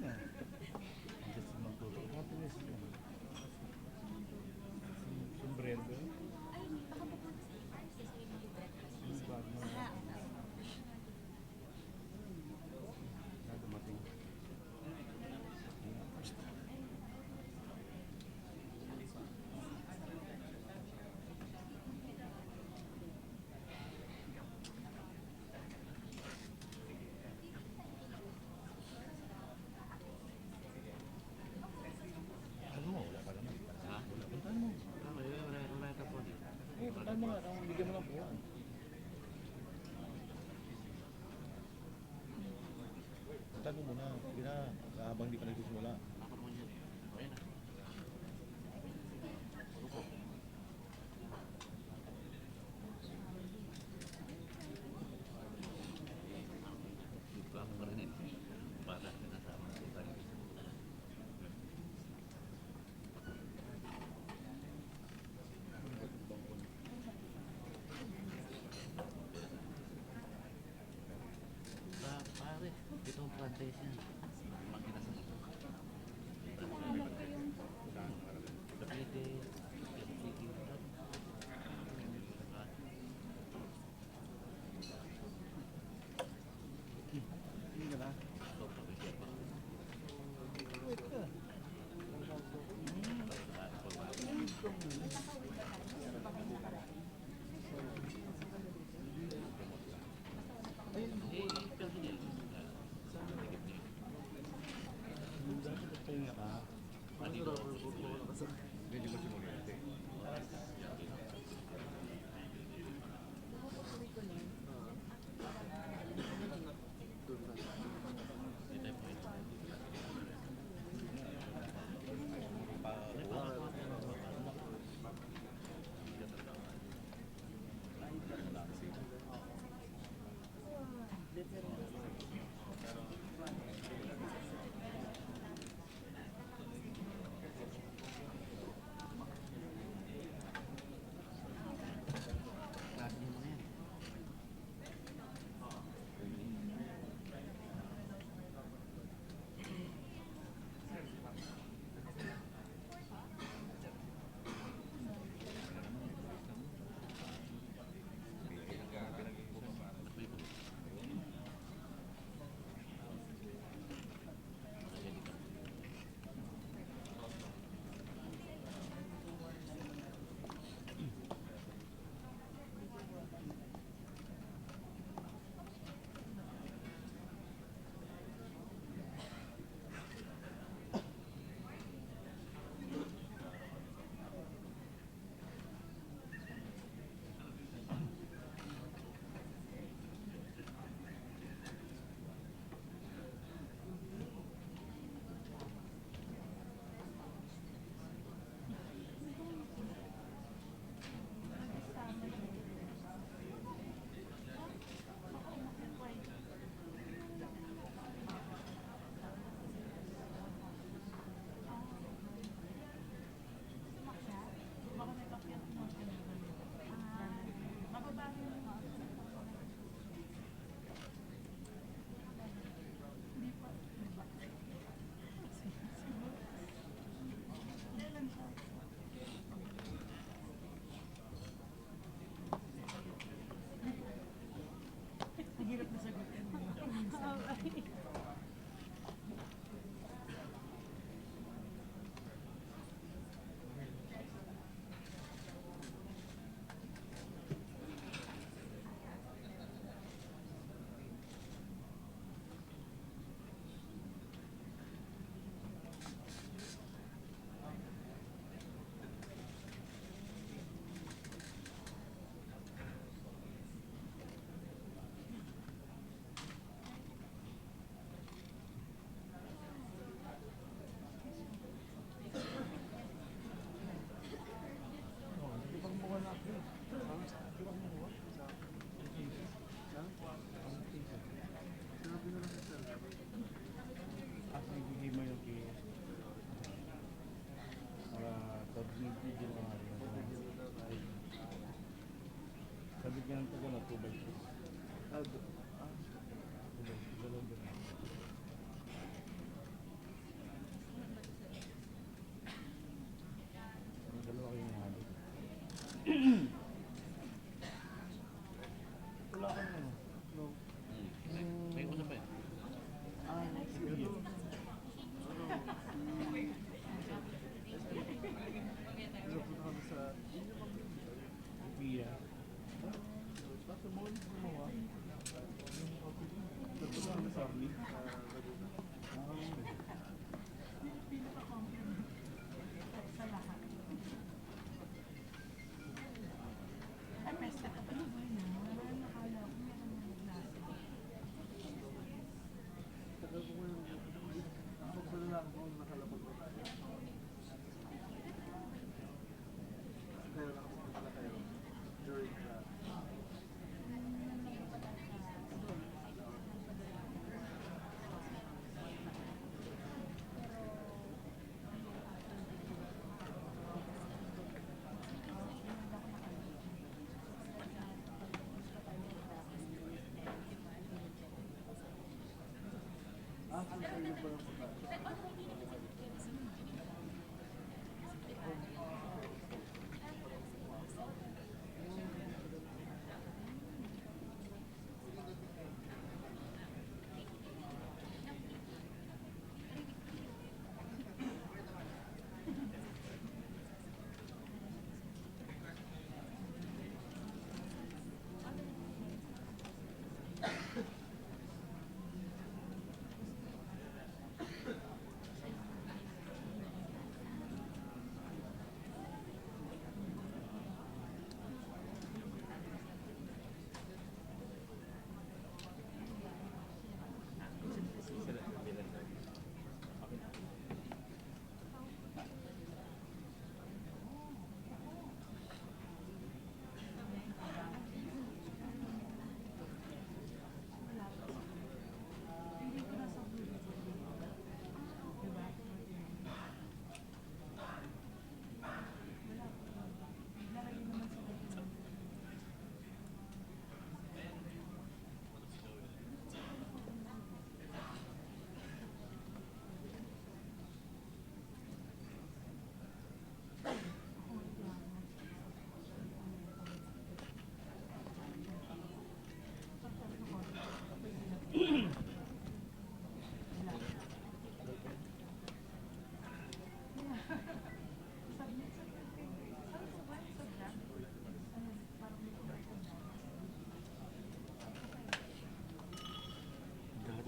na. Just magtulog. Happiness yun. Sombrero. Ay, baka pupunta sa Paris kasi may breakfast. Yung bag mo na. Ah, Na dumating. Ano mo? Wala pa naman. Ha? Wala. Puntahan mo. Wala ka po. Eh, puntahan mo nga. Bigyan mo lang buwan. Puntahan mo muna. Sige na. Habang di pa nagsisimula. Ako naman yun. Ayan na. Ito ako pa rin eh. Para sinasama ko tayo. Pare, ito ang franchise niya. Makita sa mga. Dapite, sige. Hindi ka na. Wait ka. Ayun. Pero hindi. Sa tikip niya. Dapat pahinga ka. Andito. Medyo magsimula. Hindi tayo pwede.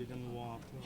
Dati ng water.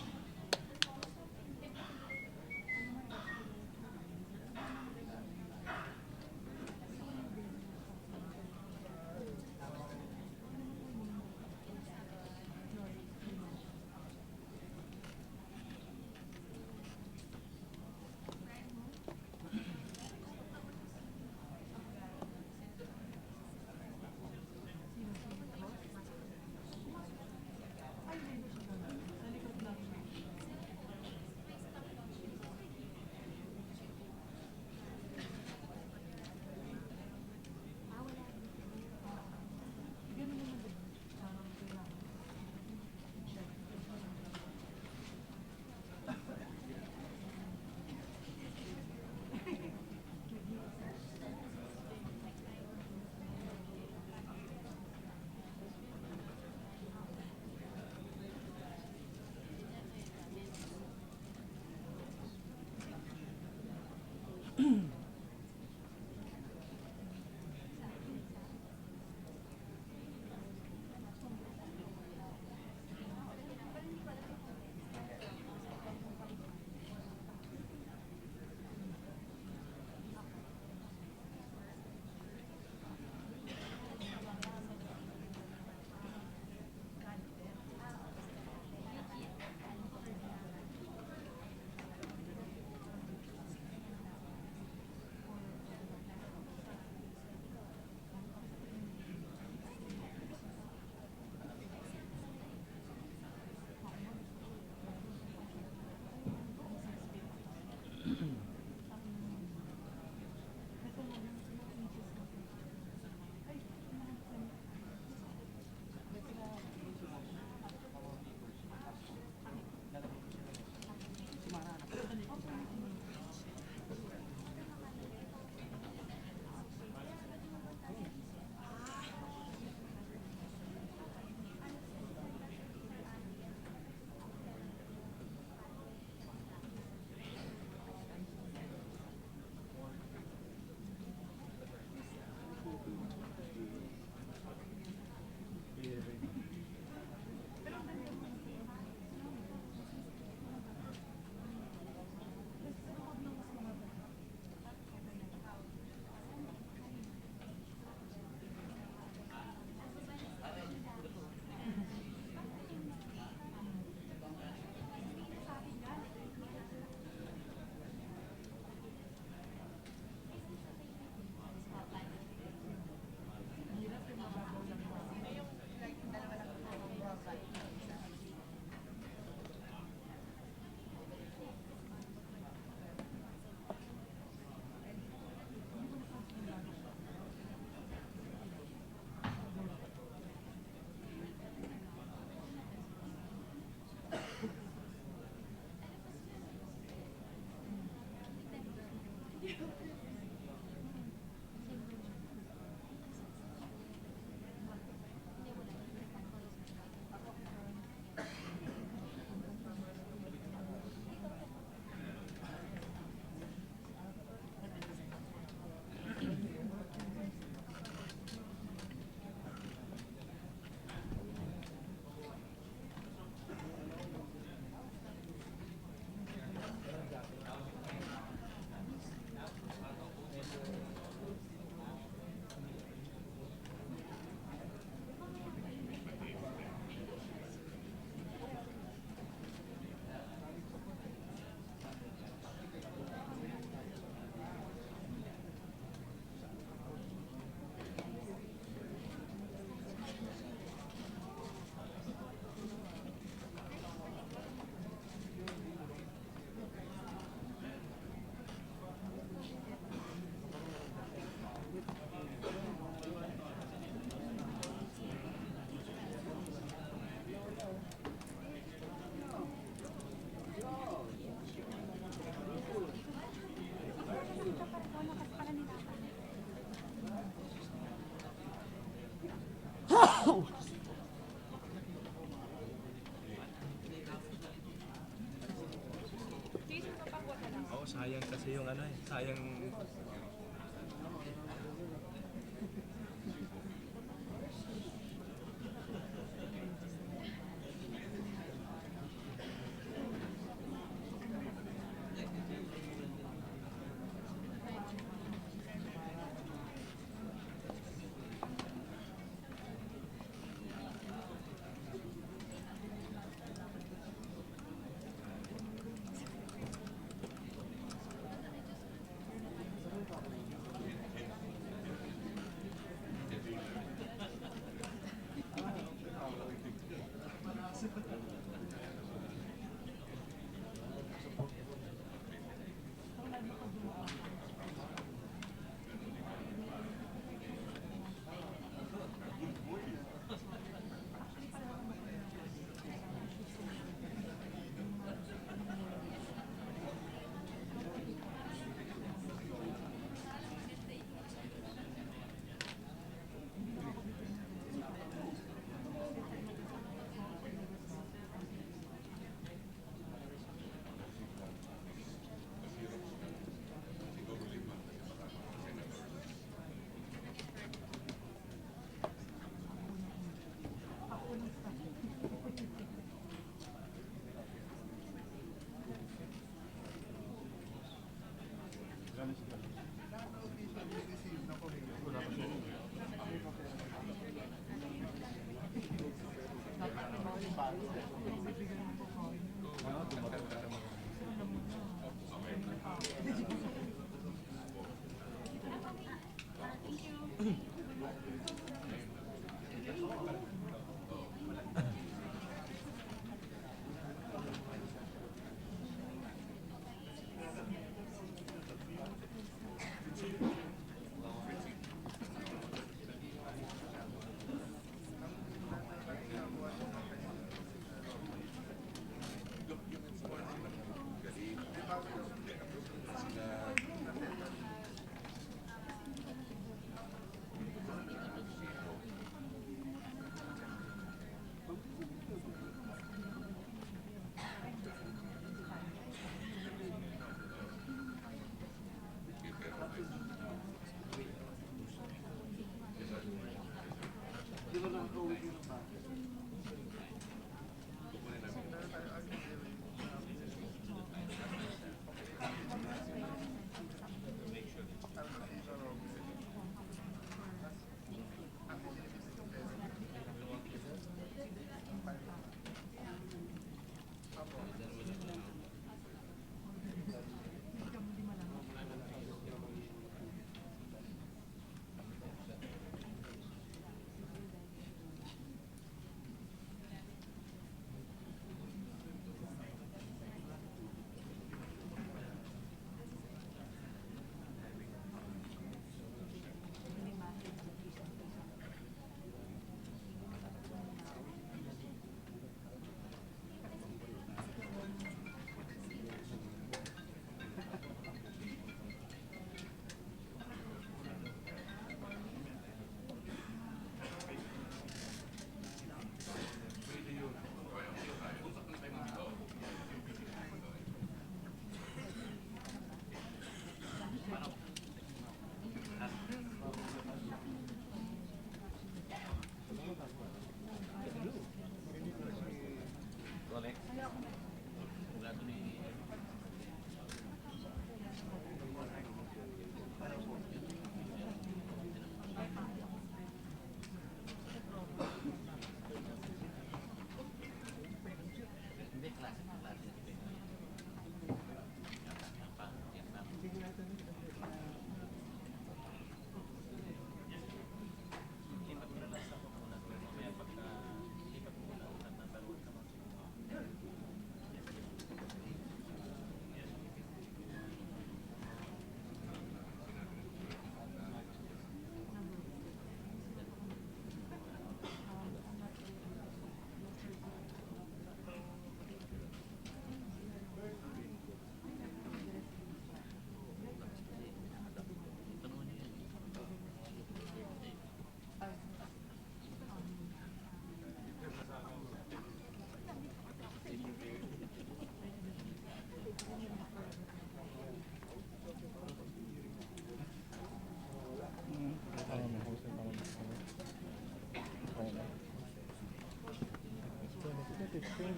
Jason, papakwa ka lang. Oo, sayang kasi yung ano eh. Sayang.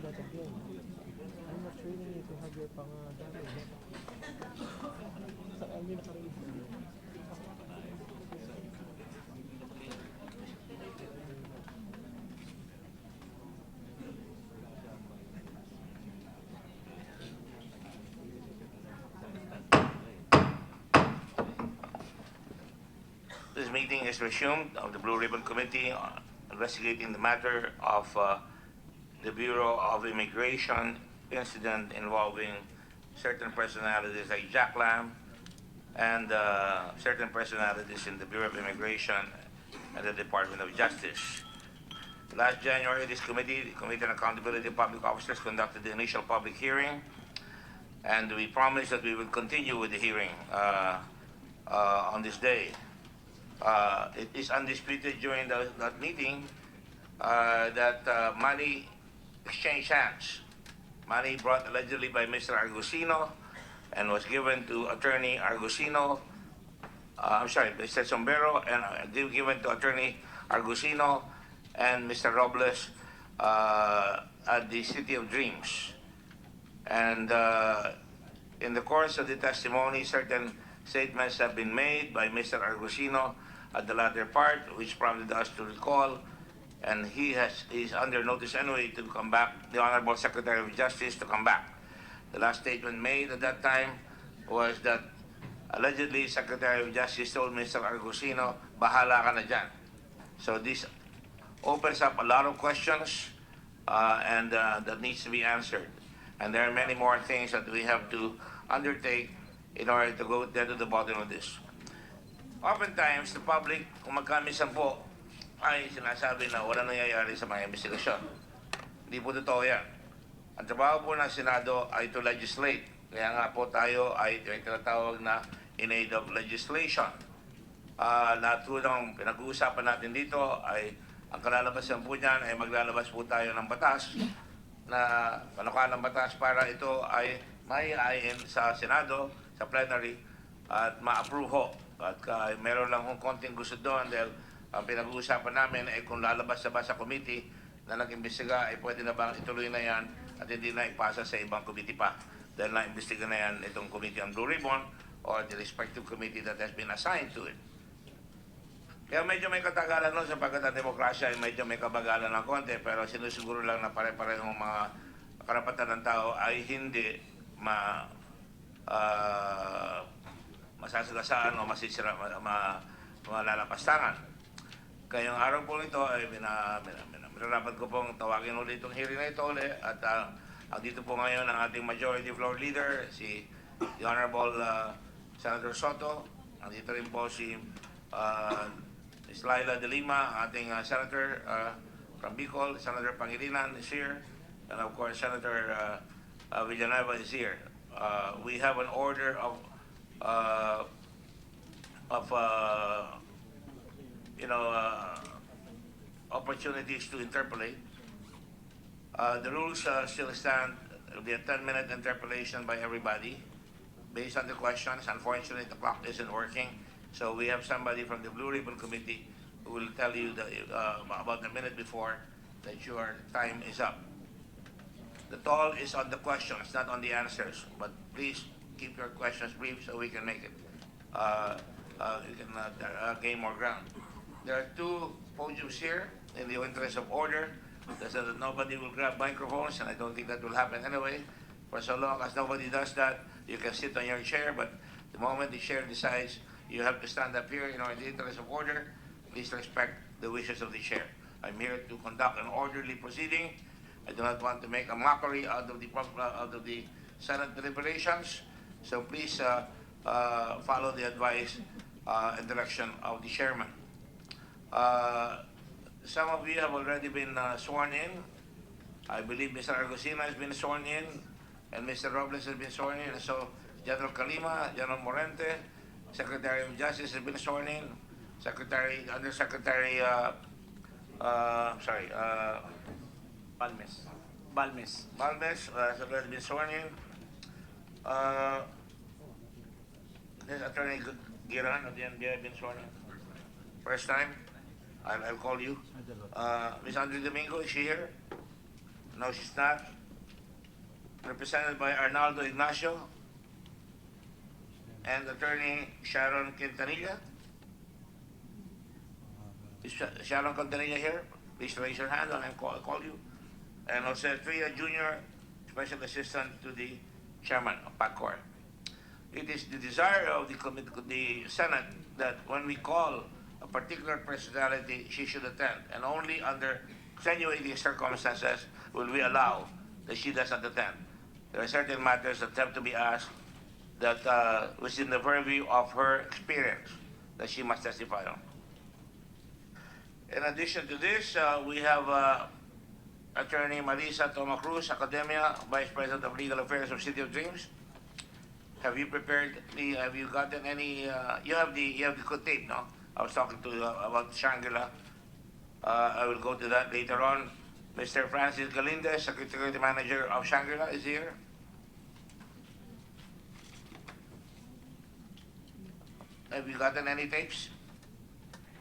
that again. I'm not training you to have your damage. Saan yun nakarinig sa'yo? This meeting is resumed of the Blue Ribbon Committee investigating the matter of the Bureau of Immigration incident involving certain personalities like Jack Lam and certain personalities in the Bureau of Immigration and the Department of Justice. Last January, this committee, the Committee on Accountability of Public Officers, conducted the initial public hearing, and we promised that we will continue with the hearing on this day. It is undisputed during that meeting that money exchanged hands. Money brought allegedly by Mr. Argusino and was given to Attorney Argusino, Mr. Sombrero, and given to Attorney Argusino and Mr. Robles at the City of Dreams. And in the course of the testimony, certain statements have been made by Mr. Argusino at the latter part, which prompted us to recall, and he is under notice anyway to come back, the Honorable Secretary of Justice to come back. The last statement made at that time was that allegedly Secretary of Justice told Mr. Argusino, bahala ka na dyan. So this opens up a lot of questions and that needs to be answered. And there are many more things that we have to undertake in order to go there to the bottom of this. Oftentimes, the public, kung magkamisan po, ay sinasabi na wala nangyayari sa mga investigasyon. Hindi po totoo yan. Ang trabaho po ng Senado ay to legislate. Kaya nga po tayo ay tinatawag na in aid of legislation. Na tulad ng pinag-uusapan natin dito ay ang kalalabasan po niyan ay maglalabas po tayo ng batas na panukalang batas para ito ay maiayin sa Senado, sa plenary, at ma-approve ho. At meron lang kung konting gusto doon dahil ang pinag-uusapan namin ay kung lalabas na ba sa committee na nag-imbestiga ay pwede na bang ituloy na yan at hindi na ipasa sa ibang committee pa dahil na-imbestiga na yan itong committee on Blue Ribbon or the respective committee that has been assigned to it. Kaya medyo may katagalan nun sapagkat ang demokrasya ay medyo may kabagalan ng konti pero sinusiguro lang na pare-parehong mga karapatan ng tao ay hindi masasagasaan o malalapastangan. Kayong araw po nito ay minarapat ko pong tawagin ulit itong hearing na ito ulit at dito po ngayon ang ating Majority Floor Leader, si the Honorable Senator Soto. Andito rin po si Ms. Laila De Lima, ating Senator from Bicol, Senator Pangilinan is here, and of course Senator Villanueva is here. We have an order of opportunities to interpolate. The rules still stand. It will be a 10-minute interpolation by everybody based on the questions. Unfortunately, the clock isn't working, so we have somebody from the Blue Ribbon Committee who will tell you about a minute before that your time is up. The toll is on the questions, not on the answers. But please keep your questions brief so we can make it. Gain more ground. There are two podiums here in the interest of order. So that nobody will grab microphones, and I don't think that will happen anyway. For so long as nobody does that, you can sit on your chair. But the moment the chair decides you have to stand up here in the interest of order, please respect the wishes of the chair. I'm here to conduct an orderly proceeding. I do not want to make a mockery out of the Senate deliberations. So please follow the advice and direction of the chairman. Some of you have already been sworn in. I believe Mr. Argusino has been sworn in, and Mr. Robles has been sworn in. So General Calima, General Morente, Secretary of Justice has been sworn in. Undersecretary, Balmes has already been sworn in. This Attorney Giran of the NBI have been sworn in. First time, I'll call you. Ms. Andre Domingo, is she here? No, she's not. represented by Arnaldo Ignacio and attorney Sharon Quintanilla. Is Sharon Quintanilla here? Please raise your hand and I'll call you. And Jose Tria Jr., Special Assistant to the Chairman of PACOR. It is the desire of the Senate that when we call a particular personality, she should attend, and only under extenuating circumstances will we allow that she does not attend. There are certain matters that have to be asked that within the purview of her experience that she must testify on. In addition to this, we have Attorney Marisa Toma Cruz, Academia, Vice President of Legal Affairs of City of Dreams. Have you prepared have you gotten any, you have the good tape, no? I was talking to you about Shangri-La. I will go to that later on. Mr. Francis Galindez, Secretary Manager of Shangri-La, is here. Have you gotten any tapes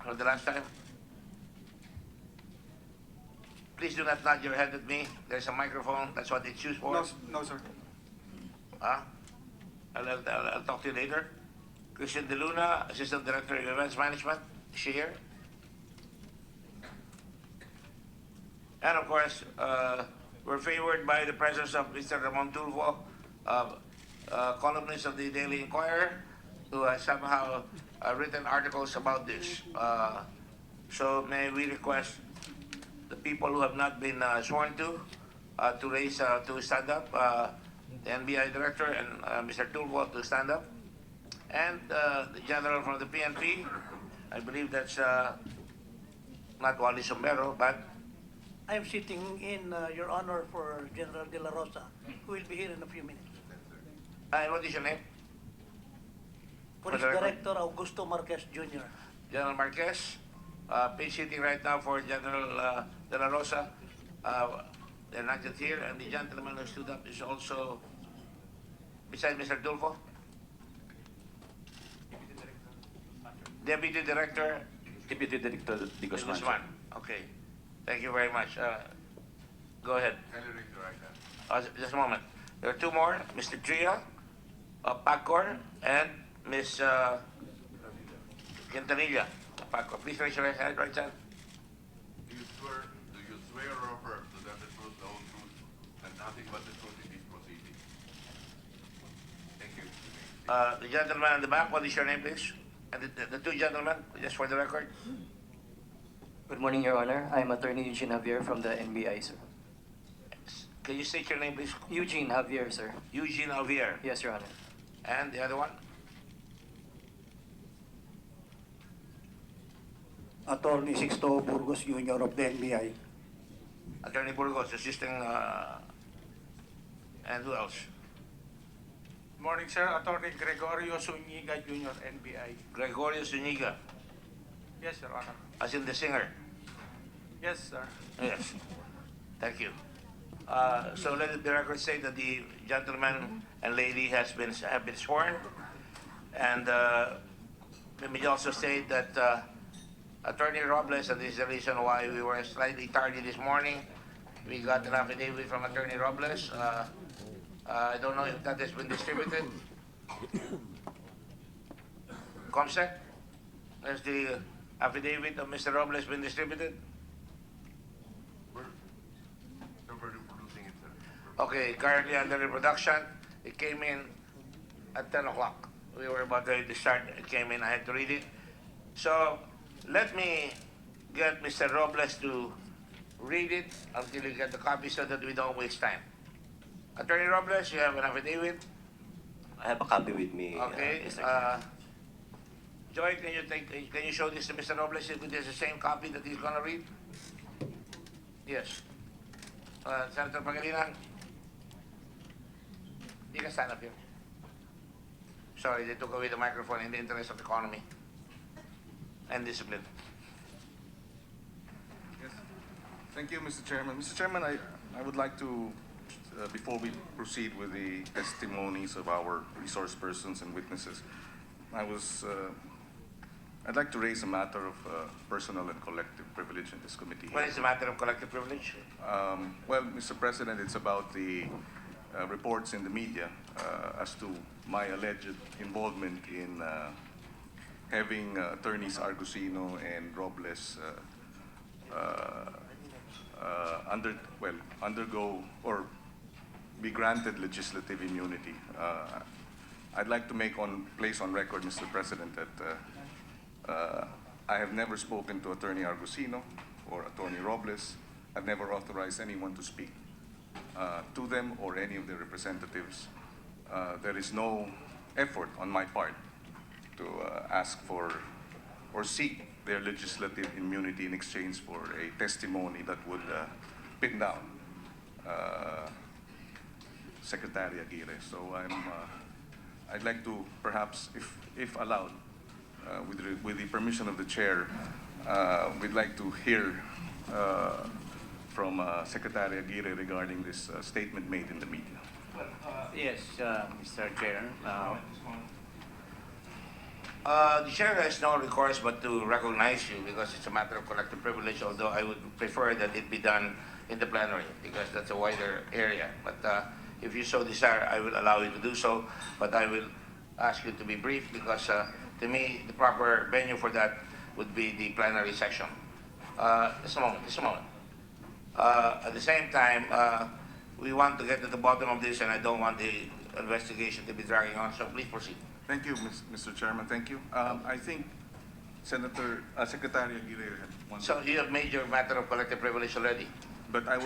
from the last time? Please do not nod your head at me. There's a microphone. That's what it's used for. No, sir. Huh? I'll talk to you later. Christian De Luna, Assistant Director of Events Management. Is she here? And of course, we're favored by the presence of Mr. Ramon Tulfo, columnist of the Daily Inquirer, who has somehow written articles about this. So may we request the people who have not been sworn to stand up, the NBI Director and Mr. Tulfo to stand up, and the General from the PNP. I believe that's not Wally Sombrero, but I am sitting in, Your Honor, for General De La Rosa, who will be here in a few minutes. and what is your name? Police For the record. Director Augusto Marquez Jr. General Marquez, page sitting right now for General De La Rosa. They're not yet here, and the gentleman who stood up is also, besides Mr. Tulfo, Deputy Director Deputy Director de Guzman. Guzman. Okay, thank you very much. Go ahead. Just a moment. There are two more, Mr. Tria of PACOR and Ms. Quintanilla of PACOR. Please raise your hand, right hand. Do you swear or affirm to tell the truth, the whole truth, and nothing but the truth in this proceeding? Thank you. The gentleman in the back, what is your name, please? And the two gentlemen, just for the record. Good morning, Your Honor. I'm Attorney Eugene Javier from the NBI, sir. Can you state your name, please? Eugene Javier, sir. Eugene Alvier. Yes, Your Honor. And the other one? Attorney Sixto Burgos Jr. of the NBI. Attorney Burgos, assisting, and who else? Morning, sir. Attorney Gregorio Zuniga Jr., NBI. Gregorio Zuniga, Yes, Your Honor. as in the singer. Yes, sir. Yes. Thank you. So let the record say that the gentleman and lady have been sworn, and let me also state that Attorney Robles, and this is the reason why we were slightly tardy this morning. We got an affidavit from Attorney Robles. I don't know if that has been distributed. Comsec, has the affidavit of Mr. Robles been distributed? We're producing it, sir. Okay, currently under reproduction. It came in at 10 o'clock. We were about ready to start. It came in, I had to read it. So let me get Mr. Robles to read it until you get the copy so that we don't waste time. Attorney Robles, you have an affidavit? I have a copy with me. Okay. Mr. Chair. Joy, can you show this to Mr. Robles if it is the same copy that he's gonna read? Yes. Senator Pangilinan? You can stand up here. Sorry, they took away the microphone in the interest of economy and discipline. Yes. Thank you, Mr. Chairman. Mr. Chairman, I would like to, before we proceed with the testimonies of our resource persons and witnesses, I'd like to raise a matter of personal and collective privilege in this committee. What is the matter of collective privilege? Well, Mr. President, it's about the reports in the media as to my alleged involvement in having attorneys Argusino and Robles undergo or be granted legislative immunity. I'd like to place on record, Mr. President, that I have never spoken to Attorney Argusino or Attorney Robles. I've never authorized anyone to speak to them or any of their representatives. There is no effort on my part to ask for or seek their legislative immunity in exchange for a testimony that would pin down Secretary Aguirre. So I'd like to perhaps, if allowed, with the permission of the chair, we'd like to hear from Secretary Aguirre regarding this statement made in the media. Yes, Mr. Chair. The chair has no recourse but to recognize you because it's a matter of collective privilege, although I would prefer that it be done in the plenary because that's a wider area. But if you so desire, I will allow you to do so, but I will ask you to be brief because to me, the proper venue for that would be the plenary session. Just a moment. At the same time, we want to get to the bottom of this and I don't want the investigation to be dragging on, so please proceed. Thank you, Mr. Chairman. Thank you. I think Secretary Aguirre had one. So you have made your matter of collective privilege already. But I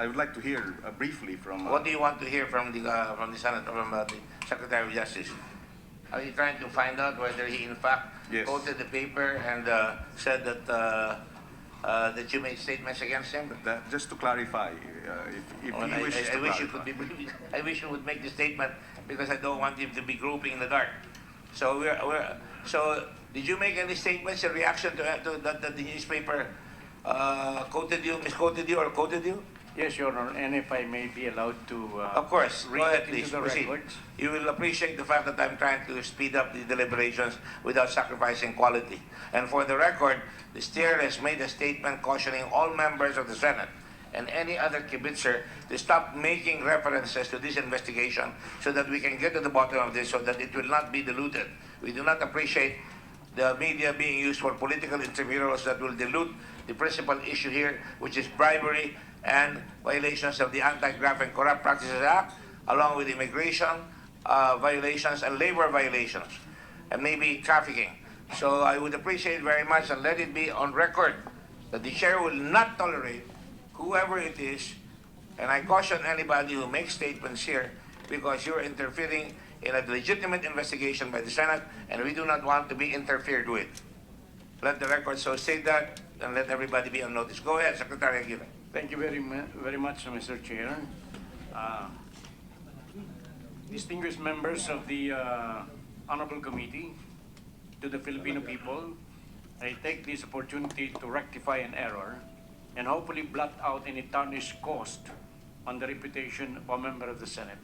would like to hear briefly from. What do you want to hear from the Senate, from the Secretary of Justice? Are you trying to find out whether he in fact Yes. quoted the paper and said that that you made statements against him? Just to clarify, if Well, he wishes I to wish you clarify. could be. I wish you would make the statement because I don't want him to be groping in the dark. So So did you make any statements in reaction to that the newspaper misquoted you, or quoted you? Yes, Your Honor, and if I may be allowed to Of course. Go read ahead, it please. into the Proceed. records. You will appreciate the fact that I'm trying to speed up the deliberations without sacrificing quality. And for the record, the steer has made a statement cautioning all members of the Senate and any other kibitzer to stop making references to this investigation so that we can get to the bottom of this so that it will not be diluted. We do not appreciate the media being used for political intermediaries that will dilute the principal issue here, which is bribery and violations of the Anti-Graft and Corrupt Practices Act, along with immigration violations and labor violations, and maybe trafficking. So I would appreciate very much, and let it be on record, that the chair will not tolerate whoever it is, and I caution anybody who makes statements here because you're interfering in a legitimate investigation by the Senate, and we do not want to be interfered with. Let the record so say that, and let everybody be on notice. Go ahead, Secretary Aguirre. Thank you very much, Mr. Chair. Distinguished members of the Honorable Committee, to the Filipino people, I take this opportunity to rectify an error and hopefully blot out any tarnished cost on the reputation of a member of the Senate.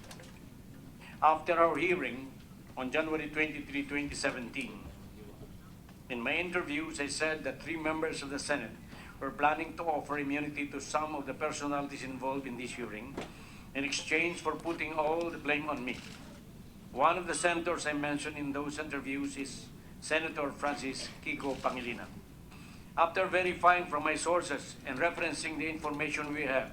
After our hearing on January 23, 2017, in my interviews, I said that 3 members of the Senate were planning to offer immunity to some of the personalities involved in this hearing in exchange for putting all the blame on me. One of the senators I mentioned in those interviews is Senator Francis Kiko Pangilinan. After verifying from my sources and referencing the information we have,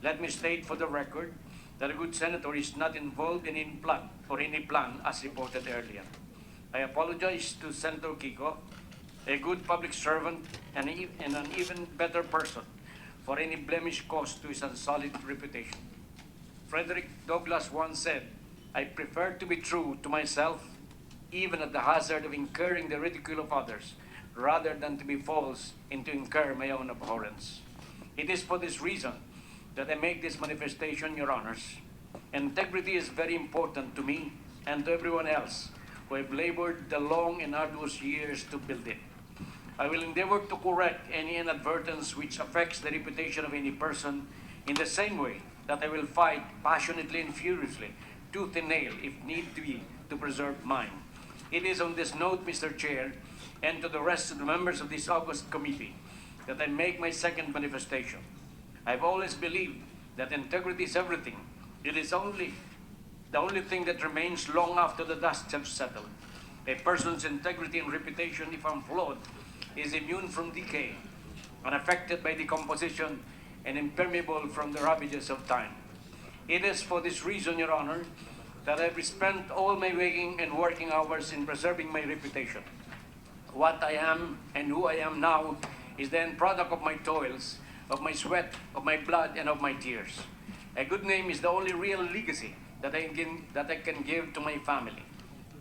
let me state for the record that a good senator is not involved in any plan as reported earlier. I apologize to Senator Kiko, a good public servant and an even better person, for any blemish caused to his unsullied reputation. Frederick Douglass once said, "I prefer to be true to myself, even at the hazard of incurring the ridicule of others, rather than to be false and to incur my own abhorrence." It is for this reason that I make this manifestation, Your Honors. Integrity is very important to me and to everyone else who have labored the long and arduous years to build it. I will endeavor to correct any inadvertence which affects the reputation of any person in the same way that I will fight passionately and furiously, tooth and nail, if need be, to preserve mine. It is on this note, Mr. Chair, and to the rest of the members of this august committee, that I make my second manifestation. I've always believed that integrity is everything, It is the only thing that remains long after the dust has settled. A person's integrity and reputation, if unflawed, is immune from decay, unaffected by decomposition, and impermeable from the ravages of time. It is for this reason, Your Honor, that I've spent all my waking and working hours in preserving my reputation. What I am and who I am now is the end product of my toils, of my sweat, of my blood, and of my tears. A good name is the only real legacy that I can give to my family.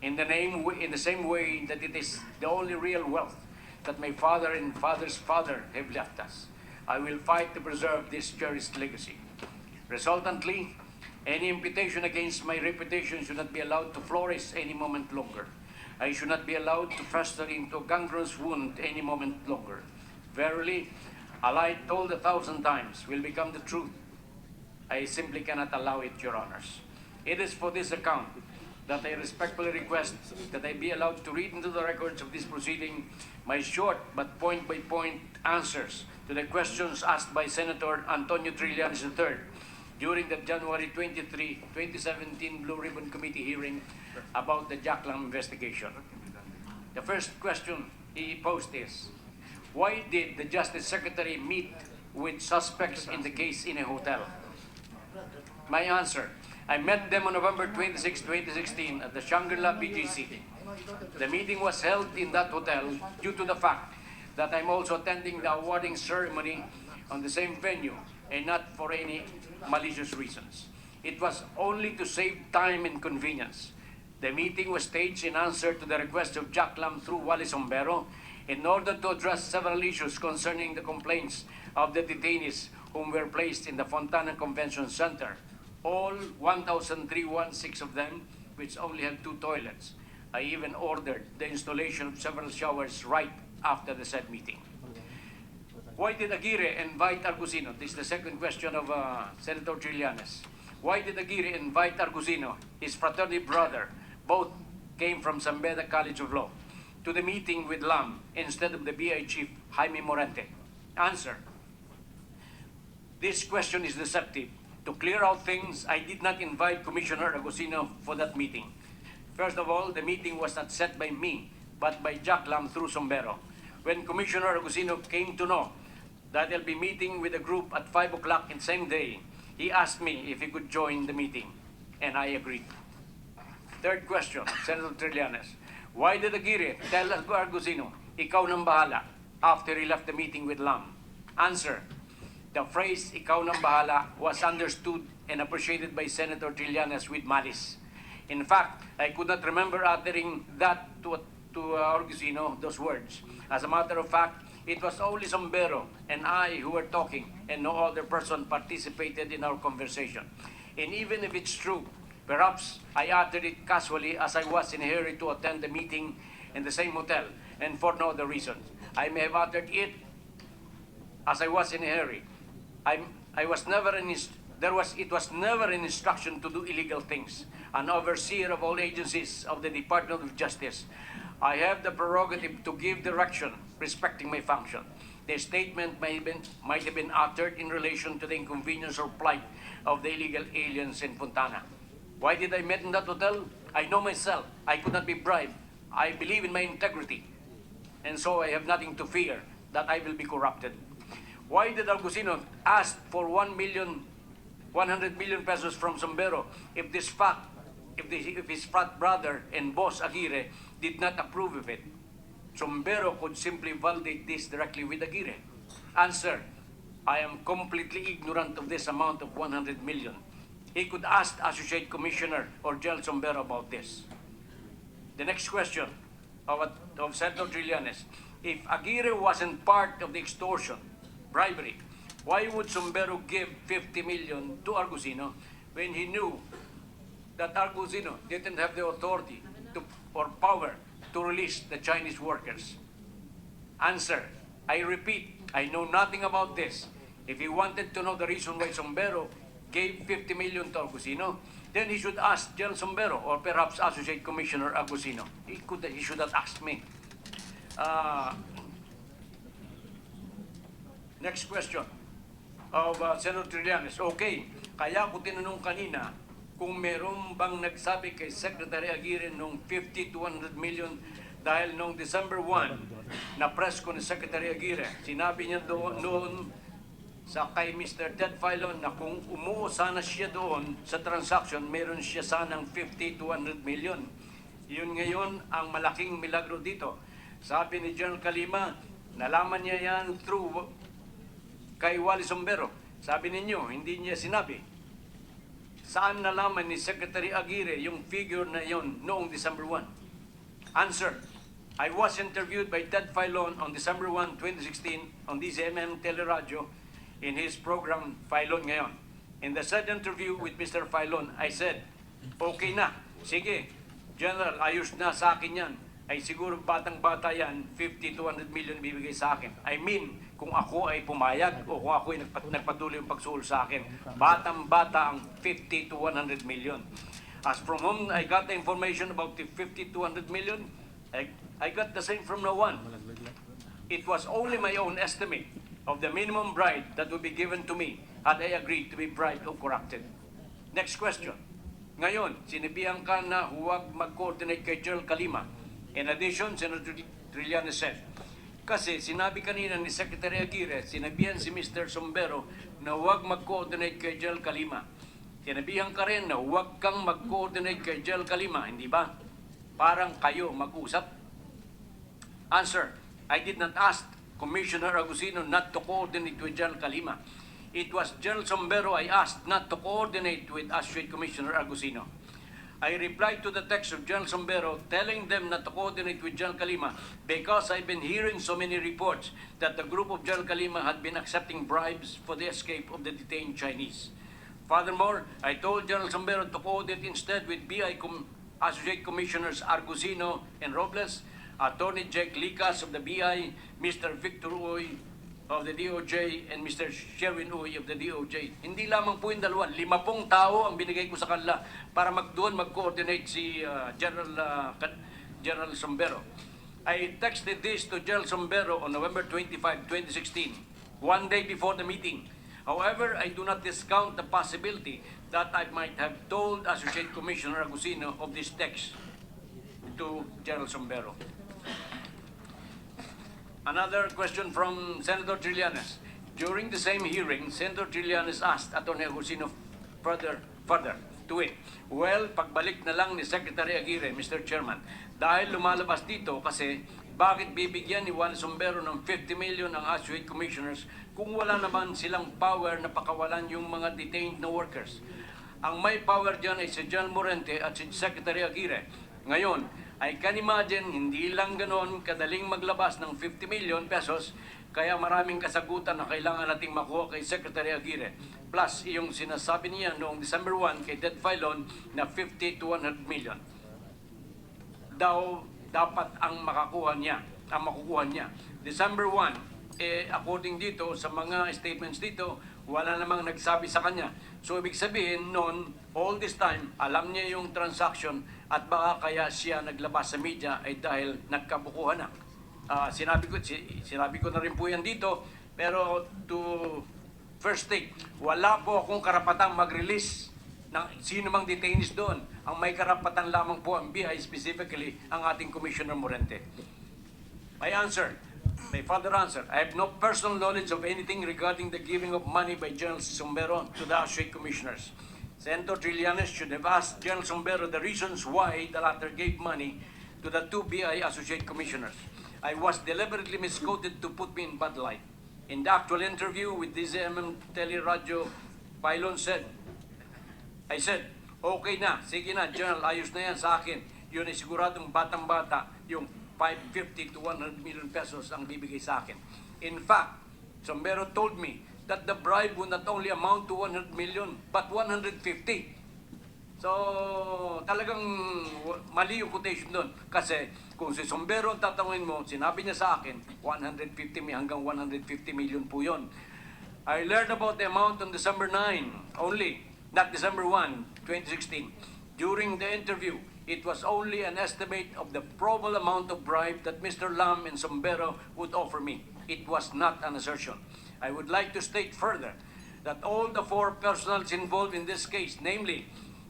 In the same way that it is the only real wealth that my father and father's father have left us, I will fight to preserve this cherished legacy. Resultantly, any imputation against my reputation should not be allowed to flourish any moment longer. I should not be allowed to fester into a gangrenous wound any moment longer. Verily, a lie told 1,000 times will become the truth. I simply cannot allow it, Your Honors. It is for this account that I respectfully request that I be allowed to read into the records of this proceeding my short but point-by-point answers to the questions asked by Senator Antonio Trillanes III during the January 23, 2017 Blue Ribbon Committee hearing about the Jack Lam investigation. The first question he posed is, why did the Justice Secretary meet with suspects in the case in a hotel? My answer, I met them on November 26, 2016 at the Shangri-La BGC. The meeting was held in that hotel due to the fact that I'm also attending the awarding ceremony on the same venue and not for any malicious reasons. It was only to save time and convenience. The meeting was staged in answer to the request of Jack Lam through Wally Sombero in order to address several issues concerning the complaints of the detainees whom were placed in the Fontana Convention Center. All 1,316 of them, which only had 2 toilets. I even ordered the installation of several showers right after the said meeting. Why did Aguirre invite Argusino? This is the second question of Senator Trillanes. Why did Aguirre invite Argusino, his fraternity brother, both came from Zambeda College of Law, to the meeting with Lam instead of the BI chief Jaime Morente? Answer. This question is deceptive. To clear out things, I did not invite Commissioner Agusino for that meeting. First of all, the meeting was not set by me, but by Jack Lam through Sombero. When Commissioner Agusino came to know that I'll be meeting with a group at 5 o'clock in the same day, he asked me if he could join the meeting, and I agreed. Third question, Senator Trillanes. Why did Aguirre tell Agusino, ikaw nang bahala, after he left the meeting with Lam? Answer. The phrase, ikaw nang bahala, was understood and appreciated by Senator Trillanes with malice. In fact, I could not remember uttering that to Argusino, those words. As a matter of fact, it was only Sombero and I who were talking, and no other person participated in our conversation. And even if it's true, perhaps I uttered it casually as I was in a hurry to attend the meeting in the same hotel, and for no other reason. I may have uttered it as I was in a hurry. It was never an instruction to do illegal things. An overseer of all agencies of the Department of Justice, I have the prerogative to give direction respecting my function. The statement might have been uttered in relation to the inconvenience or plight of the illegal aliens in Fontana. Why did I meet in that hotel? I know myself. I could not be bribed. I believe in my integrity. And so I have nothing to fear that I will be corrupted. Why did Argusino ask for 100 million pesos from Sombero if his frat brother and boss Aguirre did not approve of it? Sombero could simply validate this directly with Aguirre. Answer, I am completely ignorant of this amount of 100 million. He could ask Associate Commissioner or General Sombero about this. The next question of Senator Trillanes. If Aguirre wasn't part of the extortion, bribery, why would Sombero give 50 million to Argusino when he knew that Argusino didn't have the authority or power to release the Chinese workers? Answer, I repeat, I know nothing about this. If he wanted to know the reason why Sombero gave 50 million to Argusino, then he should ask General Sombero or perhaps Associate Commissioner Agusino. He should have asked me. Next question of Senator Trillanes. Okay, Kaya ako tinanong kanina kung meron bang nagsabi kay Secretary Aguirre nung 50 to 100 million dahil noong December 1 na press ko ni Secretary Aguirre, sinabi niya noon sa kay Mr. Ted Filon na kung umuo sana siya doon sa transaction, meron siya sanang 50 to 100 million. Yun ngayon ang malaking milagro dito. Sabi ni General Calima, nalaman niya yan through kay Wally Sombero. Sabi ninyo, hindi niya sinabi. Saan nalaman ni Secretary Aguirre yung figure na yon noong December 1? Answer, I was interviewed by Ted Filon on December 1, 2016 on DZMM Teleradio in his program Filon Ngayon. In the said interview with Mr. Filon, I said, okay na, sige, General, ayos na sa akin yan. Ay siguro batang-bata yan, 50 to 100 million bibigay sa akin. I mean, kung ako ay pumayag o kung ako ay nagpatuloy yung pagsuol sa akin, batang-bata ang 50 to 100 million. As from whom I got the information about the 50 to 100 million, I got the same from no one. It was only my own estimate of the minimum bribe that would be given to me had I agreed to be bribed or corrupted. Next question. Ngayon, sinibihan ka na huwag mag-coordinate kay General Calima. In addition, Senator Trillanes said, kasi sinabi kanina ni Secretary Aguirre, sinabihan si Mr. Sombero na huwag mag-coordinate kay General Calima. Sinabihan ka rin na huwag kang mag-coordinate kay General Calima, hindi ba? Parang kayo mag-usap. Answer, I did not ask Commissioner Agusino not to coordinate with General Calima. It was General Sombero I asked not to coordinate with Associate Commissioner Agusino. I replied to the text of General Sombero telling them not to coordinate with General Calima because I've been hearing so many reports that the group of General Calima had been accepting bribes for the escape of the detained Chinese. Furthermore, I told General Sombero to coordinate instead with Associate Commissioners Argusino and Robles, Attorney Jake Licas of the BI, Mr. Victor Uy of the DOJ, and Mr. Sherwin Uy of the DOJ. Hindi lamang po yung dalawa, 50 tao ang binigay ko sa kanila para doon mag-coordinate si General Sombero. I texted this to General Sombero on November 25, 2016, one day before the meeting. However, I do not discount the possibility that I might have told Associate Commissioner Agusino of this text to General Sombero. Another question from Senator Trillanes. During the same hearing, Senator Trillanes asked Atty. Agusino further to it. Well, pagbalik na lang ni Secretary Aguirre, Mr. Chairman, dahil lumalabas dito kasi bakit bibigyan ni Juan Sombero ng 50 million ang Associate Commissioners kung wala naman silang power na pakawalan yung mga detained na workers? Ang may power dyan ay si John Morente at si Secretary Aguirre. Ngayon, I can imagine, hindi lang ganon kadaling maglabas ng 50 million pesos, kaya maraming kasagutan na kailangan nating makuha kay Secretary Aguirre. Plus, yung sinasabi niya noong December 1 kay Ted Filon na 50 to 100 million. Dapat ang makukuha niya. December 1, according dito, sa mga statements dito, wala namang nagsabi sa kanya. So, ibig sabihin, noon, all this time, alam niya yung transaction at baka kaya siya naglabas sa media ay dahil nagkabukuhan na. Sinabi ko na rin po yan dito, pero to first take, wala po akong karapatang mag-release ng sino mang detainees doon. Ang may karapatan lamang po ang BI, specifically ang ating Commissioner Morente. My further answer, I have no personal knowledge of anything regarding the giving of money by General Sombero to the Associate Commissioners. Senator Trillanes should have asked General Sombero the reasons why the latter gave money to the two BI Associate Commissioners. I was deliberately misquoted to put me in bad light. In the actual interview with DZMM Teleradio, Filon said, I said, okay na, sige na, General, ayos na yan sa akin. Yun ay siguradong batang-bata, yung 550 to 100 million pesos ang bibigay sa akin. In fact, Sombero told me that the bribe would not only amount to 100 million, but 150. So, talagang mali yung quotation doon. Kasi kung si Sombero ang tatanungin mo, sinabi niya sa akin, 150 hanggang 150 million po yun. I learned about the amount on December 9 only, not December 1, 2016. During the interview, it was only an estimate of the probable amount of bribe that Mr. Lam and Sombero would offer me. It was not an assertion. I would like to state further that all the four personnels involved in this case, namely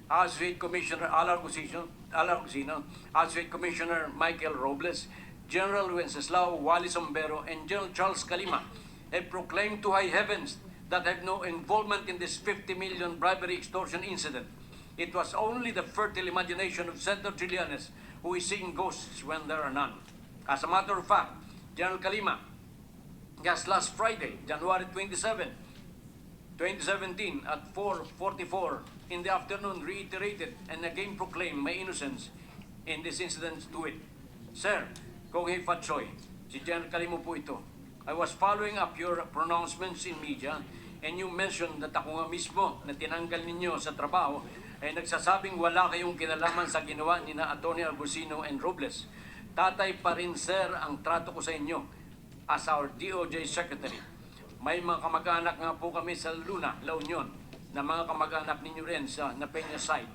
Associate Commissioner Alar Gusino, Associate Commissioner Michael Robles, General Wenceslao Wally Sombero, and General Charles Calima, have proclaimed to high heavens that have no involvement in this 50 million bribery extortion incident. It was only the fertile imagination of Senator Trillanes who is seeing ghosts when there are none. As a matter of fact, General Calima, just last Friday, January 27, 2017, at 4:44 in the afternoon, reiterated and again proclaimed my innocence in this incident to it. Sir, Konghe Fatsoy, si General Calimo po ito. I was following up your pronouncements in media and you mentioned that ako nga mismo na tinanggal ninyo sa trabaho ay nagsasabing wala kayong kinalaman sa ginawa ni na Atty. Argusino and Robles. Tatay pa rin, sir, ang trato ko sa inyo as our DOJ Secretary. May mga kamag-anak nga po kami sa Luna, La Union, na mga kamag-anak ninyo rin sa Napeña side.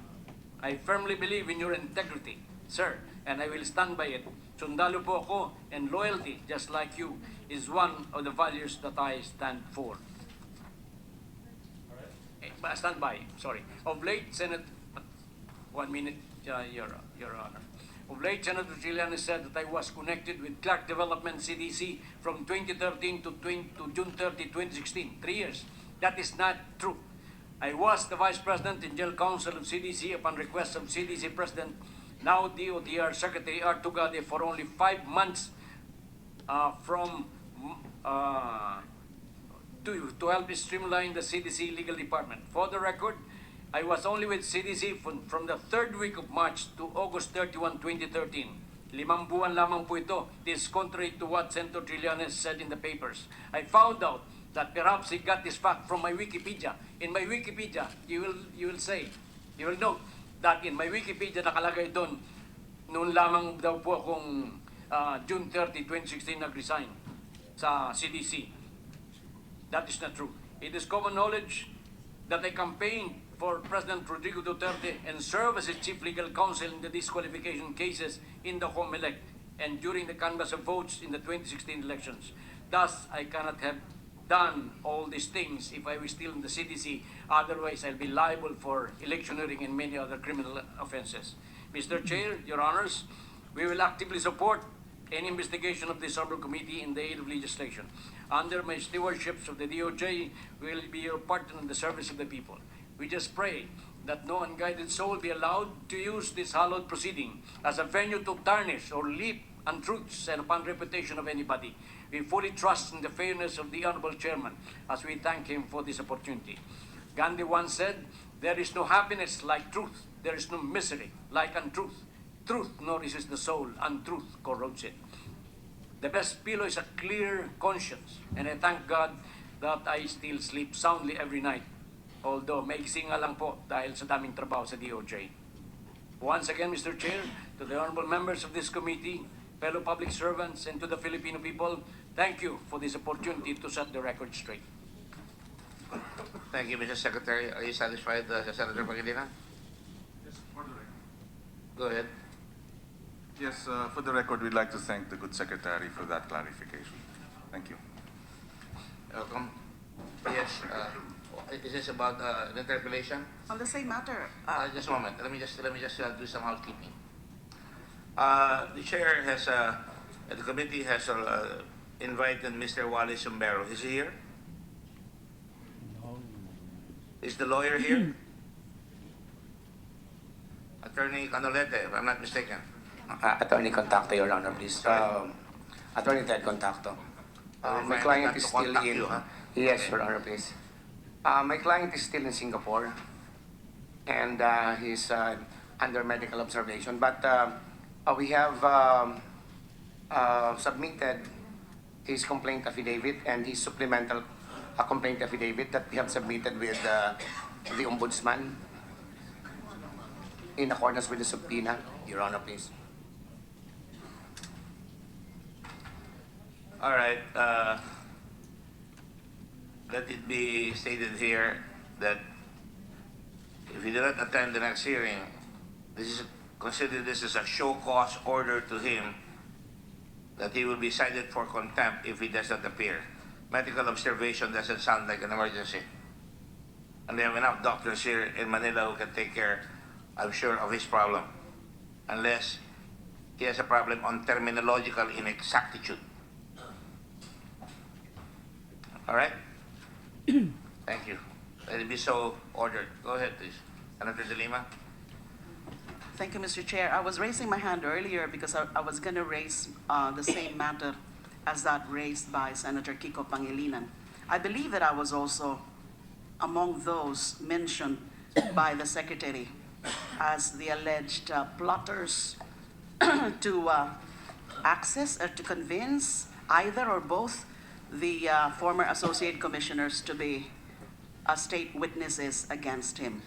I firmly believe in your integrity, sir, and I will stand by it. Sundalo po ako, and loyalty, just like you, is one of the values that I stand for. Stand by, sorry. Of late, Senate, 1 minute, Your Honor. Of late, Senator Trillanes said that I was connected with Clark Development CDC from 2013 to June 30, 2016, 3 years. That is not true. I was the Vice President and General Counsel of CDC upon request of CDC President, now DOTR Secretary Arturo Gade, for only 5 months to help streamline the CDC legal department. For the record, I was only with CDC from the 3rd week of March to August 31, 2013. 5 buwan lamang po ito. This is contrary to what Senator Trillanes said in the papers. I found out that perhaps he got this fact from my Wikipedia. In my Wikipedia, you will note that in my Wikipedia nakalagay doon, noon lamang daw po akong June 30, 2016 nag-resign sa CDC. That is not true. It is common knowledge that I campaigned for President Rodrigo Duterte and served as his chief legal counsel in the disqualification cases in the COMELEC and during the canvass of votes in the 2016 elections. Thus, I cannot have done all these things if I was still in the CDC. Otherwise, I'll be liable for electioneering and many other criminal offenses. Mr. Chair, Your Honors, we will actively support any investigation of this honorable committee in the aid of legislation. Under my stewardships of the DOJ, we will be your partner in the service of the people. We just pray that no unguided soul be allowed to use this hallowed proceeding as a venue to tarnish or leap untruths and upon reputation of anybody. We fully trust in the fairness of the Honorable Chairman as we thank him for this opportunity. Gandhi once said, "There is no happiness like truth. There is no misery like untruth. Truth nourishes the soul, untruth corrodes it." The best pillow is a clear conscience, and I thank God that I still sleep soundly every night. Although maiksi nga lang po dahil sa daming trabaho sa DOJ. Once again, Mr. Chair, to the honorable members of this committee, fellow public servants, and to the Filipino people, thank you for this opportunity to set the record straight. Thank you, Mr. Secretary. Are you satisfied, Senator Pangilinan? Yes, for the record. Go ahead. Yes, for the record, we'd like to thank the good secretary for that clarification. Thank you. Welcome. Yes, is this about an interpellation? On the same matter, Just a moment. Let me just do some housekeeping. The chair has, the committee has invited Mr. Wally Sombero. Is he here? No. Is the lawyer here? Attorney Canolete, if I'm not mistaken. Attorney Contacto, Your Honor, please. Attorney Ted Contacto. My client is still in... You, huh? Yes, Your Honor, please. My client is still in Singapore, and he's under medical observation. But we have submitted his complaint affidavit and his supplemental complaint affidavit that we have submitted with the Ombudsman in accordance with the subpoena. Your Honor, please. All right. Let it be stated here that if he did not attend the next hearing, consider this as a show cause order to him that he will be cited for contempt if he does not appear. Medical observation doesn't sound like an emergency. And we have enough doctors here in Manila who can take care, I'm sure, of his problem. Unless he has a problem on terminological inexactitude. All right? Thank you. Let it be so ordered. Go ahead, please. Senator De Lima. Thank you, Mr. Chair. I was raising my hand earlier because I was going to raise the same matter as that raised by Senator Kiko Pangilinan. I believe that I was also among those mentioned by the Secretary as the alleged plotters to access or to convince either or both the former associate commissioners to be state witnesses against him.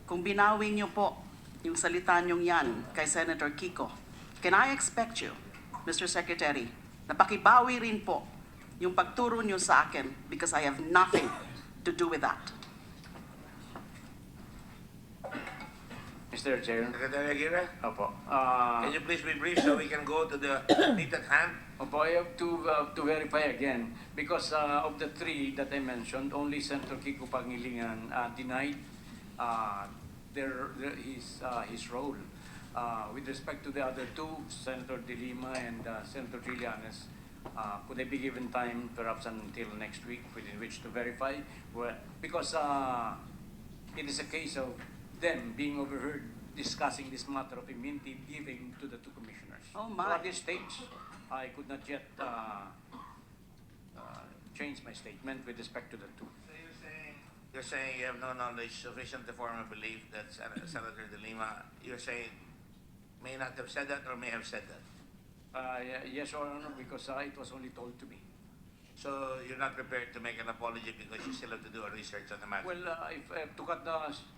Kung binawi niyo po yung salita niyong yan kay Senator Kiko, can I expect you, Mr. Secretary, na pakibawi rin po yung pagturo niyo sa akin because I have nothing to do with that. Mr. Chair. Secretary Aguirre, Opo. can you please be brief so we can go to the need at hand? Opo, I have to verify again because of the three that I mentioned, only Senator Kiko Pangilinan denied his role. With respect to the other two, Senator De Lima and Senator Trillanes, could I be given time, perhaps until next week, within which to verify? Well, because it is a case of them being overheard discussing this matter of immunity giving to the two commissioners. Oh my. So at this stage, I could not yet change my statement with respect to the two. So you're saying you have no knowledge sufficient to form a belief that Senator De Lima, you're saying, may not have said that or may have said that? Yes, Your Honor, because it was only told to me. So you're not prepared to make an apology because you still have to do a research on the matter? Well, if I have to cut the...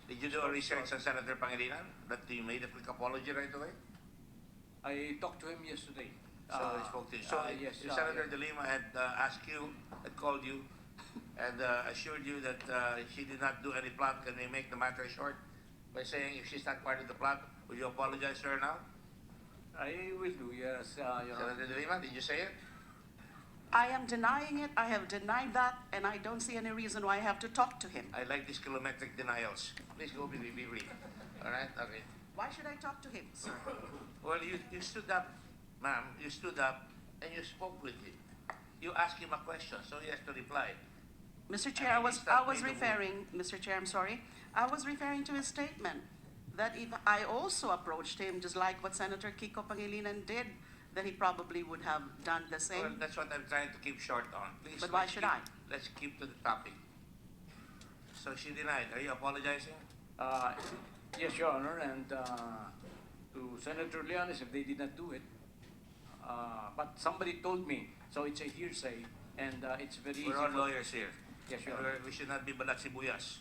Did you do a research on Senator Pangilinan that you made a quick apology right away? I talked to him yesterday. So he spoke to you. So yes, if Senator De Lima had asked you, had called you, and assured you that she did not do any plot, can we make the matter short by saying if she's not part of the plot, will you apologize to her now? I will do, yes, Your Honor. Senator De Lima, did you say it? I am denying it. I have denied that, and I don't see any reason why I have to talk to him. I like these kilometric denials. Please go be brief. All right? Okay. Why should I talk to him, sir? Well, you stood up, ma'am. You stood up and you spoke with him. You asked him a question, so he has to reply. Mr. Chair, I was referring, Mr. Chair, I'm sorry. I was referring to his statement that if I also approached him, just like what Senator Kiko Pangilinan did, then he probably would have done the same. Well, that's what I'm trying to keep short on. Please. But why should I? Let's keep to the topic. So she denied. Are you apologizing? Yes, Your Honor, and to Senator Trillanes, if they did not do it, but somebody told me, so it's a hearsay, and it's very easy. We're all lawyers here. Yes, Your Honor. We should not be balat sibuyas.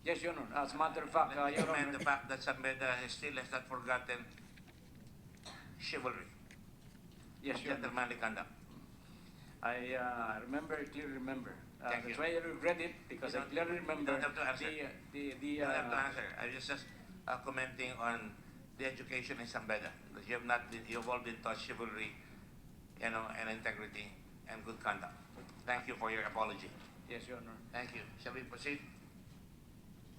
Yes, Your Honor. As a matter of fact, Let me Your commend Honor. the fact that Sambeda still has not forgotten chivalry. Yes, Your Honor. Gentlemanly conduct. I clearly remember. Thank That's you. why I regret it, because I clearly remember You don't have to answer. the You don't have to answer. I was just commenting on the education in Sambeda. That you have all been taught chivalry, and integrity and good conduct. Thank you for your apology. Yes, Your Honor. Thank you. Shall we proceed?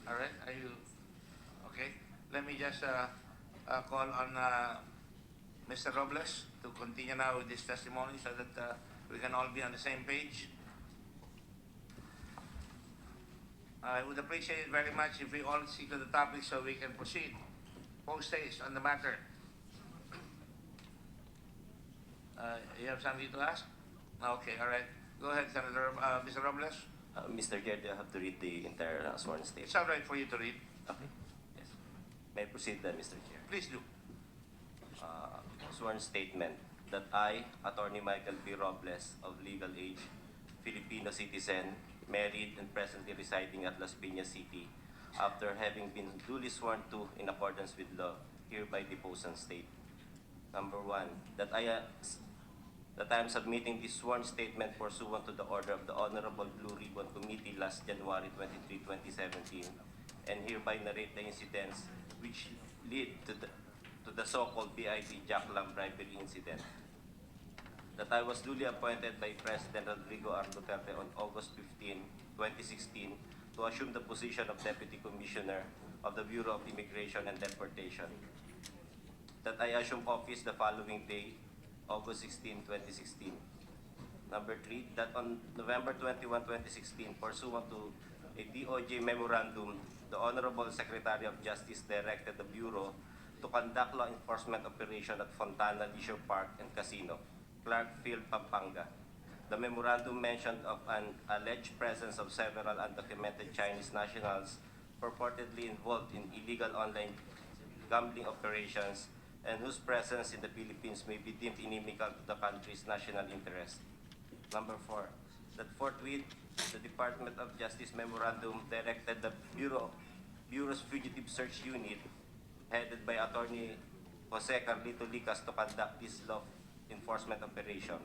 All right. Are you okay? Let me just call on Mr. Robles to continue now with this testimony so that we can all be on the same page. I would appreciate it very much if we all stick to the topic so we can proceed. Post haste on the matter. You have something to ask? Okay, all right. Go ahead, Senator, Mr. Robles. Mr. Chair, do I have to read the entire sworn It's statement? all right for you to read. Okay. Yes. May I proceed then, Mr. Chair? Please do. Sworn statement that I, Attorney Michael B. Robles, of legal age, Filipino citizen, married and presently residing at Las Piñas City, after having been duly sworn to in accordance with law, hereby depose and state. Number one, that I am submitting this sworn statement pursuant to the order of the Honorable Blue Ribbon Committee last January 23, 2017, and hereby narrate the incidents which lead to the so-called BID Jack Lam bribery incident. That I was duly appointed by President Rodrigo R. Duterte on August 15, 2016 to to assume the position of Deputy Commissioner of the Bureau of Immigration and Deportation. That I assume office the following day, August 16, 2016. Number 3, that on November 21, 2016, pursuant to a DOJ memorandum, the Honorable Secretary of Justice directed the Bureau to conduct law enforcement operation at Fontana Leisure Park and Casino, Clarkfield, Pampanga. The memorandum mentioned of an alleged presence of several undocumented Chinese nationals purportedly involved in illegal online gambling operations and whose presence in the Philippines may be deemed inimical to the country's national interest. Number 4, that forthwith, the Department of Justice memorandum directed the Bureau's Fugitive Search Unit, headed by Attorney Jose Carlito Licas, to conduct this law enforcement operation.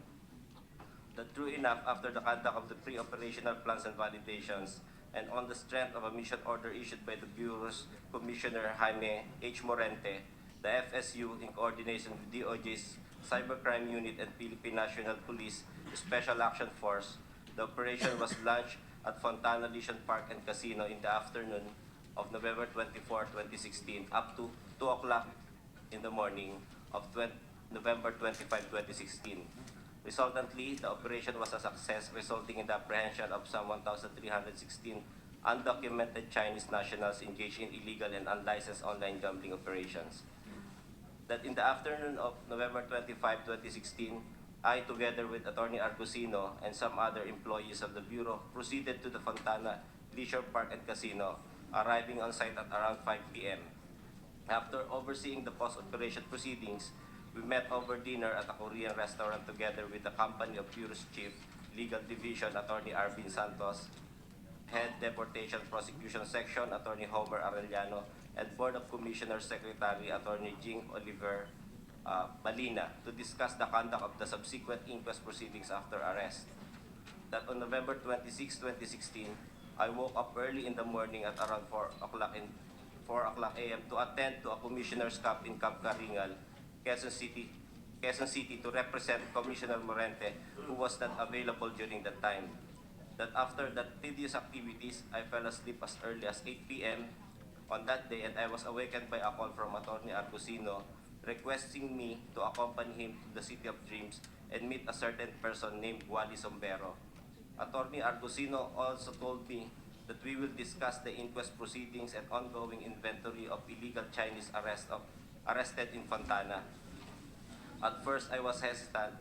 That true enough, after the conduct of the pre-operational plans and validations, and on the strength of a mission order issued by the Bureau's Commissioner Jaime H. Morente, the FSU, in coordination with DOJ's Cybercrime Unit and Philippine National Police Special Action Force, the operation was launched at Fontana Leisure Park and Casino in the afternoon of November 24, 2016, up to 2 o'clock in the morning of November 25, 2016. Resultantly, the operation was a success, resulting in the apprehension of some 1,316 undocumented Chinese nationals engaged in illegal and unlicensed online gambling operations. That in the afternoon of November 25, 2016, I, together with Attorney Argusino and some other employees of the Bureau, proceeded to the Fontana Leisure Park and Casino, arriving on site at around 5 p.m. After overseeing the post-operation proceedings, we met over dinner at a Korean restaurant together with the company of Bureau's Chief Legal Division, Attorney Arvin Santos, Head Deportation Prosecution Section, Attorney Homer Arellano, and Board of Commissioners Secretary, Attorney Jing Oliver Malina, to discuss the conduct of the subsequent inquest proceedings after arrest. That on November 26, 2016, I woke up early in the morning at around 4 o'clock a.m. to attend to a commissioner's camp in Camp Karingal, Quezon City, to represent Commissioner Morente, who was not available during that time. That after that tedious activities, I fell asleep as early as 8 p.m. on that day, and I was awakened by a call from Attorney Argusino requesting me to accompany him to the City of Dreams and meet a certain person named Wally Sombero. Attorney Argusino also told me that we will discuss the inquest proceedings and ongoing inventory of illegal Chinese arrested in Fontana. At first, I was hesitant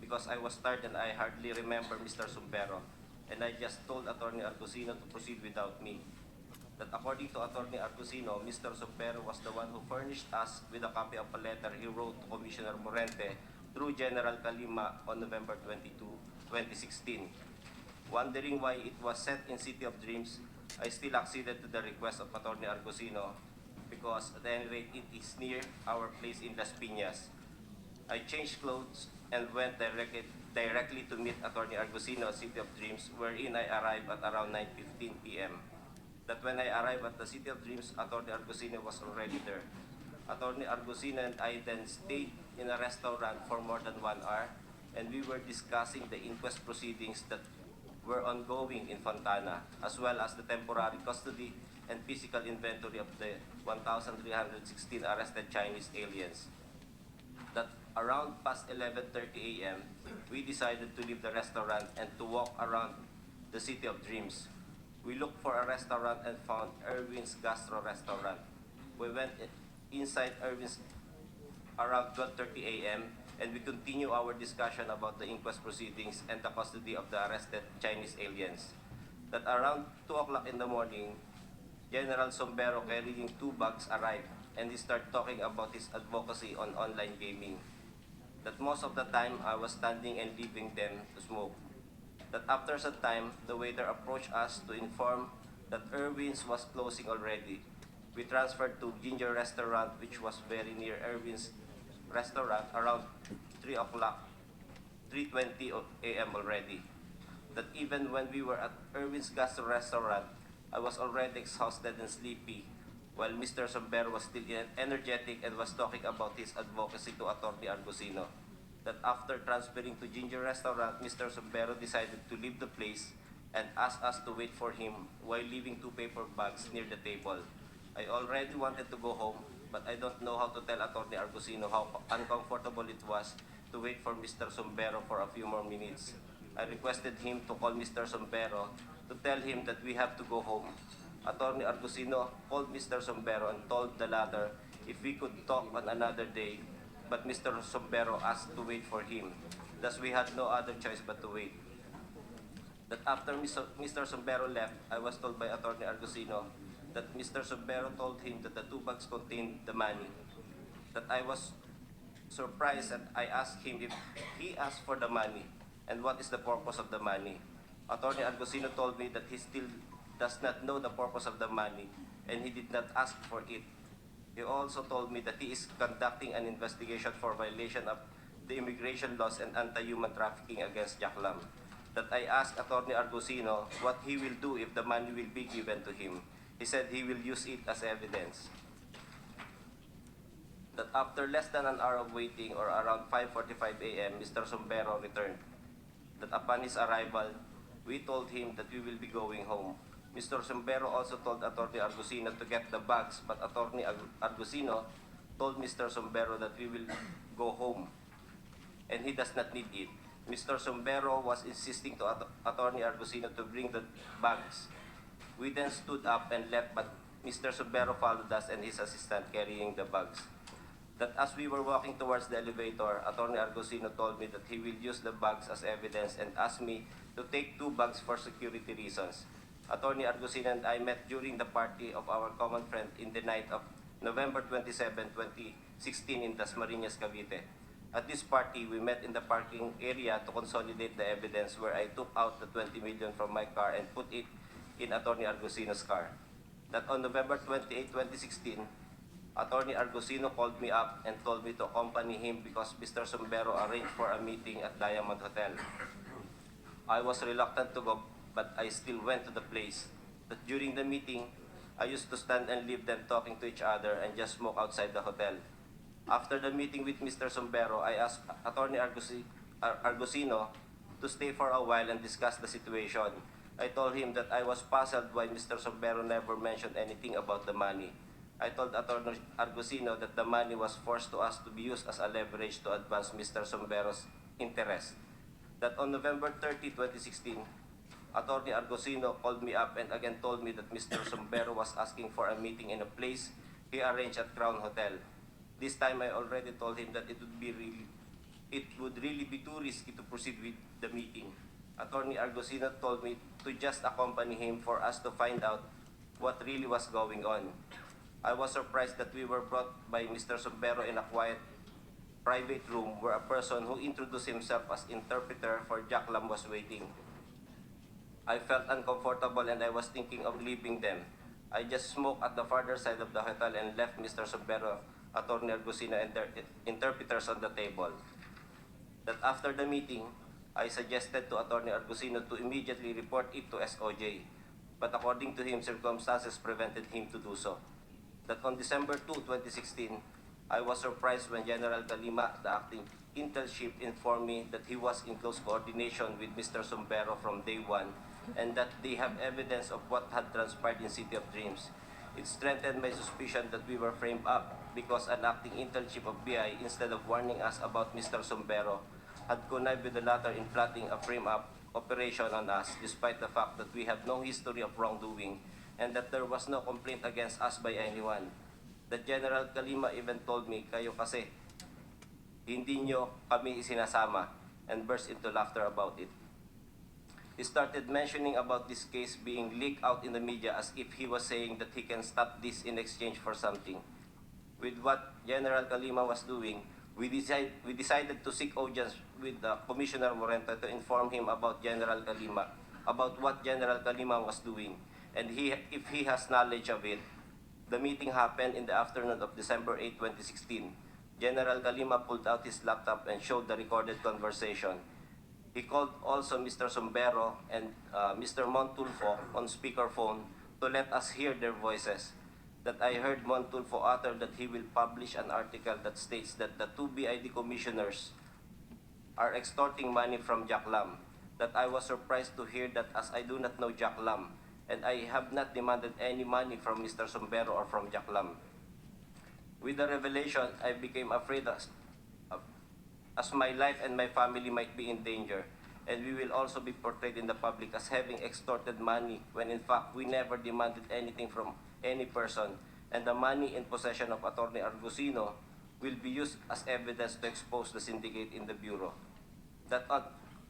because I was tired and I hardly remember Mr. Sombero, and I just told Attorney Argusino to proceed without me. That according to Attorney Argusino, Mr. Sombero was the one who furnished us with a copy of a letter he wrote to Commissioner Morente through General Calima on November 22, 2016. Wondering why it was sent in City of Dreams, I still acceded to the request of Attorney Argusino because at any rate it is near our place in Las Piñas. I changed clothes and went directly to meet Attorney Argusino at City of Dreams, wherein I arrived at around 9:15 p.m. That when I arrived at the City of Dreams, Attorney Argusino was already there. Attorney Argusino and I then stayed in a restaurant for more than 1 hour, and we were discussing the inquest proceedings that were ongoing in Fontana, as well as the temporary custody and physical inventory of the 1,316 arrested Chinese aliens. That around past 11:30 a.m., we decided to leave the restaurant and to walk around the City of Dreams. We looked for a restaurant and found Irwin's Gastro Restaurant. We went inside Irwin's around 12:30 a.m. and we continue our discussion about the inquest proceedings and the custody of the arrested Chinese aliens. That around 2 o'clock in the morning, General Sombero carrying 2 bags arrived, and he started talking about his advocacy on online gaming. That most of the time I was standing and leaving them to smoke. That after some time, the waiter approached us to inform that Irwin's was closing already. We transferred to Ginger Restaurant, which was very near Irwin's Restaurant, around 3:20 a.m. already. That even when we were at Irwin's Gastro Restaurant, I was already exhausted and sleepy, while Mr. Sombero was still energetic and was talking about his advocacy to Attorney Argusino. That after transferring to Ginger Restaurant, Mr. Sombero decided to leave the place and asked us to wait for him while leaving 2 paper bags near the table. I already wanted to go home, but I don't know how to tell Atty. Argusino how uncomfortable it was to wait for Mr. Sombero for a few more minutes. I requested him to call Mr. Sombero to tell him that we have to go home. Atty. Argusino called Mr. Sombero and told the latter if we could talk on another day, but Mr. Sombero asked to wait for him. Thus, we had no other choice but to wait. That after Mr. Sombero left, I was told by Atty. Argusino that Mr. Sombero told him that the 2 bags contained the money. That I was surprised and I asked him if he asked for the money and what is the purpose of the money. Atty. Argusino told me that he still does not know the purpose of the money and he did not ask for it. He also told me that he is conducting an investigation for violation of the immigration laws and anti-human trafficking against Jaclam. That I asked Atty. Argusino what he will do if the money will be given to him. He said he will use it as evidence. That after less than an hour of waiting, or around 5:45 a.m., Mr. Sombero returned. That upon his arrival, we told him that we will be going home. Mr. Sombero also told Atty. Argusino to get the bags, but Atty. Argusino told Mr. Sombero that we will go home and he does not need it. Mr. Sombero was insisting to Atty. Argusino to bring the bags. We then stood up and left, but Mr. Sombero followed us and his assistant carrying the bags. That as we were walking towards the elevator, Atty. Argusino told me that he will use the bags as evidence and asked me to take 2 bags for security reasons. Atty. Argusino and I met during the party of our common friend in the night of November 27, 2016 in Dasmariñas, Cavite. At this party, we met in the parking area to consolidate the evidence, where I took out the 20 million from my car and put it in Atty. Argusino's car. That on November 28, 2016, Atty. Argusino called me up and told me to accompany him because Mr. Sombero arranged for a meeting at Diamond Hotel. I was reluctant to go, but I still went to the place. That during the meeting, I used to stand and leave them talking to each other and just smoke outside the hotel. After the meeting with Mr. Sombero, I asked Atty. Argusino to stay for a while and discuss the situation. I told him that I was puzzled why Mr. Sombero never mentioned anything about the money. I told Atty. Argusino that the money was forced to us to be used as a leverage to advance Mr. Sombero's interest. That on November 30, 2016, Atty. Argusino called me up and again told me that Mr. Sombero was asking for a meeting in a place he arranged at Crown Hotel. This time I already told him that it would really be too risky to proceed with the meeting. Atty. Argusino told me to just accompany him for us to find out what really was going on. I was surprised that we were brought by Mr. Sombero in a quiet, private room where a person who introduced himself as interpreter for Jaclam was waiting. I felt uncomfortable and I was thinking of leaving them. I just smoked at the farther side of the hotel and left Mr. Sombero, Atty. Argusino, and their interpreters on the table. That after the meeting, I suggested to Atty. Argusino to immediately report it to SOJ, but according to him, circumstances prevented him to do so. That on December 2, 2016, I was surprised when General Calima, the acting Intel chief, informed me that he was in close coordination with Mr. Sombero from day one and that they have evidence of what had transpired in City of Dreams. It strengthened my suspicion that we were framed up because an acting Intel chief of BI, instead of warning us about Mr. Sombero, had connived with the latter in plotting a frame-up operation on us, despite the fact that we have no history of wrongdoing and that there was no complaint against us by anyone. The General Calima even told me, "Kayo kasi, hindi nyo kami isinasama," and burst into laughter about it. He started mentioning about this case being leaked out in the media as if he was saying that he can stop this in exchange for something. With what General Calima was doing, we decided to seek audience with Commissioner Morente to inform him about General Calima, about what General Calima was doing, and if he has knowledge of it. The meeting happened in the afternoon of December 8, 2016. General Calima pulled out his laptop and showed the recorded conversation. He called also Mr. Sombero and Mr. Montulfo on speakerphone to let us hear their voices. That I heard Montulfo utter that he will publish an article that states that the 2 BID commissioners are extorting money from Jaclam. that I was surprised to hear that as I do not know Jack Lam, and I have not demanded any money from Mr. Sombero or from Jack Lam. With the revelation, I became afraid as my life and my family might be in danger, and we will also be portrayed in the public as having extorted money when in fact we never demanded anything from any person, and the money in possession of Attorney Argusino will be used as evidence to expose the syndicate in the Bureau. That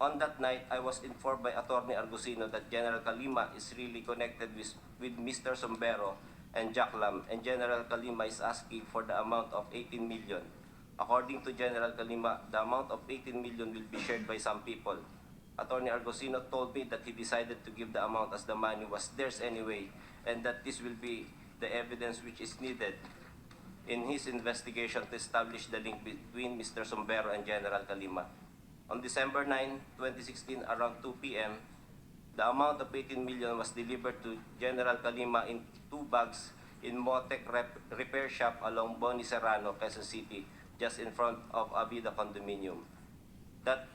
on that night, I was informed by Attorney Argusino that General Kalima is really connected with Mr. Sombero and Jack Lam, and General Kalima is asking for the amount of 18 million. According to General Kalima, the amount of 18 million will be shared by some people. Attorney Argusino told me that he decided to give the amount as the money was theirs anyway, and that this will be the evidence which is needed in his investigation to establish the link between Mr. Sombero and General Kalima. On December 9, 2016, around 2 p.m., the amount of 18 million was delivered to General Kalima in 2 bags in Motec Repair Shop along Boni Serrano, Quezon City, just in front of Avida Condominium. That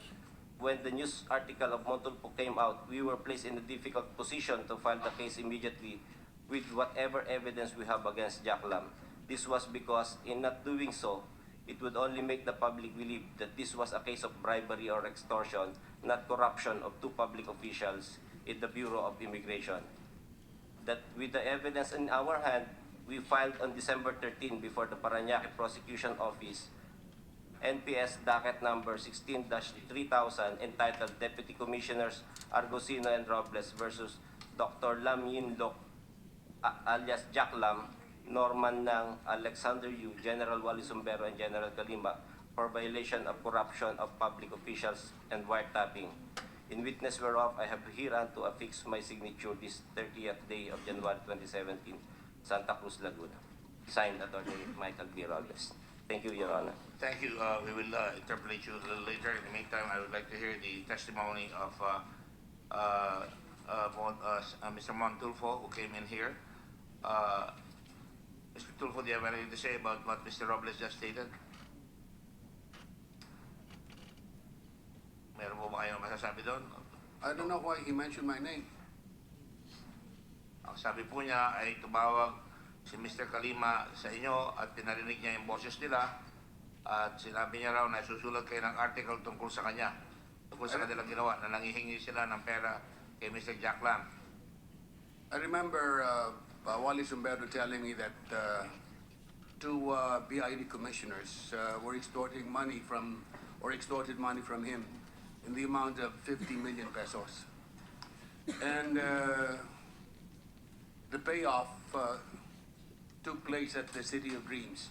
when the news article of Montulfo came out, we were placed in a difficult position to file the case immediately with whatever evidence we have against Jack Lam. This was because in not doing so, it would only make the public believe that this was a case of bribery or extortion, not corruption of 2 public officials in the Bureau of Immigration. That with the evidence in our hand, we filed on December 13 before the Parañaque Prosecution Office NPS docket number 16-3000 entitled Deputy Commissioners Argusino and Robles versus Dr. Lam Yin Lok alias Jack Lam, Norman Nang, Alexander Yu, General Wally Sombero, and General Kalima for violation of corruption of public officials and wiretapping. In witness whereof, I have hereunto affixed my signature this 30th day of January 2017, Santa Cruz, Laguna. Signed, Attorney Michael B. Robles. Thank you, Your Honor. Thank you. We will interpolate you a little later. In the meantime, I would like to hear the testimony of Mr. Montulfo, who came in here. Mr. Tulfo, do you have anything to say about what Mr. Robles just stated? Meron po ba kayong masasabi doon? I don't know why he mentioned my name. Ang sabi po niya ay tumawag si Mr. Kalima sa inyo at pinarinig niya yung boses nila at sinabi niya raw na susulat kayo ng article tungkol sa kanya, tungkol sa kanilang ginawa, na nangihingi sila ng pera kay Mr. Jack Lam. I remember Wally Sombero telling me that 2 BID commissioners were extorting money from, or extorted money from him in the amount of 50 million pesos. And the payoff took place at the City of Dreams.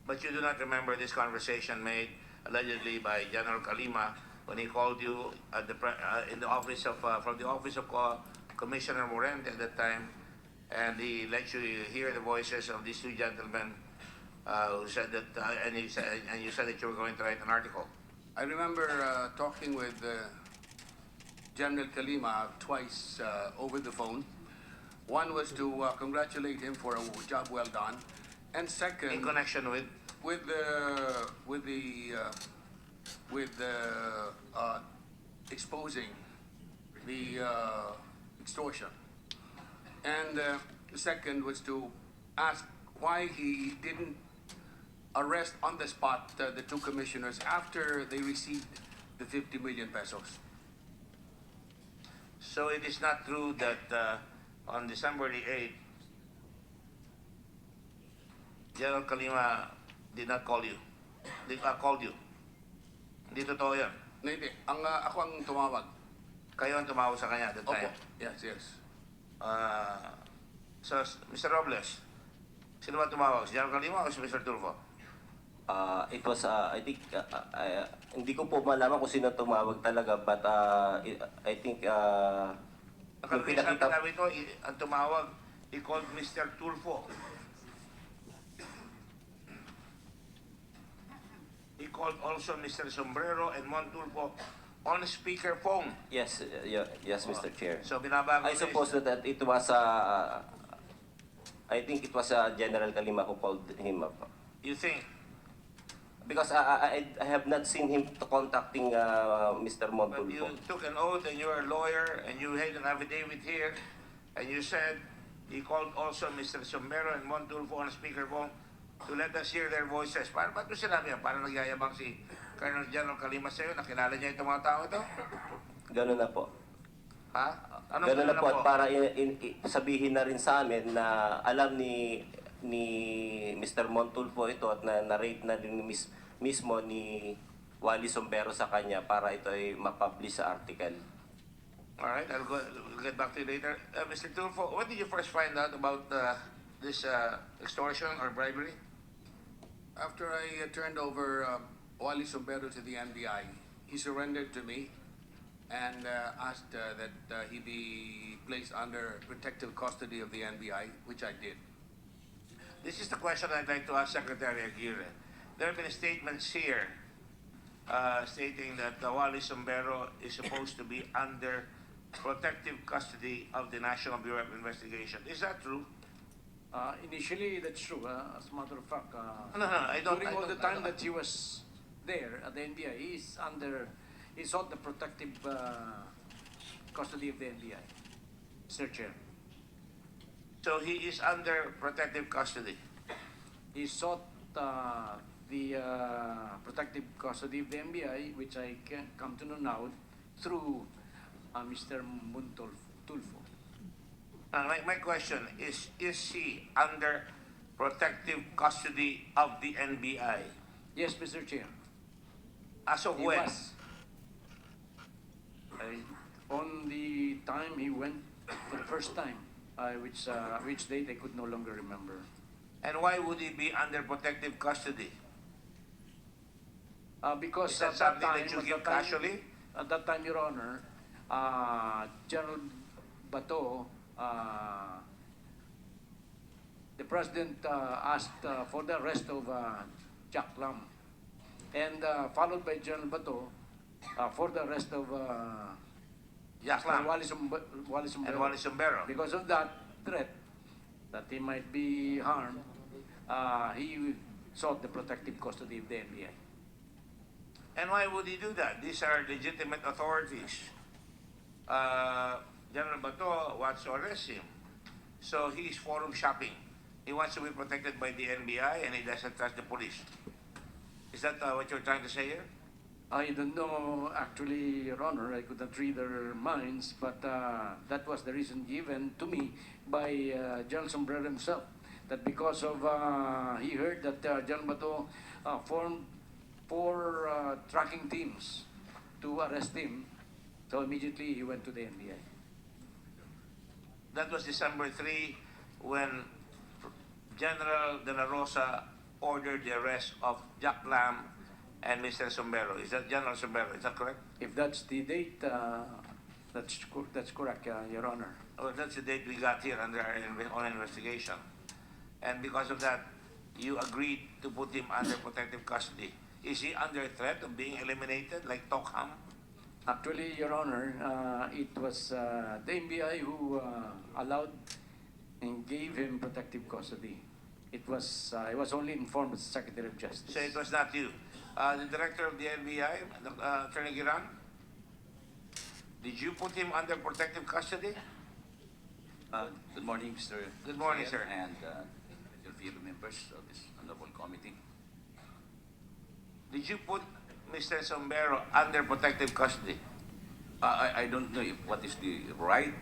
But you do not remember this conversation made allegedly by General Kalima when he called you at the in the office of from the office of Commissioner Morente at that time, and he let you hear the voices of these 2 gentlemen who said that, and you said that you were going to write an article. I remember talking with General Kalima twice over the phone. One was to congratulate him for a job well done, and second, in connection with exposing the extortion, and the second was to ask why he didn't arrest on the spot the 2 commissioners after they received the 50 million pesos. So it is not true that on December the 8th, General Kalima did not call you. Called you. Hindi totoo yan. Hindi. Ako ang tumawag. Kayo ang tumawag sa kanya at the time? Opo. Yes. So, Mr. Robles, sino ba tumawag? Si General Kalima o si Mr. Tulfo? It was, I think, hindi ko po malaman kung sino tumawag talaga, but I think, Ang sinabi ito, ang tumawag, he called Mr. Tulfo. He called also Mr. Sombrero and Montulfo on speakerphone. yes, yes, Mr. Chair. So, binabago I suppose that it was, I think it was General Kalima who called him up. You think? Because I have not seen him contacting Mr. But Montulfo. you took an oath and you're a lawyer and you had an affidavit here and you said he called also Mr. Sombrero and Montulfo on speakerphone to let us hear their voices. Paano ba't mo sinabi yan? Parang nagyayabang si Colonel General Calimas sa'yo, nakilala niya itong mga tao ito? Ganun na po. Ha? Anong Ganun na po. At para sabihin na rin sa amin na alam ni Mr. Montulfo ito at na-narrate na rin mismo ni Wally Sombrero sa kanya para ito ay ma-publish sa article. Alright, we'll get back to you later. Mr. Tulfo, when did you first find out about this extortion or bribery? After I turned over Wally Sombrero to the NBI, he surrendered to me and asked that he be placed under protective custody of the NBI, which I did. This is the question I'd like to ask Secretary Aguirre. There have been statements here stating that Wally Sombrero is supposed to be under protective custody of the National Bureau of Investigation. Is that true? Initially, that's true. As a matter of fact, No, I don't. during all the I time don't- that he was there at the NBI, he sought the protective custody of the NBI. Mr. Chair. So he is under protective custody. He sought the protective custody of the NBI, which I can come to know now through Mr. Montulfo. My question is he under protective custody of the NBI? Yes, Mr. Chair. As of He when? was. On the time he went for the first time, which date I could no longer remember. And why would he be under protective custody? Because Is that at that something time, that you give casually? At that time, Your Honor, General Bato, the President asked for the arrest of Jack Lam, and followed by General Bato for the arrest of Jack Lam Wally and Sombrero. Wally Sombrero. Because of that threat that he might be harmed, he sought the protective custody of the NBI. And why would he do that? These are legitimate authorities. General Bato wants to arrest him. So he's forum shopping. He wants to be protected by the NBI and he doesn't trust the police. Is that what you're trying to say here? I don't know, actually, Your Honor. I could not read their minds, but that was the reason given to me by General Sombrero himself. That because of, he heard that General Bato formed 4 tracking teams to arrest him, so immediately he went to the NBI. That was December 3 when General De La Rosa ordered the arrest of Jack Lam and Mr. Sombrero. Is that General Sombrero? Is that correct? If that's the date, that's correct, Your Honor. Well, that's the date we got here under our own investigation. And because of that, you agreed to put him under protective custody. Is he under threat of being eliminated like Tokham? Actually, Your Honor, it was the NBI who allowed and gave him protective custody. It was I was only informed as Secretary of Justice. So it was not you. The director of the NBI, Attorney Giran, did you put him under protective custody? Good morning, Mr. Good morning, Chair, sir. and your fellow members of this honorable committee. Did you put Mr. Sombrero under protective custody? I don't know what is the right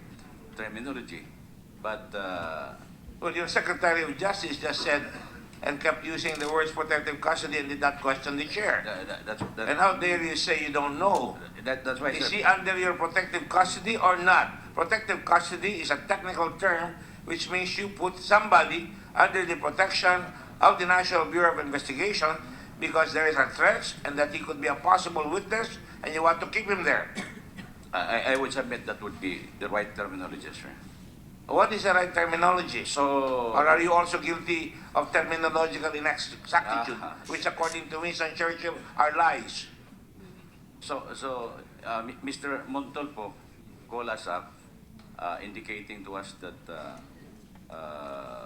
terminology, but Well, your Secretary of Justice just said and kept using the words protective custody and did not question the chair. And how dare you say you don't know? that's why, Is sir. he under your protective custody or not? Protective custody is a technical term which means you put somebody under the protection of the National Bureau of Investigation because there is a threat and that he could be a possible witness and you want to keep him there. I would submit that would be the right terminology, sir. What is the right terminology? So, Or are you also guilty of terminological inexactitude, which according to Winston Churchill are lies? Mr. Montulfo called us up, indicating to us that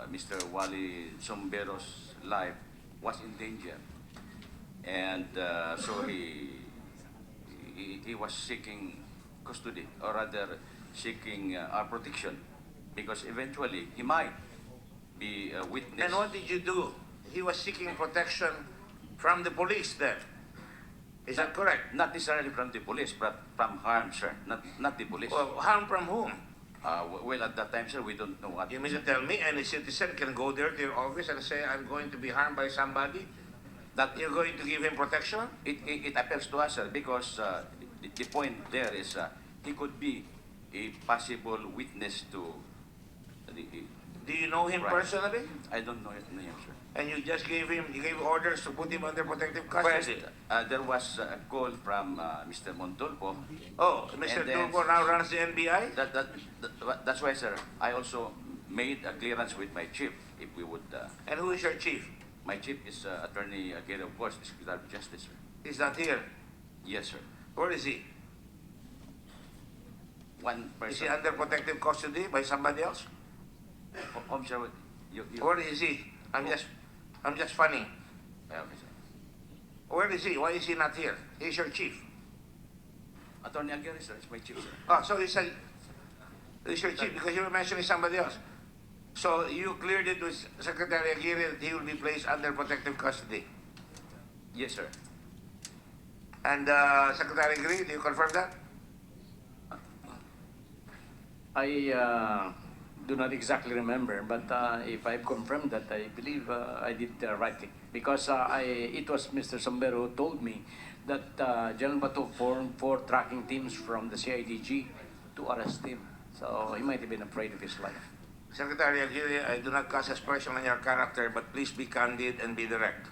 Mr. Wally Sombero's life was in danger. And so he was seeking custody, or rather seeking our protection, because eventually he might be a witness. And what did you do? He was seeking protection from the police then. Is that correct? Not necessarily from the police, but from harm, sir. Not the police. Well, harm from whom? Well, at that time, sir, we don't know what. You mean to tell me any citizen can go there to your office and say, I'm going to be harmed by somebody? That you're going to give him protection? It appeals to us, sir, because the point there is he could be a possible witness to the. Do you know him Right. personally? I don't know his name, sir. And you just gave orders to put him under protective First, custody? there was a call from Mr. Montulpo. Oh, Mr. And then- Tulfo now runs the NBI? That's why, sir, I also made a clearance with my chief, if we would. And who is your chief? My chief is Attorney Aguirre, of course, the Secretary of Justice, sir. He's not here. Yes, sir. Where is he? One Is he person. under protective custody by somebody else? Sir, you. Where is he? I'm just funny. Okay, sir. Where is he? Why is he not here? He's your chief. Attorney Aguirre, sir, is my chief, sir. Oh, so he's your chief because you were mentioning somebody else. So you cleared it with Secretary Aguirre that he will be placed under protective custody. Yes, sir. And Secretary Aguirre, do you confirm that? I do not exactly remember, but if I've confirmed that, I believe I did the right thing. Because it was Mr. Sombero who told me that General Bato formed 4 tracking teams from the CIDG to arrest him. So he might have been afraid of his life. Secretary Aguirre, I do not cast aspersion on your character, but please be candid and be direct.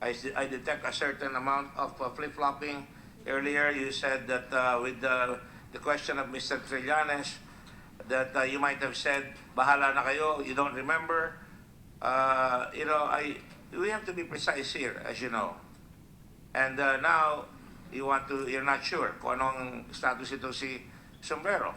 I detect a certain amount of flip-flopping. Earlier, you said that with the question of Mr. Trillanes, that you might have said, bahala na kayo, you don't remember. We have to be precise here, as you know. And now, you're not sure kung anong status ito si Sombrero.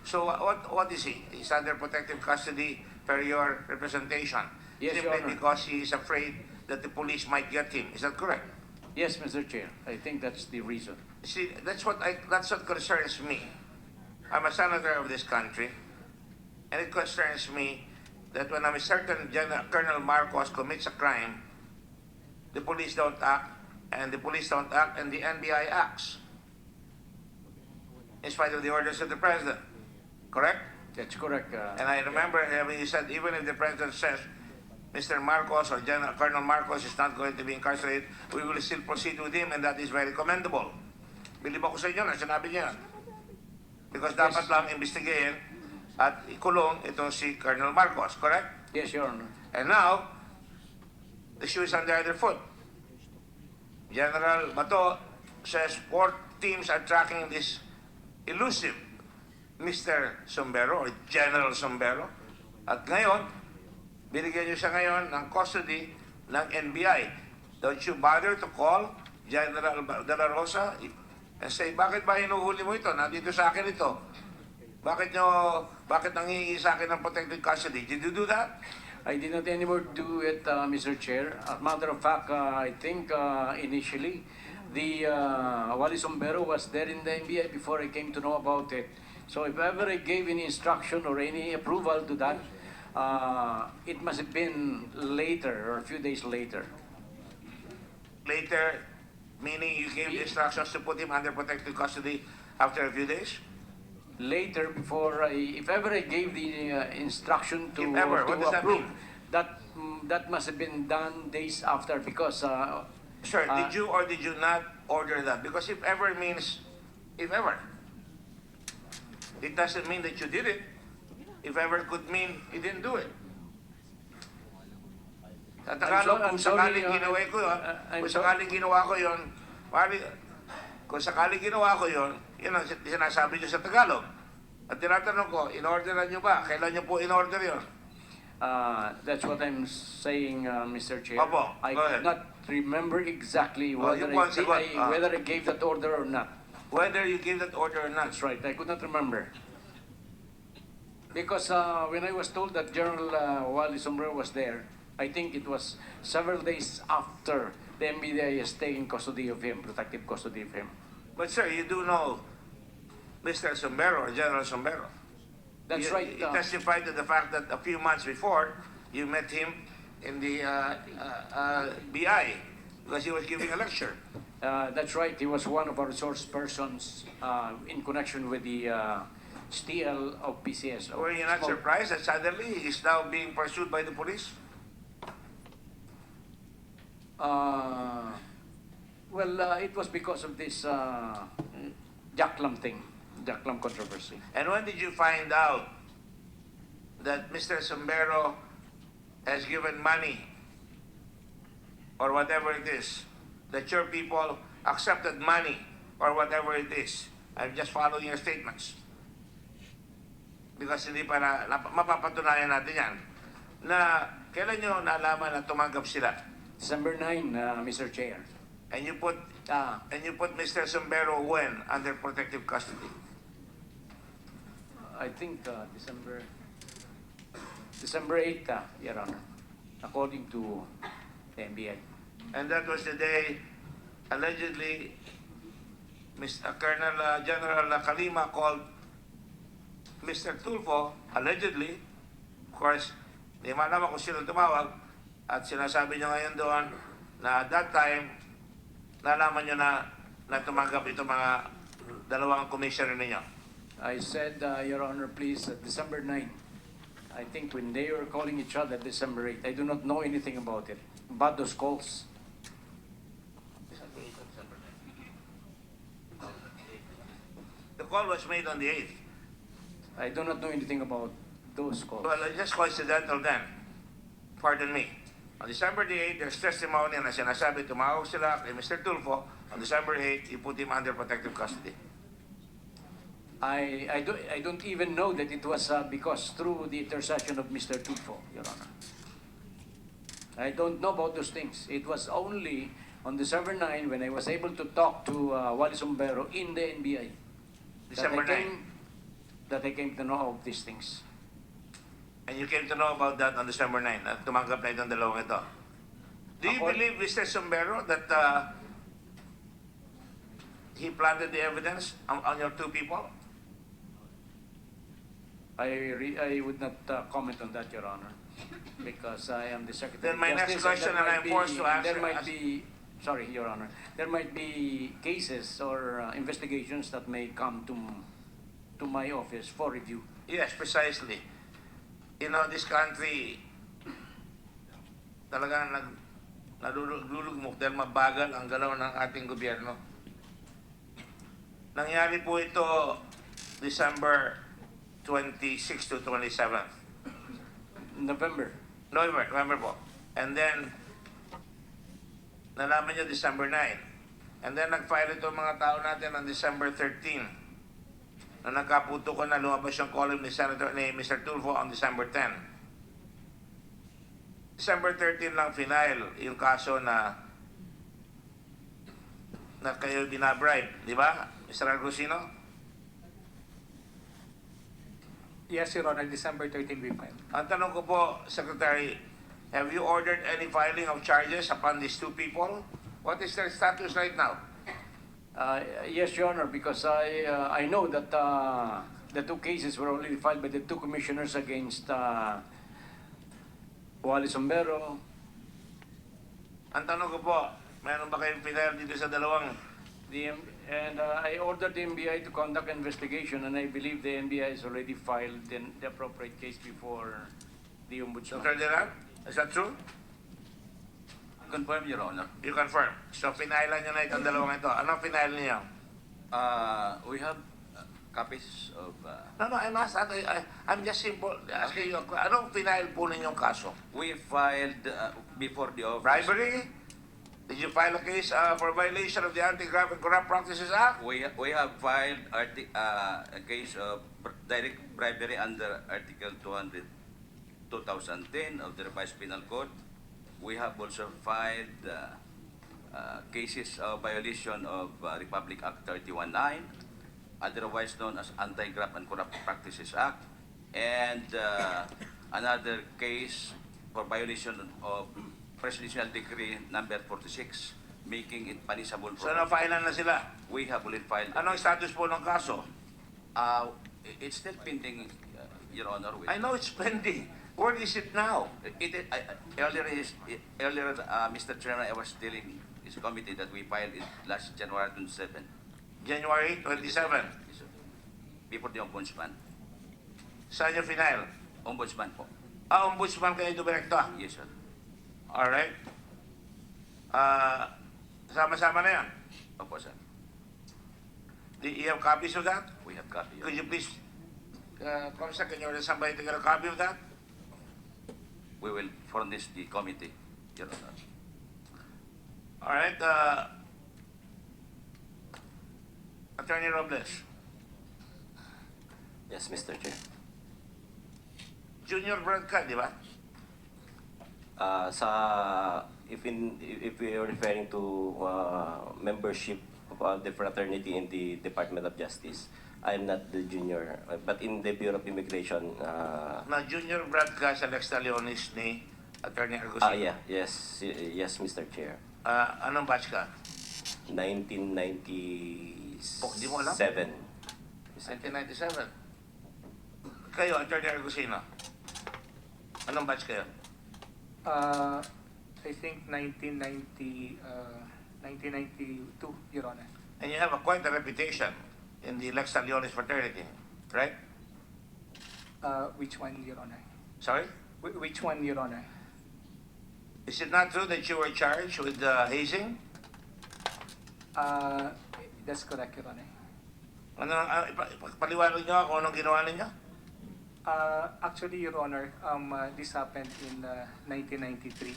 So what is he? He's under protective custody per your representation. Yes, Your Simply Honor. because he is afraid that the police might get him. Is that correct? Yes, Mr. Chair. I think that's the reason. See, that's what concerns me. I'm a senator of this country, and it concerns me that when a certain Colonel Marcos commits a crime, the police don't act, and the NBI acts, in spite of the orders of the president. Correct? That's correct. And I remember having you said, even if the president says Mr. Marcos or Colonel Marcos is not going to be incarcerated, we will still proceed with him, and that is very commendable. Bilib ako sa inyo na sinabi niya. Because dapat lang imbestigahin at ikulong itong si Colonel Marcos, correct? Yes, Your Honor. And now, the shoe is on the other foot. General Bato says 4 teams are tracking this elusive Mr. Sombero or General Sombero. At ngayon, binigyan niyo siya ngayon ng custody ng NBI. Don't you bother to call General De La Rosa and say, bakit ba hinuhuli mo ito? Nandito sa akin ito. Bakit nangihingi sa akin ng protected custody? Did you do that? I did not anymore do it, Mr. Chair. As a matter of fact, I think initially, the Wally Sombero was there in the NBI before I came to know about it. So if ever I gave any instruction or any approval to that, it must have been later or a few days later. Later, meaning you gave the instructions to put him under protective custody after a few days? Later, before if ever I gave the instruction to, If ever, to what does that approve, mean? that must have been done days after because. Sir, did you or did you not order that? Because if ever means if ever. It doesn't mean that you did it. If ever could mean you didn't do it. Sa Tagalog, I'm kung sorry, sakaling ginawa ko yun, I'm kung sorry. sakaling ginawa ko yun, kung sakaling ginawa ko yun, yun ang sinasabi nyo sa Tagalog. At tinatanong ko, in-orderan nyo ba? Kailan nyo po in-order yun? That's what I'm saying, Mr. Chair. Opo, I go ahead. could not remember exactly whether, yung sagot. whether I gave that order or not. Whether you gave that order or not. That's right. I could not remember. Because when I was told that General Wally Sombrero was there, I think it was several days after the NBI is taking custody of him, protective custody of him. But sir, you do know Mr. Sombero, or General Sombero. That's right. You testified to the fact that a few months before, you met him in the BI because he was giving a lecture. That's right. He was one of our resource persons in connection with the STL of PCS. Were you not surprised that suddenly he is now being pursued by the police? It was because of this Jaklam thing, Jaklam controversy. And when did you find out that Mr. Sombero has given money or whatever it is, that your people accepted money or whatever it is? I'm just following your statements. Because hindi pa mapapatunayan natin yan. Na kailan nyo nalaman na tumanggap sila? December 9, Mr. Chair. And you put Mr. Sombero when under protective custody? I think December 8, Your Honor, according to the NBI. And that was the day, allegedly, Colonel General Kalima called Mr. Tulfo, allegedly, of course, hindi man naman kung sino tumawag, at sinasabi nyo ngayon doon na at that time, nalaman nyo na tumanggap itong mga dalawang commissioner ninyo. I said, Your Honor, please, December 9. I think when they were calling each other December 8, I do not know anything about it, about those calls. The call was made on the 8th. I do not know anything about those calls. Well, it's just coincidental then. Pardon me. On December the 8th, there's testimony na sinasabi tumawag sila kay Mr. Tulfo. On December 8th, you put him under protective custody. I don't even know that it was because through the intercession of Mr. Tulfo, Your Honor. I don't know about those things. It was only on December 9 when I was able to talk to Wally Sombero in the NBI December 9. That I came to know of these things. And you came to know about that on December 9, at tumanggap na itong dalawang ito. Do you believe, Mr. Sombero, that he planted the evidence on your two people? I would not comment on that, Your Honor, because I am the Secretary Then my of Justice. next question, and I'm forced to answer. There might be, sorry, Your Honor, there might be cases or investigations that may come to my office for review. Yes, precisely. You know, this country talagang nalulugmok dahil mabagal ang galaw ng ating gobyerno. Nangyari po ito December 26 to 27. November po. And then, nalaman nyo December 9. And then, nag-file ito mga tao natin on December 13. Na nagkaputo ko na lumabas yung column ni Mr. Tulfo on December 10. December 13 lang final yung kaso na kayo binabribe, di ba, Mr. Argusino? Yes, Your Honor, December 13 we filed. Ang tanong ko po, Secretary, have you ordered any filing of charges upon these two people? What is their status right now? Yes, Your Honor, because I know that the two cases were already filed by the two commissioners against Wally Sombero. Ang tanong ko po, meron ba kayong final dito sa dalawang? I ordered the NBI to conduct investigation, and I believe the NBI has already filed the appropriate case before the Ombudsman. Dr. Deran, is that true? Confirm, Your Honor. You confirm. So, pinailan nyo na itong dalawang ito. Anong pinail niyo? We have copies of... No, I'm just simple asking you. Anong pinail po ninyong kaso? We filed before the office. Bribery? Did you file a case for violation of the Anti-Graft and Corrupt Practices Act? We have filed a case of direct bribery under Article 2010 of the Revised Penal Code. We have also filed cases of violation of Republic Act 31-9, otherwise known as Anti-Graft and Corrupt Practices Act, and another case for violation of Presidential Decree number 46, making it punishable So for... na-filean na sila. We have already filed. Anong status po ng kaso? It's still pending, Your Honor. I know it's pending. Where is it now? Earlier, Mr. Chairman, I was telling this committee that we filed it last January 27. January 27. Before the Ombudsman. Saan yung final? Ombudsman po. Ombudsman kayo direkto. Yes, sir. Alright. Sama-sama na yan. Opo, sir. Do you have copies of that? We have copy. Could you please, Commissioner, can you order somebody to get a copy of that? We will furnish the committee, Your Honor. Alright, Attorney Robles. Yes, Mr. Chair. Junior brand ka, di ba? If we are referring to membership of the fraternity in the Department of Justice, I'm not the junior, but in the Bureau of Immigration. Na junior brand ka sa Lex Talionis ni Attorney Argusino. Yes, Mr. Chair. Anong batch ka? 1997. Oh, di mo alam? 1997. Kayo, Attorney Argusino. Anong batch kayo? I think 1992, Your Honor. And you have quite a reputation in the Lex Talionis fraternity, right? Which one, Your Honor? Sorry? Which one, Your Honor? Is it not true that you were charged with hazing? That's correct, Your Honor. Paliwanag nyo ako anong ginawa ninyo? Actually, Your Honor, this happened in 1993.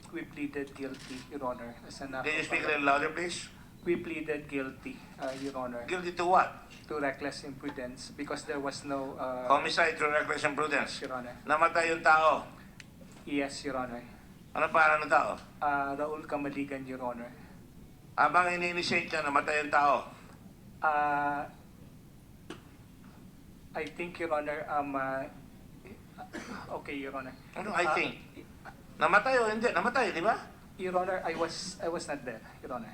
We pleaded guilty, Your Honor. As an Can you speak a little louder, please? We pleaded guilty, Your Honor. Guilty to what? To reckless imprudence because there was no... Homicide through reckless imprudence. Yes, Your Honor. Namatay yung tao. Yes, Your Honor. Ano pangalan ng tao? Raul Camaligan, Your Honor. Habang ini-initiate niya, namatay yung tao. I think, Your Honor, okay, Your Honor. Ano I think? Namatay o hindi? Namatay, di ba? Your Honor, I was not there, Your Honor.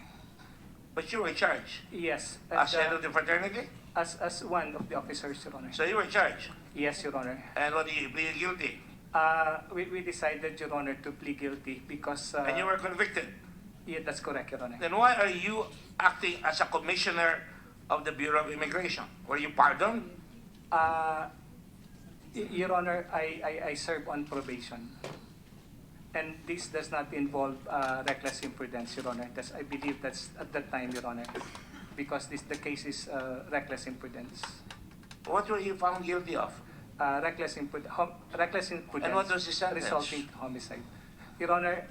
But you were charged. Yes. As head of the fraternity? As one of the officers, Your Honor. So you were charged? Yes, Your Honor. And what do you plead guilty? We decided, Your Honor, to plead guilty because... And you were convicted? Yeah, that's correct, Your Honor. Then why are you acting as a commissioner of the Bureau of Immigration? Were you pardoned? Your Honor, I serve on probation. And this does not involve reckless imprudence, Your Honor. I believe that's at that time, Your Honor, because the case is reckless imprudence. What were you found guilty of? Reckless imprudence. And what was the sentence? Resulting to homicide. Your Honor,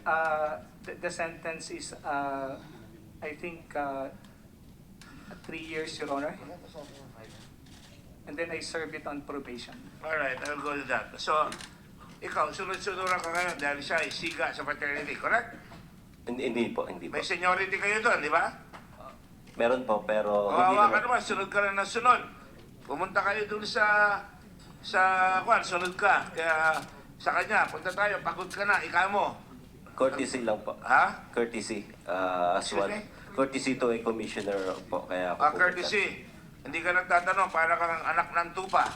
the sentence is, I think, 3 years, Your Honor. And then I serve it on probation. Alright, I will go to that. So, ikaw, sunod-sunuran ka ngayon dahil siya ay siga sa fraternity, correct? Hindi po. May seniority kayo doon, di ba? Meron po, pero Kawawa ka naman, sunod ka rin ng sunod. Pumunta kayo doon sa sunod ka. Kaya sa kanya, punta tayo, pagod ka na, ikaw mo. Courtesy lang po. Ha? Courtesy. Excuse me? Courtesy to a commissioner po. Kaya ako Courtesy. Hindi ka nagtatanong, para kang anak ng tupa.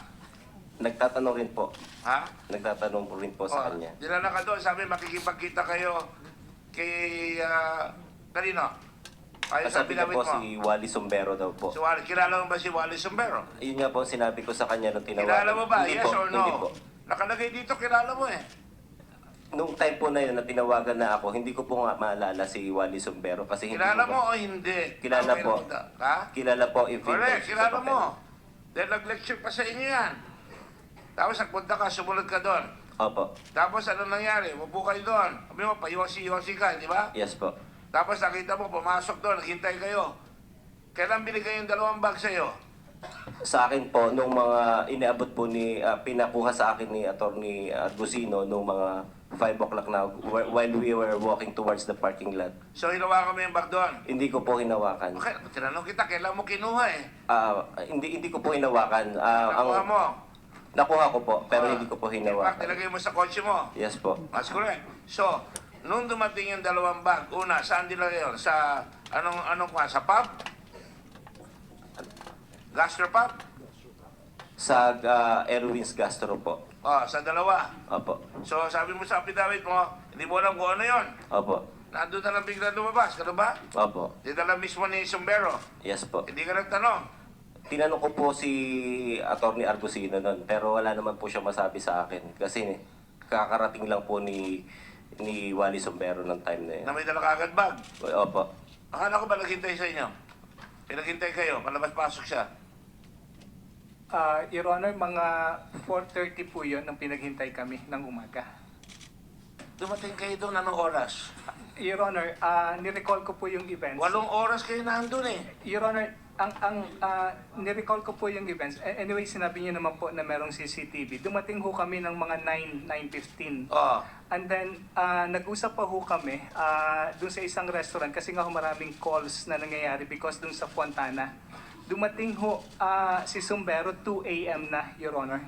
Nagtatanong rin po. Ha? Nagtatanong rin po sa kanya. Dinala ka doon, sabi makikipagkita kayo kay, kanino? Kayo sa Sabi niya binawit po mo. si Wally Sombero daw po. Si Wally, kilala mo ba si Wally Sombero? Yun nga po ang sinabi ko sa kanya nung tinawagan. Kilala mo ba? Hindi Yes po, or no? Hindi po. Nakalagay dito, kilala mo eh. Nung time po na yun na tinawagan na ako, hindi ko po nga maalala si Wally Sombero kasi hindi Kilala ko mo o hindi? Kilala Okay, po. Ha? Kilala po if Correct, kilala mo. Dahil nag-lecture pa sa inyo yan. Tapos nagpunta ka, sumunod ka doon. Opo. Tapos ano nangyari? Upo kayo doon. Sabi mo, pa-yosi-yosi ka, di ba? Yes po. Tapos nakita mo, pumasok doon, naghintay kayo. Kailan binigay yung 2 bag sa'yo? Sa akin po, nung mga inaabot po pinakuha sa akin ni Atty. Argusino nung mga 5 o'clock na while we were walking towards the parking lot. So hinawakan mo yung bag doon? Hindi ko po hinawakan. Okay, tinanong kita, kailan mo kinuha eh? Hindi ko po hinawakan. Nakuha mo? Nakuha ko po, pero hindi ko po In fact, hinawakan. nilagay mo sa kotse mo? Yes po. That's correct. So, nung dumating yung dalawang bag, una, saan nilagay yun? Sa, anong kwa? Sa pub? Gastropub? Sa Erwin's Gastro po. Oh, sa dalawa. Opo. So, sabi mo sa affidavit mo, hindi mo alam kung ano yun. Opo. Nandun na lang bigla lumabas, gano'n ba? Opo. Dinala mismo ni Sumbero. Yes po. Hindi ka nagtanong. Tinanong ko po si Atty. Argusino nun, pero wala naman po siya masabi sa akin. Kasi kakarating lang po ni Wally Sombero ng time na yun. Na may dala ka agad bag. Opo. Akala ko ba naghintay sa inyo? Pinaghintay kayo, palabas-pasok siya. Your Honor, mga 4:30 po yun nang pinaghintay kami ng umaga. Dumating kayo doon, anong oras? Your Honor, nirecall ko po yung events. 8 oras kayo nandun eh. Your Honor, nirecall ko po yung events. Anyway, sinabi niyo naman po na merong CCTV. Dumating ho kami ng mga 9:15. Oo. And then, nag-usap pa ho kami dun sa isang restaurant kasi nga ho maraming calls na nangyayari because dun sa Fontana. Dumating ho si Sumbero 2 a.m. na, Your Honor.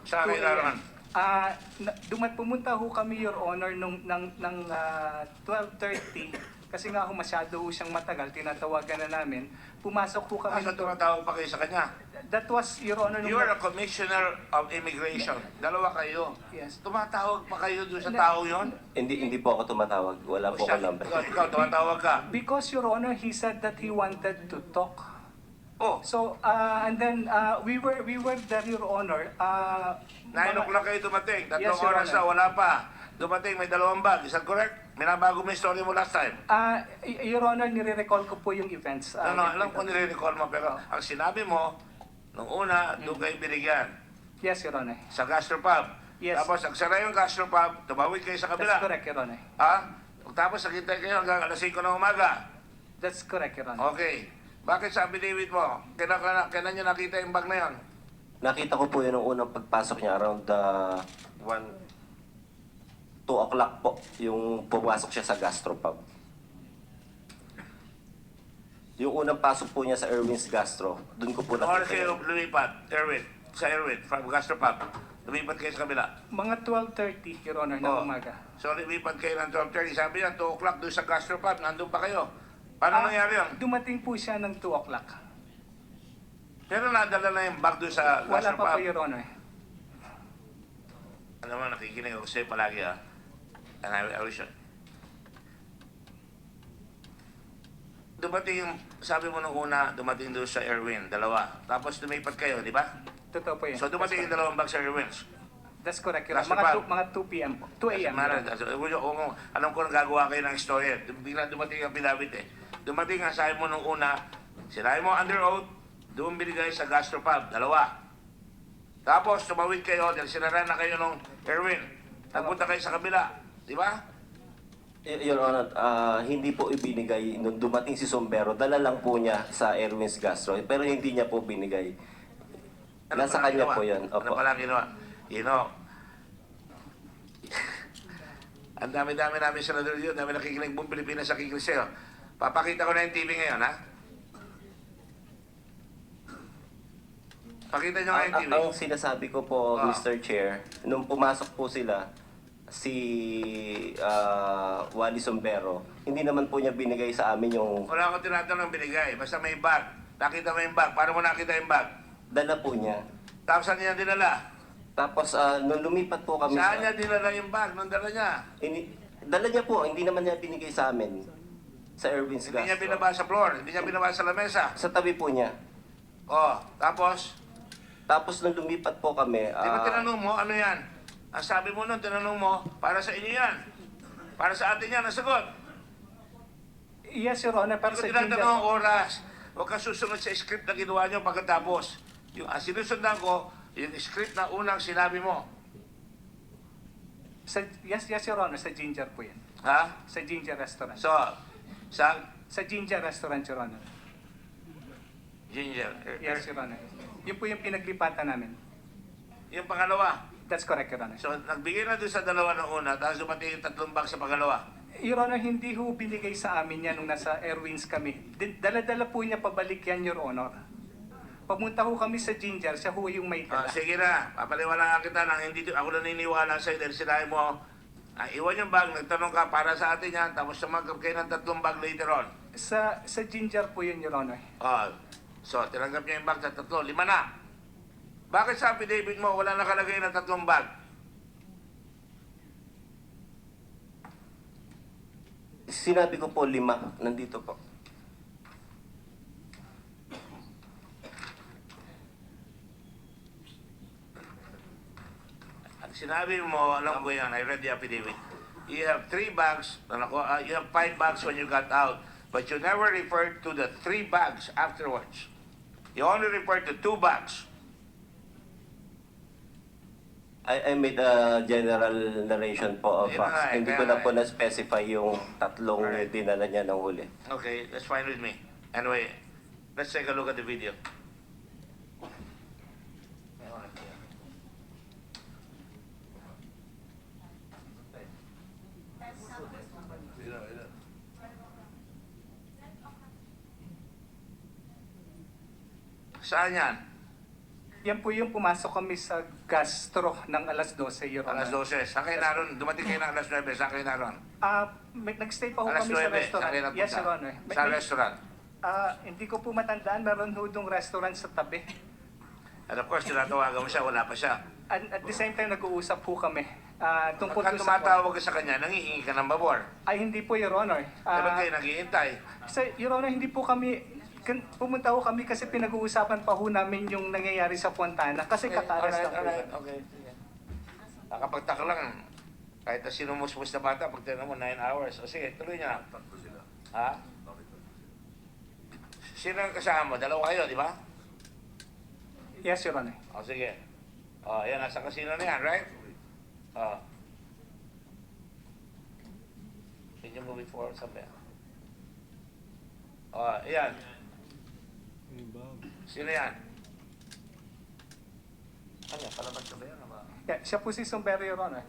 Sa akin 2 a.m. naman. Pumunta ho kami, Your Honor, ng 12:30 kasi nga ho masyado ho siyang matagal, tinatawagan na namin. Pumasok ho kami. Asa tumatawag pa kayo sa kanya? That was, Your Honor, You are a commissioner of immigration. Dalawa kayo. Yes. Tumatawag pa kayo doon sa tao yon? Hindi po ako tumatawag. Wala po ako number. Ikaw, tumatawag ka. Because, Your Honor, he said that he wanted to talk. Oh, So, and then we were there, Your Honor. 9 o'clock kayo dumating. Tatlong Yes, Your oras na, Honor. wala pa. Dumating, may 2 bag. Is that correct? Minabago mo yung story mo last time. Your Honor, nire-recall ko po yung events. Alam ko nire-recall mo, pero ang sinabi mo, nung una, doon kayo binigyan. Yes, Your Honor. Sa gastropub. Yes. Tapos, nagsara yung gastropub, tumawid kayo sa That's kabila. correct, Your Honor. Ha? Tapos, naghintay kayo hanggang alas 5 ng umaga. That's correct, Your Honor. Okay. Bakit sa affidavit mo? Kailan nyo nakita yung bag na yon? Nakita ko po yun nung unang pagpasok niya around 2 o'clock po, yung pumasok siya sa Gastropub. Yung unang pasok po niya sa Erwin's Gastro, doon ko po Oras nakita kayo yun. lumipat, sa Erwin, from gastropub. Lumipat kayo sa kabila. Mga 12:30, Your Honor, ng Oh. umaga. So, lumipat kayo ng 12:30. Sabi niya, 2 o'clock doon sa gastropub. Nandun pa kayo. Paano nangyari yun? Dumating po siya ng 2 o'clock. Pero nadala na yung bag doon sa Wala pa po, gastropub. Your Honor. Alam mo, nakikinig ako sa'yo palagi And I wish dumating yung, sabi mo nung una, dumating doon sa Erwin, 2. Tapos lumipat kayo, di ba? Totoo po yan. So dumating yung 2 bag sa Erwin's. That's correct, Your Honor. Gastropub. Mga 2 p.m. po. 2 a.m. Alam ko nagagawa kayo ng istorya. Bigla dumating ang pinabit eh. Dumating ang sabi mo nung una, sinabi mo under oath, doon binigay sa gastropub, 2. Tapos tumawid kayo, dahil sinara na kayo nung Erwin. Nagpunta kayo sa kabila, di ba? Your Honor, hindi po ibinigay nung dumating si Sombero, dala lang po niya sa Erwin's Gastro, pero hindi niya po binigay. Nasa pala kanya ginawa? po yun. Ano Opo. pala ginawa? You know, ang dami-dami namin senador yun, dami nakikinig buong Pilipinas sa kikinig sa'yo. Papakita ko na yung TV ngayon, ha? Pakita nyo nga yung TV. Ang sinasabi ko po, Ah. Mr. Chair, nung pumasok po sila, si Wally Sombero, hindi naman po niya binigay sa amin yung Wala akong tinatanong binigay. Basta may bag. Nakita mo yung bag. Paano mo nakita yung bag? dala po niya. Tapos saan niya dinala? Tapos nung lumipat po kami Saan niya dinala yung bag? Nung dala niya? dala niya po, hindi naman niya binigay sa amin sa Erwin's Hindi niya Gastro. binaba sa floor. Hindi niya binaba sa lamesa. Sa tabi po niya. Oh, tapos, Tapos nung lumipat po kami, di ba tinanong mo, ano yan? Ang sabi mo nun, tinanong mo, para sa inyo yan. Para sa atin yan, nasagot. Yes, Your Honor. Para Hindi sa ko tinatanong ang Ginger. oras. Huwag ka susunod sa script na ginawa niyo pagkatapos. Ang sinusundan ko, yung script na unang sinabi mo. Yes, Your Honor. Sa Ginger po yan. Ha? Sa Ginger Restaurant. So, sa Sa Ginger Restaurant, Your Honor. Ginger. Yes, Your Honor. Yun po yung pinaglipatan namin. Yung pangalawa. That's correct, Your Honor. So, nagbigay na doon sa 2 ng una, tapos dumating yung 3 bag sa pangalawa. Your Honor, hindi ho binigay sa amin yan nung nasa Erwin's kami. Dala-dala po niya pabalik yan, Your Honor. Pamunta ho kami sa Ginger, siya ho yung may dala. Sige na, papaliwalaan kita nang hindi ako naniniwala sa'yo dahil sinabi mo, Iwan yung bag, nagtanong ka para sa atin yan, tapos sumanggap kayo ng 3 bag later on. Sa Ginger po yun, Your Honor. So, tinanggap niya yung bag sa 3, 5 na. Bakit sa affidavit mo wala nakalagay na 3 bag? Sinabi ko po 5, nandito po. Sinabi mo, alam ko yan, I read the affidavit. You have 3 bags, you have 5 bags when you got out, but you never referred to the 3 bags afterwards. You only referred to 2 bags. I made a general narration po of Yun na nga facts. eh, Hindi kaya ko na nga po eh. na-specify yung 3 dinala niya ng huli. Okay, that's fine with me. Anyway, let's take a look at the video. Saan yan? Yan po yung pumasok kami sa gastro ng alas 12, Your Honor. Alas 12. Saan kayo naroon? Dumating kayo ng alas 9. Saan kayo naroon? Nag-stay pa ho Alas kami sa 9. restaurant. Saan kayo napunta? Yes, Your Honor. Sa restaurant. Hindi ko po matandaan, meron ho dong restaurant sa tabi. And of course, tinatawagan mo siya, wala pa siya. And at the same time, nag-uusap po kami. Tungkol Pagka po sa... tumatawag ka sa kanya, nangihingi ka ng babor. Ay, hindi po, Your Honor. Dapat kayo naghihintay. Your Honor, hindi po kami... Pumunta ho kami kasi pinag-uusapan pa ho namin yung nangyayari sa Fontana kasi kakaras lang po. Okay. Nakapagtaka lang. Kahit na sinumusmus na bata, pag tinanong mo 9 hours. O sige, tuloy niya. Ha? Sino ang kasama mo? 2 kayo, di ba? Yes, Your Honor. O sige. Yan, nasa casino na yan, right? Can you move it forward somewhere? Yan. Sino yan? Ano, palabas ka ba yan? Yeah, siya po si Sombrero, Your Honor.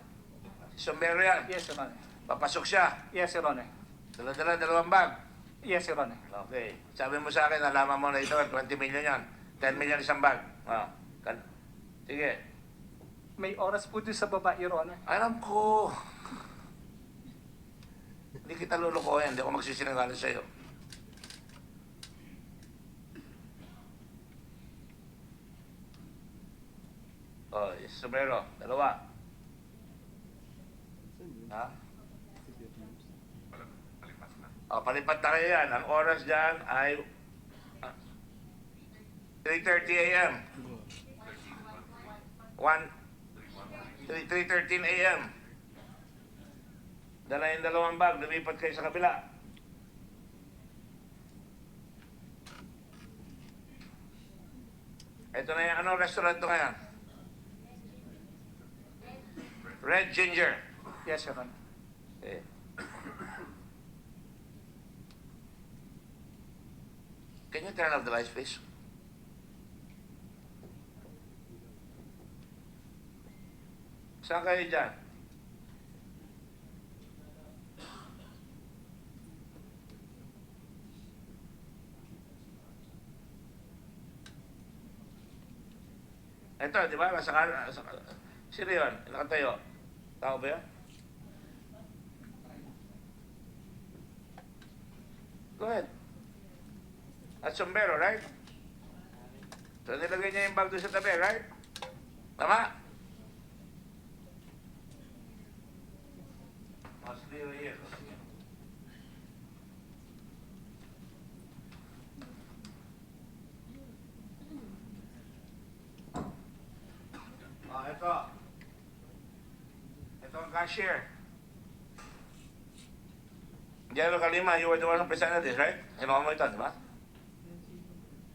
Si Sombrero yan. Yes, Your Honor. Papasok siya. Yes, Your Honor. Dala-dala, 2 bag. Yes, Your Honor. Okay. Sabi mo sa akin, nalaman mo na ito, 20 million yan. 10 million isang bag. Sige. May oras po doon sa baba, Your Honor. Alam ko. Hindi kita lulukoyan. Hindi ako magsisinungaling sa'yo. Yes, Sombrero. 2. Ha? Palipat na kayo yan. Ang oras dyan ay 3:30 a.m. 3:13 a.m. Dala yung 2 bag. Lumipat kayo sa kabila. Ito na yung anong restaurant to ngayon? Red Ginger. Yes, Your Honor. Okay. Can you turn off the lights, please? Saan kayo dyan? Ito, di ba? Sino yun? Nakatayo. Tao ba yun? Go ahead. At Sombrero, right? So, nilagay niya yung bag doon sa tabi, right? Tama? Must be here. Ito. Ito ang cashier. Diyan Kalima, you were the one who presented this, right? Kinuha mo ito, di ba?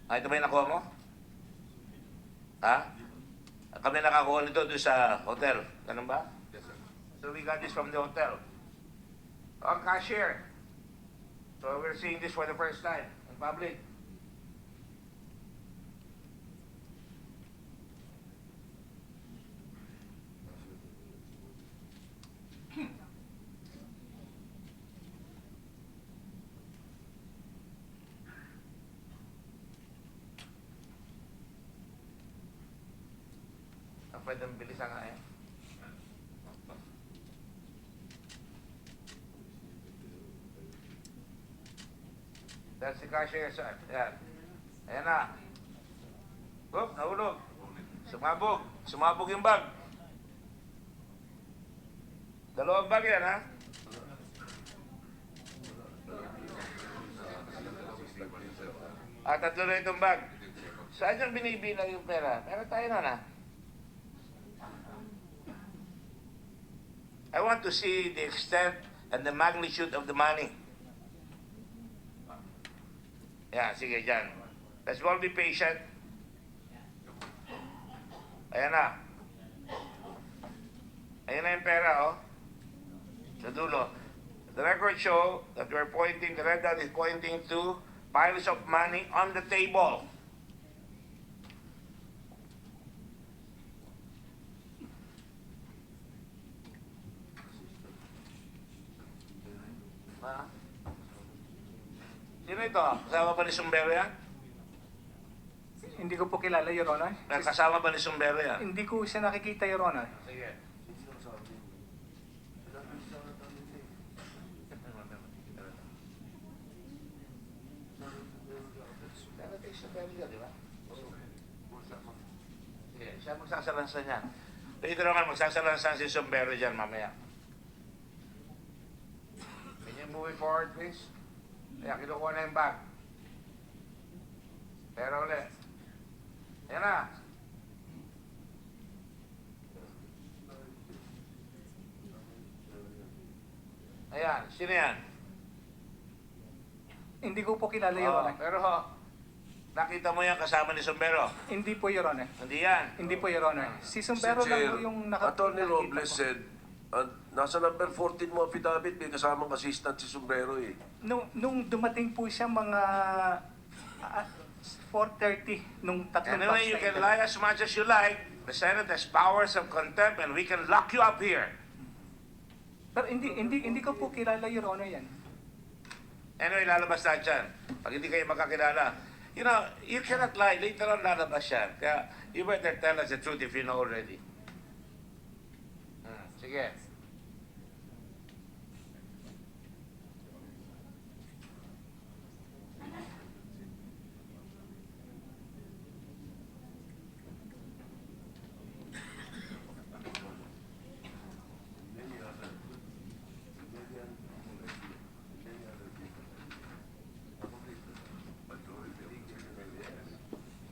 Ito ba yung nakuha mo? Ha? Kami nakakuha nito doon sa hotel. Ganun ba? Yes, sir. So we got this from the hotel. Ang cashier. So we're seeing this for the first time in public. Pwedeng bilisan nga eh. That's the cashier, sir. Yan. Ayan na. Oop, nahulog. Sumabog. Sumabog yung bag. Dalawang bag yan, ha? Tatlo na itong bag. Saan yung binibilang yung pera? Meron tayo na na. I want to see the extent and the magnitude of the money. Yan, sige, dyan. Let's all be patient. Ayan na. Ayan na yung pera, oh. Sa dulo. The record show that we're pointing, the red dot is pointing to piles of money on the table. Ha? Sino ito? Kasama ba ni Sumbero yan? Hindi ko po kilala, Your Honor. Kasama ba ni Sumbero yan? Hindi ko siya nakikita, Your Honor. Sige. Darating Sumbero yan, di ba? Sige, siya magsasalansan yan. Dito naman, magsasalansan si Sumbero dyan mamaya. Can you move it forward, please? Ayan, kinukuha na yung bag. Pero ulit. Ayan na. Ayan, sino yan? Hindi ko po kilala, Your Honor. Pero nakita mo yan kasama ni Sumbero? Hindi po, Your Honor. Hindi yan. Hindi po, Your Honor. Si Sumbero lang po yung Attorney nakikita Robles ko. said, nasa number 14 mo affidavit, may kasamang assistant si Sombrero eh. Nung dumating po siya mga 4:30 nung tatlong Anyway, you can lie as much as you like. The Senate has powers of contempt and we can lock you up here. Pero hindi ko po kilala, Your Honor, yan. Anyway, lalabas na dyan. Pag hindi kayo makakilala, you know, you cannot lie. Later on, lalabas yan. Kaya, you better tell us the truth if you know already. Sige.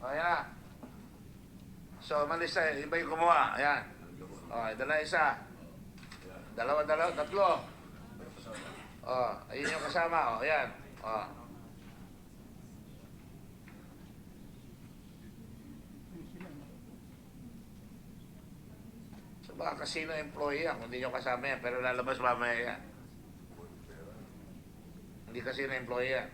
O, yan na. So, malis na. Iba yung kumuha. Ayan. O, dala isa. Dalawa, tatlo. O, ayun yung kasama. O, ayan. O. So, baka casino employee yan. Hindi nyo kasama yan. Pero lalabas mamaya yan. Hindi casino employee yan.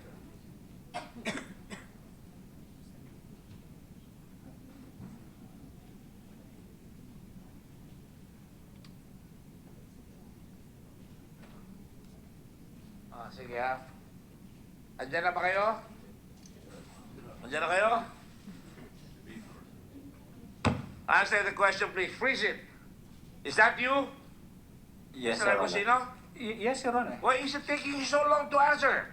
Sige ha. Andiyan na ba kayo? Andiyan na kayo? Answer the question, please. Freeze it. Is that you? Yes, Mr. Your Honor. Agusino? Yes, Your Honor. Why is it taking you so long to answer?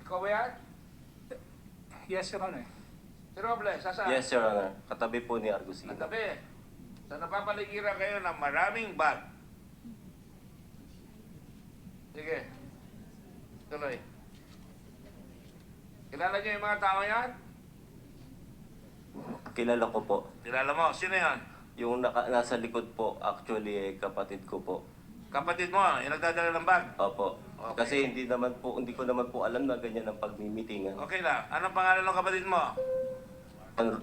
Ikaw ba yan? Yes, Your Honor. Si Robles, sasaan? Yes, Your Honor. Katabi po ni Argusino. Ang tabi. So napapaligiran kayo ng maraming bag. Sige. Tuloy. Kilala niyo yung mga tao yan? Kilala ko po. Kilala mo. Sino yan? Yung nasa likod po, actually, kapatid ko po. Kapatid mo, yung nagdadala ng bag? Opo. Okay. Kasi hindi ko naman po alam na ganyan ang pagmimitingan. Okay lang. Anong pangalan ng kapatid mo?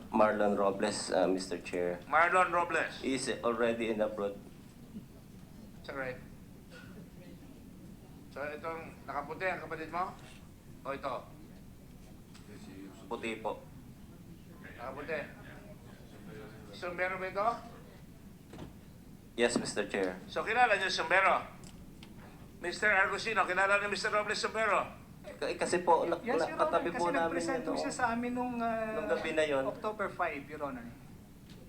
Marlon Robles, Mr. Chair. Marlon Robles. He is already in abroad. Is that right? So itong nakaputi ang kapatid mo? O ito? Puti po. Nakaputi. Sumbero ba ito? Yes, Mr. Chair. So kilala niyo Sumbero? Mr. Argusino, kilala ni Mr. Robles Sumbero? Kasi po, Yes, Your Honor. nakatabi Kasi po namin nag-present po siya sa amin nung gabi na yon. October 5, Your Honor.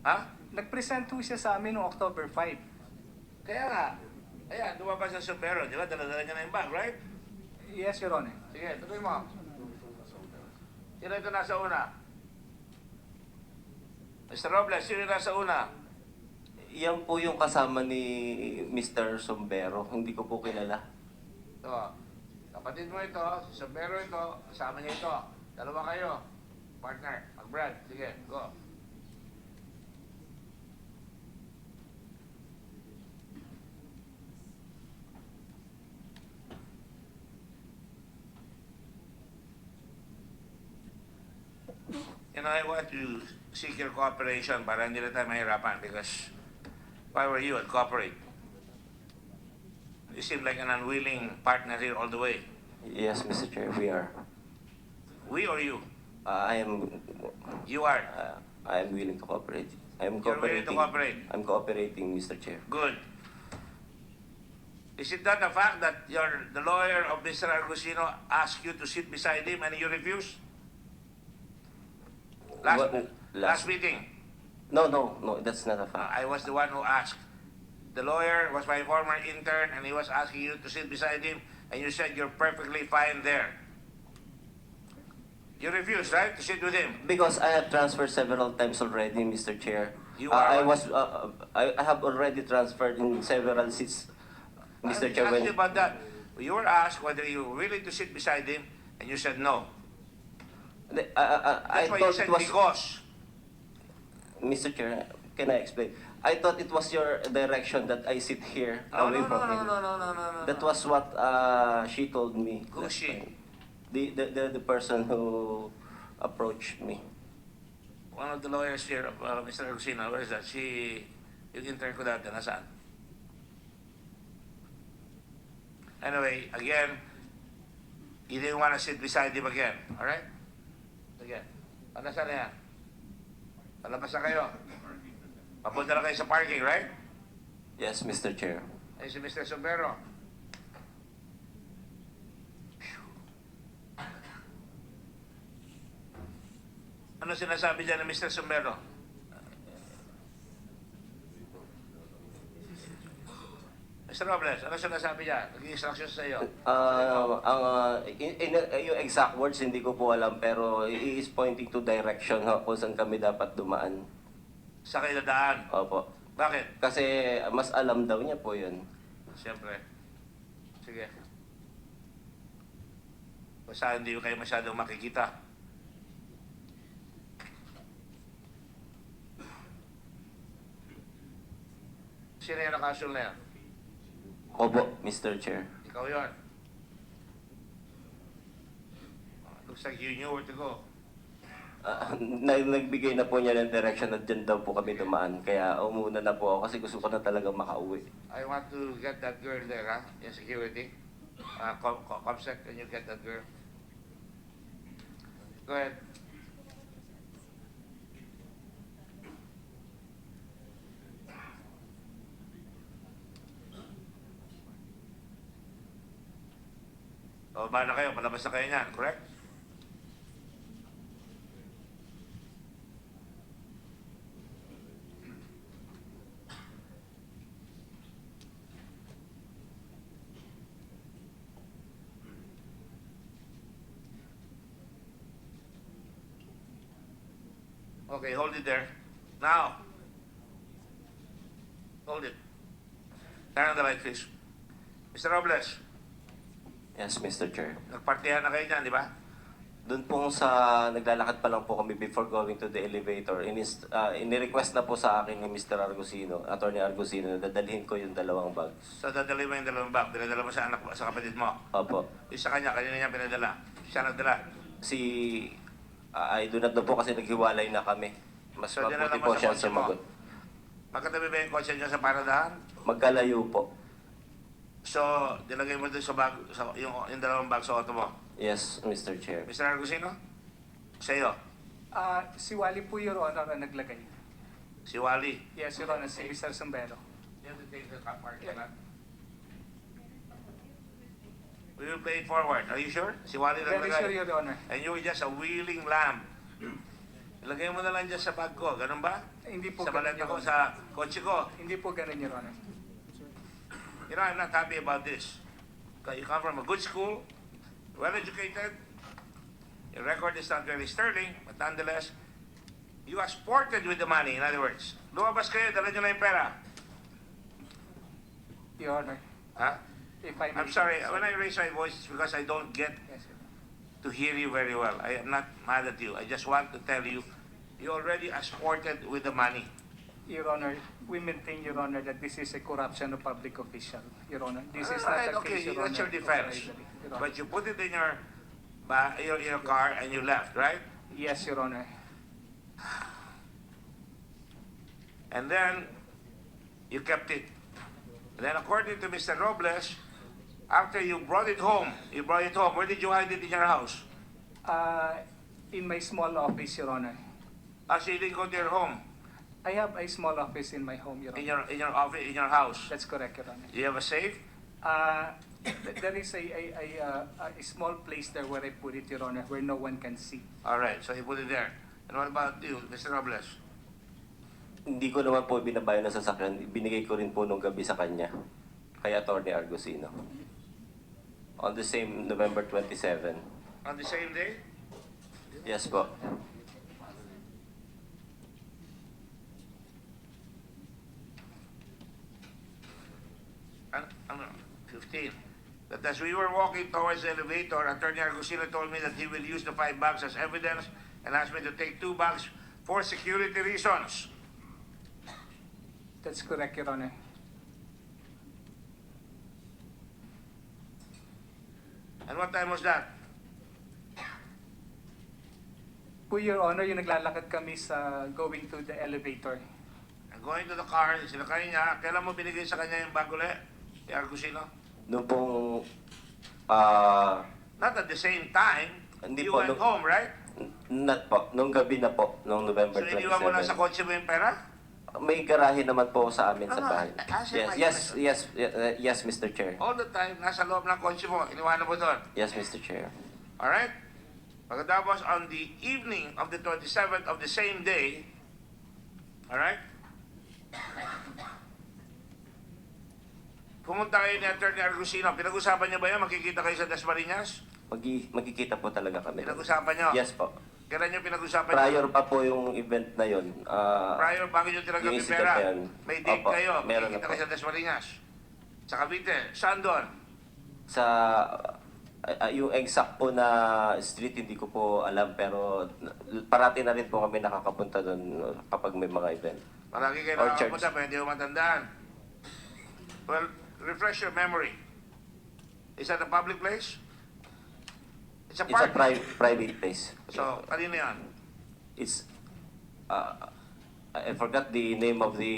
Ha? Nag-present po siya sa amin nung October 5. Kaya nga. Ayan, lumabas sa sombrero, di ba? Dala-dala niya na yung bag, right? Yes, Your Honor. Sige, tuloy mo. Sino ito nasa una? Mr. Robles, sino yung nasa una? Yan po yung kasama ni Mr. Sombero. Hindi ko po kilala. Ito. Kapatid mo ito, si sombrero ito, kasama niya ito. Dalawa kayo. Partner, mag-Brad. Sige, go. You know, I want to seek your cooperation para hindi na tayo mahirapan because if I were you, I'd cooperate. You seem like an unwilling partner here all the way. Yes, Mr. Chair, we are. We or you? I am. You are. I am willing to cooperate. I'm You're willing cooperating. to cooperate? I'm cooperating, Mr. Chair. Good. Is it not the fact that the lawyer of Mr. Argusino asked you to sit beside him and you refused? Last meeting, No, that's not a fact. I was the one who asked. The lawyer was my former intern and he was asking you to sit beside him and you said you're perfectly fine there. You refused, right, to sit with him? Because I have transferred several times already, Mr. Chair. You are I on- was. I have already transferred in several seats, Mr. Chair. I asked you about that. You were asked whether you were willing to sit beside him and you said no. I That's why you thought said it was. because. Mr. Chair, can I explain? I thought it was your direction that I sit here No, away no, from no, him. no. That was what she told me. Who's last she? time. The person who approached me. One of the lawyers here, Mr. Argusino, where is that? Yung intern ko dati, nasaan? Anyway, again, you didn't want to sit beside him again, alright? Sige. Nasaan na yan? Palabas na kayo. Papunta na kayo sa parking, right? Yes, Mr. Chair. Ay, si Mr. Sombero. Ano sinasabi dyan ni Mr. Sombero? Mr. Robles, ano sinasabi niya? Nag-instruction sa iyo? Yung exact words hindi ko po alam pero he is pointing to direction kung saan kami dapat dumaan. Sa kayo dadaan? Opo. Bakit? Kasi mas alam daw niya po yun. Siyempre. Sige. Basta hindi kayo masyadong makikita. Sino yung nakasul na yan? Opo, Mr. Chair. Ikaw yun. Looks like you knew where to go. Nagbigay na po niya ng direction at dyan daw po kami dumaan. Kaya umuna na po ako kasi gusto ko na talaga makauwi. I want to get that girl there, ha? Yung security. Comsec, can you get that girl? Go ahead. O, ba na kayo? Palabas na kayo niyan, correct? Okay, hold it there. Now. Hold it. Turn on the light, please. Mr. Robles, Yes, Mr. Chair. nagpartihan na kayo dyan, di ba? Doon po sa naglalakad pa lang po kami before going to the elevator, ini-request na po sa akin ni Mr. Argusino, Attorney Argusino, na dadalhin ko yung dalawang bags. So, dadali mo yung dalawang bag. Pinadala mo sa anak mo, sa kapatid mo. Opo. Yung sa kanya, kanina niya pinadala. Siya nagdala. I do not know po kasi naghiwalay na kami. Mas So, dinala mabuti mo po sa siya kotse mo? sumagot. Magkatabi ba yung kotse niya sa paradahan? Magkalayo po. So, dilagay mo doon sa bag, yung dalawang bag sa auto mo. Yes, Mr. Chair. Mr. Argusino? Sa iyo? Si Wally po, Your Honor, ang naglagay. Si Wally? Yes, Your Honor, si Mr. Sombero. You have to take the car parking lot. We will play it forward. Are you sure? Si Wally Very naglagay. sure, Your Honor. And you were just a willing lamb. Ilagay mo na lang dyan sa bag ko. Ganun ba? Hindi po Sa ganun, maleta Your ko, Honor. sa kotse ko. Hindi po ganun, Your Honor. know, I'm not happy about this. Because you come from a good school, well-educated, your record is not very sterling, but nonetheless, you are sported with the money, in other words. Lumabas kayo, dala nyo na yung pera. Your Honor, Huh? if I may... I'm sorry, when I raise my voice, it's because I don't get Yes, Your Honor. to hear you very well. I am not mad at you. I just want to tell you, you already are sported with the money. Your Honor, we maintain, Your Honor, that this is a corruption of public official. Your Honor, this is Alright, not a okay, case, Your that's Honor, your of defense. bribery, Your Honor. But you put it in your car and you left, right? Yes, Your Honor. And then you kept it. And then according to Mr. Robles, after you brought it home, where did you hide it in your house? In my small office, Your Honor. So you didn't go to your home, I have a small office in my home, Your Honor. in your office, in your house. That's correct, Your Honor. Do you have a safe? There is a small place there where I put it, Your Honor, where no one can see. All right, so you put it there. And what about you, Mr. Robles? Hindi ko naman po binabayo ng sasakyan. Binigay ko rin po nung gabi sa kanya. Kay Atty. Argusino. On the same November 27. On the same day? Yes po. Ano? 15. That as we were walking towards the elevator, Attorney Argusino told me that he will use the 5 bags as evidence and asked me to take 2 bags for security reasons. That's correct, Your Honor. And what time was that? Po, Your Honor, yung naglalakad kami sa going to the elevator. And going to the car, sinakay niya, kailan mo binigay sa kanya yung bago ulit? Si Argusino? Noong pong... Not at the same time. Hindi You po, went home, right? Not po. Nung gabi na po. Nung November So 27. iniwan mo lang sa kotse mo yung pera? May garahe naman po sa amin sa No, bahay. answer my Yes, Mr. Chair. All the time, nasa loob ng kotse mo, iniwanan mo doon. Yes, Mr. Chair. Alright? Pagkatapos, on the evening of the 27th of the same day, alright? Pumunta kayo ni Attorney Argusino. Pinag-usapan niyo ba yun? Makikita kayo sa Dasmariñas? Magkikita po talaga kami. Pinag-usapan niyo? Yes po. Kailan niyo pinag-usapan Prior niyo? pa po yung event na yun. Prior, bago niyo tinanggap yung yung incident pera. na yun. May date Opo, kayo. meron na Makikita po. kayo sa Dasmariñas. Sa Cavite. Saan doon? Sa yung exact po na street hindi ko po alam pero parati na rin po kami nakakapunta doon kapag may mga event. Palagi kayo Or church. nakakapunta, pero hindi mo matandaan. Well, refresh your memory. Is that a public place? It's a It's a park. private place. So, kanino yan? It's I forgot the name of the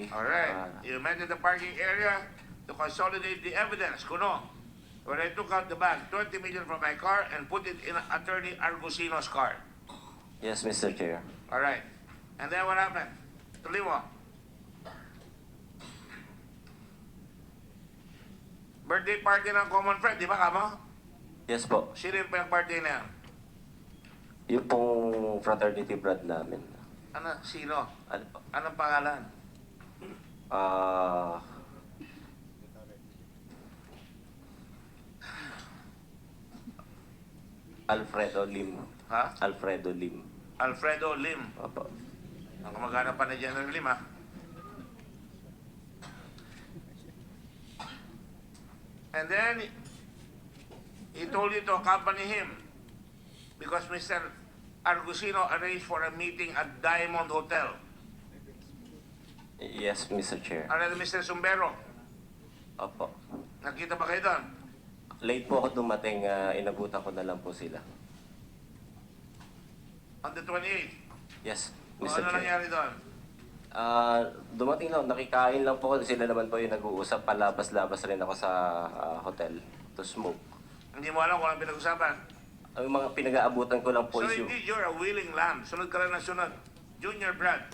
Alright. You met in the parking area to consolidate the evidence. Kuno. When I took out the bag, 20 million from my car and put it in Attorney Argusino's car. Yes, Mr. Chair. Alright. And then what happened? Tuloy mo. Birthday party ng common friend, di ba kamo? Yes po. Sino yung pinag-party na yan? Yung pong fraternity brad namin. Ano? Sino? Ano po? Anong pangalan? Alfredo Lim. Ha? Alfredo Lim. Alfredo Lim. Opo. Ang kamag-anak pa ni General Lim, ha? And then, he told you to accompany him because Mr. Argusino arranged for a meeting at Diamond Hotel. Yes, Mr. Chair. Ano Mr. Sumbero? Opo. Nakita ba kayo doon? Late po ako dumating, inabutan ko na lang po sila. On the 28th? Yes, O Mr. ano Chair. nangyari doon? Dumating lang, nakikain lang po. Sila naman po yung nag-uusap. Palabas-labas rin ako sa hotel to smoke. Hindi mo alam kung anong pinag-usapan. Ang mga pinag-aabutan ko lang po So is yung... indeed, you're a willing lamb. Sunod ka lang na sunod. Junior Brad.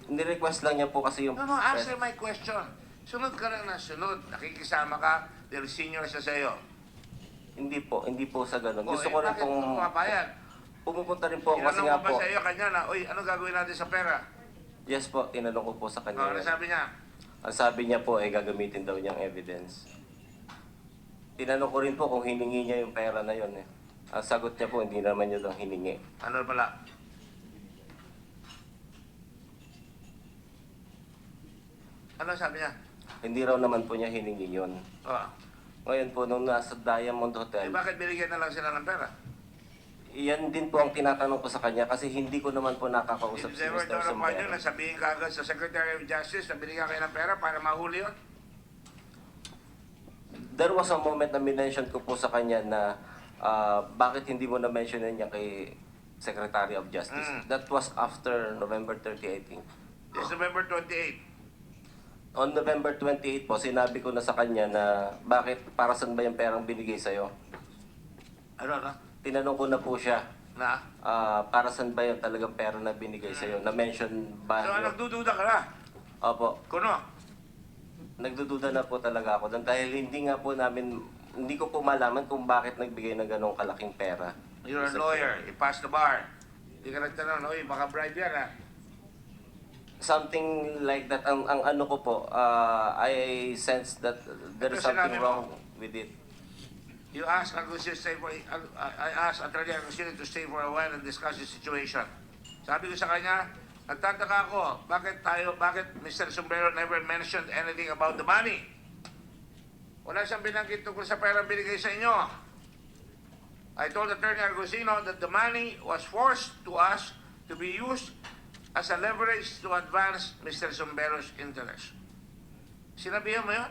Nirequest lang niya po kasi yung... No, answer my question. Sunod ka lang na sunod. Nakikisama ka dahil senior siya sa'yo. Hindi po sa ganun. O, Gusto ko rin bakit pong... mo pumapayag? Pumupunta rin po ako kasi Tinanong nga mo ba po... sa iyo kanya na, uy, ano gagawin natin sa pera? Yes po, tinanong ko po sa O, kanya. ano sabi niya? Ang sabi niya po ay gagamitin daw niyang evidence. Tinanong ko rin po kung hiningi niya yung pera na yon eh. Ang sagot niya po, hindi naman niya daw hiningi. Ano pala? Ano sabi niya? Hindi raw naman po niya hiningi yun. Oh. Ngayon po, nung nasa Diamond Hotel, Bakit binigyan na lang sila ng pera? iyan din po ang tinatanong ko sa kanya kasi hindi ko naman po nakakausap If si they were Mr. done upon you, Sombrero. nasabihin ka agad sa Secretary of Justice na binigyan kayo ng pera para mahuli yun? There was a moment na minention ko po sa kanya na bakit hindi mo na-mention niya kay Secretary of Justice. That was after November 30, I think. This November 28. On November 28 po, sinabi ko na sa kanya na bakit, para saan ba yung perang binigay sa'yo? Ano na? Tinanong ko na po siya, Na? para saan ba yung talagang pera na binigay sa'yo? Na-mention ba? So, nagdududa ka na? Opo. Kuno? Nagdududa na po talaga ako doon dahil hindi nga po namin, hindi ko po malaman kung bakit nagbigay ng ganong kalaking pera. You're a lawyer. You pass the bar. Hindi ka nagtanong, oy, baka bribe yan ha? Something like that. Ang ano ko po, I sense that there is Ito something sinabi mo. wrong with it. You ask Agustin to stay for, I asked Attorney Agustin to stay for a while and discuss the situation. Sabi ko sa kanya, nagtataka ako, bakit Mr. Sombrero never mentioned anything about the money? Wala siyang binanggit tungkol sa perang binigay sa inyo. I told Attorney Agustino that the money was forced to us to be used as a leverage to advance Mr. Sombero's interest. Sinabihan mo yun?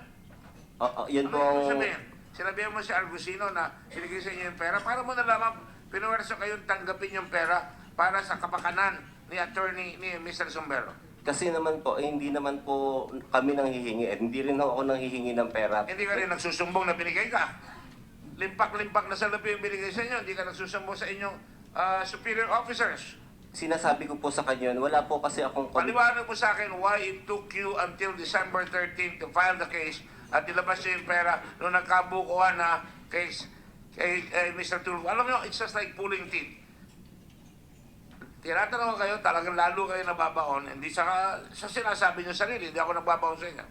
Yan po Ano ang... sabihin? Sinabihan mo si Argusino na binigay sa inyo yung pera. Para mo nalaman, pinuwerso kayong tanggapin yung pera para sa kapakanan ni Mr. Sombero. Kasi naman po, hindi naman po kami nang hihingi. Hindi rin ako nang hihingi ng pera. Hindi ka rin nagsusumbong na binigay ka. Limpak-limpak na salapi yung binigay sa inyo. Hindi ka nagsusumbong sa inyong superior officers. Sinasabi ko po sa kanya, wala po kasi akong... Paliwanag mo sa akin why it took you until December 13 to file the case at ilabas niyo yung pera nung nagkabukuhan na case kay Mr. Tulfo. Alam niyo, it's just like pulling teeth. Tinatanong ko kayo, talagang lalo kayo nababaon. Hindi sa sinasabi niyo sarili, hindi ako nagbabaon sa inyo.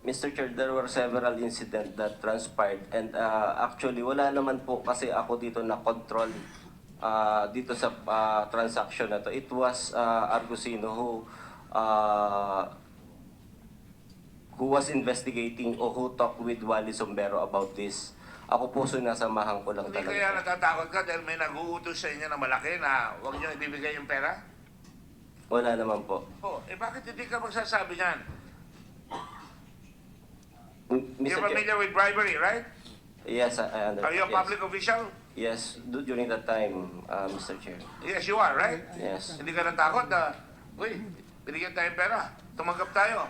Mr. Chair, there were several incidents that transpired and actually wala naman po kasi ako dito na control dito sa transaction na to. It was Argusino who was investigating o who talked with Wally Sombero about this. Ako po sinasamahan ko lang Hindi talaga. kaya natatakot ka dahil may nag-uutos sa inyo na malaki na huwag niyo ibibigay yung pera? Wala naman po. Bakit hindi ka magsasabi niyan? Mr. You're Chair, familiar with bribery, right? yes, I understand. Are you a yes. public official? Yes, during that time, Mr. Chair. Yes, you are, right? Yes. Hindi ka natakot na, uy, binigyan tayong pera, tumanggap tayo.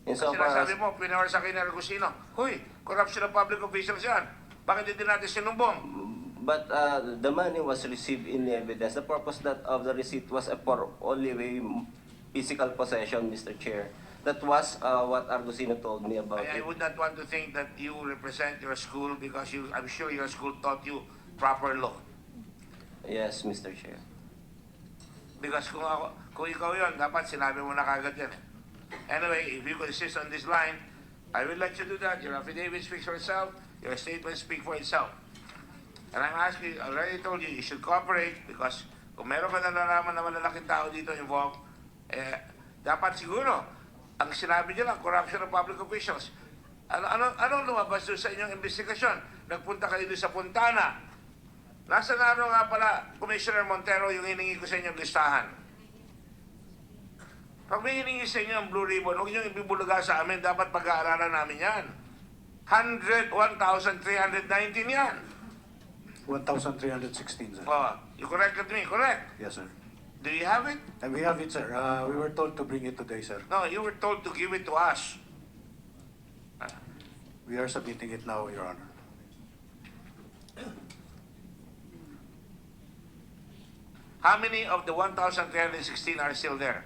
Insofar Sinasabi mo, pinawar sa akin ni Argusino, huy, corruption of public officials yan. Bakit hindi natin sinumbong? But the money was received in evidence. The purpose of the receipt was for only physical possession, Mr. Chair. That was what Argusino told me about I it. would not want to think that you represent your school because I'm sure your school taught you proper law. Yes, Mr. Chair. Because kung ikaw yun, dapat sinabi mo na kagad yan. Anyway, if you could insist on this line, I will let you do that. Your affidavit speaks for itself. Your statement speaks for itself. And I'm asking, I already told you, you should cooperate because kung meron ka nalalaman na malalaking tao dito involved, dapat siguro, ang sinabi nyo lang, corruption of public officials. Anong lumabas doon sa inyong investigasyon? Nagpunta kayo doon sa Puntana. Nasa na nga pala, Commissioner Montero, yung hiningi ko sa inyong listahan. Pag may hiningi sa inyo ang Blue Ribbon, huwag nyo ibibulaga sa amin, dapat pag-aaralan namin yan. 101,319 yan. 1,316, sir. Oh, you corrected me, correct? Yes, sir. Do you have it? And we have it, sir. We were told to bring it today, sir. No, you were told to give it to us. We are submitting it now, Your Honor. How many of the 1,316 are still there?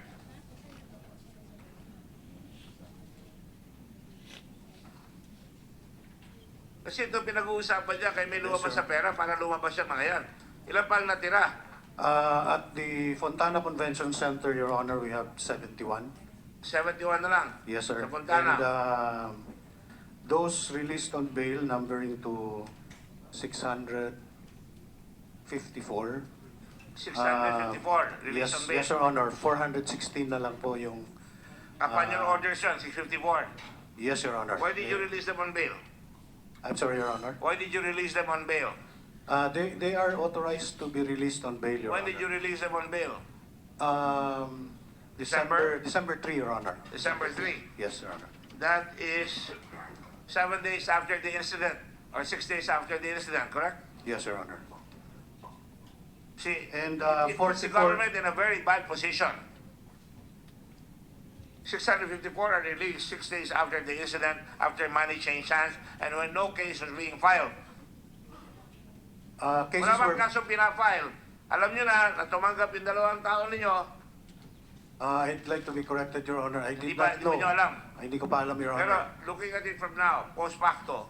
Kasi ito pinag-uusapan niya kay may lumabas sa pera para lumabas siya mga yan. Ilan pa ang natira? At the Fontana Convention Center, Your Honor, we have 71. 71 na lang. Yes, sir. Sa Fontana. And those released on bail numbering to 654. 654 released yes, on bail. yes, Your Honor. 416 na lang po yung... Upon your orders yun, 654. Yes, Your Honor. Why did you release them on bail? I'm sorry, Your Honor. Why did you release them on bail? They are authorized to be released on bail, Your When Honor. did you release them on bail? December 3, Your Honor. December 3. Yes, Your Honor. That is 7 days after the incident, or 6 days after the incident, correct? Yes, Your Honor. See, And it puts the 44 government in a very bad position. 654 are released 6 days after the incident, after money changed hands, and when no case was being filed. cases Wala bang were... kaso pinafile? Alam nyo na tumanggap yung 2 tao ninyo, I'd like to be corrected, Your Honor. I did Hindi ba- not hindi ba know. nyo alam? Hindi ko pa alam, Your pero Honor. looking at it from now, post facto,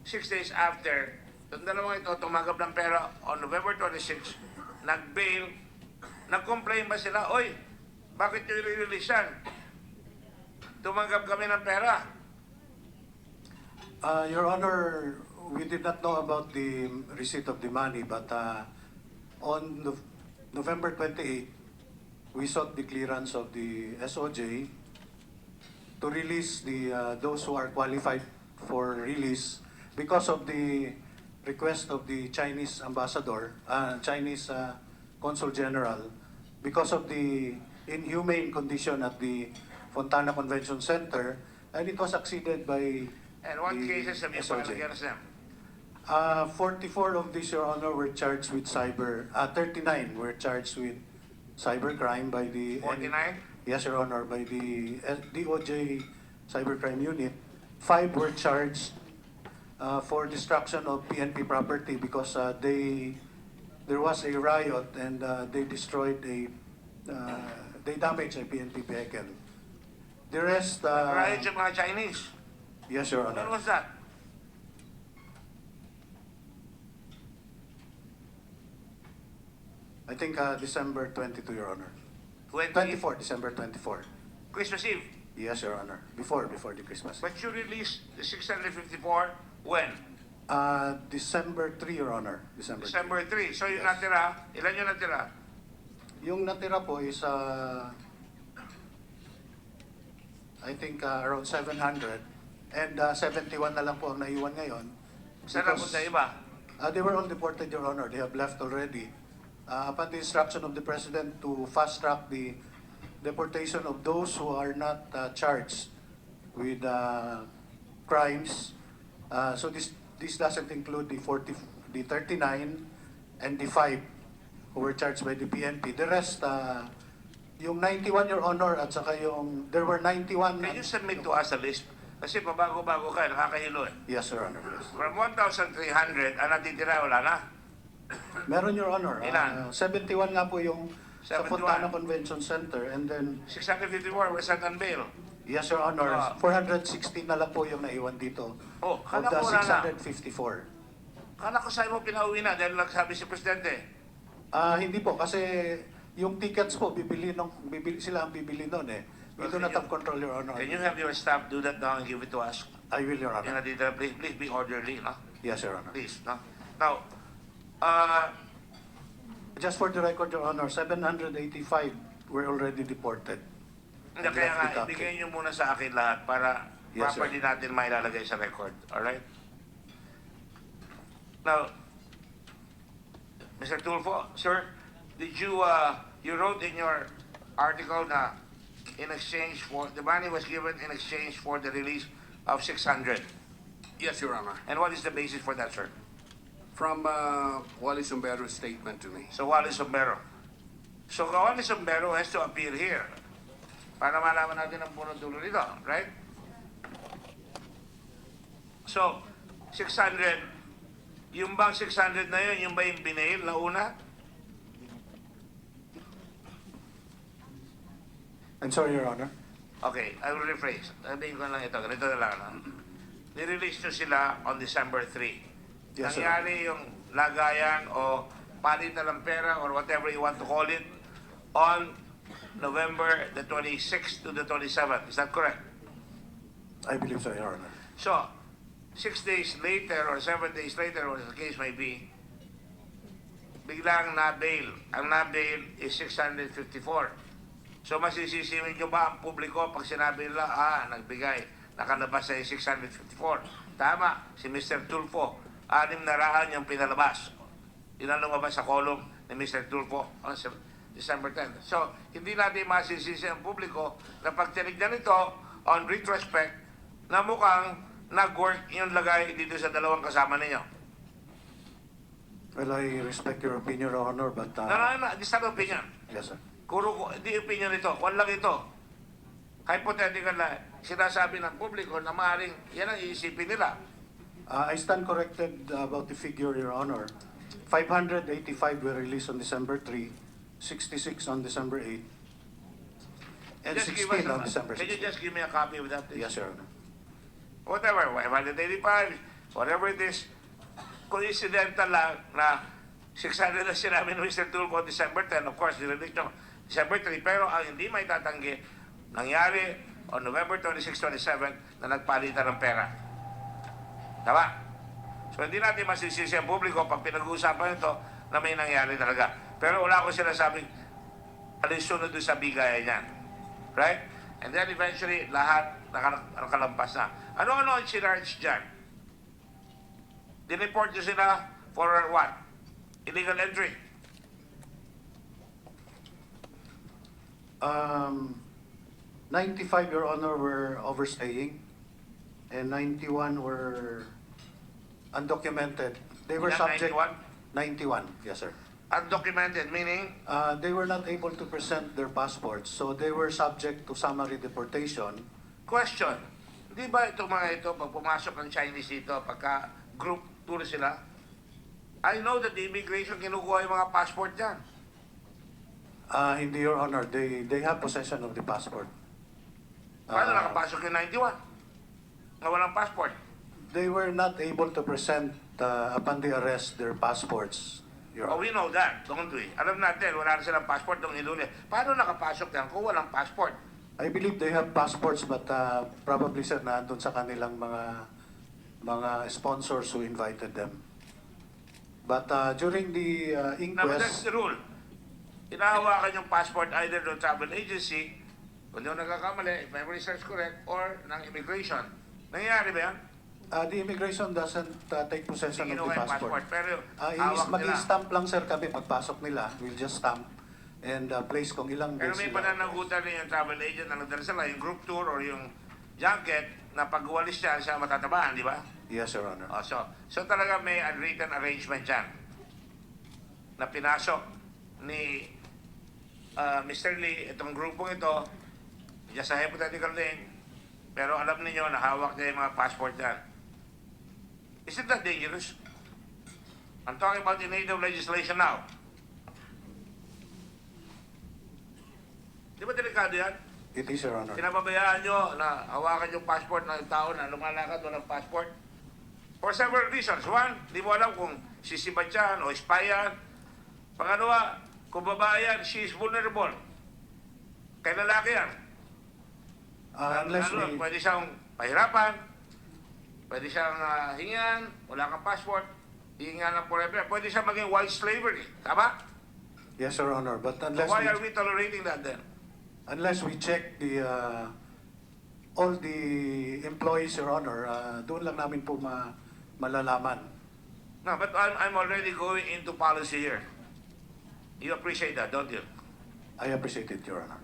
6 days after, yung 2 ito tumanggap ng pera on November 26, nag-bail, nag-complain ba sila, oy, bakit nyo i-release yan? Tumanggap kami ng pera. Your Honor, we did not know about the receipt of the money, but on November 28, we sought the clearance of the SOJ to release those who are qualified for release because of the request of the Chinese ambassador, Chinese Consul General, because of the inhumane condition at the Fontana Convention Center, and it was acceded by And what the cases have you filed against them? 44 of these, Your Honor, were charged with 39 were charged with cybercrime by the... 49? Yes, Your Honor, by the DOJ Cybercrime Unit. 5 were charged for destruction of PNP property because there was a riot and they destroyed they damaged a PNP vehicle. The rest... Riot yung mga Chinese. Yes, Your When Honor. was that? I think December 22, Your Honor. 20? 24, December 24. Christmas Eve. Yes, Your Honor. Before the Christmas. But you released the 654 when? December 3, Your Honor. December 3. December 3. So yung Yes. natira, ilan yung natira? Yung natira po is, I think around 700. And 71 na lang po ang naiwan ngayon. Saan Because, napunta iba? they were all deported, Your Honor. They have left already. Upon the instruction of the President to fast-track the deportation of those who are not charged with crimes. So this doesn't include the 39 and the 5 who were charged by the PNP. The rest, yung 91, Your Honor, at saka there were 91... Can you submit to us a list? Kasi pabago-bago ka, nakakahilo eh. Yes, Your Honor. Yes. From 1,300, ang natitira, wala na. Meron, Your Honor. Ilan? 71 nga po yung sa 71. Fontana Convention Center, and then 654 were sent on bail. yes, Your Honor, 416 na lang po yung naiwan dito Oh, of kala the ko wala na. 654. Kala ko sa'yo mo pinauwi na dahil nagsabi si Presidente. Hindi po, kasi yung tickets po, sila ang bibili nun eh. We do not have control, Your Honor. Can you have your staff do that now and give it to us? I will, Your Yung Honor. natitira, please be orderly, no? Yes, Your Honor. Please, no? Now, Just for the record, Your Honor, 785 were already deported. hindi, And kaya left nga, with Taki. ibigay niyo muna sa akin lahat para Yes, properly natin mailalagay sa record. Alright? Now, Mr. Tulfo, sir, did you, you wrote in your article na in exchange for, the money was given in exchange for the release of 600. Yes, Your Honor. And what is the basis for that, sir? From Wally Sombero's statement to me. So, Wally Sombero. So, Wally Sombero has to appear here para malaman natin ang punong dulo nito, right? So, 600, yung bang 600 na yun, yung ba yung binail na una? I'm sorry, Your Honor. Okay, I will rephrase. Sabihin ko lang ito, ganito na lang. Nirelease nyo sila on December 3. Yes, sir. Nangyari yung lagayan o palit na ng pera or whatever you want to call it on November the 26th to the 27th. Is that correct? I believe so, Your Honor. So, 6 days later or 7 days later, or the case may be, biglang na-bail. Ang na-bail is 654. So, masisisimin nyo ba ang publiko pag sinabi nila, nagbigay, nakalabas sa 654. Tama, si Mr. Tulfo, 600 yung pinalabas. Yun ang lumabas sa column ni Mr. Tulfo on December 10. So, hindi natin masisisi ang publiko na pag tinignan ito on retrospect na mukhang nag-work yung lagay dito sa dalawang kasama ninyo. Well, I respect your opinion, Your Honor, but... No, this is not opinion. Yes, sir. Di opinion ito. Kung lang ito. Hypothetical na sinasabi ng publiko na maaaring yan ang iisipin nila. I stand corrected about the figure, Your Honor. 585 were released on December 3, 66 on December 8, and Just give 16 us on December Can you 16. just give me a copy of that, please? Yes, Your Honor. Whatever, 585, whatever it is, coincidental lang na 600 na sinabi ni Mr. Tulfo December 10, of course, nililik nyo December 3, pero ang hindi may tatanggi, nangyari on November 26, 27 na nagpalitan ng pera. Tama? So hindi natin masisisi ang publiko pag pinag-uusapan ito na may nangyari talaga. Pero wala ko sinasabing alisunod doon sa bigayan niyan. Right? And then eventually, lahat nakalampas na. Ano-ano ang charge dyan? Dineport nyo sila for what? Illegal entry. 95, Your Honor, were overstaying, and 91 were undocumented. They were Ilan, subject... 91? 91, yes, sir. Undocumented, meaning? They were not able to present their passports, so they were subject to summary deportation. Question. Di ba itong mga ito, pag pumasok ang Chinese dito, pagka group tour sila, I know that the immigration kinukuha yung mga passport dyan. Hindi, Your Honor. They have possession of the passport. Paano nakapasok yung 91? Na walang passport. They were not able to present upon the arrest their passports, Your Oh, Honor. we know that, don't we? Alam natin, wala na silang passport nung inuli. Paano nakapasok yan kung walang passport? I believe they have passports, but probably, sir, nandun sa kanilang mga sponsors who invited them. But during the No, but that's inquest, the rule. Inahawakan yung passport either ng travel agency, kung di ako nagkakamali, if memory serves correct, or ng immigration. Nangyayari ba yan? the immigration doesn't take possession Hindi of the kinuha yung passport. Pero hawak nila. Mag-stamp lang, sir, kami pagpasok nila. We'll just stamp and place kung ilang Pero days may sila. pananagutan rin yung travel agent na nagdala sila, yung group tour or yung junket, na pag uwalis siya matatabahan, di ba? Yes, Your Honor. So talaga may written arrangement dyan na pinasok ni Mr. Lee, itong grupong ito, just a hypothetical thing, pero alam niyo na hawak niya yung mga passport dyan. Isn't that dangerous? I'm talking about the native legislation now. Di ba delikado yan? It is, Your Honor. Pinababayaan nyo na hawakan yung passport ng tao na lumalakad walang passport? For several reasons. One, di mo alam kung sisibat yan o spy yan. Pangalawa, kung babae yan, she is vulnerable. Kay lalaki yan. Unless we... Pwede siyang pahirapan, pwede siyang hingan, wala kang passport, hihingan ng forever. Pwede siyang maging white slavery. Tama? Yes, Your Honor. But So unless why are we tolerating that then? unless we check the all the employees, Your Honor, doon lang namin po malalaman. No, but I'm already going into policy here. You appreciate that, don't you? I appreciate it, Your Honor.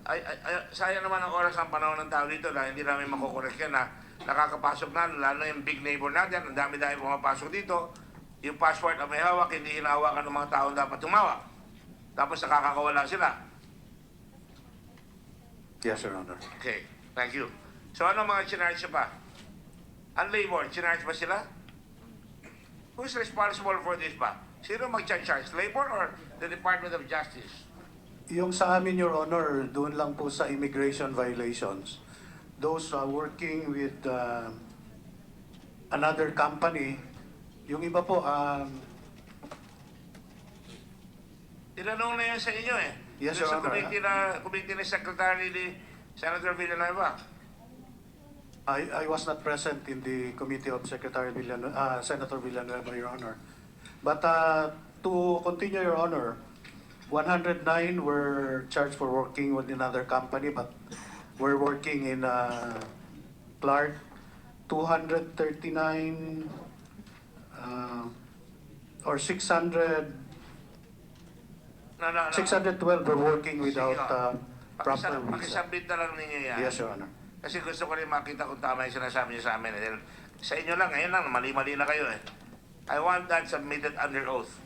Sayang naman ang oras ng panahon ng tao dito na hindi namin makukorek yan na nakakapasok na, lalo yung big neighbor natin, ang dami-dami pumapasok dito, yung passport na may hawak, hindi hinahawakan ng mga taong dapat tumawak. Tapos nakakawala sila. Yes, Your Honor. Okay, thank you. So ano mga chinarge pa? Ang labor, chinarge ba sila? Who's responsible for this ba? Sino mag-charge? Labor or the Department of Justice? Yung sa amin, Your Honor, doon lang po sa immigration violations. Those working with another company, yung iba po, Tinanong na yan sa inyo eh. Yes, Doon Your sa Honor. committee ni Secretary ni Senator Villanueva. I was not present in the committee of Senator Villanueva, Your Honor. But to continue, Your Honor, 109 were charged for working with another company, but we're working in Clark. 239 or 600, No. 612 were working without proper visa. Pakisabit na lang ninyo yan. Yes, Your Honor. Kasi gusto ko rin makita kung tama yung sinasabi niyo sa amin. Dahil sa inyo lang, ngayon lang, mali-mali na kayo eh. I want that submitted under oath.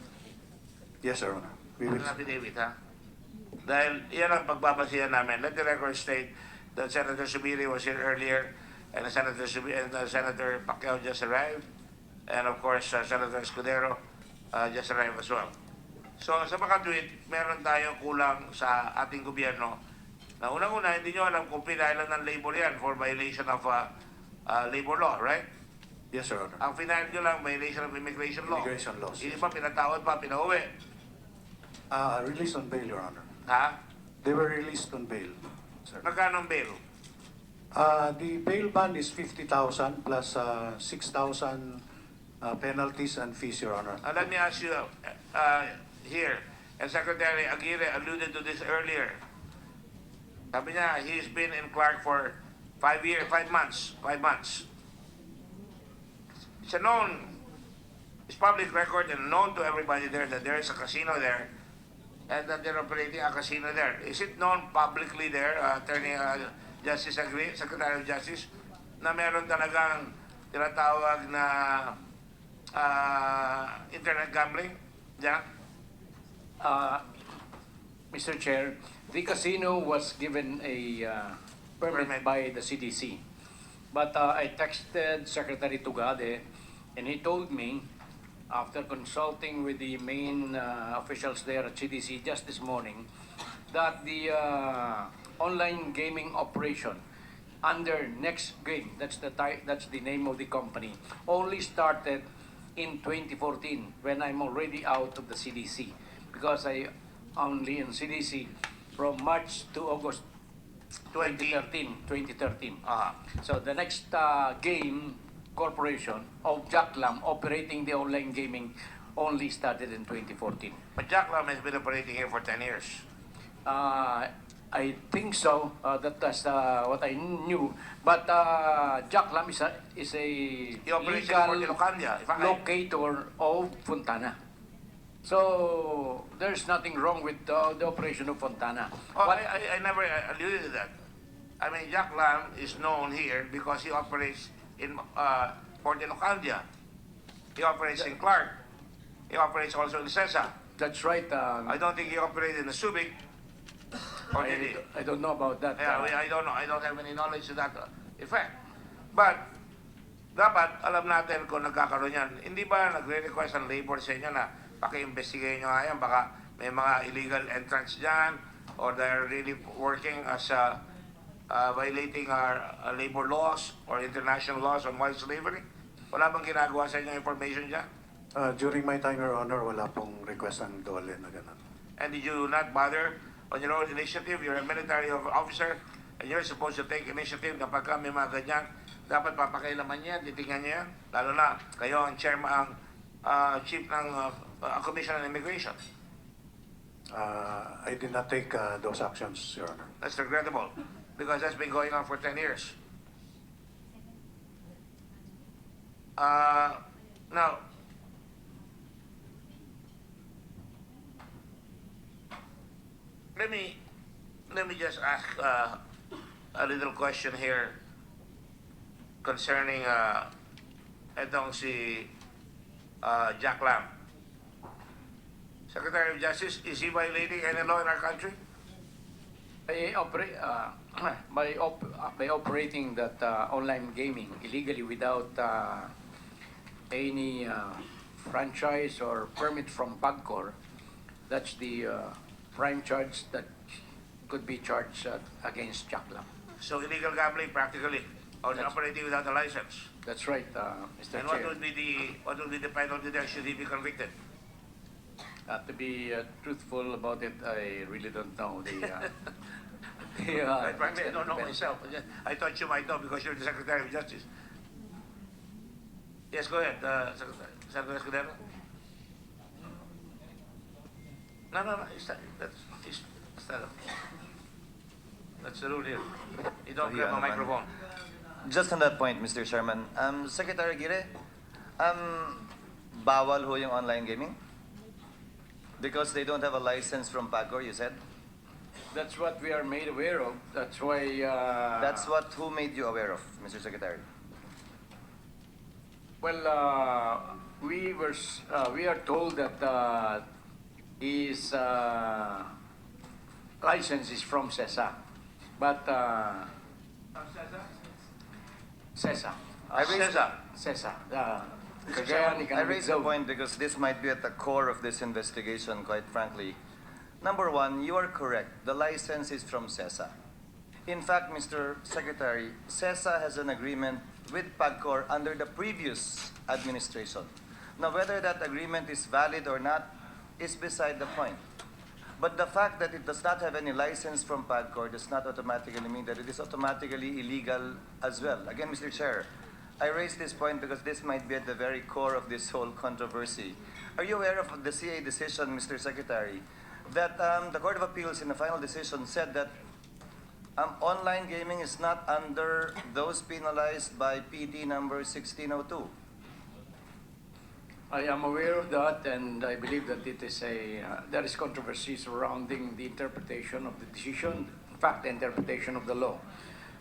Yes, Your Honor. We will. An affidavit, ha? Dahil yan ang pagbabasihan namin. Let the record state that Senator Subiri was here earlier and Senator Pacquiao just arrived. And of course, Senator Escudero just arrived as well. So sa makatwid, meron tayong kulang sa ating gobyerno. Na unang-una, hindi nyo alam kung pinailan ng labor yan for violation of labor law, right? Yes, Your Honor. Ang final nyo lang, violation of immigration law. Immigration laws, Hindi yes. pa pinatawad pa, pinauwi. Released on bail, Your Honor. Ha? They were released on bail, sir. Magkano ang bail? The bail bond is 50,000 plus 6,000 penalties and fees, Your Honor. Let me ask you here, and Secretary Aguirre alluded to this earlier. Sabi niya, he's been in Clark for 5 months. It's a known, it's public record and known to everybody there that there is a casino there and that they're operating a casino there. Is it known publicly there, Attorney Justice Secretary of Justice, na meron talagang tinatawag na internet gambling? Yeah? Mr. Chair, the casino was given a permit by the CDC. But I texted Secretary Tugade, and he told me, after consulting with the main officials there at CDC just this morning, that the online gaming operation under Next Game, that's the name of the company, only started in 2014 when I'm already out of the CDC, because I only in CDC from March to August 2013. So the Next Game Corporation of Jack Lam operating the online gaming only started in 2014. But Jack Lam has been operating here for 10 years. I think so. That's what I knew. But Jack Lam is a operates in legal Fort Ilocania, if I- locator of Fontana. So there's nothing wrong with the operation of Fontana. Oh, I never alluded to that. I mean, Jack Lam is known here because he operates in Fort Ilocania. He operates in Clark. He operates also in Cesa. That's right. I don't think he operated in the Subic. Or did he? I don't know about that. Yeah, I don't know. I don't have any knowledge to that effect. But, dapat alam natin kung nagkakaroon yan. Hindi ba nagre-request ang labor sa inyo na paki-investigate nyo nga yan? Baka may mga illegal entrance dyan or they're really working as violating our labor laws or international laws on wild slavery? Wala bang ginagawa sa inyo information dyan? During my time, Your Honor, wala pong request ng DOLE na gano'n. And did you not bother on your own initiative? You're a military officer and you're supposed to take initiative kapag may mga ganyan. Dapat papakailaman niya, titingnan niya yan. Lalo na, kayo ang chairman, ang chief ng Commission on Immigration. I did not take those actions, Your Honor. That's regrettable because that's been going on for 10 years. Now, let me just ask a little question here concerning etong si Jack Lam. Secretary of Justice, is he violating any law in our country? By operating that online gaming illegally without any franchise or permit from PAGCOR, that's the prime charge that could be charged against Jack Lam. So illegal gambling practically, or operating without a license. That's right, Mr. And Chair. what would be the penalty there should he be convicted? To be truthful about it, I really don't know Quite frankly, I don't know myself. I thought you might know because you're the Secretary of Justice. Yes, go ahead, Senator Escudero. No, that's the rule here. You don't grab a microphone. Just on that point, Mr. Chairman, Secretary Gire, bawal ho yung online gaming? Because they don't have a license from PAGCOR, you said? That's what we are made aware of. That's why. That's what who made you aware of, Mr. Secretary? Well, we are told that his license is from CESA, but CESA. CESA. Mr. Chairman, I raise the point because this might be at the core of this investigation, quite frankly. Number one, you are correct. The license is from CESA. In fact, Mr. Secretary, CESA has an agreement with PAGCOR under the previous administration. Now, whether that agreement is valid or not is beside the point. But the fact that it does not have any license from PAGCOR does not automatically mean that it is automatically illegal as well. Again, Mr. Chair, I raise this point because this might be at the very core of this whole controversy. Are you aware of the CA decision, Mr. Secretary, that the Court of Appeals in the final decision said that online gaming is not under those penalized by PD number 1602? I am aware of that, and I believe that it is there is controversy surrounding the interpretation of the decision, in fact, the interpretation of the law.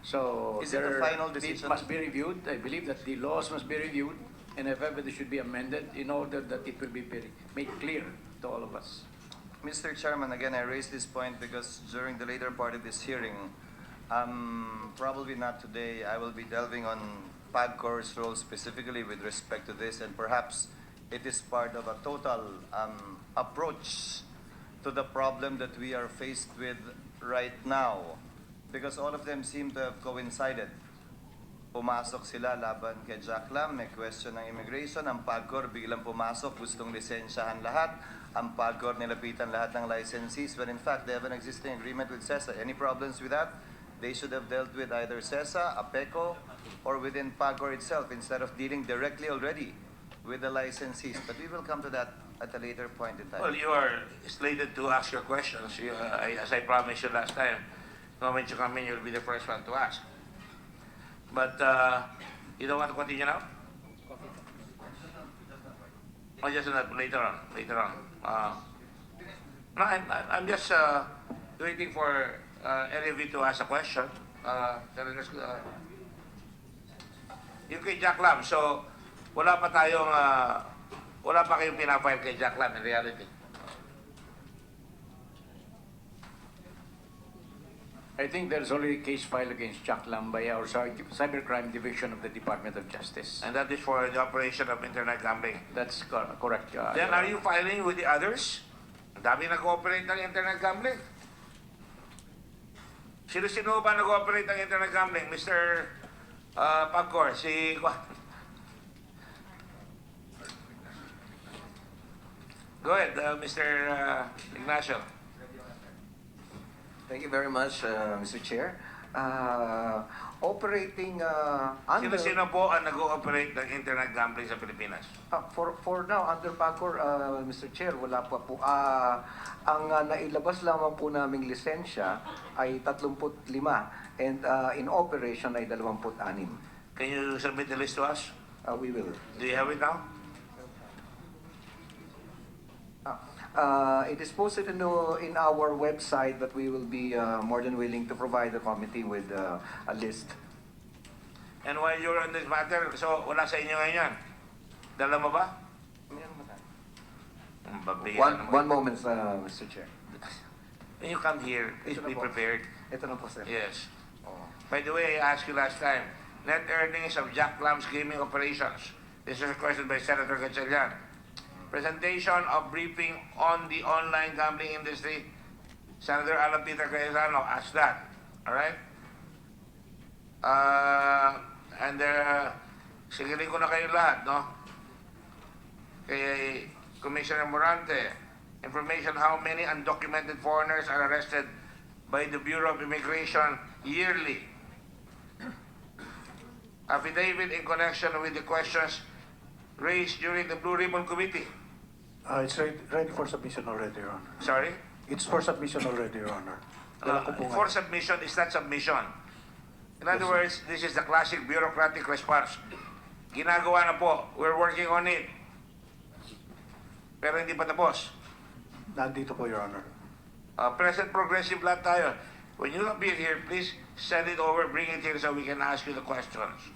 So is it a final decision? It must be reviewed. I believe that the laws must be reviewed, and if ever they should be amended in order that it will be made clear to all of us. Mr. Chairman, again, I raise this point because during the later part of this hearing, probably not today, I will be delving on PAGCOR's role specifically with respect to this, and perhaps it is part of a total approach to the problem that we are faced with right now, because all of them seem to have coincided. Pumasok sila laban kay Jack Lam, may question ng immigration, ang PAGCOR biglang pumasok, gustong lisensyahan lahat, ang PAGCOR nilapitan lahat ng licensees, when in fact they have an existing agreement with CESA. Any problems with that? They should have dealt with either CESA, APECO, or within PAGCOR itself instead of dealing directly already with the licensees. But we will come to that at a later point in time. Well, you are slated to ask your questions. As I promised you last time, the moment you come in, you'll be the first one to ask. But you don't want to continue now? Oh, just later on. No, I'm just waiting for any of you to ask a question. Yung kay Jack Lam, so wala pa kayong pinafile kay Jack Lam in reality. I think there's already a case filed against Jack Lam by our Cybercrime Division of the Department of Justice. And that is for the operation of internet gambling. That's correct. Then are you filing with the others? Ang dami nag-ooperate ng internet gambling. Sino ba nag-ooperate ng internet gambling? Mr. PAGCOR, si... Go ahead, Mr. Ignacio. Thank you very much, Mr. Chair. Operating under... Sino po ang nag-ooperate ng internet gambling sa Pilipinas? For now, under PAGCOR, Mr. Chair, wala pa po. Ang nailabas lamang po naming lisensya ay 35 and in operation ay 26. Can you submit the list to us? We will. Do you have it now? It is posted in our website, but we will be more than willing to provide the committee with a list. And while you're on this matter, so wala sa inyo ngayon yan? Dala mo ba? One moment, Mr. Chair. When you come here, please be prepared. Ito na po, sir. Yes. By the way, I asked you last time, net earnings of Jack Lam's gaming operations. This is a question by Senator Gatchalian. Presentation of briefing on the online gambling industry. Senator Alan Peter Cayetano asked that. All right? And sigilin ko na kayo lahat, no? Kay Commissioner Morante, information how many undocumented foreigners are arrested by the Bureau of Immigration yearly. Affidavit in connection with the questions raised during the Blue Ribbon Committee. It's ready for submission already, Your Honor. Sorry? It's for submission already, Your Honor. Dala ko po For ngayon. submission is not submission. In other Yes, sir. words, this is the classic bureaucratic response. Ginagawa na po. We're working on it. Pero hindi pa tapos. Nandito po, Your Honor. Present progressive lahat tayo. When you appear here, please send it over, bring it here so we can ask you the questions.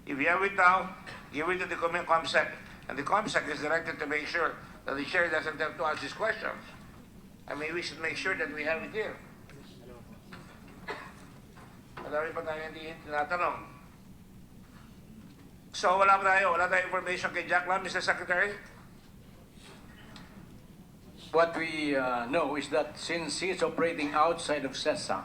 If you have it now, give it to the COMSEC. And the COMSEC is directed to make sure that the chair doesn't have to ask these questions. I mean, we should make sure that we have it here. Madami pa tayo hindi tinatanong. So, wala tayong information kay Jack Lam, Mr. Secretary? What we know is that since he is operating outside of CESA,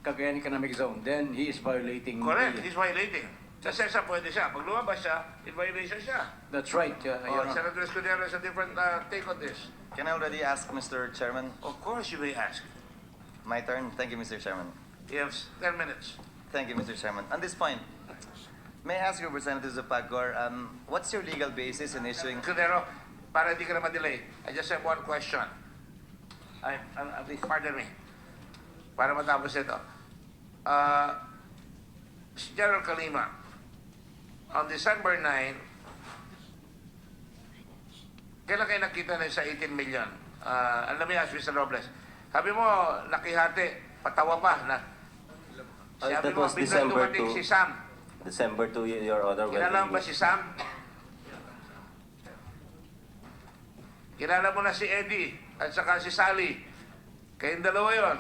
Cagayan Economic Zone, then he is violating... Correct, he's violating. Sa CESA pwede siya. Pag lumabas siya, in violation siya. That's right, Your Honor. Senator Escudero has a different take on this. Can I already ask, Mr. Chairman? Of course you may ask. My turn. Thank you, Mr. Chairman. You have 10 minutes. Thank you, Mr. Chairman. On this point, may I ask you, Representative Zapagor, what's your legal basis in issuing... Escudero, para hindi ka na ma-delay, I just have one question. Pardon me. Para matapos ito. Si General Kalima, on December 9, kailan kayo nakita na sa 18 million? Let me ask Mr. Robles. Sabi mo, nakihati, patawa pa na. Sabi that mo, was biglang December dumating 2. si Sam. December 2, Your Honor. Kilala mo ba si Sam? Kilala mo na si Eddie at saka si Sally. Kayong dalawa yon.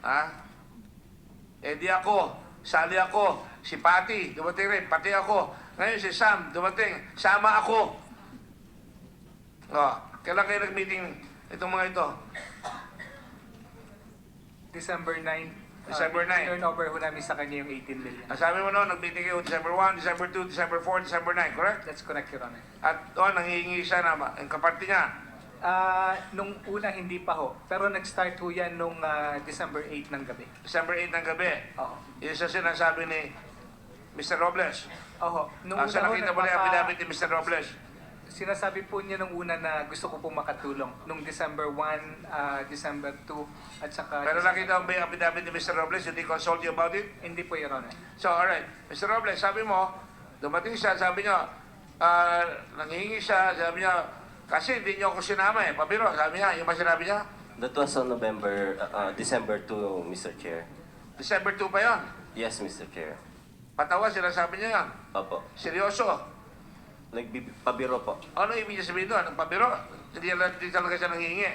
Ha? Eddie ako, Sally ako, si Patty, dumating rin, pati ako. Ngayon si Sam, dumating, sama ako. Kailan kayo nag-meeting itong mga ito? December 9. December 9. Turn over ho namin sa kanya yung 18 million. Sabi mo noon, nag-meeting kayo December 1, December 2, December 4, December 9, correct? That's correct, Your Honor. At nangihingi siya na ang kaparte niya. Nung una hindi pa ho, pero nag-start ho yan nung December 8 ng gabi. December 8 ng gabi. Oo. Yun sa sinasabi ni Mr. Robles. Oo. Nung una Sa ho, nakita mo na yung affidavit ni Mr. Robles. Sinasabi po niya nung una na gusto ko pong makatulong. Nung December 1, December 2, at saka... Pero nakita mo ba yung affidavit ni Mr. Robles? Did he consult you about it? Hindi po, Your Honor. So, alright. Mr. Robles, sabi mo, dumating siya, sabi niya, nanghihingi siya, sabi niya, kasi hindi niyo ako sinama eh. Pabiro, sabi niya, yung ba sinabi niya? That was on December 2, Mr. Chair. December 2 pa yon. Yes, Mr. Chair. Patawa, sinasabi niya yan. Opo. Seryoso. Nagpabiro po. Ano ibig niya sabihin doon? Ang pabiro? Hindi talaga siya nanghihingi.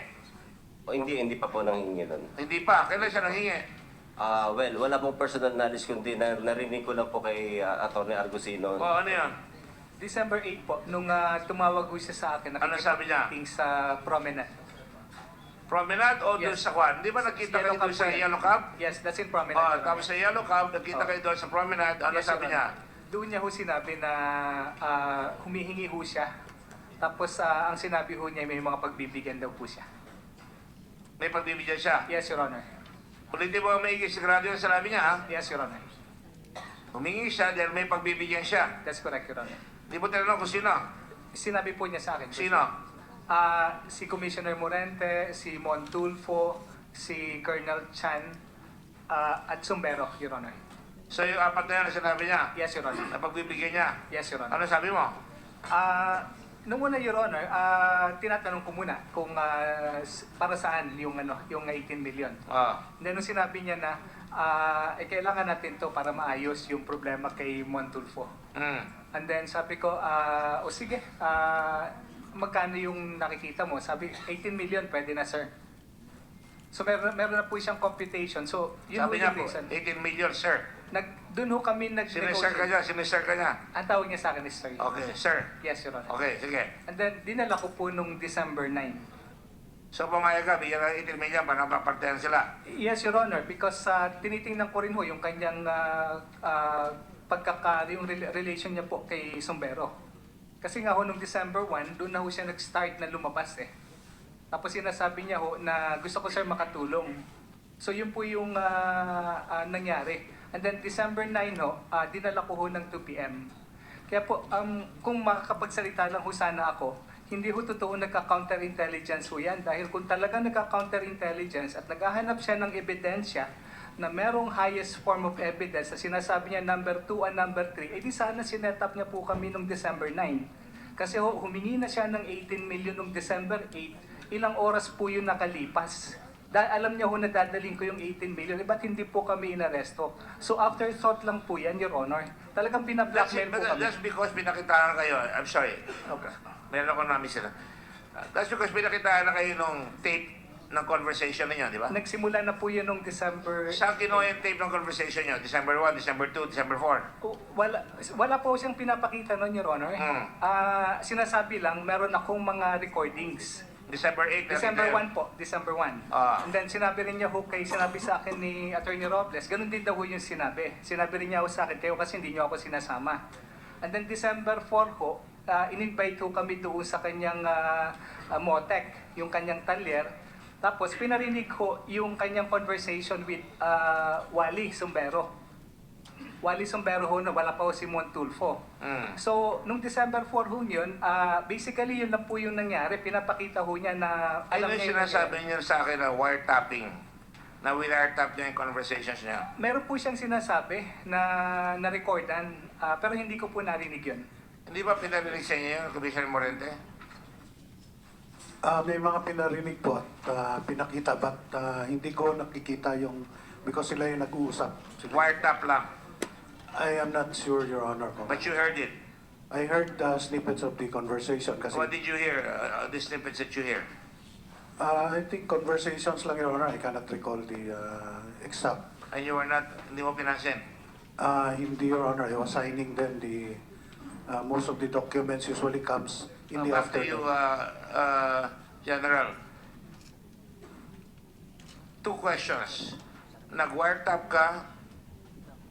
O, hindi pa po nanghingi doon. Hindi pa. Kailan siya nanghingi? Well, wala pong personal knowledge kundi narinig ko lang po kay Atty. Argusino. Ano yan? December 8 po, nung tumawag ho siya sa akin, Ano sabi niya? nakikita sa Promenade. Promenade o doon Yes. sa Kwan? Di ba nakita kayo doon sa Yellow Cab? Yes, that's in Promenade. Your Honor. Tapos sa Yellow Cab, nakita kayo doon sa Promenade. Ano Yes, sabi Your niya? Honor. Doon niya ho sinabi na humihingi ho siya. Tapos ang sinabi ho niya may mga pagbibigyan daw po siya. May pagbibigyan siya? Yes, Your Honor. Ulitin mo ang maigi, sigurado yung sinabi niya, ha? Yes, Your Honor. Humingi siya dahil may pagbibigyan siya. That's correct, Your Honor. Di mo tinanong kung sino? Sinabi po niya sa akin. Sino? Si Commissioner Morente, si Montulfo, si Colonel Chan, at Sumbero, Your Honor. So yung apat na yan na sinabi niya? Yes, Your Honor. Na pagbibigyan niya? Yes, Your Honor. Ano sabi mo? Nung una, Your Honor, tinatanong ko muna kung para saan yung 18 million. Then nung sinabi niya na kailangan natin to para maayos yung problema kay Montulfo. And then sabi ko, o sige, magkano yung nakikita mo? Sabi, 18 million, pwede na, sir. So meron na po siyang computation. So yun Sabi po niya yung po, reason. 18 million, sir. Doon ho kami Sinisir ka niya, sinisir ka niya. Ang tawag niya sa akin is sir. Okay, sir. Yes, Your Honor. Okay, sige. And then, dinala ko po nung December 9. So pumayag ka, bigyan ng 18 million para mapartehan sila. Yes, Your Honor, because tinitingnan ko rin ho yung kanyang yung relation niya po kay Sumbero. Kasi nga ho, nung December 1, doon na ho siya nag-start na lumabas eh. Tapos sinasabi niya ho na gusto ko sir makatulong. So yun po yung nangyari. And then December 9 ho, dinala ko ho ng 2 p.m. Kaya po, kung makakapagsalita lang ho sana ako, hindi ho totoo nagka-counterintelligence ho yan. Dahil kung talagang nagka-counterintelligence at naghahanap siya ng ebidensya na merong highest form of evidence na sinasabi niya number 2 and number 3, di sana sinetap niya po kami noong December 9. Kasi ho, humingi na siya ng 18 million noong December 8. Ilang oras po yun nakalipas. Dahil alam niya ho na dadaling ko yung 18 million, ba't hindi po kami inaresto? So afterthought lang po yan, Your Honor. Talagang pinablackmail po kami. That's because pinakitaan kayo. I'm sorry. Okay. Meron ako namin sila. That's because pinakitaan na kayo nung tape ng conversation ninyo, di ba? Nagsimula na po yun nung December... Saan kinuha yung tape ng conversation nyo? December 1, December 2, December 4? Wala po siyang pinapakita noon, Your Honor. Sinasabi lang, meron akong mga recordings. December 8 December 1 po, December 1. And then sinabi rin niya ho sinabi sa akin ni Attorney Robles, ganun din daw ho yung sinabi. Sinabi rin niya ho sa akin, kayo kasi hindi niyo ako sinasama. And then December 4 ho, in-invite ho kami doon sa kanyang Motec, yung kanyang talyer. Tapos pinarinig ko yung kanyang conversation with Wally Sumbero. Wally Sumbero ho na wala pa ho si Montulfo. So, nung December 4 ho yun, basically yun lang po yung nangyari. Pinapakita ho niya na alam niya yung sinasabi niya sa akin na wiretapping. Na wiretap niya yung conversations niya. Meron po siyang sinasabi na na-recordan, pero hindi ko po narinig yun. Hindi ba pinarinig sa inyo yung Commissioner Morente? May mga pinarinig po at pinakita, but hindi ko nakikita yung, because sila yung nag-uusap. Wiretap lang. I am not sure, Your Honor. But you heard it? I heard snippets of the conversation. Kasi, What did you hear? The snippets that you hear? I think conversations lang, Your Honor. I cannot recall the exact. And you were not, hindi mo pinansin? Hindi, Your Honor. I was signing then the, most of the documents usually comes in the Back to afternoon. you, General. 2 questions. Nag-wiretap ka,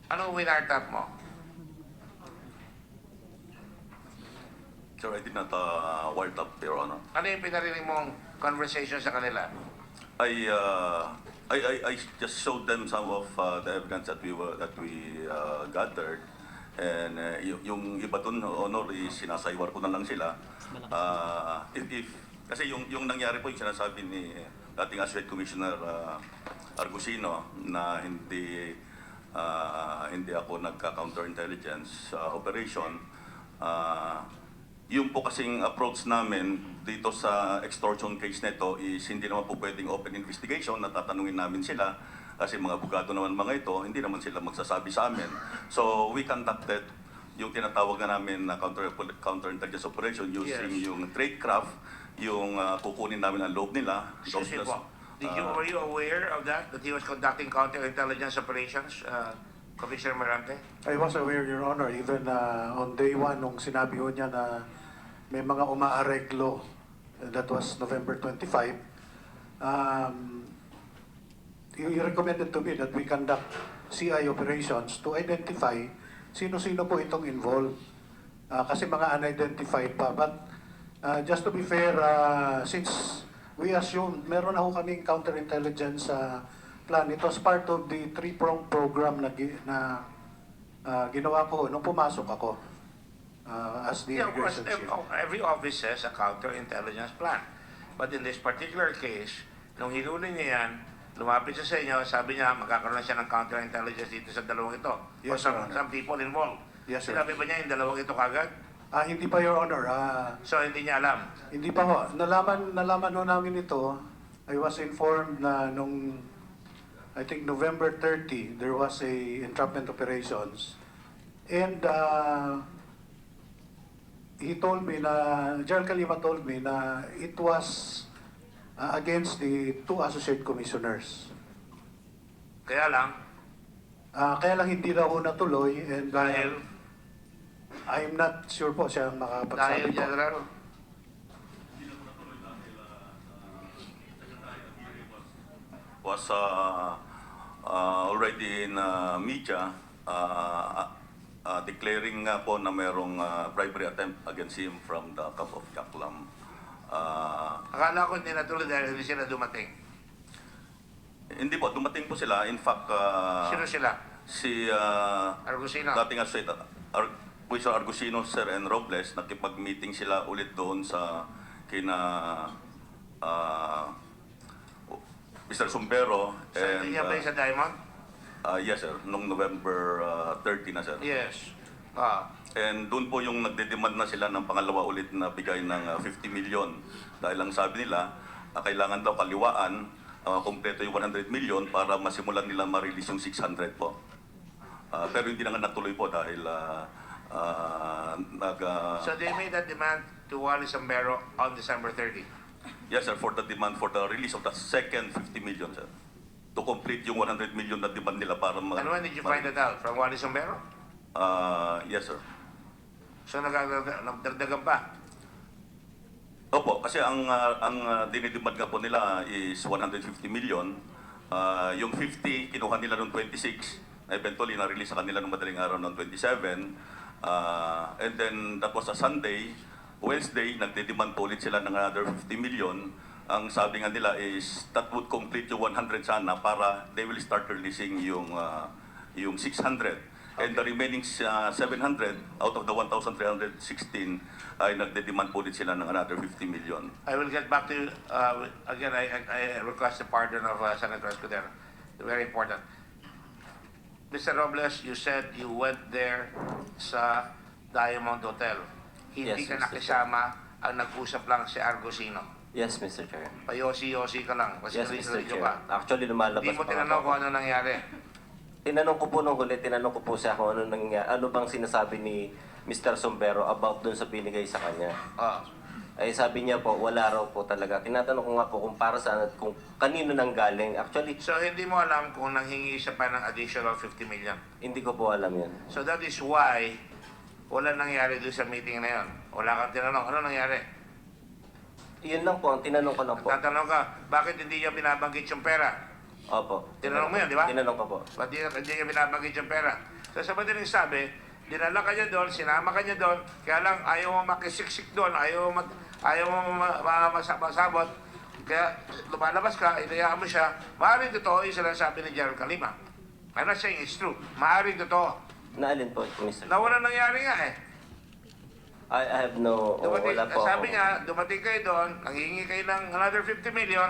anong wiretap mo? Sir, I did not wiretap, Your Honor. Ano yung pinarinig mong conversation sa kanila? I just showed them some of the evidence that we gathered, and yung iba dun, Honor, sinasaywar ko na lang sila. Kasi yung nangyari po yung sinasabi ni dating Associate Commissioner Argusino na hindi ako nagka-counterintelligence operation. Yung po kasing approach namin dito sa extortion case nito is hindi naman po pwedeng open investigation na tatanungin namin sila kasi mga abogado naman mga ito, hindi naman sila magsasabi sa amin. So we conducted yung tinatawag na namin na counterintelligence operation using yung tradecraft, yung kukunin namin ang loob nila. Excuse me po. Were you aware of that he was conducting counterintelligence operations, Commissioner Morante? I was aware, Your Honor, even on day 1, nung sinabi ho niya na may mga umaareglo, that was November 25, he recommended to me that we conduct CI operations to identify sino-sino po itong involved. Kasi mga unidentified pa. But just to be fair, since we assumed meron ako kaming counterintelligence plan, it was part of the 3-pronged program na ginawa ko nung pumasok ako as the Yeah, of course, immigration chief. every office has a counterintelligence plan. But in this particular case, nung hinuli niya yan, lumapit siya sa inyo, sabi niya, magkakaroon siya ng counterintelligence dito sa dalawang ito. Yes, or Your Honor. some people involved. Yes, sir. Sinabi ba niya yung dalawang ito kagad? Hindi pa, Your Honor. So, hindi niya alam? Hindi pa ho. Nalaman ho namin ito. I was informed na nung, I think November 30, there was a entrapment operations. And he told me na, General Calima told me na it was against the 2 associate commissioners. Kaya lang? Kaya lang hindi daw ho natuloy. And, Dahil? I'm not sure po siya ang makapagsabi Dahil, po. General? Was already in media declaring nga po na merong bribery attempt against him from the Camp of Yaklam Akala ko hindi natuloy dahil hindi sila dumating. Hindi po, dumating po sila. In fact, Sino sila? si Argusino. dating Associate Commissioner Argusino, Sir, and Robles, nakipag-meeting sila ulit doon sa kina Mr. Sumbero. Sa And, ba yung sa Diamond? yes, sir. Noong November 30 na, sir. Yes. And doon po yung nagde-demand na sila ng pangalawa ulit na bigay ng 50 million. Dahil ang sabi nila, kailangan daw kaliwaan, kompleto yung 100 million para masimulan nila ma-release yung 600 po. Pero hindi na nga natuloy po dahil So they made that demand to Wally Sambero on December 30. yes, sir, for the demand for the release of the second 50 million, sir. To complete yung 100 million na demand nila para And when did you find that out? From Wally Sambero? Yes, sir. So nagdagdagan pa? Opo, kasi ang dinidemand nga po nila is 150 million. Yung 50, kinuha nila noong 26. Eventually, na-release sa kanila noong madaling araw noong 27. And then, that was a Sunday. Wednesday, nagde-demand po ulit sila ng another 50 million. Ang sabi nga nila is, that would complete yung 100 sana para they will start releasing yung 600. And the remaining 700 out of the 1,316 ay nagde-demand po ulit sila ng another 50 million. I will get back to you. Again, I request the pardon of Senator Escudero. Very important. Mr. Robles, you said you went there sa Diamond Hotel. Hindi Yes, ka Mr. nakisama, ang nag-usap lang si Argusino. Yes, Mr. Chair. Payosi-yosi ka lang. Yes, Mr. Ka Chair. pa. Actually, lumalabas Hindi mo pa nga tinanong po kung ako. ano nangyari. Tinanong ko po nung huli, tinanong ko po siya kung ano nangyari, ano bang sinasabi ni Mr. Sombero about dun sa binigay sa kanya. Ay sabi niya po, wala raw po talaga. Tinatanong ko nga po kung para saan at kung kanino nang galing. Actually, So hindi mo alam kung nanghingi siya pa ng additional 50 million. hindi ko po alam yun. So that is why wala nangyari doon sa meeting na yon. Wala kang tinanong, ano nangyari? Yun lang po, ang tinanong ko lang po. Tatanong ka, bakit hindi niya binabanggit yung pera? Opo. Tinanong mo yan, di ba? Tinanong ko po. Ba't hindi niya binabanggit yung pera? So sa madaling sabi, dinala ka niya doon, sinama ka niya doon, kaya lang ayaw mo makisiksik doon, ayaw mo masabot, kaya lumalabas ka, inayaan mo siya, maaaring totoo yung sinasabi ni Gerald Calima. I'm not saying it's true. Maaaring totoo. Naalin po, Mr. Na wala nangyari nga eh. I have no, wala po Sabi ako. niya, dumating kayo doon, nanghihingi kayo ng another 50 million.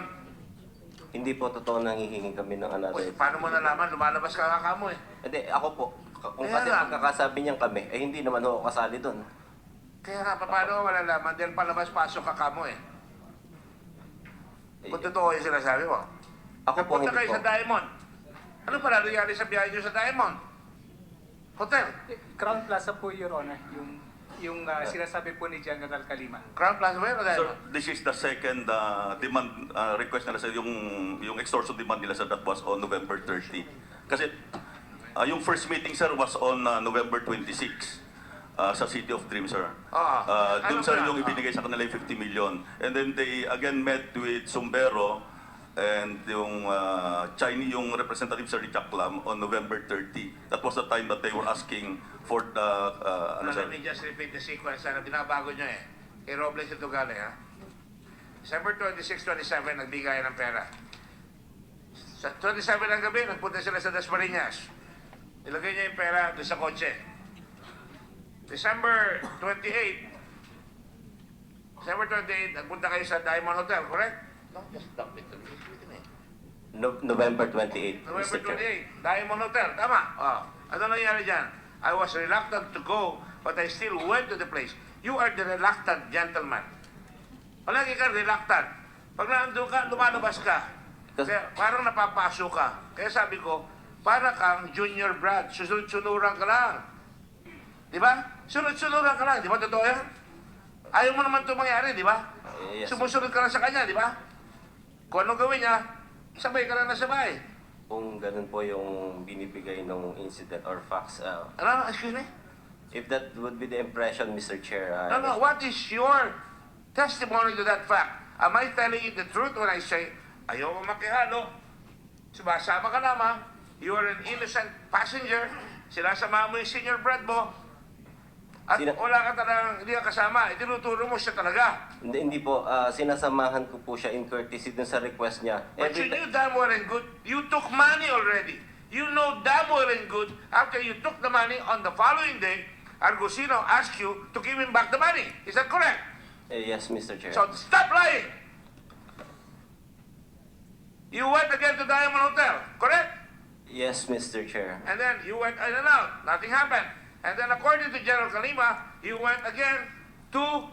Hindi po totoo nanghihingi kami ng another. Uy, paano mo nalaman? Lumalabas ka nga mo eh. Hindi, ako po. Kung Kaya kasi nga. pagkakasabi niyang kami, eh hindi naman ako kasali doon. Kaya nga, paano mo malalaman? Dahil palabas-pasok ka kamo eh. Kung totoo yung sinasabi mo. Ako po, Punta hindi kayo po. sa Diamond. Ano pala nangyari sa biyahe niyo sa Diamond? Hotel. Crown Plaza po, Your Honor, yung sinasabi po ni General Calima. Crown Plaza ba yun o Sir, Diamond? this is the second demand request nila sa yung extortion demand nila sa that was on November 30. Kasi yung first meeting, sir, was on November 26 sa City of Dreams, sir. Doon, sir, yung ibinigay sa kanila yung 50 million. And then they again met with Sumbero and yung Chinese, yung representative, Sir Richard Lam, on November 30. That was the time that they were asking for the, Let me just repeat the sequence na binabago nyo eh. Kay Robles ito galing ha. December 26, 27, nagbigay ng pera. Sa 27 ng gabi, nagpunta sila sa Dasmariñas. Nilagay niya yung pera doon sa kotse. December 28, nagpunta kayo sa Diamond Hotel, correct? No, just dump it. November 28, November Mr. Chair. 28, Diamond Hotel, tama. Ano nangyari dyan? I was reluctant to go, but I still went to the place. You are the reluctant gentleman. Palagi ka reluctant. Pag nandun ka, lumalabas ka. Kaya parang napapasok ka. Kaya sabi ko, para kang Junior Brad, susunod-sunuran ka lang. Di ba? Sunod-sunuran ka lang. Di ba totoo yan? Ayaw mo naman ito mangyari, di ba? Yes. Sumusunod ka lang sa kanya, di ba? Kung anong gawin niya, sabay ka lang na sabay. Kung ganun po yung binibigay ng incident or facts. Ano? Excuse me? If that would be the impression, Mr. Chair. No, what is your testimony to that fact? Am I telling you the truth when I say, ayaw mo makihalo, sumasama ka lamang, you are an innocent passenger, sinasama mo yung senior Brad mo, At Sina- wala ka talagang, hindi ka kasama. Itinuturo mo siya talaga. Hindi po, sinasamahan ko po siya in courtesy dun sa request niya. But you knew damn well and good, you took money already. You know damn well and good, after you took the money on the following day, Argusino asked you to give him back the money. Is that correct? Yes, Mr. Chair. So stop lying. You went again to Diamond Hotel, correct? Yes, Mr. Chair. And then you went in and out. Nothing happened. And then according to General Kalima, you went again to,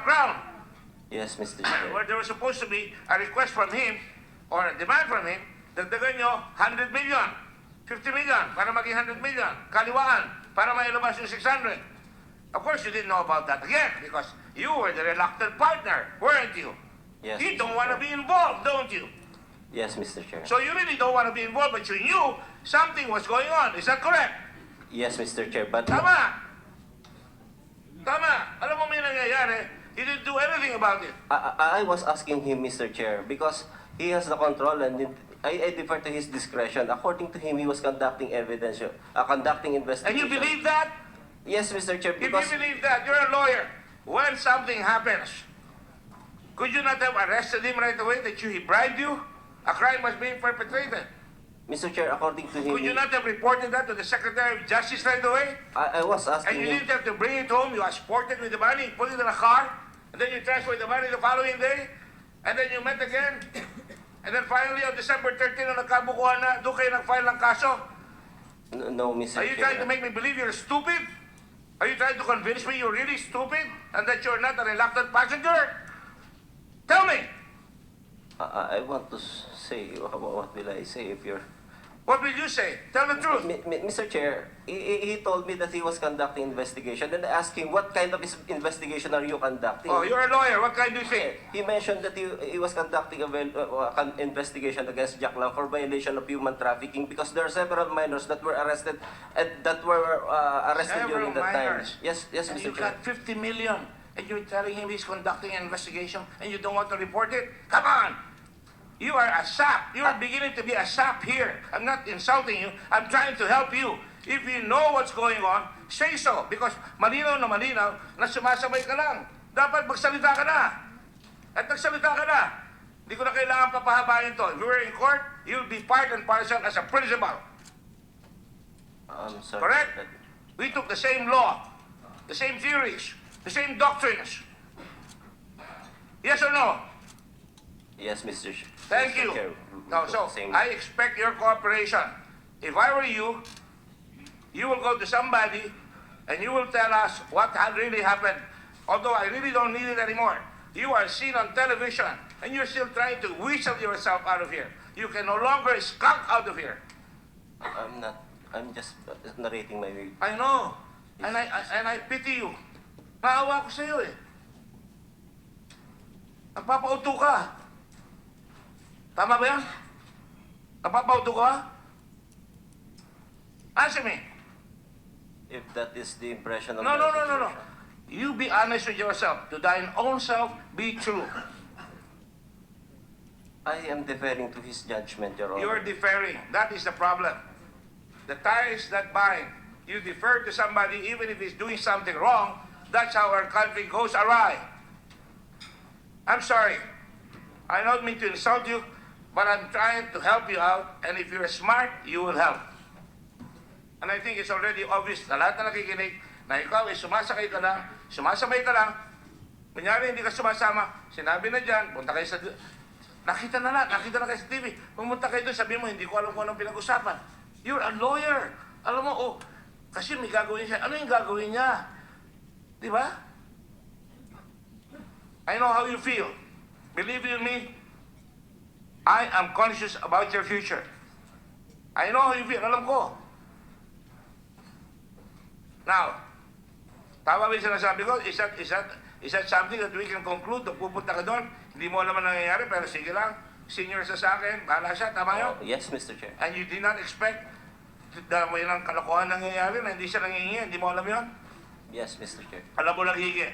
Crown, Yes, Mr. Chair. where there was supposed to be a request from him or a demand from him, dagdagan nyo 100 million, 50 million, para maging 100 million, kaliwaan, para mailabas yung 600. Of course, you didn't know about that again because you were the reluctant partner, weren't you? Yes, You Mr. don't want to Chair. be involved, don't you? Yes, Mr. Chair. So you really don't want to be involved, but you knew something was going on. Is that correct? Yes, Mr. Chair, but... Tama! Tama! Alam mo may nangyayari, he didn't do anything about it. I was asking him, Mr. Chair, because he has the control and I defer to his discretion. According to him, he was conducting evidence, conducting And investigation. you believe that? Yes, Mr. Chair, If because... you believe that, you're a lawyer. When something happens, could you not have arrested him right away that he bribed you? A crime was being perpetrated. Mr. Chair, according to him... Could you not have reported that to the Secretary of Justice right away? I was And asking you him... didn't have to bring it home, you exported with the money, put it in a car, and then you transferred the money the following day, and then you met again, and then finally on December 13, nung nagkabukuhan na, doon kayo nag-file ng kaso. No, Mr. Are you Chair. trying to make me believe you're stupid? Are you trying to convince me you're really stupid and that you're not a reluctant passenger? Tell me! I want to say, what will I say if you're... What will you say? Tell the truth. Mr. Chair, he told me that he was conducting investigation. Then I asked him, what kind of investigation are you conducting? Oh, you're a lawyer. What kind do you think? He mentioned that he was conducting an investigation against Jack Lang for violation of human trafficking because there are several minors that were arrested and that were arrested Several during that time. minors. Yes, And Mr. you Chair. got 50 million and you're telling him he's conducting an investigation and you don't want to report it? Come on! You are a sap. You are beginning to be a sap here. I'm not insulting you. I'm trying to help you. If you know what's going on, say so. Because malinaw na sumasabay ka lang. Dapat magsalita ka na. At nagsalita ka na. Hindi ko na kailangan papahabayin to. If you were in court, you'll be part and parcel as a principal. I'm sorry. Correct? We took the same law, the same theories, the same doctrines. Yes or no? Yes, Mr. Thank Mr. you. Chair. No, so Same. I expect your cooperation. If I were you, you will go to somebody and you will tell us what had really happened. Although I really don't need it anymore. You are seen on television and you're still trying to whistle yourself out of here. You can no longer skunk out of here. I'm not. I'm just narrating my... I know. And I pity you. Maawa ko sa iyo eh. Nagpapauto ka. Tama ba yan? Napapauto ka? Answer me. If that is the impression of... No. the situation. You be honest with yourself. To thine own self, be true. I am deferring to his judgment, Your Honor. You're deferring. That is the problem. The ties that bind. You defer to somebody even if he's doing something wrong. That's how our country goes awry. I'm sorry. I don't mean to insult you, but I'm trying to help you out, and if you're smart, you will help. And I think it's already obvious na lahat na nakikinig na ikaw ay sumasabay ka lang, kunyari hindi ka sumasama, sinabi na dyan, punta kayo sa... Nakita na kayo sa TV, pumunta kayo doon, sabi mo, hindi ko alam kung anong pinag-usapan. You're a lawyer. Alam mo, kasi may gagawin siya. Ano yung gagawin niya? Di ba? I know how you feel. Believe you me, I am conscious about your future. I know how you feel. Alam ko. Now, tama ba yung sinasabi ko? Is that something that we can conclude? Pupunta ka doon, hindi mo alam ang nangyayari, pero sige lang, senior sa akin, bahala siya, tama yun? Yes, Mr. Chair. And you did not expect na may lang kalokohan nangyayari na hindi siya nangingi, hindi mo alam yun? Yes, Mr. Chair. Alam mo naghihingi?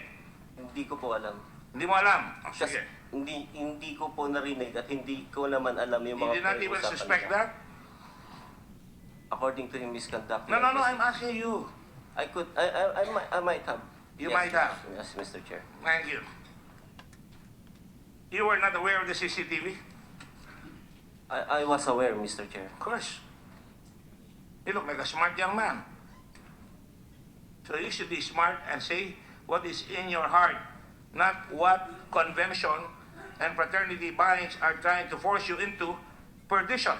Hindi ko po alam. Hindi mo alam? Oh, Kasi sige. hindi ko po narinig at hindi ko naman alam yung You mga did not even pinag-usapan suspect niya. that? according to yung misconduct. No, I'm asking you. I might have. You Yes, might have. Yes, Mr. Chair. Thank you. You were not aware of the CCTV? I was aware, Mr. Chair. Of course. You look like a smart young man. So you should be smart and say what is in your heart, not what convention and fraternity binds are trying to force you into perdition.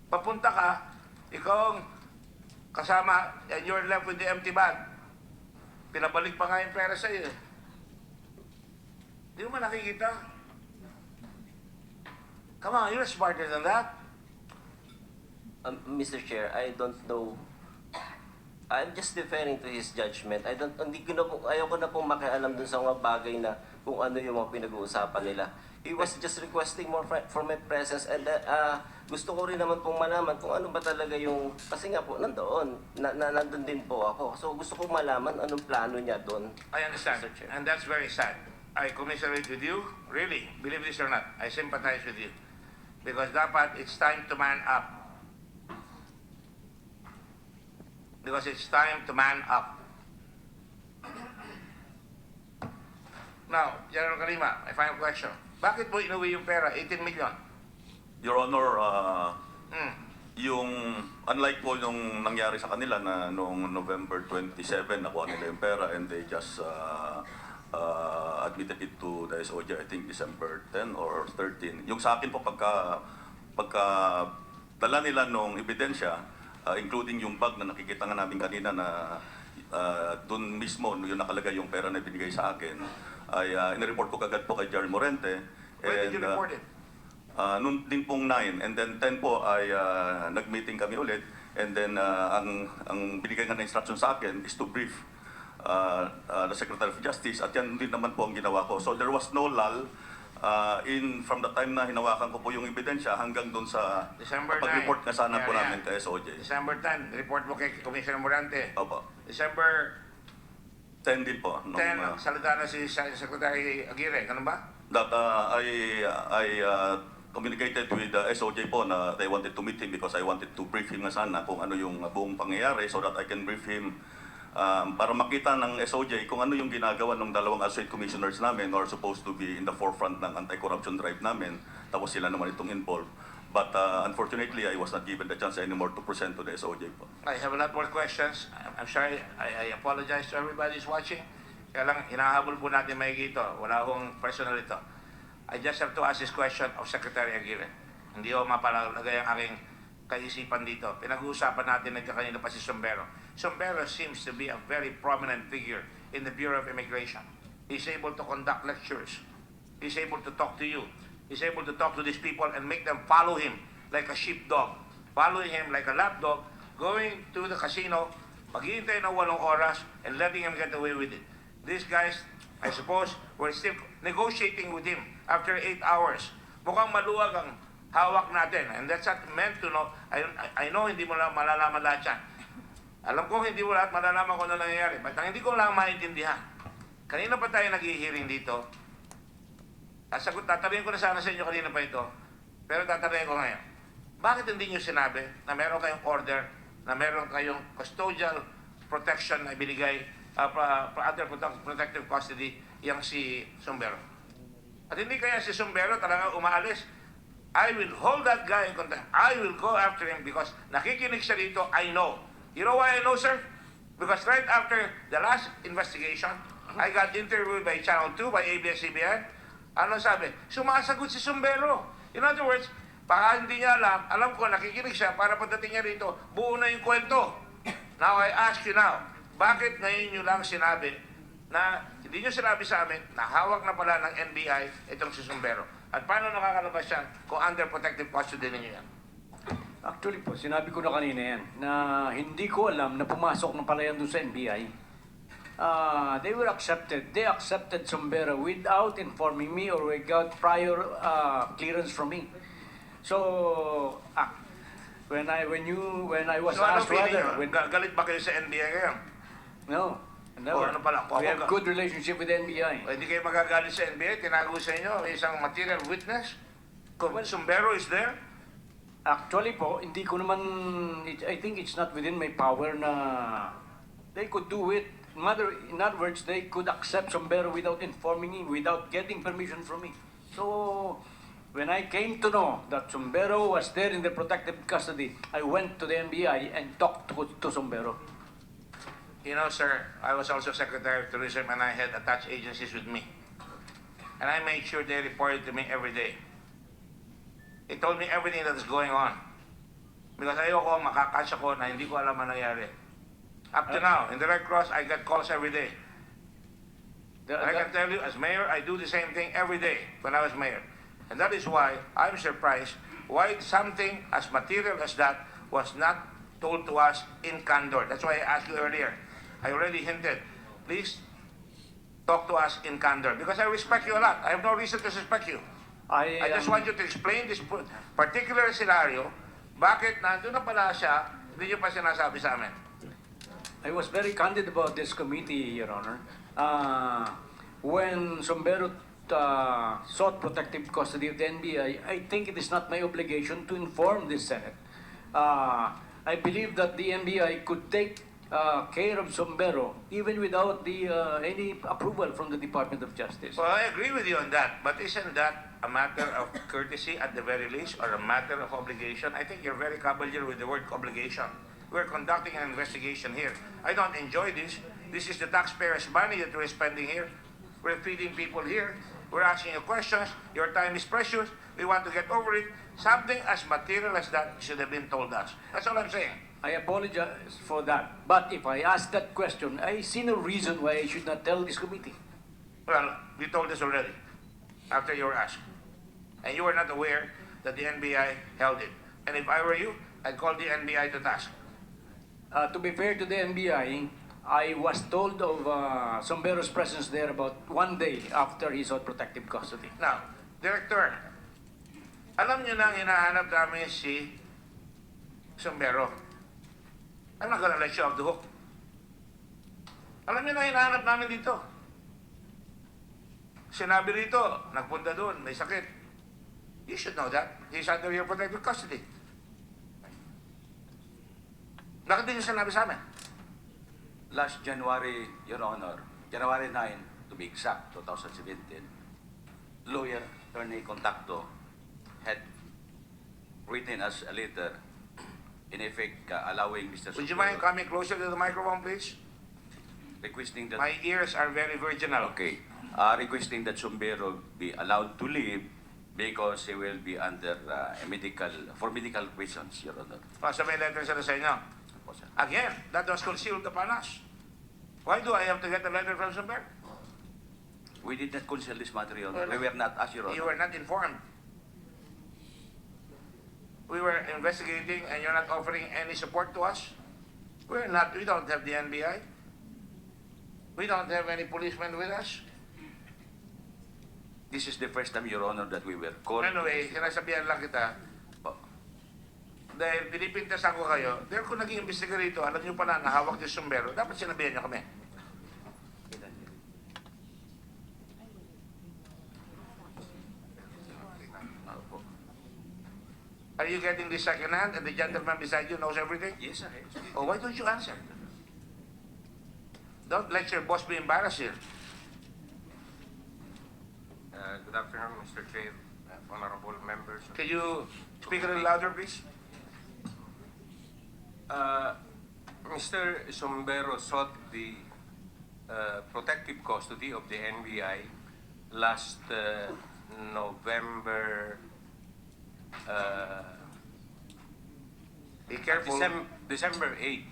Papunta ka, ikaw ang kasama, and you're left with the empty bag. Pinabalik pa nga yung pera sa'yo. Di mo nakikita? Come on, you're smarter than that. Mr. Chair, I don't know. I'm just deferring to his judgment. Ayoko na pong makialam dun sa mga bagay na kung ano yung mga pinag-uusapan nila. He was just requesting more for my presence, and gusto ko rin naman pong malaman kung ano ba talaga yung, kasi nga po nandoon, nandun din po ako. So gusto ko malaman anong plano niya doon. I understand, Mr. Chair. and that's very sad. I commiserate with you, really, believe this or not, I sympathize with you. Because dapat, it's time to man up. Because it's time to man up. Now, General Kalima, my final question. Bakit mo inuwi yung pera, 18 million? Your Honor, yung unlike po yung nangyari sa kanila na noong November 27, nakuha nila yung pera and they just admitted it to the SOJ, I think December 10 or 13. Yung sa akin po pagka dala nila nung ebidensya, including yung bag na nakikita nga namin kanina na doon mismo yung nakalagay yung pera na binigay sa akin, ay inireport ko kagad po kay Jerry Morente. Where did you report it? Noon din pong 9 and then 10 po ay nag-meeting kami ulit and then ang binigay nga na instruction sa akin is to brief the Secretary of Justice at yan din naman po ang ginawa ko. So there was no lull from the time na hinawakan ko po yung ebidensya hanggang doon sa December 9. pag-report nga sana po Yeah, namin kay SOJ. December 10, report mo kay Commissioner Morante. Opo. December 10 din po. 10, salita na si Secretary Aguirre, ganun ba? That I communicated with the SOJ po na they wanted to meet him because I wanted to brief him na sana kung ano yung buong pangyayari so that I can brief him para makita ng SOJ kung ano yung ginagawa ng dalawang associate commissioners namin who are supposed to be in the forefront ng anti-corruption drive namin, tapos sila naman itong involved. But unfortunately, I was not given the chance anymore to present to the SOJ po. I have a lot more questions. I'm sorry, I apologize to everybody who's watching. Kaya lang, hinahabol po natin maigi ito. Wala akong personal ito. I just have to ask this question of Secretary Aguirre. Hindi ko mapalagay ang aking kaisipan dito. Pinag-uusapan natin kanina pa si Sombero. Sombero seems to be a very prominent figure in the Bureau of Immigration. He's able to conduct lectures. He's able to talk to you. He's able to talk to these people and make them follow him like a sheepdog. Following him like a lapdog, going to the casino, maghihintay ng 8 oras and letting him get away with it. These guys, I suppose, were still negotiating with him after 8 hours. Mukhang maluwag ang hawak natin. And that's not meant to know. I know hindi mo lang malalaman lahat yan. Alam ko hindi mo lahat malalaman kung ano nangyayari. But ang hindi ko lang maintindihan. Kanina pa tayo nag-hearing dito. Tatabihin ko na sana sa inyo kanina pa ito. Pero tatabihin ko ngayon. Bakit hindi nyo sinabi na meron kayong order, na meron kayong custodial protection na ibinigay under protective custody yang si Sombero? At hindi kaya si Sombero talaga umaalis. I will hold that guy in contempt. I will go after him because nakikinig siya dito, I know. You know why I know, sir? Because right after the last investigation, I got interviewed by Channel 2, by ABS-CBN. Ano sabi? Sumasagot si Sombero. In other words, baka hindi niya alam ko, nakikinig siya para pagdating niya rito, buo na yung kwento. Now, I ask you now, bakit ngayon nyo lang sinabi na hindi nyo sinabi sa amin na hawak na pala ng NBI itong si Sombero? At paano nakakalabas yan kung under protective custody ninyo yan? Actually po, sinabi ko na kanina yan, na hindi ko alam na pumasok na pala yan doon sa NBI. They accepted Sombero without informing me or without prior clearance from me. So, when I was So asked ano whether... galit ba kayo sa NBI ngayon? No, O ano pala? we have good relationship with NBI. O hindi kayo magagalit sa NBI, tinago sa inyo isang material witness? Kung Sombero is there? Actually po, hindi ko naman, I think it's not within my power na they could do it. In other words, they could accept Sombero without informing me, without getting permission from me. So, when I came to know that Sombero was there in the protective custody, I went to the NBI and talked to Sombero. You know, sir, I was also Secretary of Tourism and I had attached agencies with me. And I made sure they reported to me every day. They told me everything that is going on. Because ayoko makakasya ko na hindi ko alam ang nangyari. Up to now, in the Red Cross, I get calls every day. I can tell you, as mayor, I do the same thing every day when I was mayor. And that is why I'm surprised why something as material as that was not told to us in candor. That's why I asked you earlier. I already hinted, please talk to us in candor. Because I respect you a lot. I have no reason to suspect you. I just want you to explain this particular scenario. Bakit nandun na pala siya, hindi niyo pa sinasabi sa amin? I was very candid about this committee, Your Honor. When Sombero sought protective custody of the NBI, I think it is not my obligation to inform the Senate. I believe that the NBI could take care of Sombero even without any approval from the Department of Justice. Well, I agree with you on that, but isn't that a matter of courtesy at the very least, or a matter of obligation? I think you're very cavalier with the word obligation. We're conducting an investigation here. I don't enjoy this. This is the taxpayers' money that we're spending here. We're feeding people here. We're asking you questions. Your time is precious. We want to get over it. Something as material as that should have been told us. That's all I'm saying. I apologize for that. But if I ask that question, I see no reason why I should not tell this committee. Well, we told us already after you were asked. And you were not aware that the NBI held it. And if I were you, I'd call the NBI to task. To be fair to the NBI, I was told of Sombero's presence there about 1 day after he sought protective custody. Now, Director, alam niyo na ang hinahanap namin si Sombero. I'm not gonna let you off the hook. Alam niyo na ang hinahanap namin dito. Sinabi rito, nagpunta doon, may sakit. You should know that. He's under your protective custody. Bakit din niyo sinabi sa amin? Last January, Your Honor, January 9, to be exact, 2017, lawyer Attorney Contacto had written us a letter, in effect, allowing Mr. Would you Sombero, mind coming closer to the microphone, please? requesting that... My ears are very virginal. Okay. Requesting that Sombero be allowed to leave because he will be under for medical reasons, Your Honor. Sa may letter sila sa inyo. Again, that was concealed upon us. Why do I have to get a letter from Sombero? We did not conceal this matter, Your Honor. We were not, as Your Honor. You were not informed. We were investigating and you're not offering any support to us? We don't have the NBI. We don't have any policemen with us. This is the first time, Your Honor, that we were called. Anyway, sinasabihan lang kita, dahil pinipintasan ko kayo, dahil kung naging imbestiga rito, alam nyo pala na hawak yung Sombero, dapat sinabihan nyo kami. Are you getting this second hand and the gentleman beside you knows everything? Yes, sir. Oh, why don't you answer? Don't let your boss be embarrassed here. Good afternoon, Mr. Chair, honorable members. Can you speak a little louder, please? Mr. Sombero sought the protective custody of the NBI last November. Be careful. December 8.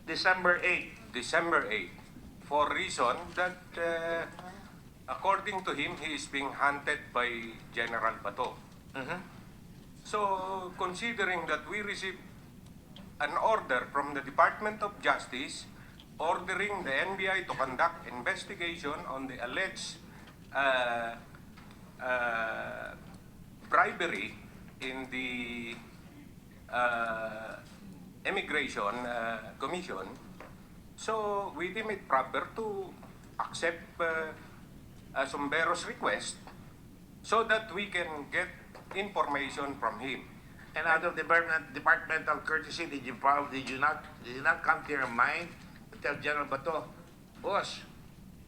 December 8. December 8. For reason that, according to him, he is being hunted by General Bato. So, considering that we received an order from the Department of Justice ordering the NBI to conduct investigation on the alleged bribery in the Immigration Commission, so we deem it proper to accept Sombero's request so that we can get information from him. And out of departmental courtesy, did you not come to your mind to tell General Bato, boss,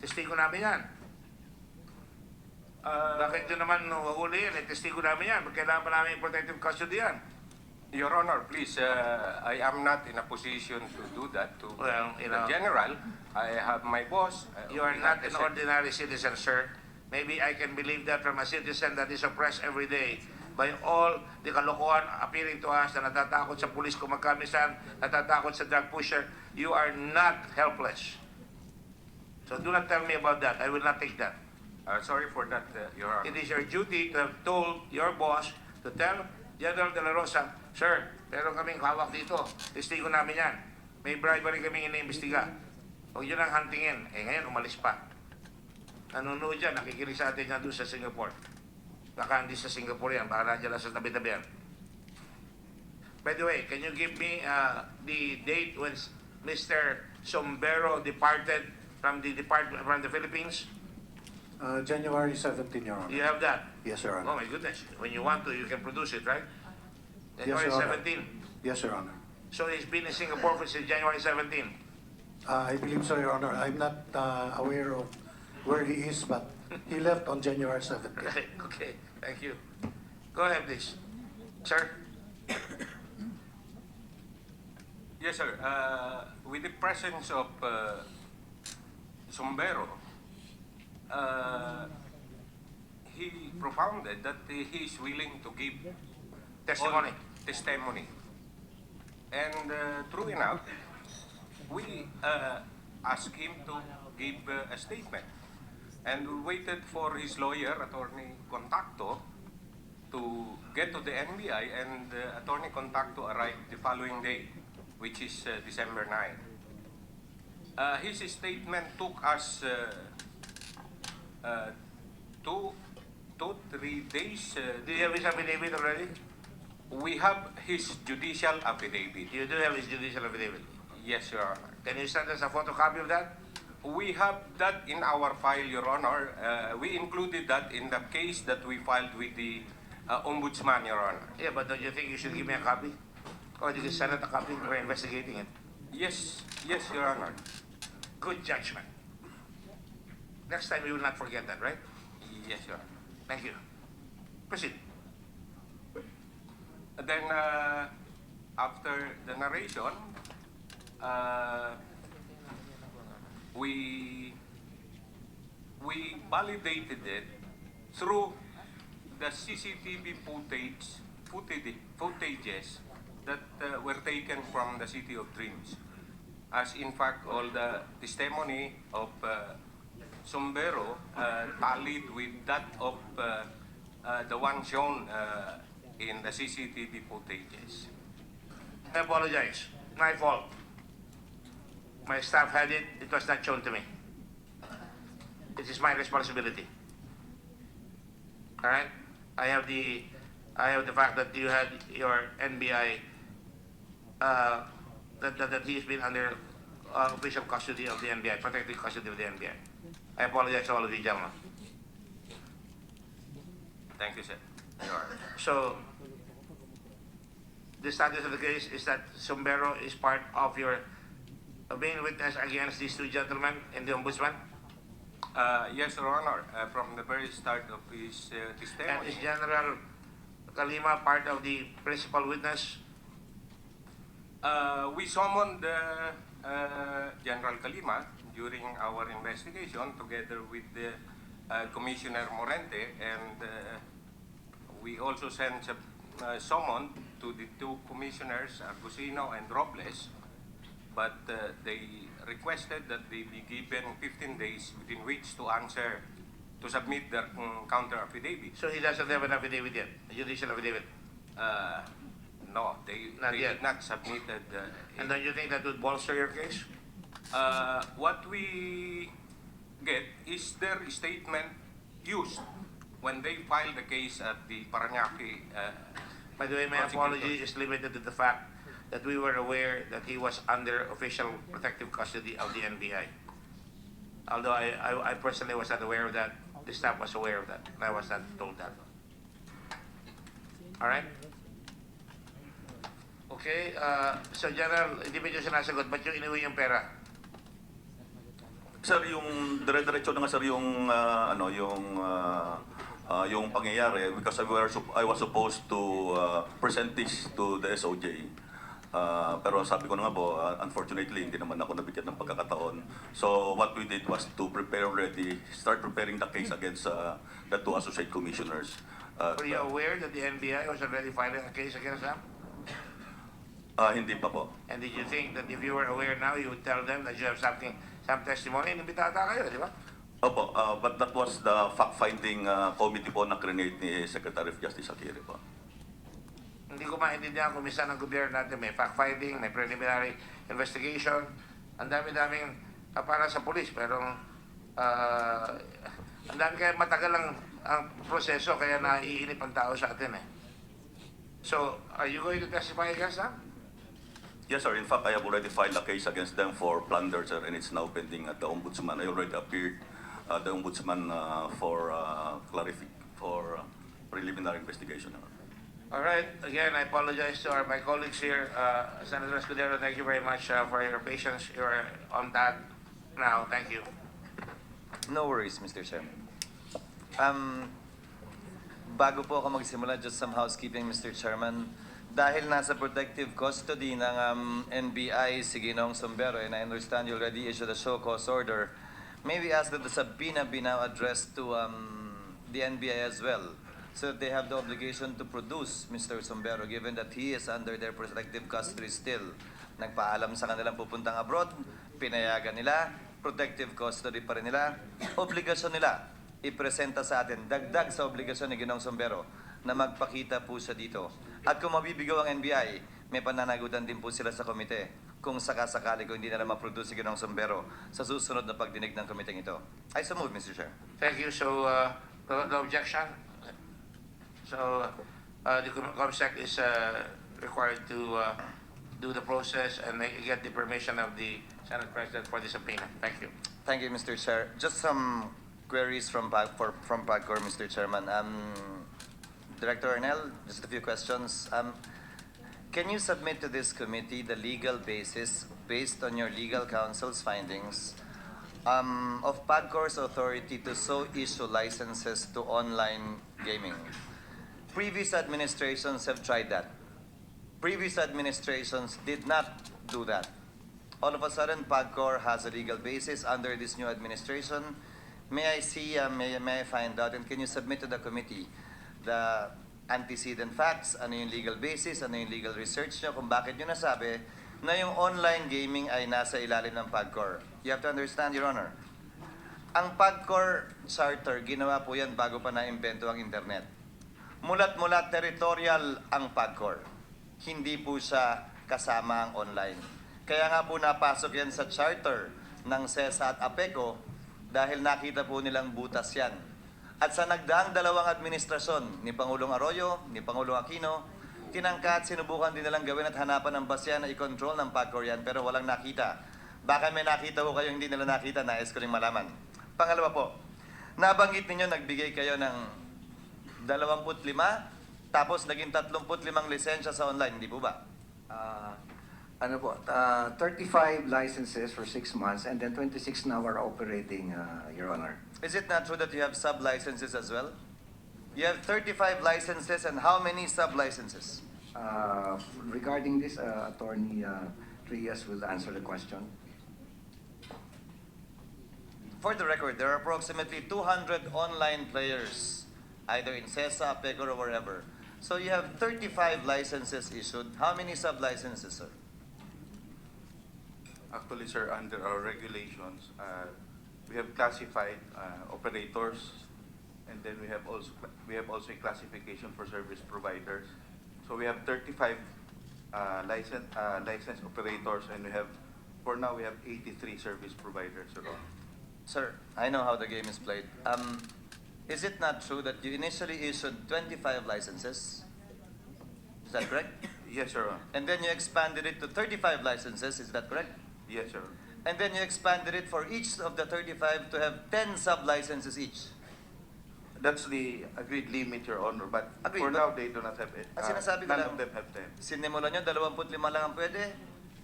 testigo namin yan. Bakit yun naman huli yan? Testigo namin yan. Kailangan pa namin protective custody yan. Your Honor, please, I am not in a position to do that to Well, you the know, General. I have my boss. you are not an ordinary citizen, sir. Maybe I can believe that from a citizen that is oppressed every day by all the kalokohan appearing to us na natatakot sa pulis kung magkamisan, natatakot sa drug pusher. You are not helpless. So do not tell me about that. I will not take that. Sorry for that, Your Honor. It is your duty to have told your boss to tell General De La Rosa, Sir, meron kaming hawak dito. Testigo namin yan. May bribery kaming iniimbestiga. Huwag yun ang huntingin. Ngayon, umalis pa. Nanonood dyan, nakikinig sa atin yan doon sa Singapore. Baka hindi sa Singapore yan, baka nandiyan lang sa tabi-tabi yan. By the way, can you give me the date when Mr. Sombero departed from the Philippines? January 17, Your Honor. You have that? Yes, Your Oh Honor. my goodness. When you want to, you can produce it, right? Yes, January Your Honor. 17. Yes, Your Honor. So he's been in Singapore since January 17. I believe so, Your Honor. I'm not aware of where he is, but he left on January 17. Right, okay. Thank you. Go ahead, please. Sir? Yes, sir. With the presence of Sombero, he propounded that he is willing to give Testimony. testimony. And true enough, we asked him to give a statement. And we waited for his lawyer, Attorney Contacto, to get to the NBI, and Attorney Contacto arrived the following day, which is December 9. His statement took us 3 days. Do you have his affidavit already? We have his judicial affidavit. You do have his judicial affidavit? Yes, Your Honor. Can you send us a photocopy of that? We have that in our file, Your Honor. We included that in the case that we filed with the Ombudsman, Your Honor. Yeah, but don't you think you should give me a copy? Or you can send us a copy? We're investigating it. Yes, yes, Your Honor. Good judgment. Next time we will not forget that, right? Yes, Your Honor. Thank you. Proceed. Then, after the narration, we validated it through the CCTV footages that were taken from the City of Dreams. As in fact, all the testimony of Sombero tallied with that of the one shown in the CCTV footages. I apologize. My fault. My staff had it. It was not shown to me. It is my responsibility. All right. I have the fact that you had your NBI that he's been under official custody of the NBI, protective custody of the NBI. I apologize to all of you gentlemen. Thank you, sir. So, the status of the case is that Sombero is part of your being witness against these two gentlemen in the Ombudsman? Yes, Your Honor. From the very start of his testimony. And is General Kalima part of the principal witness? We summoned General Kalima during our investigation together with Commissioner Morente, and we also sent a summon to the two commissioners, Agusino and Robles, but they requested that they be given 15 days within which to answer, to submit their counter affidavit. So he doesn't have an affidavit yet, a judicial affidavit? No, they did not submit it. And don't you think that would bolster your case? What we get is their statement used when they filed the case at the Parañaque. By the way, my apology is limited to the fact that we were aware that he was under official protective custody of the NBI. Although I personally was not aware of that, the staff was aware of that, and I was not told that. All right? Okay, so General, hindi medyo sinasagot, ba't yung inuwi yung pera? Sir, yung dire-diretso na nga sir yung yung pangyayari because I was supposed to present this to the SOJ. Pero sabi ko na nga po, unfortunately, hindi naman ako nabigyan ng pagkakataon. So what we did was to prepare already, start preparing the case against the two associate commissioners. Were you aware that the NBI was already filing a case against them? Hindi pa po. And did you think that if you were aware now, you would tell them that you have some testimony? Inimbitata kayo, di ba? Opo, but that was the fact-finding committee po na create ni Secretary of Justice Akiri po. Hindi ko maintindihan kung minsan ang gobyerno natin may fact-finding, may preliminary investigation. Ang dami-daming para sa polis, pero ang dami kaya matagal ang proseso, kaya naiinip ang tao sa atin eh. So, are you going to testify against them? Yes, sir. In fact, I have already filed a case against them for plunder, sir, and it's now pending at the Ombudsman. I already appeared at the Ombudsman for preliminary investigation. All right. Again, I apologize to my colleagues here. Senator Escudero, thank you very much for your patience. You're on that now. Thank you. No worries, Mr. Chairman. Bago po ako magsimula, just some housekeeping, Mr. Chairman. Dahil nasa protective custody ng NBI si Ginoong Sombero, and I understand you already issued a show cause order, may we ask that the subpoena be now addressed to the NBI as well, so that they have the obligation to produce Mr. Sombero, given that he is under their protective custody still. Nagpaalam sa kanilang pupuntang abroad, pinayagan nila, protective custody pa rin nila, obligasyon nila ipresenta sa atin, dagdag sa obligasyon ni Ginoong Sombero na magpakita po siya dito. At kung mabibigaw ang NBI, may pananagutan din po sila sa komite kung sakasakali kung hindi nila ma-produce si Ginoong Sombero sa susunod na pagdinig ng komiteng ito. I so move, Mr. Chair. Thank you. So, no objection? So, the COMSEC is required to do the process and get the permission of the Senate President for the subpoena. Thank you. Thank you, Mr. Chair. Just some queries from PAGCOR, Mr. Chairman. Director Arnel, just a few questions. Can you submit to this committee the legal basis based on your legal counsel's findings of PAGCOR's authority to so issue licenses to online gaming? Previous administrations have tried that. Previous administrations did not do that. All of a sudden, PAGCOR has a legal basis under this new administration. May I see, may I find out, and can you submit to the committee the antecedent facts, ano yung legal basis, ano yung legal research nyo, kung bakit nyo nasabi na yung online gaming ay nasa ilalim ng PAGCOR. You have to understand, Your Honor. Ang PAGCOR charter, ginawa po yan bago pa na-invento ang internet. Mulat-mula territorial ang PAGCOR. Hindi po siya kasama ang online. Kaya nga po napasok yan sa charter ng CESA at APECO dahil nakita po nilang butas yan. At sa nagdaang dalawang administrasyon ni Pangulong Arroyo, ni Pangulong Aquino, tinangkat, sinubukan din nilang gawin at hanapan ng basya na i-control ng PAGCOR yan, pero walang nakita. Baka may nakita ko kayo, hindi nila nakita, nais ko rin malaman. Pangalawa po, nabanggit ninyo, nagbigay kayo ng 25, tapos naging 35 lisensya sa online, hindi po ba? 35 licenses for 6 months and then 26 now are operating, Your Honor. Is it not true that you have sub-licenses as well? You have 35 licenses and how many sub-licenses? Regarding this, Attorney Trias will answer the question. For the record, there are approximately 200 online players, either in CESA, PECOR, or wherever. So you have 35 licenses issued. How many sub-licenses, sir? Actually, sir, under our regulations, we have classified operators, and then we have also a classification for service providers. So we have 35 licensed operators, and for now we have 83 service providers. Sir, I know how the game is played. Is it not true that you initially issued 25 licenses? Is that correct? Yes, sir. And then you expanded it to 35 licenses, is that correct? Yes, sir. And then you expanded it for each of the 35 to have 10 sub-licenses each. That's the agreed limit, Your Honor. But Agreed, for but- now, they do not have it. Ang sinasabi ko None lang, of them have 10. sinimulan nyo, 25 lang ang pwede.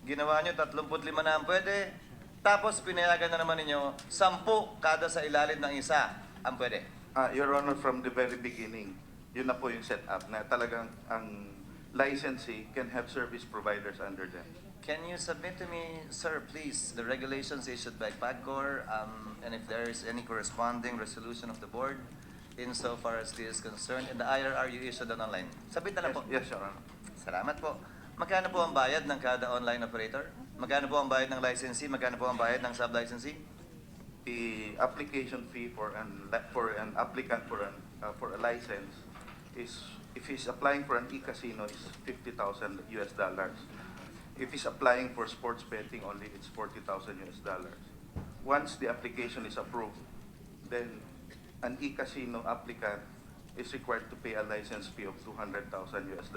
Ginawa nyo, 35 na ang pwede. Tapos pinayagan na naman ninyo, 10 kada sa ilalim ng isa ang pwede. Your Honor, from the very beginning, yun na po yung setup na talagang ang licensee can have service providers under them. Can you submit to me, sir, please, the regulations issued by PAGCOR, and if there is any corresponding resolution of the board insofar as this is concerned, and the IRR you issued on online? Sabit na lang po. Yes, Your Honor. Salamat po. Magkano po ang bayad ng kada online operator? Magkano po ang bayad ng licensee? Magkano po ang bayad ng sub-licensee? The application fee for an applicant for a license is, if he's applying for an e-casino, is $50,000 US. If he's applying for sports betting only, it's $40,000 US. Once the application is approved, then an e-casino applicant is required to pay a license fee of $200,000 US,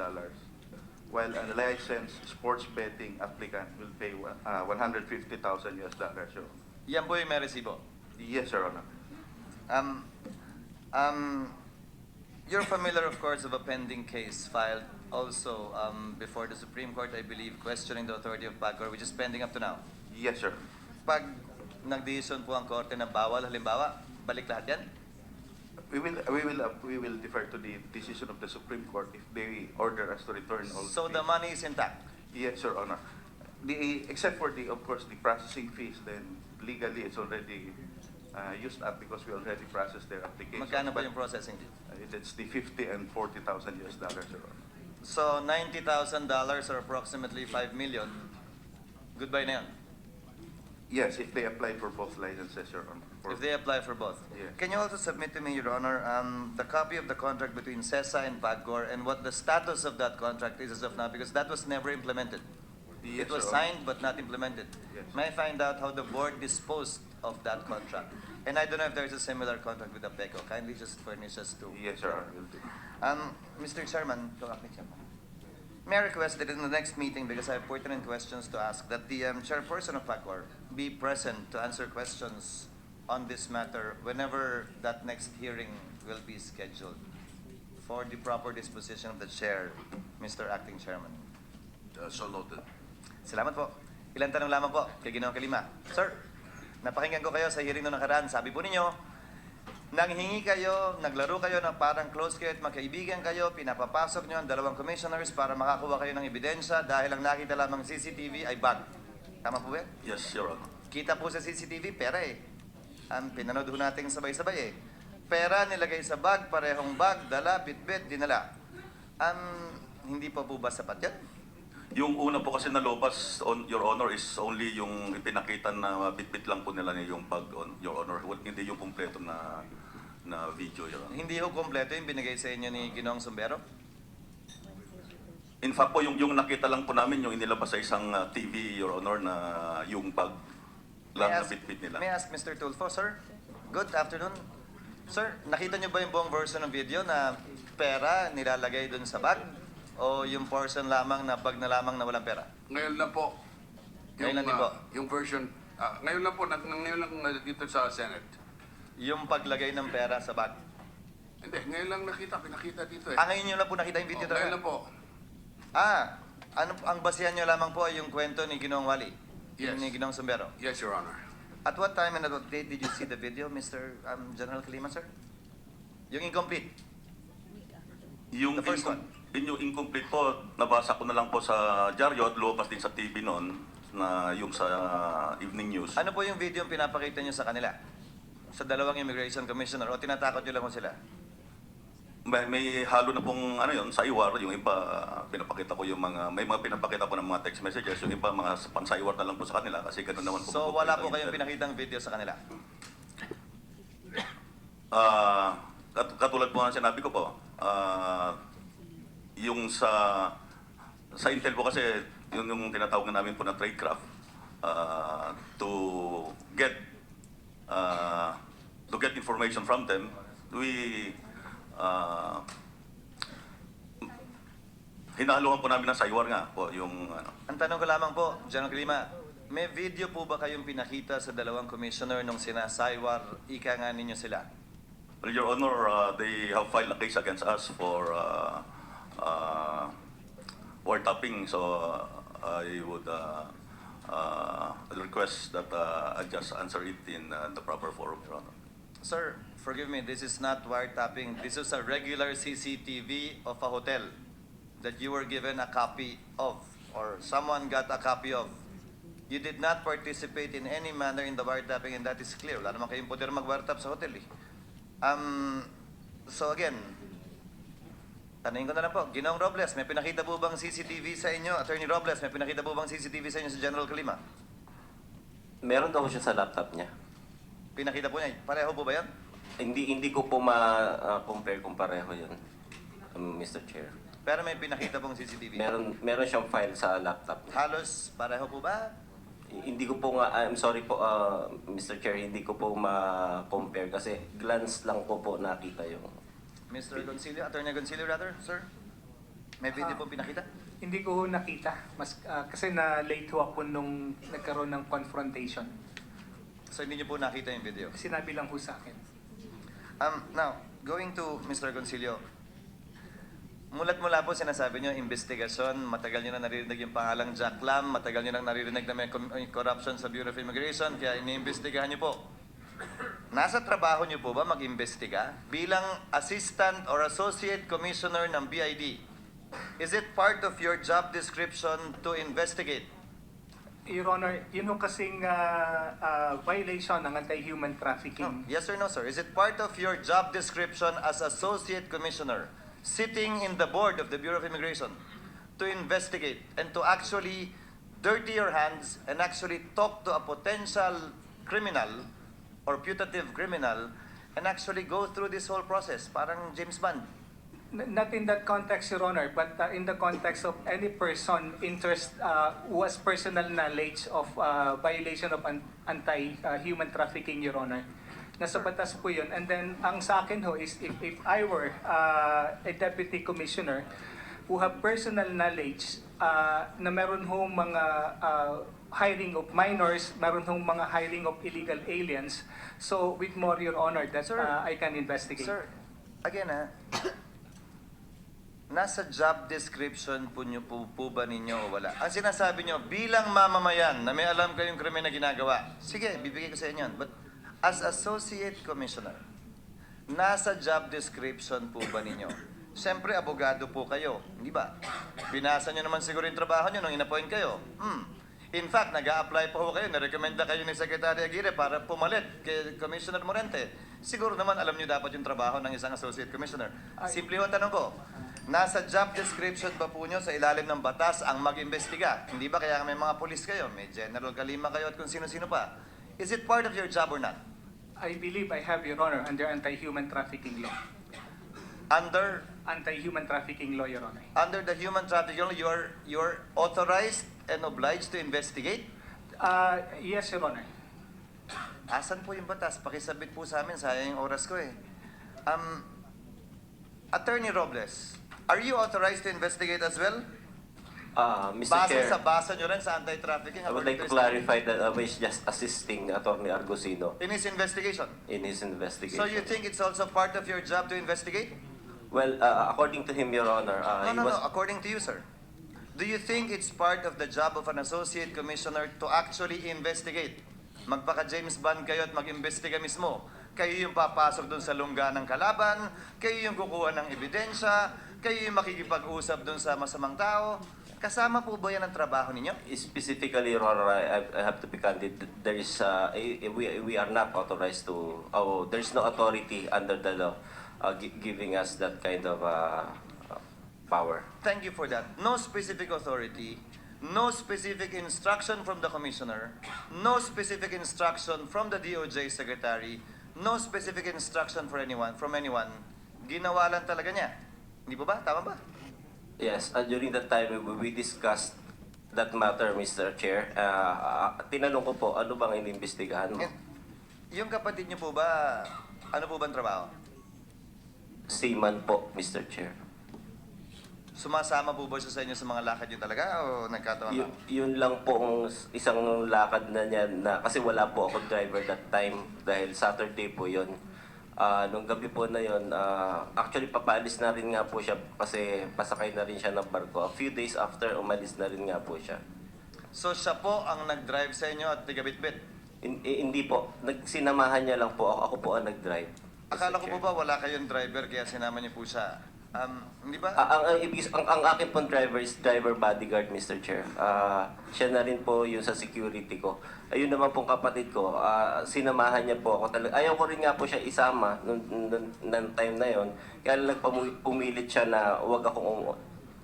while a licensed sports betting applicant will pay $150,000 US. Your Honor. Yan po yung may resibo. Yes, Your Honor. You're familiar, of course, of a pending case filed also before the Supreme Court, I believe, questioning the authority of PAGCOR, which is pending up to now. Yes, sir. Pag nag-decision po ang korte na bawal, halimbawa, balik lahat yan? We will defer to the decision of the Supreme Court if they order us to return all. So the money is intact? Yes, Your Honor. Except for of course, the processing fees, then legally it's already used up because we already processed their application. Magkano po yung processing fee? It's the $50,000 and $40,000 US, Your Honor. So $90,000 or approximately 5 million, goodbye na yan? Yes, if they apply for both licenses, Your Honor. If they apply for both. Yes. Can you also submit to me, Your Honor, the copy of the contract between CESA and PAGCOR and what the status of that contract is as of now, because that was never implemented. Yes, It was Your Honor. signed but not implemented. Yes. May I find out how the board disposed of that contract? And I don't know if there's a similar contract with APECO. Kindly just furnish us to. Yes, Your Honor. Will do. Mr. Chairman, may I request that in the next meeting, because I have pertinent questions to ask, that the chairperson of PAGCOR be present to answer questions on this matter whenever that next hearing will be scheduled for the proper disposition of the chair, Mr. Acting Chairman. So noted. Salamat po. Ilang tanong lamang po kay Ginoong Kalima. Sir, napakinggan ko kayo sa hearing noong nakaraan. Sabi po ninyo, nanghingi kayo, naglaro kayo ng parang close kayo at magkaibigan kayo, pinapapasok nyo ang dalawang commissioners para makakuha kayo ng ebidensya dahil ang nakita lamang CCTV ay bag. Tama po ba? Yes, Your Honor. Kita po sa CCTV, pera eh. Pinanood ho natin sabay-sabay eh. Pera nilagay sa bag, parehong bag, dala, bitbit, dinala. Hindi pa po ba sapat yan? Yung una po kasi nalopas, Your Honor, is only yung ipinakita na bitbit lang po nila yung bag, Your Honor. Hindi yung kumpleto na video, Your Honor. Hindi ho kompleto yung binigay sa inyo ni Ginoong Sumbero? In fact po, yung nakita lang po namin, yung inilabas sa isang TV, Your Honor, na yung bag lang na bitbit nila. May I ask Mr. Tulfo, sir? Good afternoon. Sir, nakita niyo ba yung buong version ng video na pera nilalagay dun sa bag? O yung portion lamang na bag na lamang na walang pera? Ngayon lang po. Ngayon lang din po? Yung version, ngayon lang po, ngayon lang dito sa Senate. Yung paglagay ng pera sa bag? Hindi, ngayon lang pinakita dito eh. Ngayon nyo lang po nakita yung video talaga? Ngayon lang po. Ano ang basihan nyo lamang po ay yung kwento ni Ginoong Wally? Yes. Ni Ginoong Sumbero? Yes, Your Honor. At what time and at what date did you see the video, Mr. General Kalima, sir? Yung incomplete? Yung The first one? Yung incomplete po, nabasa ko na lang po sa dyaryo at lumabas din sa TV noon, na yung sa evening news. Ano po yung video yung pinapakita nyo sa kanila? Sa dalawang immigration commissioner o tinatakot nyo lang po sila? May halo na pong sa iwar, yung iba pinapakita ko yung may mga pinapakita ko ng mga text messages, yung iba mga pansaiwar na lang po sa kanila kasi ganoon naman po. So wala po kayong pinakitang video sa kanila? Katulad po ng sinabi ko po, yung sa Intel po kasi, yung tinatawag namin po na tradecraft, to get information from them, hinahaluan po namin ng saywar nga po yung Ang tanong ko lamang po, General Kalima, may video po ba kayong pinakita sa dalawang commissioner nung sinasaywar, ika nga ninyo sila? Well, Your Honor, they have filed a case against us for wiretapping, so I would request that I just answer it in the proper forum, Your Honor. Sir, forgive me, this is not wiretapping. This is a regular CCTV of a hotel that you were given a copy of, or someone got a copy of. You did not participate in any manner in the wiretapping, and that is clear. Wala naman kayong poder mag-wiretap sa hotel eh. So again, tanungin ko na lang po, Ginoong Robles, may pinakita po bang CCTV sa inyo? Attorney Robles, may pinakita po bang CCTV sa inyo sa General Kalima? Meron daw siya sa laptop niya. Pinakita po niya, pareho po ba yan? Hindi ko po ma-compare kung pareho yun, Mr. Chair. Pero may pinakita pong CCTV? Meron siyang file sa laptop niya. Halos pareho po ba? Hindi ko po nga, I'm sorry po, Mr. Chair, hindi ko po ma-compare kasi glance lang ko po nakita yung... Mr. Goncillo, Attorney Goncillo rather, sir? May video po pinakita? Hindi ko nakita. Kasi na-late ho ako nung nagkaroon ng confrontation. So hindi niyo po nakita yung video? Sinabi lang ho sa akin. Now, going to Mr. Goncillo, mulat-mula po sinasabi niyo, investigasyon, matagal niyo na naririnig yung pangalang Jack Lam, matagal niyo na naririnig na may corruption sa Bureau of Immigration, kaya iniimbestigahan niyo po. Nasa trabaho niyo po ba mag-imbestiga bilang Assistant or Associate Commissioner ng BID? Is it part of your job description to investigate? Your Honor, yun ho kasing violation ng anti-human trafficking. Yes or no, sir? Is it part of your job description as Associate Commissioner sitting in the board of the Bureau of Immigration to investigate and to actually dirty your hands and actually talk to a potential criminal or putative criminal and actually go through this whole process, parang James Bond? Not in that context, Your Honor, but in the context of any person who has personal knowledge of violation of anti-human trafficking, Your Honor. Nasa batas po yun. And then, ang sa akin ho is if I were a deputy commissioner who have personal knowledge na meron ho mga hiring of minors, meron hong mga hiring of illegal aliens. So, with more, Your Honor, that I can investigate. Sir, again nasa job description po ba ninyo o wala? Ang sinasabi nyo, bilang mamamayan na may alam kayong krimen na ginagawa, sige, bibigay ko sa inyo. But as Associate Commissioner, nasa job description po ba ninyo? Siyempre, abogado po kayo, di ba? Binasa nyo naman siguro yung trabaho nyo nung in-appoint kayo. In fact, nag-a-apply pa ho kayo, narekomenda kayo ni Secretary Aguirre para pumalit kay Commissioner Morente. Siguro naman alam nyo dapat yung trabaho ng isang Associate Commissioner. Simple yung tanong ko, nasa job description ba po nyo sa ilalim ng batas ang mag-imbestiga? Hindi ba kaya may mga polis kayo, may General Kalima kayo at kung sino-sino pa? Is it part of your job or not? I believe I have, Your Honor, under anti-human trafficking law. Under? Anti-human trafficking law, Your Honor. Under the human trafficking law, you're authorized and obliged to investigate? Yes, Your Honor. Asan po yung batas? Pakisabit po sa amin, sayang yung oras ko eh. Attorney Robles, are you authorized to investigate as well? Mr. Base Chair, sa basa nyo rin sa anti-trafficking? I would like to clarify that I was just assisting Attorney Argusino In his investigation? in his investigation. So you think it's also part of your job to investigate? Well, according to him, Your Honor, No, according to you, sir. Do you think it's part of the job of an associate commissioner to actually investigate? Magpaka-James Bond kayo at mag-imbestiga mismo. Kayo yung papasok dun sa lungga ng kalaban, kayo yung kukuha ng ebidensya, kayo yung makikipag-usap dun sa masamang tao. Kasama po ba yan ang trabaho ninyo? Specifically, Your Honor, I have to be candid. There is, we are not authorized to, there's no authority under the law giving us that kind of power. Thank you for that. No specific authority, no specific instruction from the commissioner, no specific instruction from the DOJ secretary, no specific instruction from anyone. Ginawa lang talaga niya. Hindi po ba? Tama ba? Yes, during that time, we discussed that matter, Mr. Chair. Tinanong ko po, ano bang inimbestigahan mo? Yung kapatid niyo po ba, ano po bang trabaho? Seaman po, Mr. Chair. Sumasama po ba siya sa inyo sa mga lakad niyo talaga o nagkataon lang? Yun lang po ang isang lakad na niya na kasi wala po ako driver that time dahil Saturday po yun. Nung gabi po na yon, actually papaalis na rin nga po siya kasi pasakay na rin siya ng barko. A few days after, umalis na rin nga po siya. So siya po ang nag-drive sa inyo at tigabit-bit? Hindi po. Sinamahan niya lang po ako. Ako po ang nag-drive. Akala ko po ba wala kayong driver kaya sinama niyo po siya? Hindi ba? Ang akin pong driver is driver bodyguard, Mr. Chair. Siya na rin po yung sa security ko. Ayun naman pong kapatid ko, sinamahan niya po ako talaga. Ayaw ko rin nga po siya isama nung time na yon. Kaya lang pumilit siya na wag akong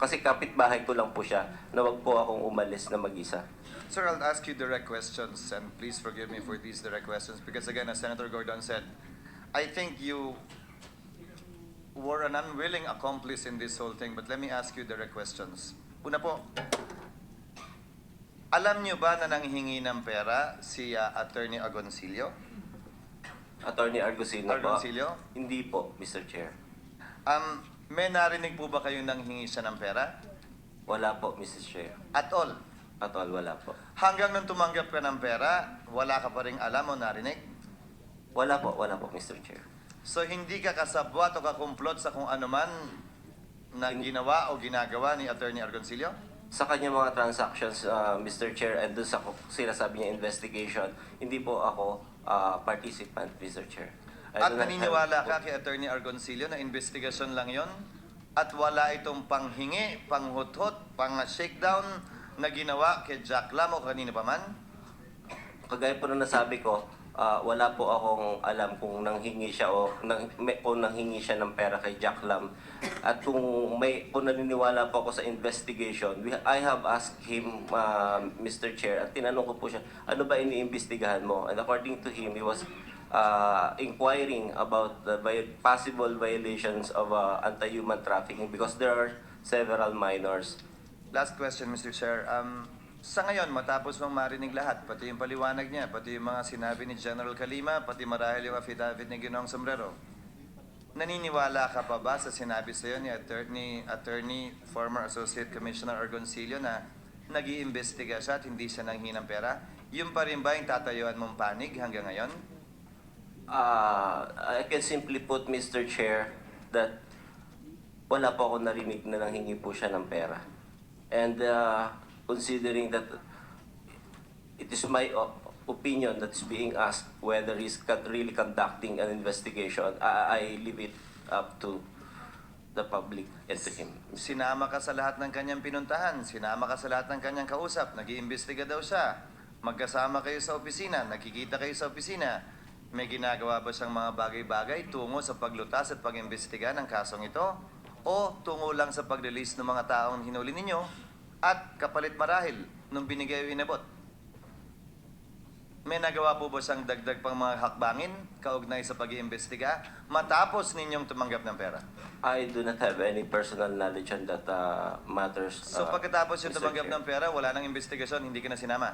kasi kapitbahay ko lang po siya na wag po akong umalis na mag-isa. Sir, I'll ask you direct questions and please forgive me for these direct questions because again, as Senator Gordon said, I think you were an unwilling accomplice in this whole thing, but let me ask you direct questions. Una po, alam niyo ba na nanghingi ng pera si Attorney Agoncillo? Attorney Argusino po? Agoncillo? Hindi po, Mr. Chair. May narinig po ba kayo nanghingi siya ng pera? Wala po, Mr. Chair. At all? At all, wala po. Hanggang nung tumanggap ka ng pera, wala ka pa rin alam o narinig? Wala po, Mr. Chair. So hindi ka kasabwat o kakumplot sa kung ano man na ginawa o ginagawa ni Attorney Agoncillo? Sa kanya mga transactions, Mr. Chair, and doon sa sinasabi niya investigation, hindi po ako participant, Mr. Chair. At naniniwala ka kay Attorney Agoncillo na investigasyon lang yon at wala itong panghingi, panghuthot, pang-shakedown na ginawa kay Jack Lam o kanina pa man? Kagaya po na nasabi ko, wala po akong alam kung nanghingi siya o nanghingi siya ng pera kay Jack Lam. At kung naniniwala po ako sa investigation, I have asked him, Mr. Chair, at tinanong ko po siya, ano ba iniimbestigahan mo? And according to him, he was inquiring about the possible violations of anti-human trafficking because there are several minors. Last question, Mr. Chair. Sa ngayon, matapos mong marinig lahat, pati yung paliwanag niya, pati yung mga sinabi ni General Kalima, pati marahil yung affidavit ni Ginoong Sombrero, naniniwala ka pa ba sa sinabi sa iyo ni Attorney former Associate Commissioner Agoncillo na nag-iimbestiga siya at hindi siya nanghingi ng pera? Yung pa rin ba yung tatayuan mong panig hanggang ngayon? I can simply put, Mr. Chair, that wala po ako narinig na nanghingi po siya ng pera. And considering that it is my opinion that's being asked whether he's really conducting an investigation, I leave it up to the public and to him. Sinama ka sa lahat ng kanyang pinuntahan, sinama ka sa lahat ng kanyang kausap, nag-iimbestiga daw siya, magkasama kayo sa opisina, nakikita kayo sa opisina, may ginagawa ba siyang mga bagay-bagay tungo sa paglutas at pag-imbestiga ng kasong ito? O tungo lang sa pag-release ng mga taong hinuli ninyo at kapalit marahil nung binigay o inabot? May nagawa po ba siyang dagdag pang mga hakbangin kaugnay sa pag-iimbestiga matapos ninyong tumanggap ng pera? I do not have any personal knowledge on that matters. So pagkatapos yung Mr. tumanggap Chair. ng pera, wala nang investigasyon, hindi ka na sinama?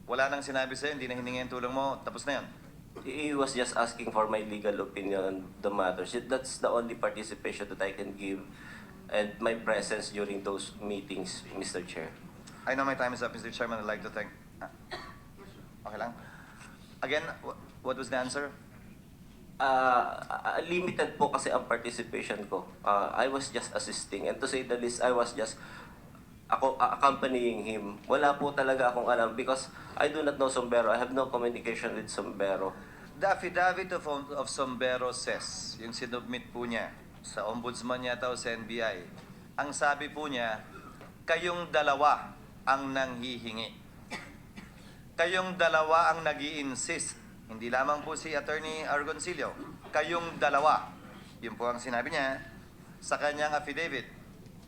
Wala nang sinabi sa'yo, hindi na hiningi ang tulong mo, tapos na yun? He was just asking for my legal opinion on the matters. That's the only participation that I can give and my presence during those meetings, Mr. Chair. I know my time is up, Mr. Chairman. I'd like to thank... Okay lang. Again, what was the answer? Limited po kasi ang participation ko. I was just assisting. And to say the least, I was just accompanying him. Wala po talaga akong alam because I do not know Sombrero. I have no communication with Sombrero. The affidavit of Sombrero says, yung sinubmit po niya sa ombudsman yata o sa NBI, ang sabi po niya, kayong dalawa ang nanghihingi. Kayong dalawa ang nag-i-insist. Hindi lamang po si Attorney Agoncillo. Kayong dalawa. Yun po ang sinabi niya sa kanyang affidavit.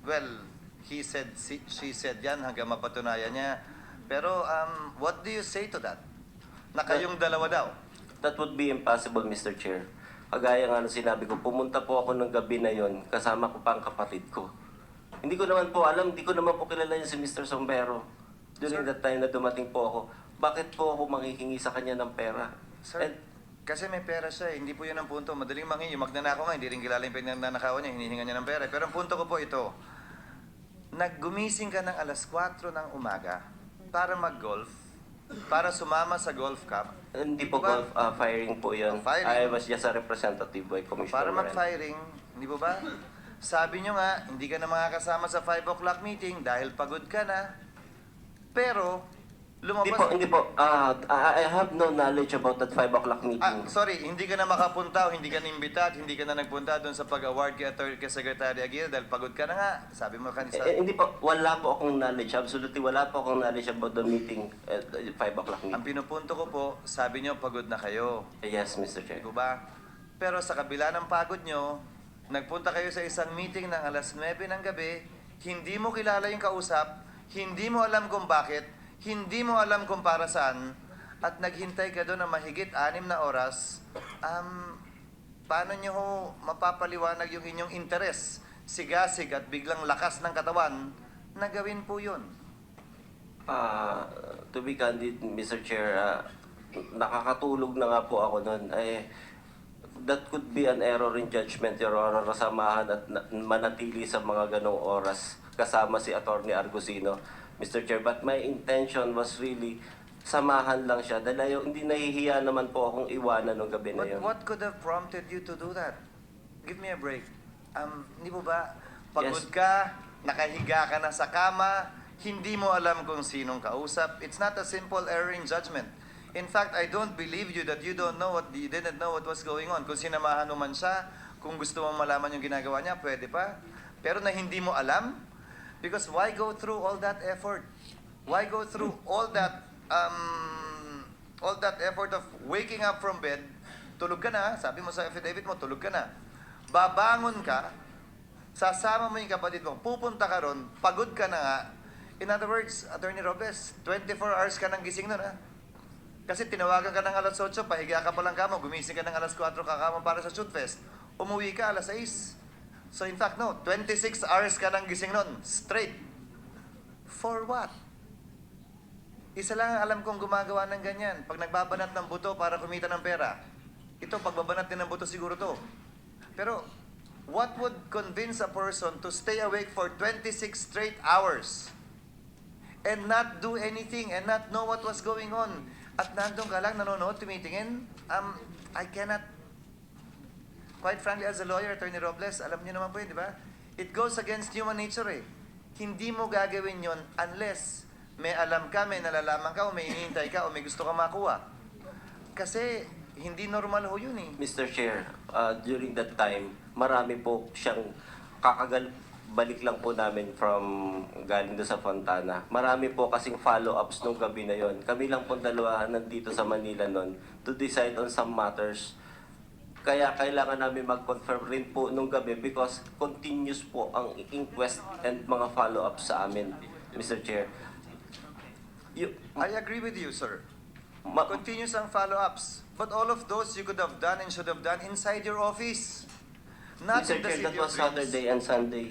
Well, he said, she said yan hanggang mapatunayan niya. Pero what do you say to that? Na kayong dalawa daw? That would be impossible, Mr. Chair. Kagaya nga sinabi ko, pumunta po ako ng gabi na yon, kasama ko pa ang kapatid ko. Hindi ko naman po alam, hindi ko naman po kilala yun si Mr. Sombrero. During that time na dumating po ako, bakit po ako manghihingi sa kanya ng pera? Sir, kasi may pera siya eh. Hindi po yun ang punto. Madaling manghingi. Magnanakaw nga, hindi rin kilala yung pinanakawan niya, hinihinga niya ng pera. Pero ang punto ko po ito, naggumising ka ng alas 4 ng umaga para mag-golf para sumama sa Golf Cup. Hindi po Diba? golf firing po yun. Firing. I was just a representative by Commissioner Para Moreno. mag-firing, hindi po ba? Sabi nyo nga, hindi ka na makakasama sa 5 o'clock meeting dahil pagod ka na. Pero, lumabas... Hindi po. I have no knowledge about that 5 o'clock meeting. Sorry, hindi ka na makapunta o hindi ka na-imbita at hindi ka na nagpunta doon sa pag-award kay Secretary Aguirre dahil pagod ka na nga. Sabi mo kanisa. Hindi po, wala po akong knowledge. Absolutely, wala po akong knowledge about the meeting at 5 o'clock meeting. Ang pinupunto ko po, sabi nyo pagod na kayo. Yes, Mr. Chair. Di ba? Pero sa kabila ng pagod nyo, nagpunta kayo sa isang meeting ng alas 9 ng gabi, hindi mo kilala yung kausap, hindi mo alam kung bakit, hindi mo alam kung para saan, at naghintay ka doon ng mahigit 6 na oras, paano nyo ho mapapaliwanag yung inyong interes, sigasig at biglang lakas ng katawan, na gawin po yun? To be candid, Mr. Chair, nakakatulog na nga po ako noon. That could be an error in judgment, Your Honor, nasamahan at manatili sa mga ganong oras kasama si Attorney Argusino, Mr. Chair. But my intention was really samahan lang siya dahil hindi nahihiya naman po akong iwanan nung gabi na But yun. what could have prompted you to do that? Give me a break. Hindi mo ba, pagod ka, nakahiga ka na sa kama, hindi mo alam kung sinong kausap. It's not a simple error in judgment. In fact, I don't believe you that you didn't know what was going on. Kung sinamahan mo man siya, kung gusto mo malaman yung ginagawa niya, pwede pa. Pero na hindi mo alam, because why go through all that effort? Why go through all that effort of waking up from bed? Tulog ka na, sabi mo sa affidavit mo, tulog ka na. Babangon ka, sasama mo yung kapatid mo, pupunta ka ron, pagod ka na nga. In other words, Attorney Robles, 24 hours ka nang gising nun, ha? Kasi tinawagan ka ng alas 8, pahiga ka pa lang kamo, gumising ka ng alas 4 kakamo para sa Shoot Fest. Umuwi ka alas 6. So in fact, no, 26 hours ka nang gising nun, straight. For what? Isa lang ang alam kong gumagawa ng ganyan. Pag nagbabanat ng buto para kumita ng pera. Ito, pagbabanat din ng buto siguro to. Pero, what would convince a person to stay awake for 26 straight hours and not do anything and not know what was going on? At nandun ka lang, nanonood, tumitingin. I cannot, quite frankly, as a lawyer, Attorney Robles, alam niyo naman po yun, di ba? It goes against human nature, eh. Hindi mo gagawin yon unless may alam ka, may nalalaman ka, o may hinihintay ka, o may gusto ka makuha. Kasi, hindi normal ho yun, eh. Mr. Chair, during that time, marami po siyang balik lang po namin from galing doon sa Fontana. Marami po kasing follow-ups nung gabi na yon. Kami lang po dalawa nandito sa Manila noon to decide on some matters. Kaya kailangan namin mag-confirm rin po nung gabi because continuous po ang inquest and mga follow-ups sa amin, Mr. Chair. I agree with you, sir. Continuous ang follow-ups. But all of those you could have done and should have done inside your office. Not Mr. in the Chair, City that of was Dreams. Saturday and Sunday.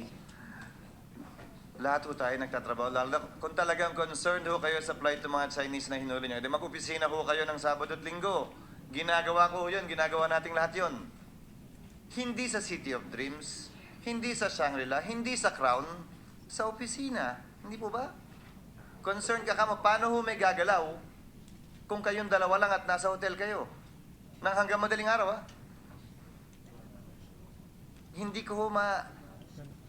Lahat ho tayo nagtatrabaho. Lalo kung talagang concerned ho kayo sa plight ng mga Chinese na hinuli nyo, mag-opisina ho kayo ng Sabado at Linggo. Ginagawa ko yun, ginagawa nating lahat yun. Hindi sa City of Dreams, hindi sa Shangri-La, hindi sa Crown, sa opisina. Hindi po ba? Concerned ka kamo, paano ho may gagalaw kung kayong dalawa lang at nasa hotel kayo? Nang hanggang madaling araw, ha? Hindi ko ho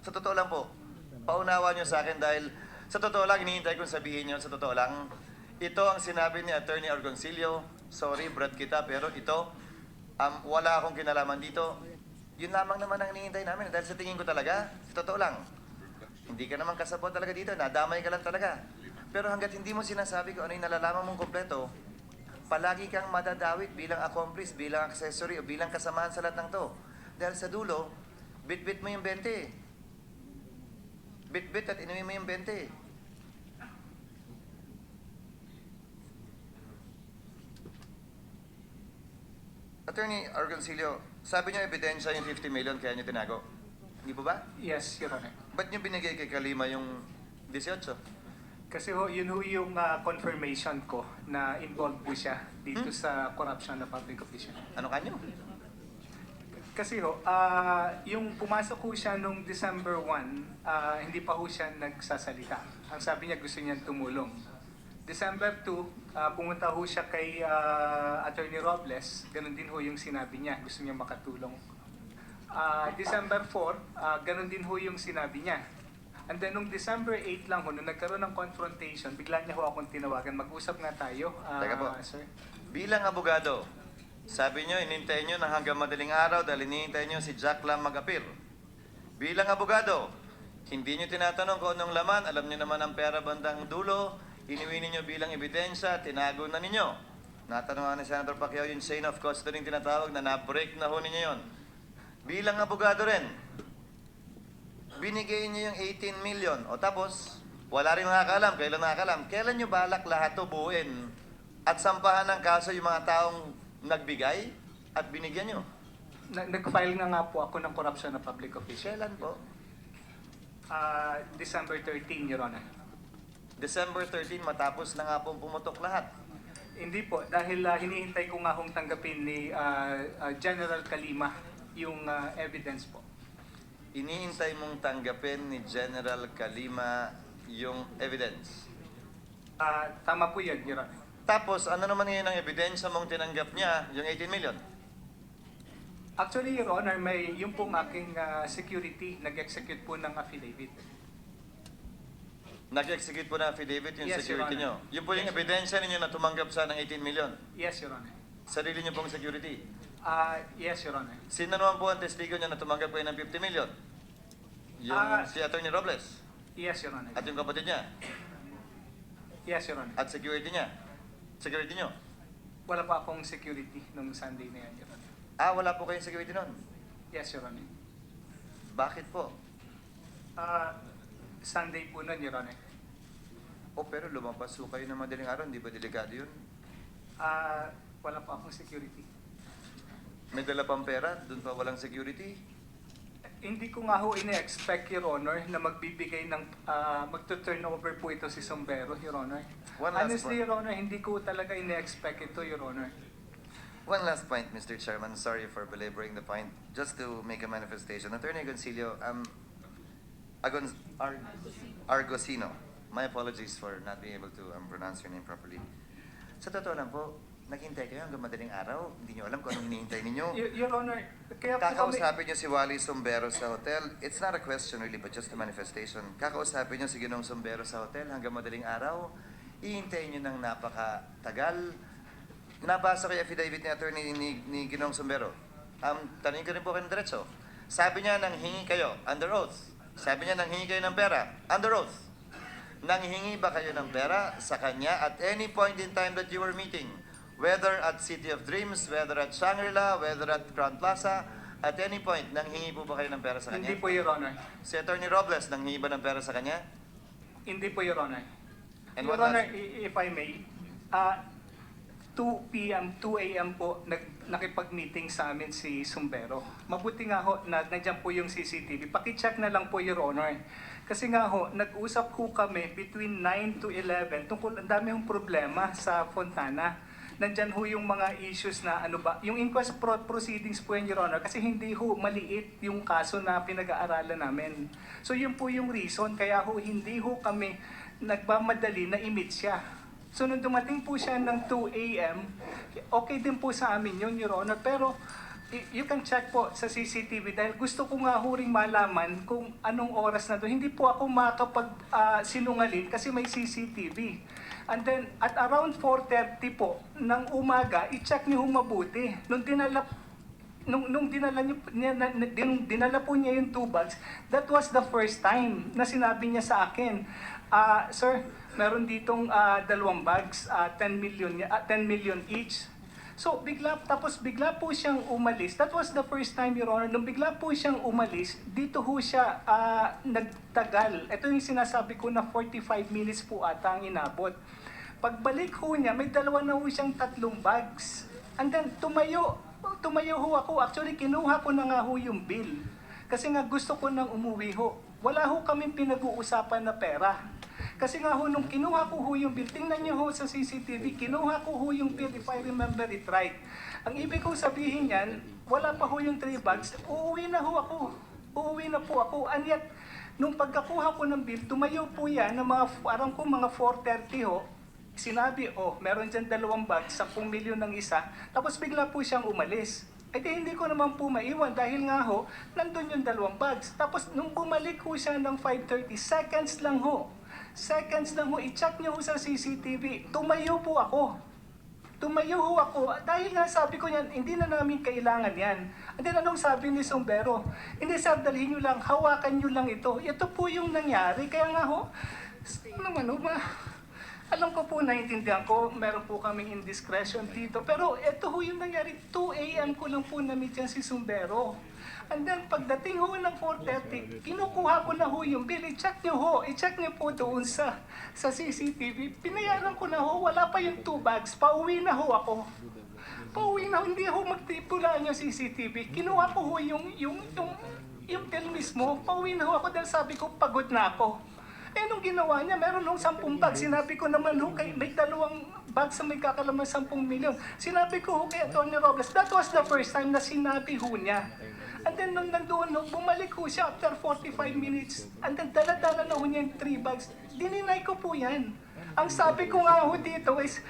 sa totoo lang po, paunawa nyo sa akin dahil sa totoo lang, hinihintay kong sabihin nyo, sa totoo lang, ito ang sinabi ni Attorney Argoncillo, sorry, brad kita, pero ito, wala akong kinalaman dito. Yun lamang naman ang hinihintay namin dahil sa tingin ko talaga, sa totoo lang, hindi ka naman kasabot talaga dito, nadamay ka lang talaga. Pero hanggat hindi mo sinasabi kung ano yung nalalaman mong kompleto, palagi kang madadawit bilang accomplice, bilang accessory, o bilang kasamahan sa lahat ng to. Dahil sa dulo, bit-bit mo yung 20. Bit-bit at inuwi mo yung 20. Attorney Argoncillo, sabi niyo ebidensya yung 50 million kaya niyo tinago. Hindi po ba? Yes, Your Honor. Ba't niyo binigay kay Kalima yung 18? Kasi yun yung confirmation ko na involved po siya dito sa corruption na public official. Ano kanyo? Kasi yung pumasok ko siya nung December 1, hindi pa ho siya nagsasalita. Ang sabi niya gusto niya tumulong. December 2, pumunta ho siya kay Attorney Robles. Ganun din ho yung sinabi niya. Gusto niya makatulong. December 4, ganun din ho yung sinabi niya. And then, nung December 8 lang ho, nung nagkaroon ng confrontation, bigla niya ho akong tinawagan. Mag-usap nga tayo, Teka po. sir. Bilang abogado, sabi nyo, inintay nyo na hanggang madaling araw dahil inintay nyo si Jack Lam mag-appeal. Bilang abogado, hindi nyo tinatanong kung anong laman, alam nyo naman ang pera bandang dulo, iniwi ninyo bilang ebidensya, tinago na ninyo. Natanong ni Senator Pacquiao yung chain of custody yung tinatawag na na-break na ho ninyo yun. Bilang abogado rin, binigay niyo yung 18 million. O tapos, wala rin nakakaalam. Kailan nakakaalam? Kailan nyo balak lahat to buuin at sampahan ng kaso yung mga taong nagbigay at binigyan nyo? Nag-file nga po ako ng corruption of public official. Kailan po? December 13, Your Honor. December 13, matapos na nga pong pumutok lahat. Hindi po, dahil hinihintay ko nga hong tanggapin ni General Kalima yung evidence po. Iniintay mong tanggapin ni General Kalima yung evidence. Tama po yun, Your Honor. Tapos, ano naman ngayon ang ebidensya mong tinanggap niya, yung 18 million? Actually, Your Honor, may yung pong aking security nag-execute po ng affidavit. Nag-execute po ng affidavit yung Yes, Your security Honor. nyo. Yung po yung ebidensya ninyo na tumanggap sa ng 18 million. Yes, Your Honor. Sarili nyo pong security. Yes, Your Honor. Sino naman po ang testigo niya na tumanggap kayo ng 50 million? Yung si Attorney Robles. Yes, Your Honor. At yung kapatid niya. Yes, Your Honor. At security niya. Security nyo. Wala pa akong security nung Sunday na yan, Your Honor. Wala po kayong security nun. Yes, Your Honor. Bakit po? Sunday po nun, Your Honor. Pero lumabas po kayo ng madaling araw, hindi ba delikado yun? Wala pa akong security. May dala pang pera, doon pa walang security? Hindi ko nga ho ine-expect, Your Honor, na magbibigay ng, magto-turn over po ito si Sombrero, Your Honor. One last Honestly, point. Your Honor, hindi ko talaga ine-expect ito, Your Honor. One last point, Mr. Chairman. Sorry for belaboring the point. Just to make a manifestation. Attorney Agoncillo, Argosino. My apologies for not being able to pronounce your name properly. Sa totoo lang po, naghintay kayo hanggang madaling araw. Hindi nyo alam kung anong hinihintay ninyo. Your Honor, kaya po kami... Kakausapin nyo si Wally Sombero sa hotel. It's not a question really, but just a manifestation. Kakausapin nyo si Ginoong Sombero sa hotel hanggang madaling araw. Ihintayin nyo ng napakatagal. Nabasa ko yung affidavit ni attorney ni Ginoong Sombero. Tanungin ko rin po kayo ng diretso. Sabi niya nang hingi kayo, under oath. Sabi niya nang hingi kayo ng pera, under oath. Nang hingi ba kayo ng pera sa kanya at any point in time that you were meeting? Whether at City of Dreams, whether at Shangri-La, whether at Crown Plaza, at any point, nang hingi po ba kayo ng pera sa kanya? Hindi po, Your Honor. Si Attorney Robles, nang hingi ba ng pera sa kanya? Hindi po, Your Honor. And Your what Honor, last- if I may, 2 p.m., 2 a.m. po, nakipag-meeting sa amin si Sombero. Mabuti nga ho, na nandiyan po yung CCTV. Pakicheck na lang po, Your Honor. Kasi nga ho, nag-usap ho kami between 9 to 11 tungkol, ang dami hong problema sa Fontana. Nandyan ho yung mga issues na ano ba, yung inquest proceedings po yan, Your Honor, kasi hindi ho maliit yung kaso na pinag-aaralan namin. So yun po yung reason, kaya ho hindi ho kami nagmamadali na i-meet siya. So nung dumating po siya ng 2 a.m., okay din po sa amin yun, Your Honor, pero you can check po sa CCTV dahil gusto ko nga ho ring malaman kung anong oras na doon. Hindi po ako makakapag-sinungalin kasi may CCTV. And then, at around 4:30 po ng umaga, i-check niyo mabuti. Nung dinala po niya yung 2 bags, that was the first time na sinabi niya sa akin, sir, meron ditong 2 bags, 10 million each. So, bigla po siyang umalis. That was the first time, Your Honor. Nung bigla po siyang umalis, dito ho siya nagtagal. Ito yung sinasabi ko na 45 minutes po ata ang inabot. Pagbalik ho niya, may 2 na ho siyang 3 bags. And then, tumayo ho ako. Actually, kinuha ko na nga ho yung bill. Kasi nga gusto ko nang umuwi ho. Wala ho kaming pinag-uusapan na pera. Kasi nga ho, nung kinuha ko ho yung bill, tingnan niyo ho sa CCTV, kinuha ko ho yung bill if I remember it right. Ang ibig ko sabihin yan, wala pa ho yung 3 bags, uuwi na ho ako. Uuwi na po ako. And yet, nung pagkakuha ko ng bill, tumayo po yan, ng mga 4:30 ho, sinabi, oh, meron dyan 2 bags, 10 milyon ng isa, tapos bigla po siyang umalis. Eh di hindi ko naman po maiwan dahil nga ho, nandun yung 2 bags. Tapos nung bumalik ho siya ng 5:30, seconds lang ho. Seconds lang ho, i-check niyo ho sa CCTV. Tumayo po ako. Tumayo ho ako. Dahil nga sabi ko yan, hindi na namin kailangan yan. And then anong sabi ni Sombero? Hindi sir, dalhin nyo lang, hawakan nyo lang ito. Ito po yung nangyari. Kaya nga ho, alam ko po, naiintindihan ko, meron po kaming indiscretion dito. Pero ito ho yung nangyari, 2 a.m. ko lang po na-meet yan si Sombero. And then pagdating ho ng 4:30, kinukuha ko na ho yung bill. I-check nyo ho, i-check nyo po doon sa CCTV. Pinayaran ko na ho, wala pa yung 2 bags. Pauwi na ho ako. Pauwi na ho, hindi ho magtipulaan yung CCTV. Kinuha ko ho yung bill mismo. Pauwi na ho ako dahil sabi ko, pagod na ako. Eh, nung ginawa niya, meron nung 10 bags. Sinabi ko naman ho, may 2 bags na may kakalaman 10 milyon. Sinabi ko ho kay Atty. Robles, that was the first time na sinabi ho niya. And then nung nandoon, bumalik ho siya after 45 minutes. And then dala-dala na ho niya yung 3 bags. Dininay ko po yan. Ang sabi ko nga ho dito is,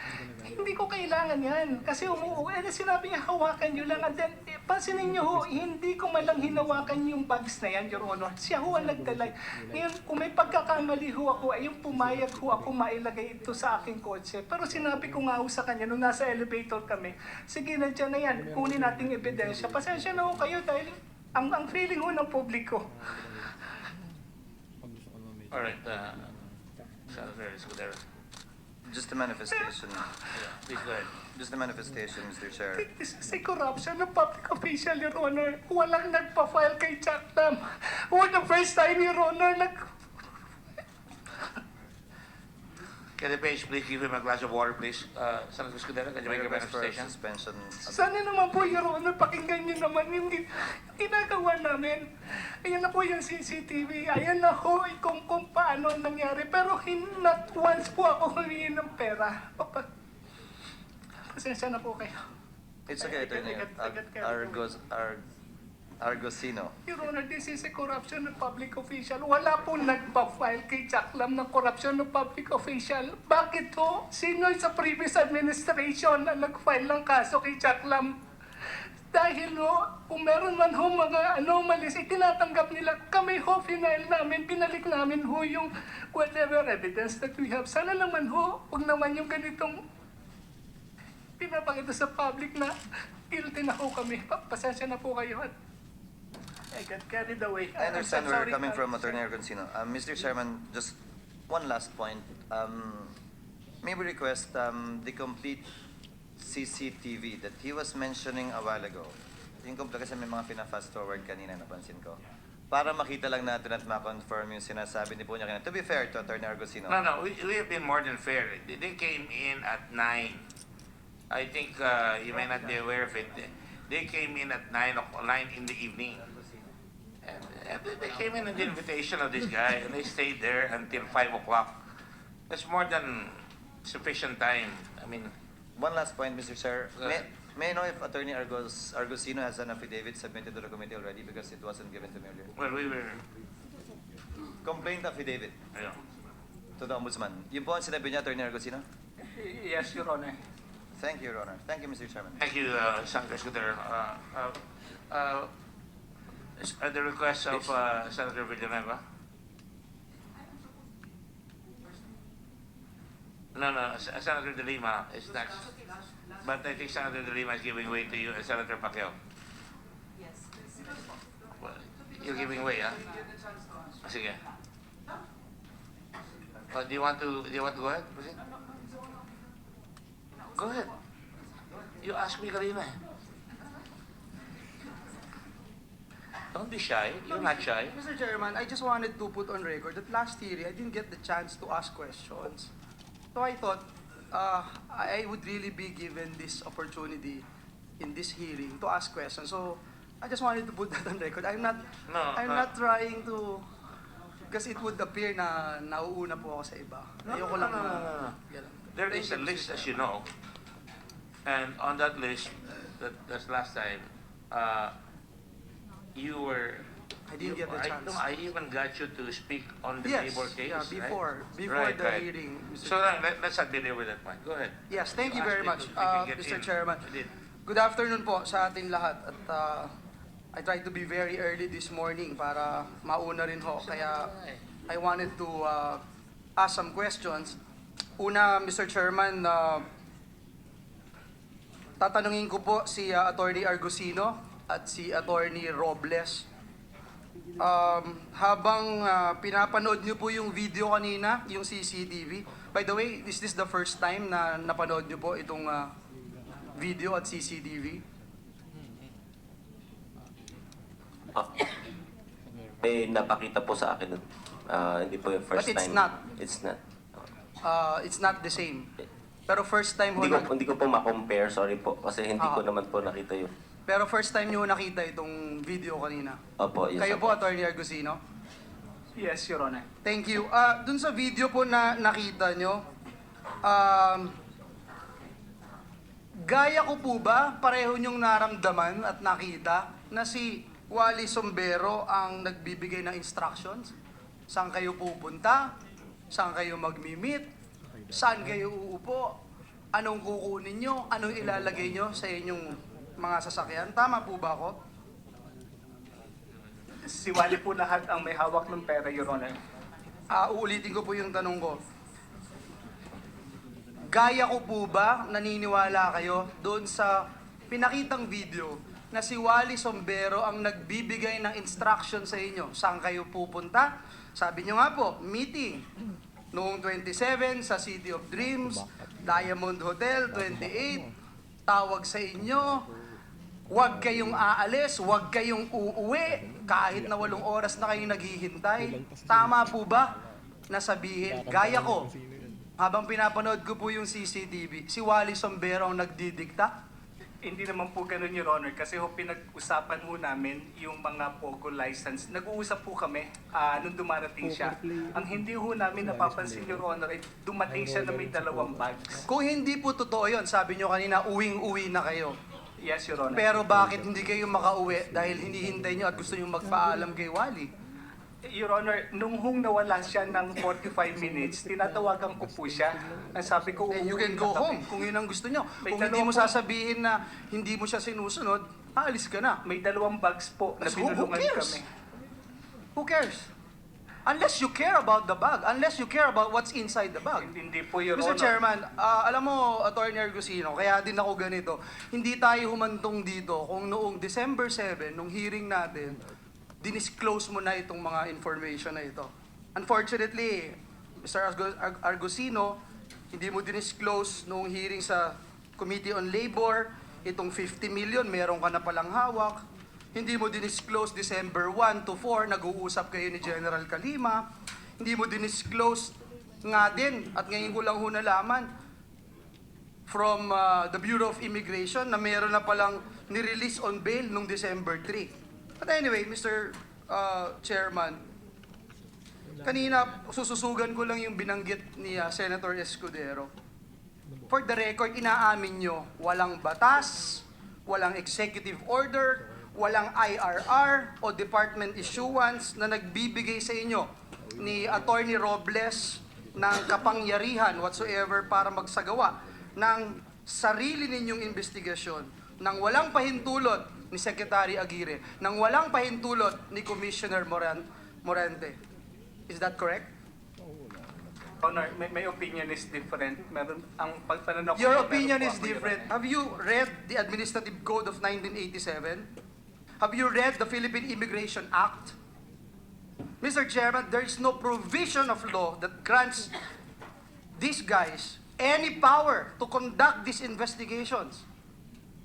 hindi ko kailangan yan. Kasi umuwi. Eh, sinabi niya, hawakan nyo lang. And then, pansinin nyo ho, hindi ko malang hinawakan yung bags na yan, Your Honor. Siya ho ang nagdala. Ngayon, kung may pagkakamali ho ako, ay yung pumayag ho ako mailagay ito sa aking kotse. Pero sinabi ko nga ho sa kanya, nung nasa elevator kami, sige, nandiyan na yan, kunin nating ebidensya. Pasensya na ho kayo dahil ang feeling ho ng publiko. Alright, Senator Escudero. Just a manifestation. Please go ahead. Just a manifestation, Mr. Chair. This is a corruption ng public official, Your Honor. Walang nagpa-file kay Jack Lam. For the first time, Your Honor, Can the page please give him a glass of water, please? Senator Escudero, can you make a manifestation? Suspension. Sana naman po, Your Honor, pakinggan niyo naman yung ginagawa namin. Ayan na po yung CCTV. Ayan na ho kung paano nangyari. Pero not once po ako humingi ng pera. Pasensya na po kayo. It's okay, Attorney. Argosino. Your Honor, this is a corruption ng public official. Wala po nagpa-file kay Jack Lam ng corruption ng public official. Bakit ho? Sino sa previous administration na nag-file ng kaso kay Jack Lam? Dahil ho, kung meron man ho mga anomalies, itinatanggap nila. Kami ho, final namin, binalik namin ho yung whatever evidence that we have. Sana naman ho, huwag naman yung ganitong pinapakita sa public na guilty na ho kami. Pasensya na po kayo at I got carried away. I understand where you're coming from, Attorney Argosino. Mr. Chairman, just one last point. May we request the complete CCTV that he was mentioning a while ago. Yung complete kasi may mga pina-fast forward kanina, napansin ko. Para makita lang natin at ma-confirm yung sinasabi ni po niya kanina. To be fair to Attorney Argosino. No, we have been more than fair. They came in at 9. I think you may not be aware of it. They came in at 9 in the evening. And they came in on the invitation of this guy, and they stayed there until 5 o'clock. That's more than sufficient time. I mean, one last point, Mr. Chair. May I know if Attorney Argosino has an affidavit submitted to the committee already because it wasn't given to me earlier? Well, we were... Complaint affidavit. Yeah. To the Ombudsman. Yun po ang sinabi niya, Attorney Argosino? Yes, Your Honor. Thank you, Your Honor. Thank you, Mr. Chairman. Thank you, Senator Scudero. At the request of Senator Villanueva. No, Senator De Lima is next. But I think Senator De Lima is giving way to you and Senator Pacquiao. Yes. Well, you're giving way, huh? Sige. Do you want to go ahead? Proceed? Go ahead. You asked me kanina eh. Don't be shy. You're not shy. Mr. Chairman, I just wanted to put on record that last hearing, I didn't get the chance to ask questions. So I thought I would really be given this opportunity in this hearing to ask questions. So I just wanted to put that on record. I'm not trying to, because it would appear na nauuna po ako sa iba. Ayoko lang na. There is a list, as you know, and on that list, that's last time, you were I didn't get the chance. I even got you to speak on the Yes, labor case, yeah, right? before Right, the right. hearing, Mr. So let's not belabor that point. Go ahead. Yes, thank you Ask very me much, to- we can get Mr. in. Chairman. I did. Good afternoon po sa ating lahat. At I tried to be very early this morning para mauna rin ho. Kaya I wanted to ask some questions. Una, Mr. Chairman, tatanungin ko po si Attorney Argusino at si Attorney Robles. Habang pinapanood niyo po yung video kanina, yung CCTV, by the way, is this the first time na napanood niyo po itong video at CCTV? May napakita po sa akin. Hindi po yung first But it's time. not. It's not. It's not the same. Pero first time ho Hindi ko po ma-compare, sorry po. Kasi hindi ko Ah. naman po nakita yun. Pero first time niyo nakita itong video kanina. Opo, yes. Kayo opo. po, Attorney Argusino? Yes, Your Honor. Thank you. Dun sa video po na nakita nyo, gaya ko po ba, pareho nyong naramdaman at nakita na si Wally Sombero ang nagbibigay ng instructions? Saan kayo pupunta? Saan kayo magmi-meet? Saan kayo uupo? Anong kukunin nyo? Anong ilalagay nyo sa inyong mga sasakyan? Tama po ba ako? Si Wally po lahat ang may hawak ng pera, Your Honor. Uulitin ko po yung tanong ko. Gaya ko po ba naniniwala kayo doon sa pinakitang video na si Wally Sombero ang nagbibigay ng instruction sa inyo? Saan kayo pupunta? Sabi nyo nga po, meeting. Noong 27 sa City of Dreams, Diamond Hotel, 28, tawag sa inyo, huwag kayong aalis, huwag kayong uuwi, kahit na 8 oras na kayong naghihintay. Tama po ba na sabihin, gaya ko, habang pinapanood ko po yung CCTV, si Wally Sombero ang nagdidikta? Hindi naman po ganun, Your Honor, kasi ho pinag-usapan ho namin yung mga POGO license. Nag-uusap po kami nung dumarating siya. Ang hindi ho namin napapansin, Your Honor, ay dumating siya na may 2 bags. Kung hindi po totoo yun, sabi nyo kanina, uwing-uwi na kayo. Yes, Your Honor. Pero bakit hindi kayo makauwi dahil hinihintay nyo at gusto nyo magpaalam kay Wally? Your Honor, nung nawala siya ng 45 minutes, tinatawagan ko po siya. Ang sabi ko, Then you can go home kung yun ang gusto nyo. May Kung hindi mo 2 sasabihin na hindi mo siya sinusunod, aalis ka na. May 2 bags po na Who binulungan cares? kami. Who cares? Unless you care about the bag, unless you care about what's inside the bag. Hindi po, Your Mr. Honor. Chairman, alam mo, Attorney Argusino, kaya din ako ganito, hindi tayo humantong dito kung noong December 7, nung hearing natin, dinisclose mo na itong mga information na ito. Unfortunately, Mr. Argusino, hindi mo dinisclose noong hearing sa Committee on Labor, itong 50 million, meron ka na palang hawak. Hindi mo dinisclose December 1 to 4, nag-uusap kayo ni General Calima. Hindi mo dinisclose nga din, at ngayon ko lang ho nalaman, from the Bureau of Immigration na meron na palang nirelease on bail noong December 3. But anyway, Mr. Chairman, kanina sususugan ko lang yung binanggit ni Senator Escudero. For the record, inaamin nyo, walang batas, walang executive order, walang IRR o department issuance na nagbibigay sa inyo ni Attorney Robles ng kapangyarihan whatsoever para magsagawa ng sarili ninyong investigasyon nang walang pahintulot ni Secretary Aguirre, nang walang pahintulot ni Commissioner Morente. Is that correct? Honor, my opinion is different. Meron ang pagpananaw ko. Your meron opinion po is ako, Your different. Honor. Have you read the Administrative Code of 1987? Have you read the Philippine Immigration Act? Mr. Chairman, there is no provision of law that grants these guys any power to conduct these investigations.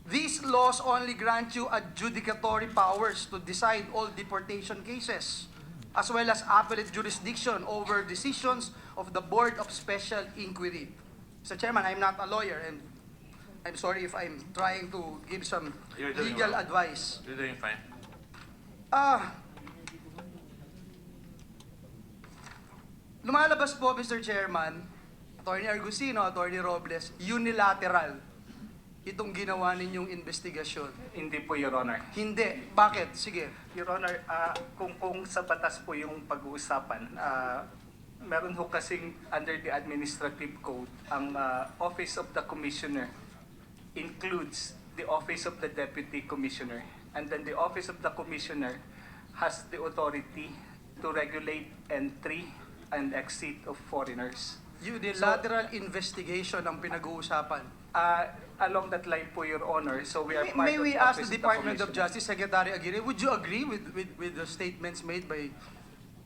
These laws only grant you adjudicatory powers to decide all deportation cases, as well as appellate jurisdiction over decisions of the Board of Special Inquiry. Mr. Chairman, I'm not a lawyer, and I'm sorry if I'm trying to give some You're doing legal well. advice. You're doing fine. Lumalabas po, Mr. Chairman, Attorney Argusino, Attorney Robles, unilateral itong ginawa ninyong investigasyon? Hindi po, Your Honor. Hindi. Bakit? Sige. Your Honor, kung sa batas po yung pag-uusapan, meron ho kasing under the administrative code, ang Office of the Commissioner includes the Office of the Deputy Commissioner. And then the Office of the Commissioner has the authority to regulate entry and exit of foreigners. Unilateral investigation ang pinag-uusapan. Along that line po, Your Honor, so we are part May of we the ask Office the of Department of Commissioner. Justice, Secretary Aguirre, would you agree with the statements made by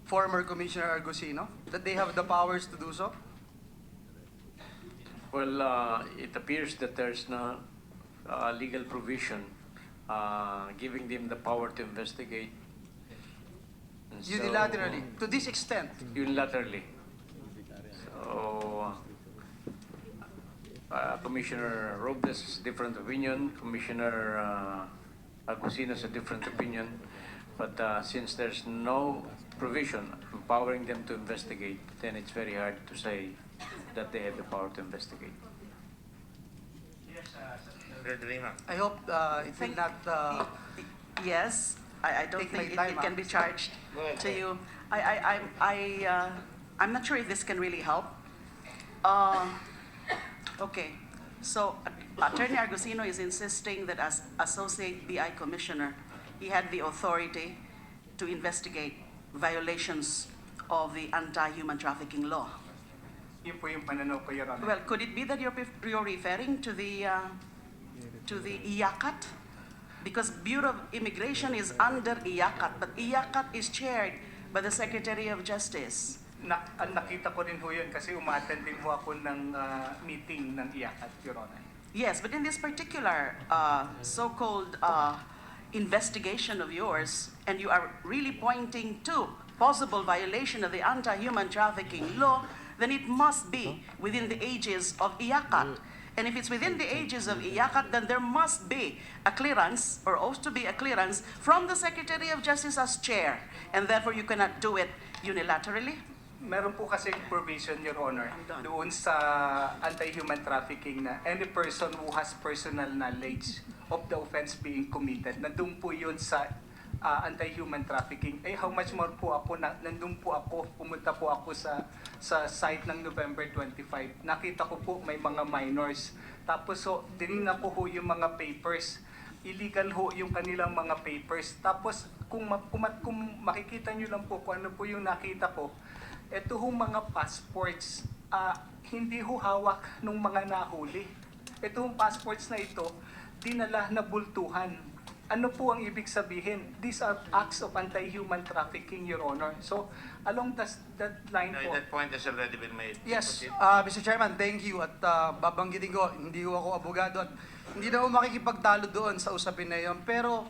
former Commissioner Argusino that they have the powers to do so? Well, it appears that there's no legal provision giving them the power to investigate. And so- Unilaterally, to this extent. Unilaterally. So, Commissioner Robles has a different opinion, Commissioner Agusino has a different opinion, but since there's no provision empowering them to investigate, then it's very hard to say that they have the power to investigate. I hope it will not... Yes, I don't Take my think time, it can be charged to you. I'm not sure if this can really help. Okay, so Attorney Argusino is insisting that as Associate BI Commissioner, he had the authority to investigate violations of the anti-human trafficking law. Yun po yung pananaw ko, Your Honor. Well, could it be that you're referring to the IACAT? Because Bureau of Immigration is under IACAT, but IACAT is chaired by the Secretary of Justice. Nakita ko rin ho yun kasi umattend din ho ako ng meeting ng IACAT, Your Honor. Yes, but in this particular so-called investigation of yours, and you are really pointing to possible violation of the anti-human trafficking law, then it must be within the aegis of IACAT. And if it's within the aegis of IACAT, then there must be a clearance, or ought to be a clearance, from the Secretary of Justice as chair, and therefore you cannot do it unilaterally? Meron po kasi provision, Your Honor, doon sa anti-human trafficking na any person who has personal knowledge of the offense being committed, nandun po yun sa anti-human trafficking. How much more po ako, nandun po ako, pumunta po ako sa site ng November 25. Nakita ko po may mga minors. Tapos so, tinignan ko ho yung mga papers. Illegal ho yung kanilang mga papers. Tapos kung makikita nyo lang po kung ano po yung nakita ko, ito ho mga passports, hindi ho hawak ng mga nahuli. Ito hong passports na ito, dinala na bultuhan. Ano po ang ibig sabihin? These are acts of anti-human trafficking, Your Honor. So, along that line po. That point has already been made. Yes, Mr. Chairman, thank you. At babanggitin ko, hindi ho ako abogado at hindi na ho makikipagtalo doon sa usapin na yun. Pero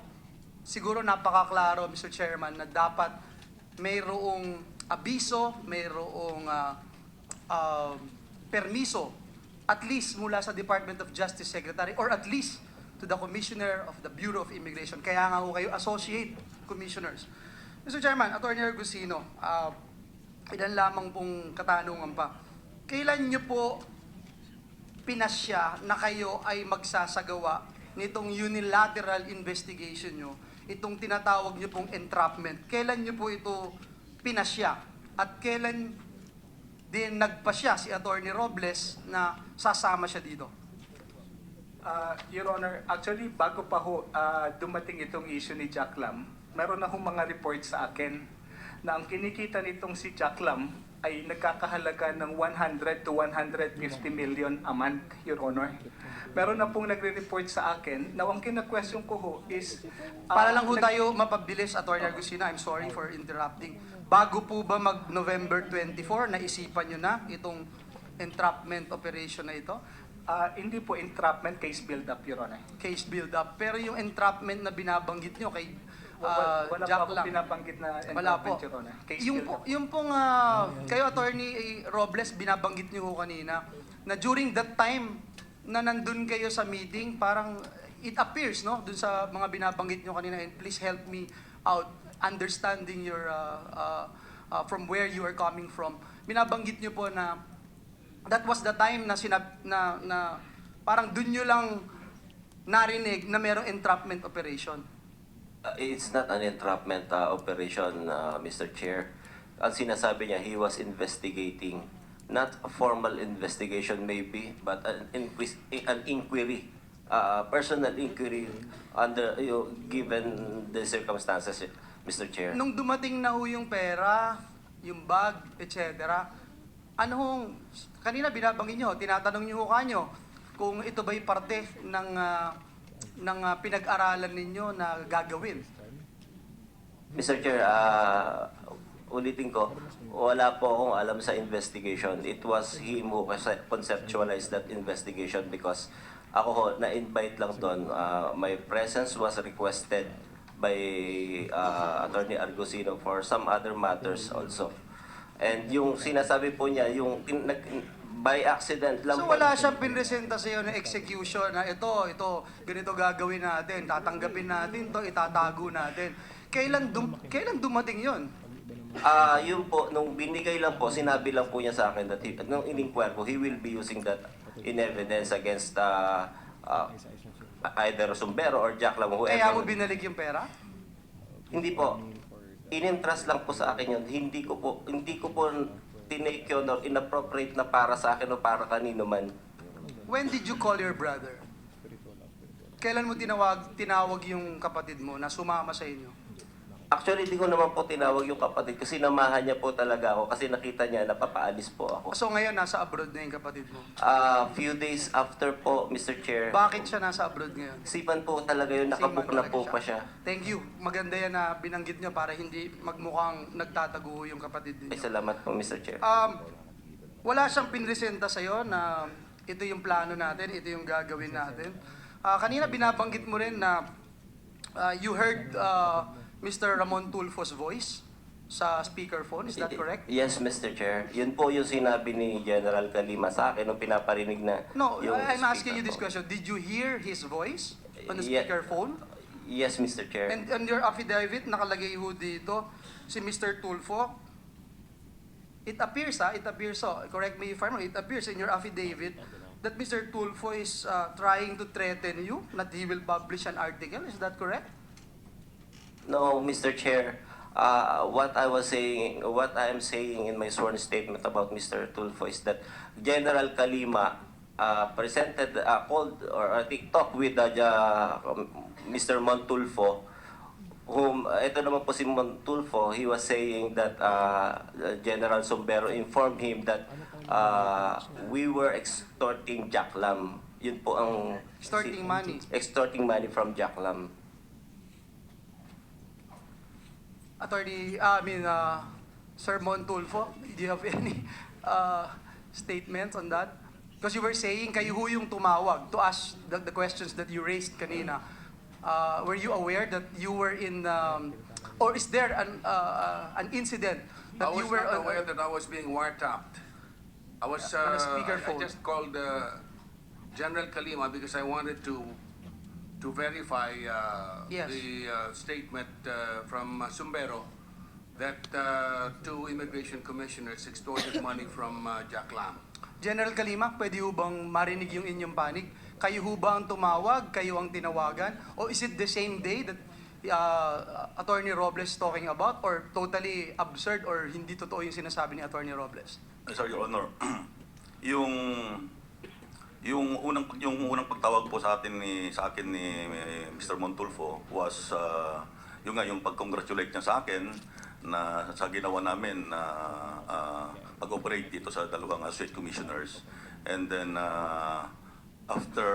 siguro napakaklaro, Mr. Chairman, na dapat mayroong abiso, mayroong permiso, at least mula sa Department of Justice Secretary, or at least to the Commissioner of the Bureau of Immigration. Kaya nga ho kayo Associate Commissioners. Mr. Chairman, Attorney Argusino, ilan lamang pong katanungan pa. Kailan nyo po pinasya na kayo ay magsasagawa nitong unilateral investigation nyo, itong tinatawag nyo pong entrapment? Kailan nyo po ito pinasya? At kailan din nagpasya si Attorney Robles na sasama siya dito? Your Honor, actually, bago pa ho dumating itong issue ni Jack Lam, meron na hong mga report sa akin na ang kinikita nitong si Jack Lam ay nagkakahalaga ng 100 to 150 million a month, Your Honor. Meron na pong nagre-report sa akin na ang kina-question ko ho is... Para lang ho tayo mapabilis, Attorney Argusino, I'm sorry for interrupting. Bago po ba mag-November 24, naisipan nyo na itong entrapment operation na ito? Hindi po entrapment, case build-up, Your Honor. Case build-up. Pero yung entrapment na binabanggit nyo kay wala Jack pa akong Lam. binabanggit na Wala entrapment, po. Your Honor. Case Yung build-up. yung pong kayo, Attorney Robles, binabanggit nyo ho kanina na during that time na nandun kayo sa meeting, parang it appears, no, dun sa mga binabanggit nyo kanina, and please help me out understanding your from where you are coming from. Binabanggit nyo po na that was the time na parang dun nyo lang narinig na merong entrapment operation? It's not an entrapment operation, Mr. Chair. Ang sinasabi niya, he was investigating, not a formal investigation maybe, but an inquiry, personal inquiry under, given the circumstances, Mr. Chair. Nung dumating na ho yung pera, yung bag, etc., ano hong, kanina binabanggit nyo, tinatanong nyo ho kanyo, kung ito ba'y parte ng pinag-aralan ninyo na gagawin. Mr. Chair, ulitin ko, wala po akong alam sa investigation. It was him who conceptualized that investigation because ako ho, na-invite lang doon. My presence was requested by Attorney Argusino for some other matters also. And yung sinasabi po niya, yung by accident lang. So wala siyang pinresenta sa iyo na execution na ito, ganito gagawin natin, tatanggapin natin to, itatago natin. Kailan dumating yon? Yun po, nung binigay lang po, sinabi lang po niya sa akin that nung in-inquire ko, he will be using that in evidence against either Sumbero or Jack Lam, whoever. Kaya mo binalik yung pera? Hindi po. In-entrust lang po sa akin yun. Hindi ko po tinake yun or inappropriate na para sa akin o para kanino man. When did you call your brother? Kailan mo tinawag yung kapatid mo na sumama sa inyo? Actually, di ko naman po tinawag yung kapatid kasi namahan niya po talaga ako kasi nakita niya na papaalis po ako. So ngayon, nasa abroad na yung kapatid mo? Few days after po, Mr. Chair. Bakit siya nasa abroad ngayon? Sipan po talaga yun, nakabook na po pa siya. Thank you. Maganda yan na binanggit nyo para hindi magmukhang nagtatago yung kapatid niyo. Ay, salamat po, Mr. Chair. Wala siyang pinresenta sa'yo na ito yung plano natin, ito yung gagawin natin. Kanina binabanggit mo rin na you heard Mr. Ramon Tulfo's voice sa speakerphone. Is that correct? Yes, Mr. Chair. Yun po yung sinabi ni General Calima sa akin nung pinaparinig na No, yung I'm asking you this speakerphone. question. Did you hear his voice on the Yeah. speakerphone? Yes, Mr. Chair. And on your affidavit, nakalagay ho dito, si Mr. Tulfo, it appears, correct me if I'm wrong, it appears in your affidavit that Mr. Tulfo is trying to threaten you, that he will publish an article. Is that correct? No, Mr. Chair. What I am saying in my sworn statement about Mr. Tulfo is that General Calima talked with Mr. Montulfo, whom, ito naman po si Montulfo, he was saying that General Sumbero informed him that we were extorting Jack Lam. Yun po ang... Extorting money. Extorting money from Jack Lam. Sir Montulfo, do you have any statements on that? Because you were saying kayo ho yung tumawag to ask the questions that you raised kanina. Were you aware that you were in, or is there an incident that I was you were not aware that I was being wiretapped. I was on a I speakerphone. just called General Calima because I wanted to verify Yes. the statement from Sumbero that two immigration commissioners extorted money from Jack Lam. General Calima, pwede ho bang marinig yung inyong panig? Kayo ho ba ang tumawag? Kayo ang tinawagan? O is it the same day that Attorney Robles is talking about? Or totally absurd or hindi totoo yung sinasabi ni Attorney Robles? Sir, Your Honor, yung unang pagtawag po sa akin ni Mr. Montulfo was yung pag-congratulate niya sa akin na sa ginawa namin na pag-operate dito sa dalawang state commissioners. And then after,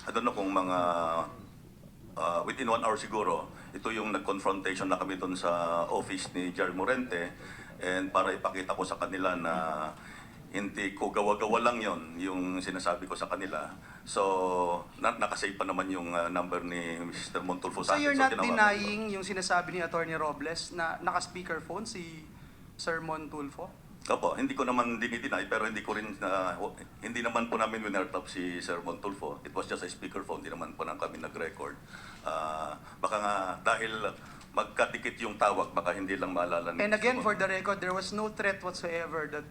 I don't know kung mga within 1 hour siguro, ito yung nag-confrontation na kami doon sa office ni Jerry Morente, and para ipakita ko sa kanila na hindi ko gawa-gawa lang yon yung sinasabi ko sa kanila. So, nakasave pa naman yung number ni Mr. Montulfo sa So akin. you're not tinawagan ko. denying yung sinasabi ni Attorney Robles na naka-speakerphone si Sir Montulfo? Opo, hindi ko naman dinideny, pero hindi ko rin hindi naman po namin winertap si Sir Montulfo. It was just a speakerphone, hindi naman po kami nag-record. Baka nga dahil magkadikit yung tawag, baka hindi lang maalala ni And again, Mr. for the record, there was no threat whatsoever that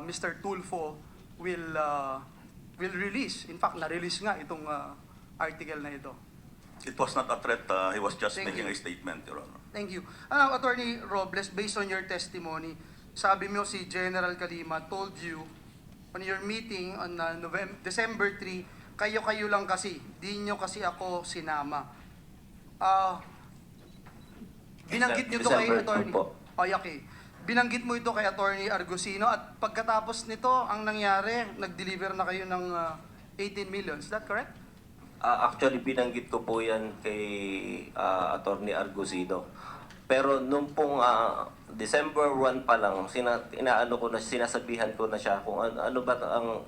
Mr. Tulfo will will release. In fact, na-release nga itong article na ito. It was not a threat. He was just Thank making you. a statement, Your Honor. Thank you. Attorney Robles, based on your testimony, sabi mo si General Calima told you on your meeting on December 3, kayo-kayo lang kasi, di nyo kasi ako sinama. Binanggit nyo to kay December Attorney. 2 po. Okay. Binanggit mo ito kay Attorney Argusino at pagkatapos nito, ang nangyari, nag-deliver na kayo ng 18 million. Is that correct? Actually, binanggit ko po yan kay Attorney Argusino. Pero nung pong December 1 pa lang, sinasabihan ko na siya kung ano ba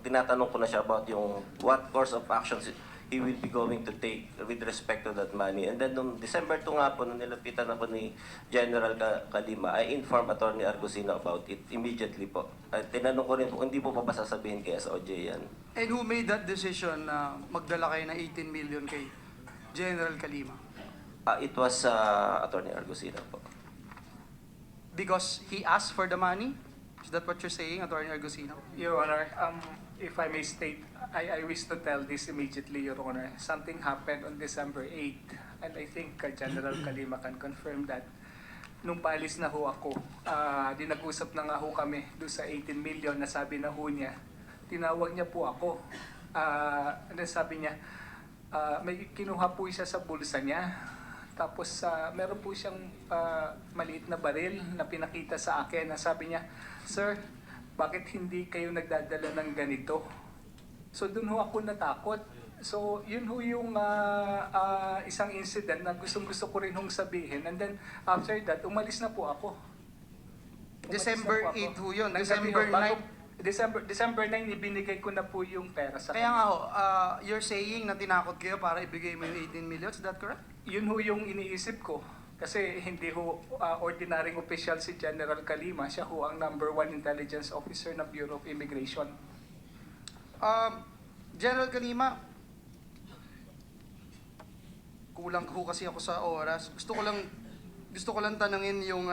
tinatanong ko na siya about yung what course of actions he will be going to take with respect to that money. And then nung December 2 nga po, nung nilapitan ako ni General Calima, I informed Attorney Argusino about it immediately po. Tinanong ko rin po, hindi po pa ba sasabihin kay SOJ yan? And who made that decision na magdala kayo ng 18 million kay General Calima? It was Attorney Argusino po. Because he asked for the money? Is that what you're saying, Attorney Argusino? Your Honor, if I may state, I wish to tell this immediately, Your Honor. Something happened on December 8, and I think General Calima can confirm that. Nung paalis na ho ako, nag-usap na nga ho kami doon sa 18 million na sabi na ho niya. Tinawag niya po ako. And then sabi niya, may kinuha po siya sa bulsa niya. Tapos meron po siyang maliit na baril na pinakita sa akin na sabi niya, "Sir, bakit hindi kayo nagdadala ng ganito?" So doon ho ako natakot. So yun ho yung isang incident na gustong-gusto ko rin hong sabihin. And then after that, umalis na po ako. December 8 ho yun. December 9. December 9, ibinigay ko na po yung pera sa Kaya nga ho, you're saying na tinakot kayo para ibigay mo yung 18 million. Is that correct? Yun ho yung iniisip ko. Kasi hindi ho ordinaryong official si General Calima. Siya ho ang #1 intelligence officer ng Bureau of Immigration. General Calima, kulang ho kasi ako sa oras. Gusto ko lang tanungin yung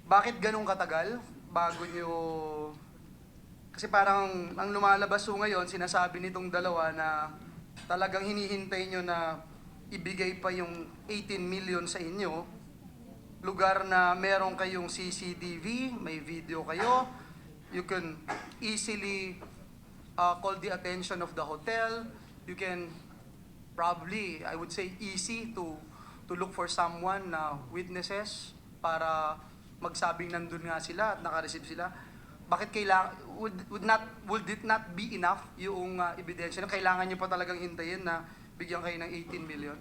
bakit ganun katagal bago nyo... Kasi parang ang lumalabas ho ngayon, sinasabi nitong dalawa na talagang hinihintay nyo na ibigay pa yung 18 million sa inyo, lugar na meron kayong CCTV, may video kayo, you can easily call the attention of the hotel, you can probably, I would say, easy to look for someone na witnesses para magsabing nandun nga sila at naka-receive sila. Bakit would it not be enough yung ebidensya na kailangan nyo pa talagang hintayin na bigyan kayo ng 18 million?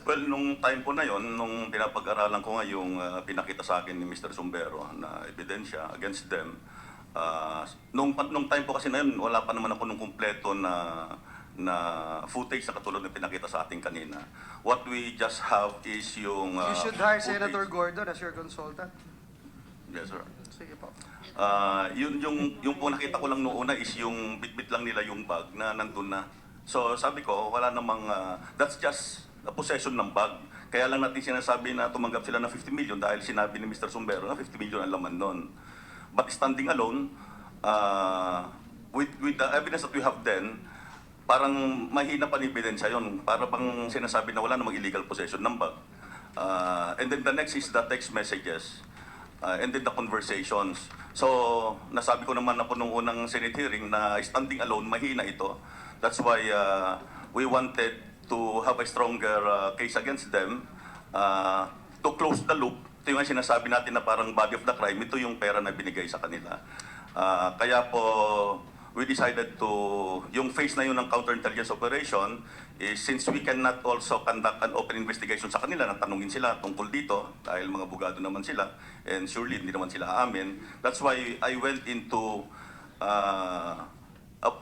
Well, nung time po na yon, nung pinapag-aralan ko nga yung pinakita sa akin ni Mr. Sumbero na ebidensya against them, nung time po kasi na yun, wala pa naman ako nung kumpleto na footage na katulad ng pinakita sa ating kanina. What we just have is yung you should hire footage. Senator Gordon as your consultant. Yes, sir. Sige po. Yung po nakita ko lang noong una is yung bitbit lang nila yung bag na nandun na. So sabi ko, wala namang, that's just a possession ng bag. Kaya lang natin sinasabi na tumanggap sila ng 50 million dahil sinabi ni Mr. Sumbero na 50 million ang laman nun. But standing alone, with the evidence that we have then, parang mahina pa ni ebidensya yun. Para pang sinasabi na wala namang illegal possession ng bag. And then the next is the text messages. And then the conversations. So, nasabi ko naman ako nung unang Senate hearing na standing alone, mahina ito. That's why we wanted to have a stronger case against them to close the loop. Ito yung sinasabi natin na parang body of the crime, ito yung pera na binigay sa kanila. Kaya po, we decided to, yung phase na yun ng counterintelligence operation, is since we cannot also conduct an open investigation sa kanila, natanungin sila tungkol dito, dahil mga bugado naman sila, and surely hindi naman sila aamin. That's why I went into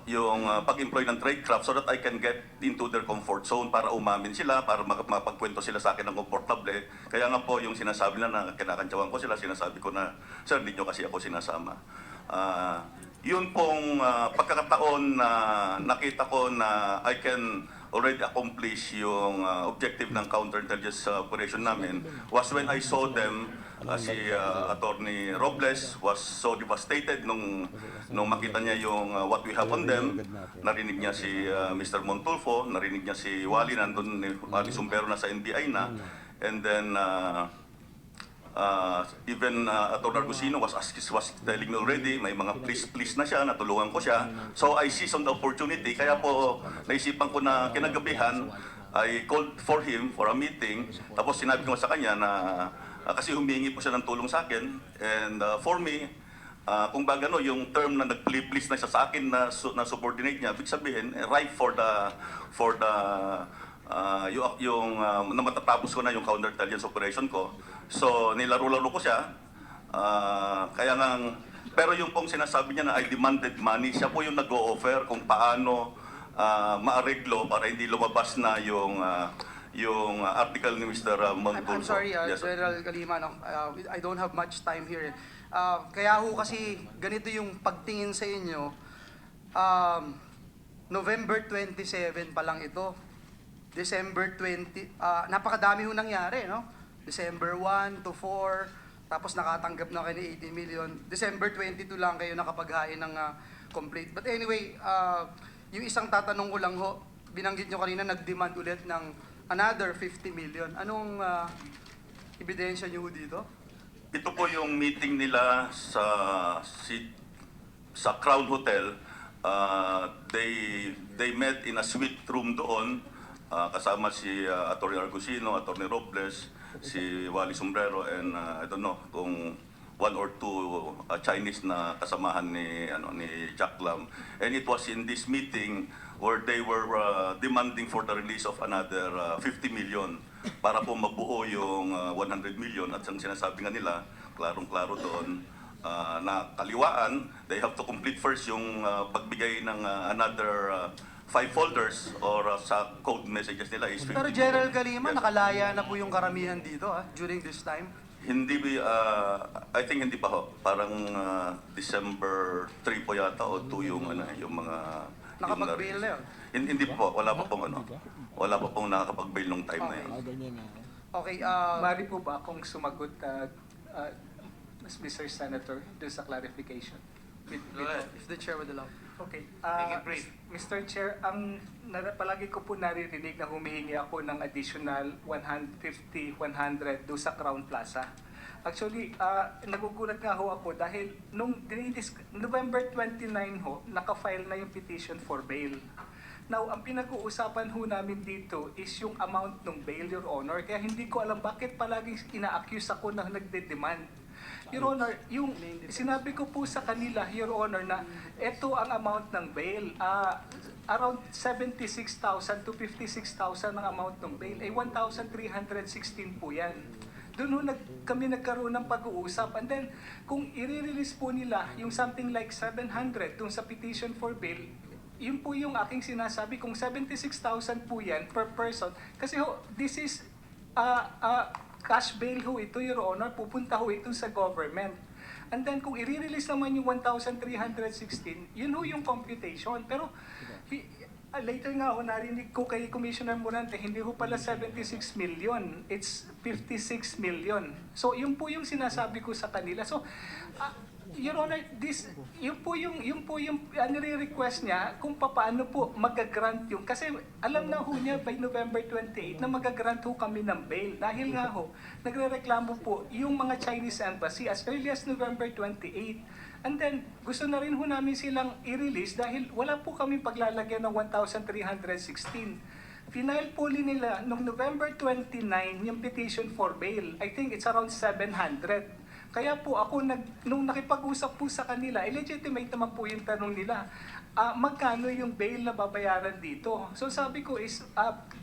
yung pag-employ ng tradecraft so that I can get into their comfort zone para umamin sila, para mapagkwento sila sa akin ng komportable. Kaya nga po yung sinasabi na kinakantsawan ko sila, sinasabi ko na, sir, hindi nyo kasi ako sinasama. Yun pong pagkakataon na nakita ko na I can already accomplish yung objective ng counterintelligence operation namin was when I saw them si Attorney Robles was so devastated nung makita niya yung what we have on them. Narinig niya si Mr. Montulfo, narinig niya si Wally, nandun ni Wally Sumbero na sa NBI na. And then even Attorney Argusino was telling me already, may mga please na siya, natulungan ko siya. So I seized on the opportunity, kaya po naisipan ko na kinagabihan, I called for him for a meeting, tapos sinabi ko sa kanya na kasi humingi po siya ng tulong sa akin, and for me, kung baga no, yung term na nag-please na siya sa akin na subordinate niya, ibig sabihin, ripe for the na matatapos ko na yung counterintelligence operation ko. So nilaro-laro ko siya, kaya pero yung pong sinasabi niya na I demanded money, siya po yung nag-o-offer kung paano maareglo para hindi lumabas na yung article ni Mr. Montulfo. I'm sorry, Yes, sir. General Calima, no? I don't have much time here. Kaya ho kasi ganito yung pagtingin sa inyo, November 27 pa lang ito. December 20, napakadami ho nangyari, no? December 1 to 4, tapos nakatanggap na kayo ng 80 million. December 22 lang kayo nakapaghain ng complete. But anyway, yung isang tatanong ko lang ho, binanggit nyo kanina, nag-demand ulit ng another 50 million. Anong ebidensya nyo dito? Ito po yung meeting nila sa Crown Hotel. They met in a suite room doon, kasama si Attorney Argusino, Attorney Robles, si Wally Sombrero, and I don't know kung one or two Chinese na kasamahan ni Jack Lam. And it was in this meeting where they were demanding for the release of another 50 million para po mabuo yung 100 million. At ang sinasabi nga nila, klarong-klaro doon, na kaliwaan, they have to complete first yung pagbigay ng another 5 folders or sa code messages nila is 50 Pero General Calima, nakalaya na po yung karamihan dito during this time? Hindi, I think hindi pa ho. Parang December 3 po yata o 2 yung mga... Nakapag-bail na yun? Hindi po, wala pa pong nakakapag-bail nung time na yun. Okay, Mari po ba akong sumagot, Mr. Senator, doon sa clarification? If the chair would allow. Okay. Make it brief. Mr. Chair, palagi ko po naririnig na humihingi ako ng additional 150, 100 doon sa Crown Plaza. Actually, nagugulat nga ho ako dahil nung November 29 ho, naka-file na yung petition for bail. Now, ang pinag-uusapan ho namin dito is yung amount ng bail, Your Honor. Kaya hindi ko alam bakit palaging ina-accuse ako na nagde-demand. Your Honor, yung sinabi ko po sa kanila, Your Honor, na ito ang amount ng bail. Around 76,000 to 56,000 ang amount ng bail. 1,316 po yan. Doon kami nagkaroon ng pag-uusap. And then, kung i-release po nila yung something like 700 dun sa petition for bail, yun po yung aking sinasabi. Kung 76,000 po yan per person, kasi this is cash bail ho ito, Your Honor, pupunta ho ito sa government. And then kung i-release naman yung 1,316, yun ho yung computation. Pero later nga ho, narinig ko kay Commissioner Morante, hindi ho pala 76 million, it's 56 million. So yun po yung sinasabi ko sa kanila. So, Your Honor, yun po yung nire-request niya kung paano po mag-grant yung, kasi alam na ho niya by November 28 na mag-grant ho kami ng bail. Dahil nga ho, nagre-reklamo po yung mga Chinese embassy as early as November 28. And then, gusto na rin ho namin silang i-release dahil wala po kami paglalagyan ng 1,316. Final po nila noong November 29 yung petition for bail. I think it's around 700. Kaya po ako, nung nakipag-usap po sa kanila, legitimate naman po yung tanong nila, magkano yung bail na babayaran dito? So sabi ko is,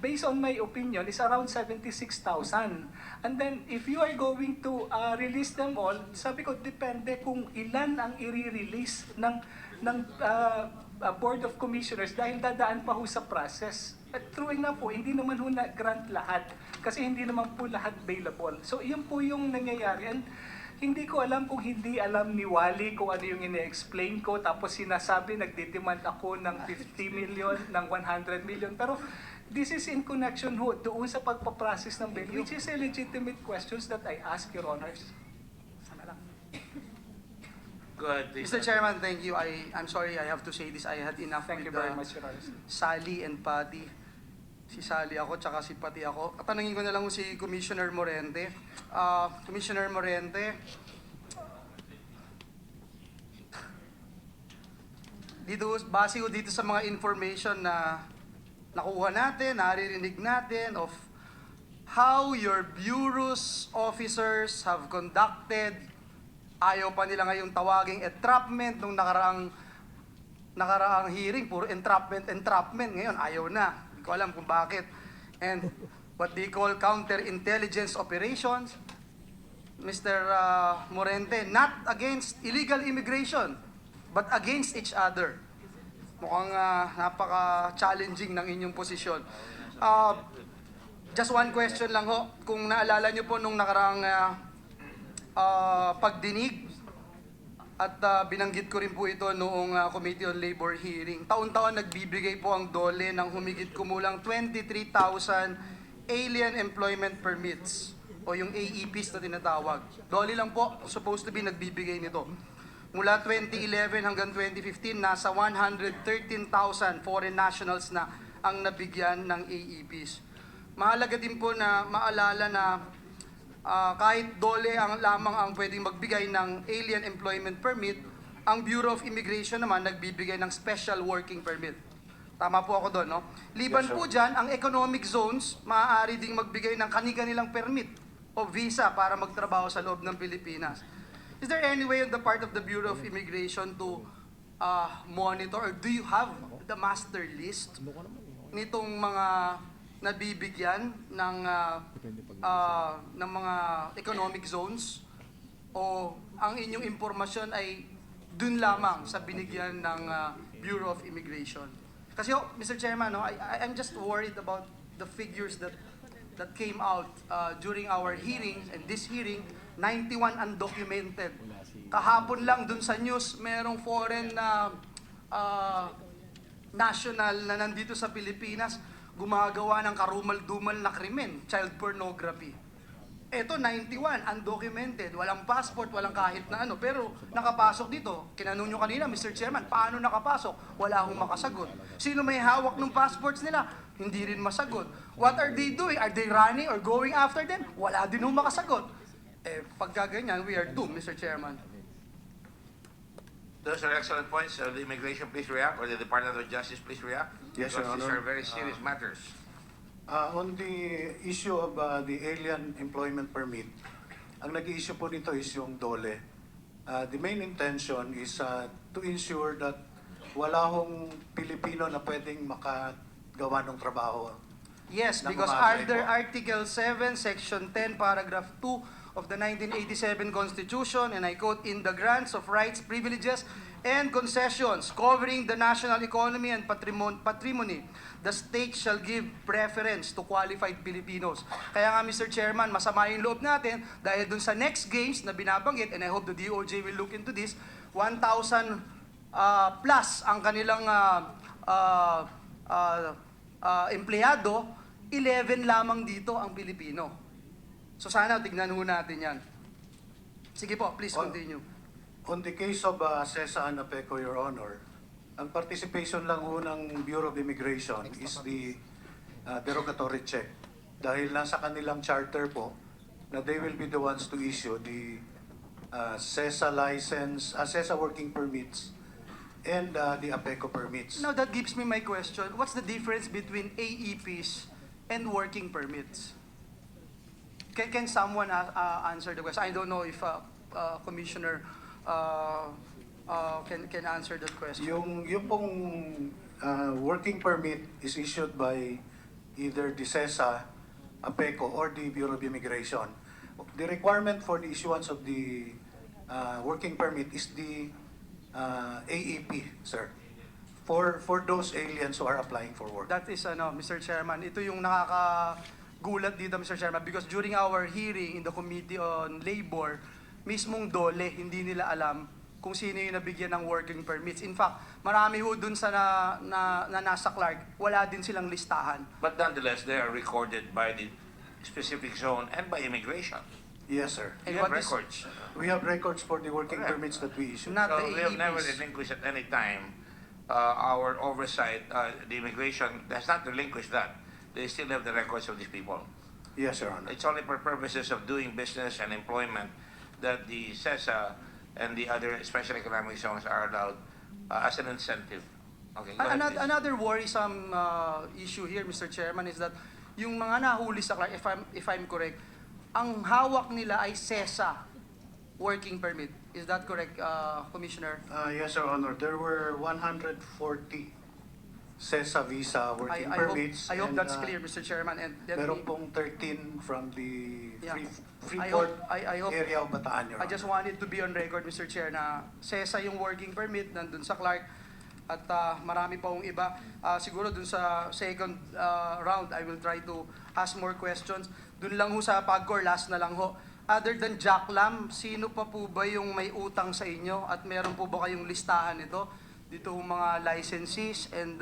based on my opinion, is around 76,000. And then, if you are going to release them all, sabi ko, depende kung ilan ang i-release ng Board of Commissioners dahil dadaan pa ho sa process. At true na po, hindi naman ho na-grant lahat kasi hindi naman po lahat bailable. So yun po yung nangyayari. And hindi ko alam kung hindi alam ni Wally kung ano yung ine-explain ko, tapos sinasabi nagdidemand ako ng 50 million, ng 100 million. Pero this is in connection ho doon sa pagpaprocess ng bail, which is a legitimate questions that I ask, Your Honors. Go ahead, please. Mr. Chairman, thank you. I'm sorry, I have to say this. I had enough Thank you with very much, Your Honor. Sally and Patty. Si Sally ako, tsaka si Patty ako. Katanungin ko na lang si Commissioner Morente. Commissioner Morente, base ko dito sa mga information na nakuha natin, naririnig natin of how your bureau's officers have conducted, ayaw pa nila ngayong tawaging entrapment nung nakaraang hearing, puro entrapment, ngayon ayaw na. Hindi ko alam kung bakit. And what they call counterintelligence operations, Mr. Morente, not against illegal immigration, but against each other. Mukhang napaka-challenging ng inyong posisyon. Just one question lang ho. Kung naalala nyo po nung nakaraang pagdinig, at binanggit ko rin po ito noong Committee on Labor hearing, taon-taon nagbibigay po ang DOLE ng humigit kumulang 23,000 alien employment permits o yung AEPs na tinatawag. DOLE lang po supposed to be nagbibigay nito. Mula 2011 hanggang 2015, nasa 113,000 foreign nationals na ang nabigyan ng AEPs. Mahalaga din po na maalala na kahit DOLE lamang ang pwedeng magbigay ng alien employment permit, ang Bureau of Immigration naman nagbibigay ng special working permit. Tama po ako doon, no? Liban po dyan, ang economic zones, maaari ding magbigay ng kani-kanilang permit o visa para magtrabaho sa loob ng Pilipinas. Is there any way on the part of the Bureau of Immigration to monitor, or do you have the master list nitong mga nabibigyan ng mga economic zones, o ang inyong impormasyon ay dun lamang sa binigyan ng Bureau of Immigration? Kasi Mr. Chairman, I'm just worried about the figures that came out during our hearings, and this hearing, 91 undocumented. Kahapon lang dun sa news, merong foreign national na nandito sa Pilipinas, gumagawa ng karumal-dumal na krimen, child pornography. Eto, 91, undocumented, walang passport, walang kahit na ano, pero nakapasok dito. Kinanong nyo kanina, Mr. Chairman, paano nakapasok? Wala akong makasagot. Sino may hawak ng passports nila? Hindi rin masagot. What are they doing? Are they running or going after them? Wala din hong makasagot. Pagka ganyan, we are doomed, Mr. Chairman. Those are excellent points. The immigration, please react, or the Department of Justice, please react. Yes, Your Because these Honor. are very serious matters. On the issue of the alien employment permit, ang nag-i-issue po nito is yung DOLE. The main intention is to ensure that wala hong Pilipino na pwedeng makagawa ng trabaho. Yes, ng because mga under iba. Article 7, Section 10, Paragraph 2 of the 1987 Constitution, and I quote, "In the grants of rights, privileges, and concessions covering the national economy and patrimony, the state shall give preference to qualified Filipinos." Kaya nga, Mr. Chairman, masama yung loob natin dahil dun sa next games na binabanggit, and I hope the DOJ will look into this, 1,000 plus ang kanilang empleyado, 11 lamang dito ang Pilipino. So sana tignan ho natin yan. Sige po, please continue. On the case of CESA and APECO, Your Honor, ang participation lang ho ng Bureau of Immigration is the derogatory check. Dahil nasa kanilang charter po na they will be the ones to issue the CESA license, CESA working permits, and the APECO permits. Now that gives me my question. What's the difference between AEPs and working permits? Can someone answer the question? I don't know if Commissioner can answer that question. Yung pong working permit is issued by either the CESA, APECO, or the Bureau of Immigration. The requirement for the issuance of the working permit is the AEP, sir, for those aliens who are applying for work. That is, Mr. Chairman, ito yung nakakagulat dito, Mr. Chairman, because during our hearing in the Committee on Labor, mismong DOLE, hindi nila alam kung sino yung nabigyan ng working permits. In fact, marami ho dun sa na nasa Clark, wala din silang listahan. But nonetheless, they are recorded by the specific zone and by immigration. Yes, sir. We And have what is- records. We have records for the working Correct. permits that we issued. Not So the we have never AEPs. relinquished at any time our oversight. The immigration has not relinquished that. They still have the records of these people. Yes, Your Honor. It's only for purposes of doing business and employment that the CESA and the other special economic zones are allowed as an incentive. Okay, go ahead, Another, please. another worrisome issue here, Mr. Chairman, is that yung mga nahuli sa Clark, if I'm correct, ang hawak nila ay CESA working permit. Is that correct, Commissioner? Yes, Your Honor. There were 140 CESA visa working permits. I hope and, that's clear, Mr. Chairman. And then Meron pong 13 from the Yeah. Freeport I hope- area of Bataan, Your I just Honor. wanted to be on record, Mr. Chair, na CESA yung working permit nandun sa Clark at marami pa hong iba. Siguro dun sa second round, I will try to ask more questions. Dun lang ho sa PAGCOR, last na lang ho. Other than Jack Lam, sino pa po ba yung may utang sa inyo at meron po ba kayong listahan nito? Dito ho mga licensees and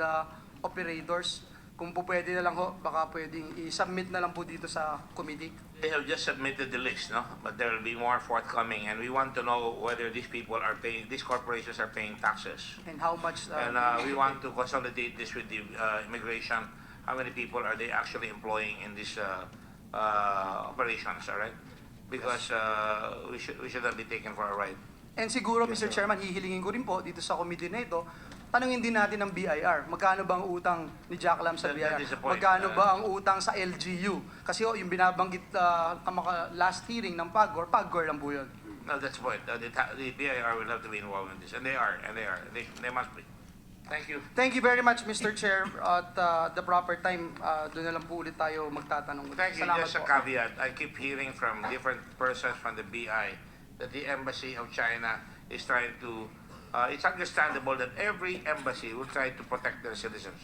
operators. Kung po pwede na lang ho, baka pwedeng i-submit na lang po dito sa committee. They have just submitted the list, no? But there will be more forthcoming, and we want to know whether these people are paying, these corporations are paying taxes. And how much... And we want to consolidate this with the immigration. How many people are they actually employing in these operations, all right? Because we should not be taken for a ride. And siguro, Mr. Chairman, hihilingin ko rin po dito sa committee na ito, tanungin din natin ng BIR. Magkano ba ang utang ni Jack Lam sa BIR? That is the point. Magkano ba ang utang sa LGU? Kasi yung binabanggit last hearing ng PAGCOR lang po yun. No, that's the point. The BIR will have to be involved in this, and they are. They must be. Thank you. Thank you very much, Mr. Chair. At the proper time, doon na lang po ulit tayo magtatanong. Thank you. Salamat Just a po. caveat. I keep hearing from different persons from the BI that the Embassy of China is trying to, it's understandable that every embassy will try to protect their citizens.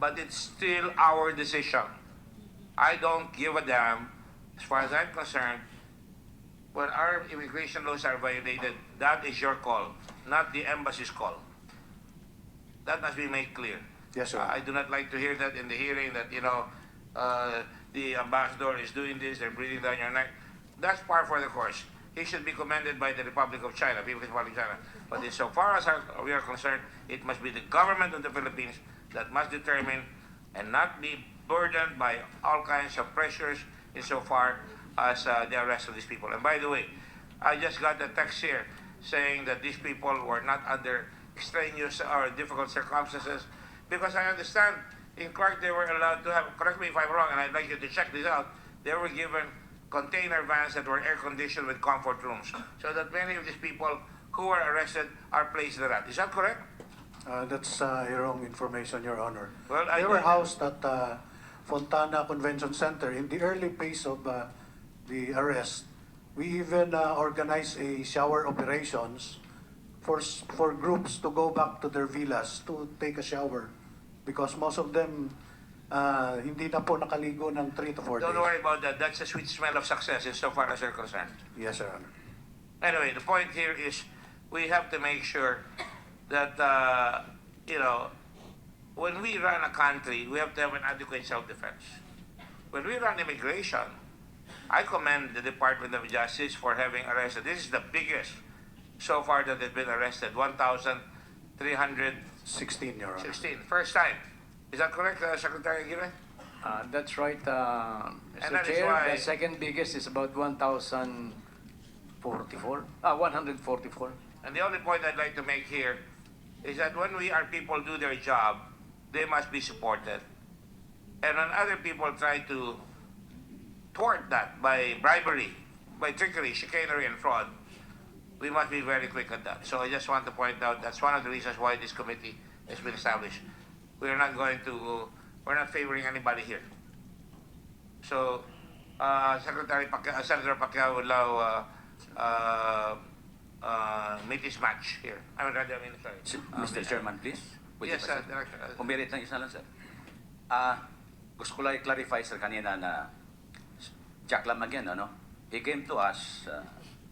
But it's still our decision. I don't give a damn, as far as I'm concerned, when our immigration laws are violated, that is your call, not the embassy's call. That must be made clear. Yes, sir. I do not like to hear that in the hearing that, the ambassador is doing this, they're breathing down your neck. That's par for the course. He should be commended by the Republic of China, People's Republic of China. But insofar as we are concerned, it must be the government of the Philippines that must determine and not be burdened by all kinds of pressures insofar as the arrest of these people. And by the way, I just got a text here saying that these people were not under extraneous or difficult circumstances, because I understand in Clark they were allowed to have, correct me if I'm wrong, and I'd like you to check this out, they were given container vans that were air-conditioned with comfort rooms, so that many of these people who were arrested are placed there. Is that correct? That's wrong information, Your Honor. Well, They were housed at Fontana Convention Center. In the early phase of the arrest, we even organized a shower operations for groups to go back to their villas to take a shower, because most of them hindi na po nakaligo ng 3 to 4 days. Don't worry about that. That's a sweet smell of success insofar as you're concerned. Yes, Your Honor. Anyway, the point here is we have to make sure that, when we run a country, we have to have an adequate self-defense. When we run immigration, I commend the Department of Justice for having arrested. This is the biggest so far that has been arrested, 1,316, Your Honor. First time. Is that correct, Secretary Aguirre? That's right, And Mr. that is Chair. why- The second biggest is about 1,044. 144. And the only point I'd like to make here is that when our people do their job, they must be supported. And when other people try to thwart that by bribery, by trickery, chicanery, and fraud, we must be very quick at that. So I just want to point out that's one of the reasons why this committee has been established. We're not favoring anybody here. So, Senator Pacquiao would allow meet his match here. Sorry. Mr. Chairman, please. Yes, Director. Pumirit ng isa lang, sir. Gusto ko lang i-clarify, sir, kanina na Jack Lam again, he came to us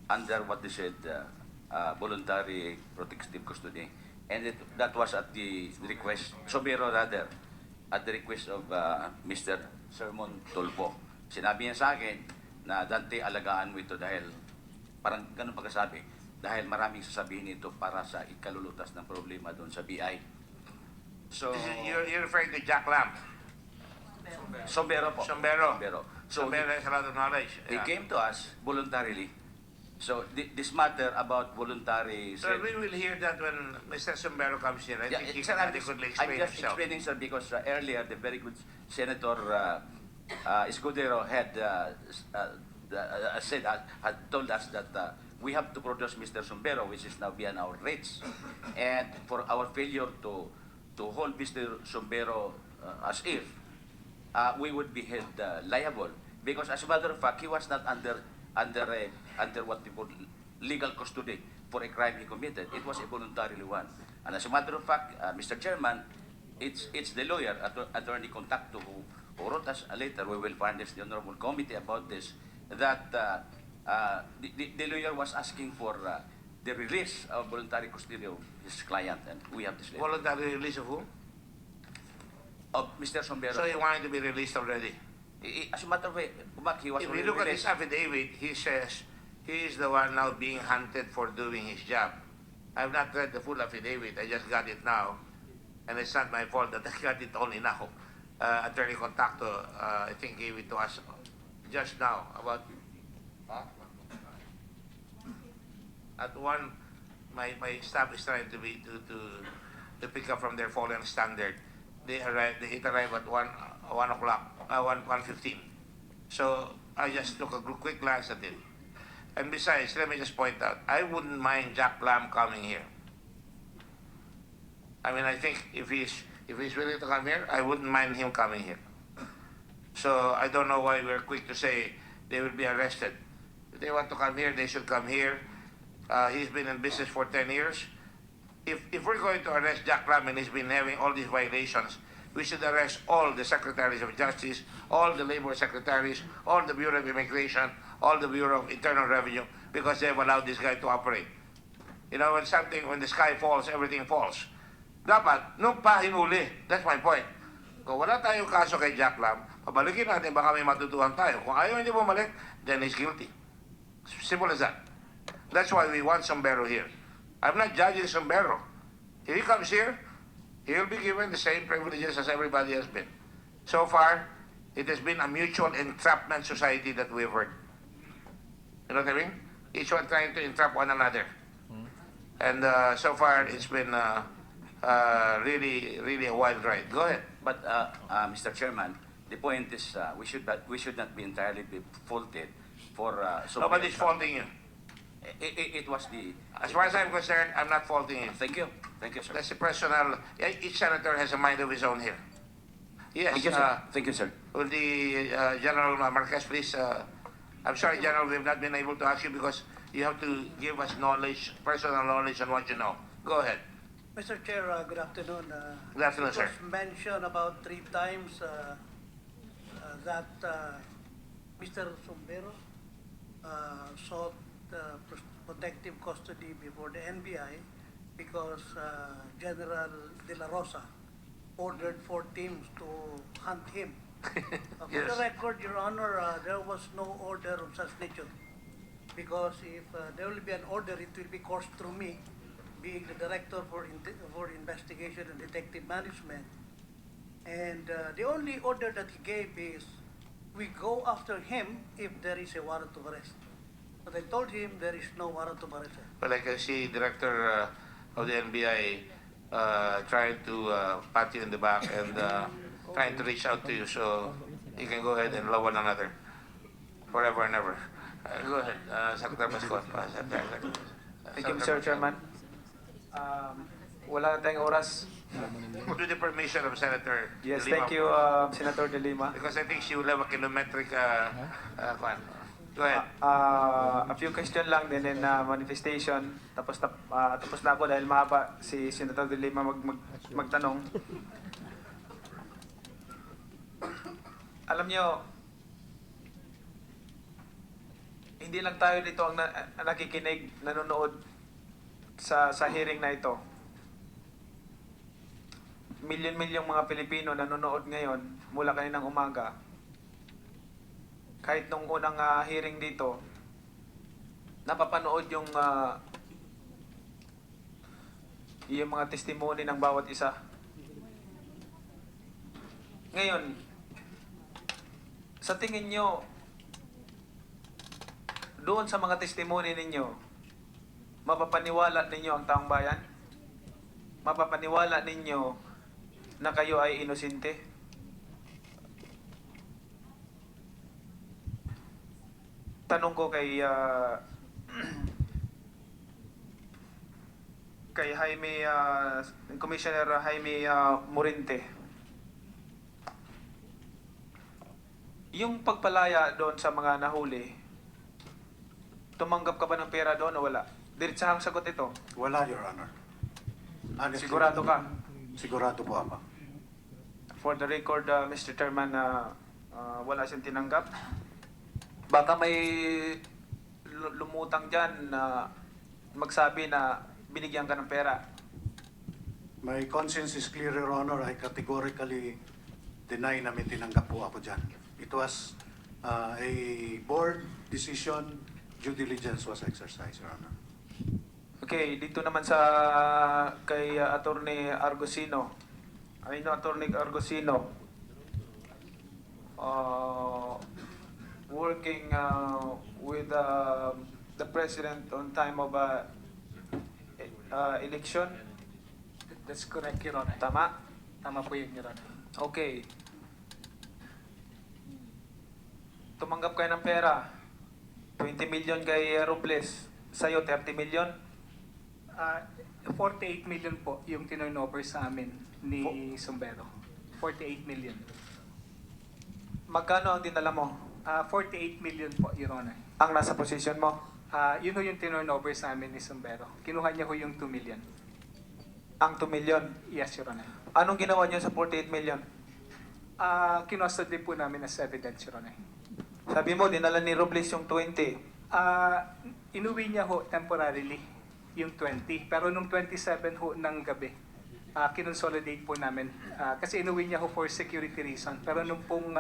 under what they said, voluntary protective custody. And that was at the request, Sobero rather, at the request of Mr. Sermon Tulfo. Sinabi niya sa akin na Dante, alagaan mo ito dahil parang ganun pagkasabi, dahil maraming sasabihin ito para sa ikalulutas ng problema doon sa BI. So, You're referring to Jack Lam. Sombero po. Sombero. So, Sombero has a lot of knowledge. they came to us voluntarily. So, this matter about voluntary... So we will hear that when Mr. Sombero comes here. I think he sir, can adequately explain I'm just himself. explaining, sir, because earlier the very good Senator Escudero had had told us that we have to produce Mr. Sombero, which is now beyond our rates, and for our failure to hold Mr. Sombero as if we would be held liable, because as a matter of fact, he was not under what we call legal custody for a crime he committed. It was a voluntary one. And as a matter of fact, Mr. Chairman, it's the lawyer, Attorney Contacto, who wrote us a letter. We will furnish the Honorable Committee about this, that the lawyer was asking for the release of voluntary custody of his client, and we have this letter. Voluntary release of whom? Of Mr. Sombero. So he wanted to be released already. As a matter of fact, he was If already you look at his released. affidavit, he says he is the one now being hunted for doing his job. I've not read the full affidavit. I just got it now. And it's not my fault that I got it only now. Attorney Contacto, I think, gave it to us just now. About at one, my staff is trying to pick up from their fallen standard. It arrived at 1 o'clock, 1:15. So I just took a quick glance at it. And besides, let me just point out, I wouldn't mind Jack Lam coming here. I mean, I think if he's willing to come here, I wouldn't mind him coming here. So I don't know why we're quick to say they will be arrested. If they want to come here, they should come here. He's been in business for 10 years. If we're going to arrest Jack Lam and he's been having all these violations, we should arrest all the secretaries of justice, all the labor secretaries, all the Bureau of Immigration, all the Bureau of Internal Revenue, because they've allowed this guy to operate. You know, when the sky falls, everything falls. Dapat, nung pa hinuli, that's my point. Kung wala tayong kaso kay Jack Lam, pabalikin natin, baka may matutuhan tayo. Kung ayaw hindi bumalik, then he's guilty. Simple as that. That's why we want Sombero here. I'm not judging Sombero. If he comes here, he'll be given the same privileges as everybody has been. So far, it has been a mutual entrapment society that we've heard. You know what I mean? Each one trying to entrap one another. And so far, it's been really, really a wild ride. Go ahead. But Mr. Chairman, the point is we should not be entirely faulted for. Nobody's faulting you. It was the. As far as I'm concerned, I'm not faulting you. Thank you, sir. That's a personal. Each senator has a mind of his own here. Yes. Thank you, sir. Thank you, sir. Will the General Marquez please? I'm sorry, General, we've not been able to ask you because you have to give us knowledge, personal knowledge on what you know. Go ahead. Mr. Chair, good afternoon. Good afternoon, sir. It was mentioned about 3 times that Mr. Sombero sought protective custody before the NBI because General De La Rosa ordered 4 teams to hunt him. For Yes. the record, Your Honor, there was no order of such nature because if there will be an order, it will be coursed through me, being the Director for Investigation and Detective Management. And the only order that he gave is, we go after him if there is a warrant of arrest. But I told him there is no warrant of arrest. But I can see Director of the NBI trying to pat you in the back and trying to reach out to you so you can go ahead and love one another forever and ever. Go ahead, Secretary Pascual. Thank you, Mr. Chairman. Wala na tayong oras. With the permission of Senator Yes, De Lima. thank you, Senator De Lima. Because I think she will have a kilometric kwan. Go ahead. A few question lang din in manifestation. Tapos na ako dahil mahaba si Senator De Lima magtanong. Alam nyo, hindi lang tayo dito ang nakikinig, nanonood sa hearing na ito. Milyon-milyong mga Pilipino nanonood ngayon mula kaninang umaga kahit nung unang hearing dito, napapanood yung mga testimony ng bawat isa. Ngayon, sa tingin nyo, doon sa mga testimony ninyo, mapapaniwala ninyo ang taong bayan? Mapapaniwala ninyo na kayo ay inosente? Tanong ko kay kay Jaime, Commissioner Jaime Morente. Yung pagpalaya doon sa mga nahuli, tumanggap ka ba ng pera doon o wala? Diretsahang sagot ito. Wala, Your Honor. Honestly, Sigurado ka? Sigurado po ako. For the record, Mr. Chairman, wala siyang tinanggap. Baka may lumutang dyan na magsabi na binigyan ka ng pera. My conscience is clear, Your Honor. I categorically deny na may tinanggap po ako dyan. It was a board decision. Due diligence was exercised, Your Honor. Okay, dito naman sa kay Attorney Argosino. I know Attorney Argosino. Working with the President on time of election. That's correct, Your Honor. Tama? Tama po yun, Your Honor. Okay. Tumanggap kayo ng pera. 20 million kay Robles. Sa'yo, 30 million? 48 million po yung tinurnover sa amin ni Sumbero. 48 million. Magkano ang dinala mo? 48 million po, Your Honor. Ang nasa position mo? Yun ho yung tinurnover sa amin ni Sumbero. Kinuha niya ho yung 2 million. Ang 2 million? Yes, Your Honor. Anong ginawa niyo sa 48 million? Kinustody po namin as evidence, Your Honor. Sabi mo, dinala ni Robles yung 20. Inuwi niya ho temporarily yung 20. Pero nung 27 ho ng gabi, kinonsolidate po namin. Kasi inuwi niya ho for security reason. Pero nung pong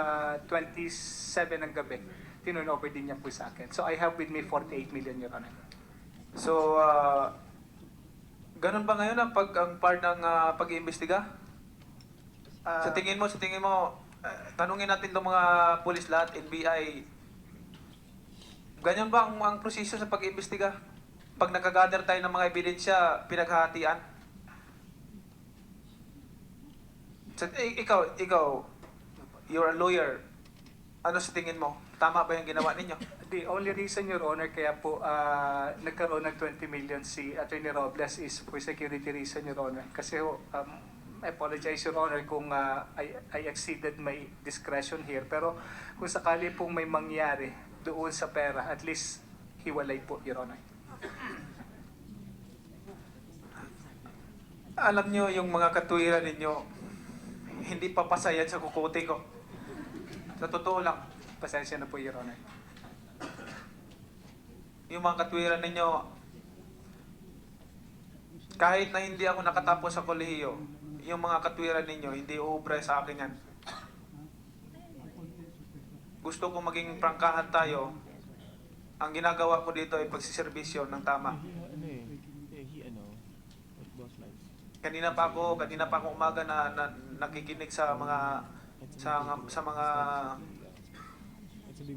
27 ng gabi, tinurnover din niya po sa akin. So I have with me 48 million, Your Honor. So, ganun ba ngayon ang part ng pag-iimbestiga? Sa tingin mo, tanungin natin itong mga pulis lahat, NBI, ganyan ba ang proseso sa pag-iimbestiga? Pag nakagather tayo ng mga ebidensya, pinaghahatian? Ikaw, you're a lawyer. Ano sa tingin mo? Tama ba yung ginawa ninyo? The only reason, Your Honor, kaya po nagkaroon ng 20 million si Attorney Robles is for security reason, Your Honor. Kasi I apologize, Your Honor, kung I exceeded my discretion here. Pero kung sakali pong may mangyari doon sa pera, at least hiwalay po, Your Honor. Alam nyo, yung mga katuwiran ninyo, hindi papasayan sa kukuti ko. Sa totoo lang. Pasensya na po, Your Honor. Yung mga katuwiran ninyo, kahit na hindi ako nakatapos sa kolehiyo, yung mga katwiran ninyo, hindi uubra sa akin yan. Gusto ko maging prangkahan tayo. Ang ginagawa ko dito ay pagsiservisyo ng tama. Kanina pa ako umaga na nakikinig sa mga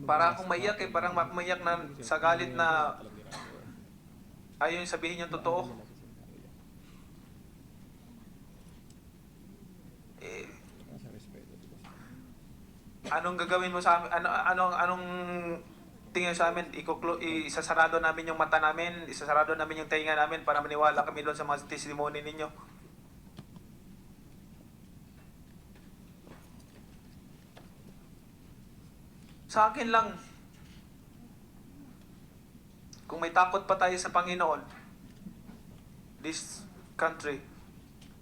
para akong maiyak parang maiyak na sa galit na ayaw sabihin yung totoo. Anong gagawin mo sa amin? Anong tingin sa amin? Isasarado namin yung mata namin, isasarado namin yung tenga namin para maniwala kami doon sa mga testimony ninyo. Sa akin lang, kung may takot pa tayo sa Panginoon, this country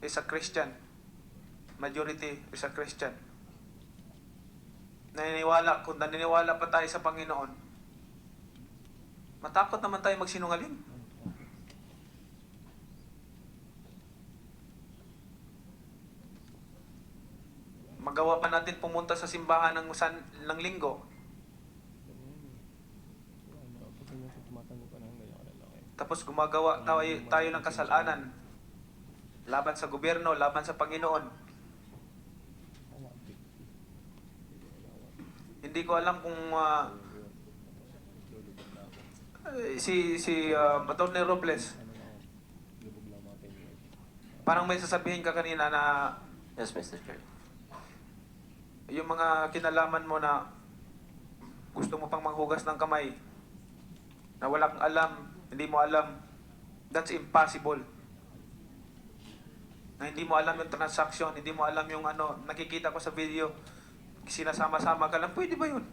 is a Christian. Majority is a Christian. Kung naniniwala pa tayo sa Panginoon, matakot naman tayo magsinungaling. Magawa pa natin pumunta sa simbahan ng linggo. Tapos gumagawa tayo ng kasalanan. Laban sa gobyerno, laban sa Panginoon. Hindi ko alam kung Atty. Robles, parang may sasabihin ka kanina na Yes, Mr. Chair. yung mga kinalaman mo na gusto mo pang manghugas ng kamay, na wala kang alam, hindi mo alam, that's impossible. Na hindi mo alam yung transaction, hindi mo alam yung ano, nakikita ko sa video, sinasama-sama ka lang, pwede ba yun?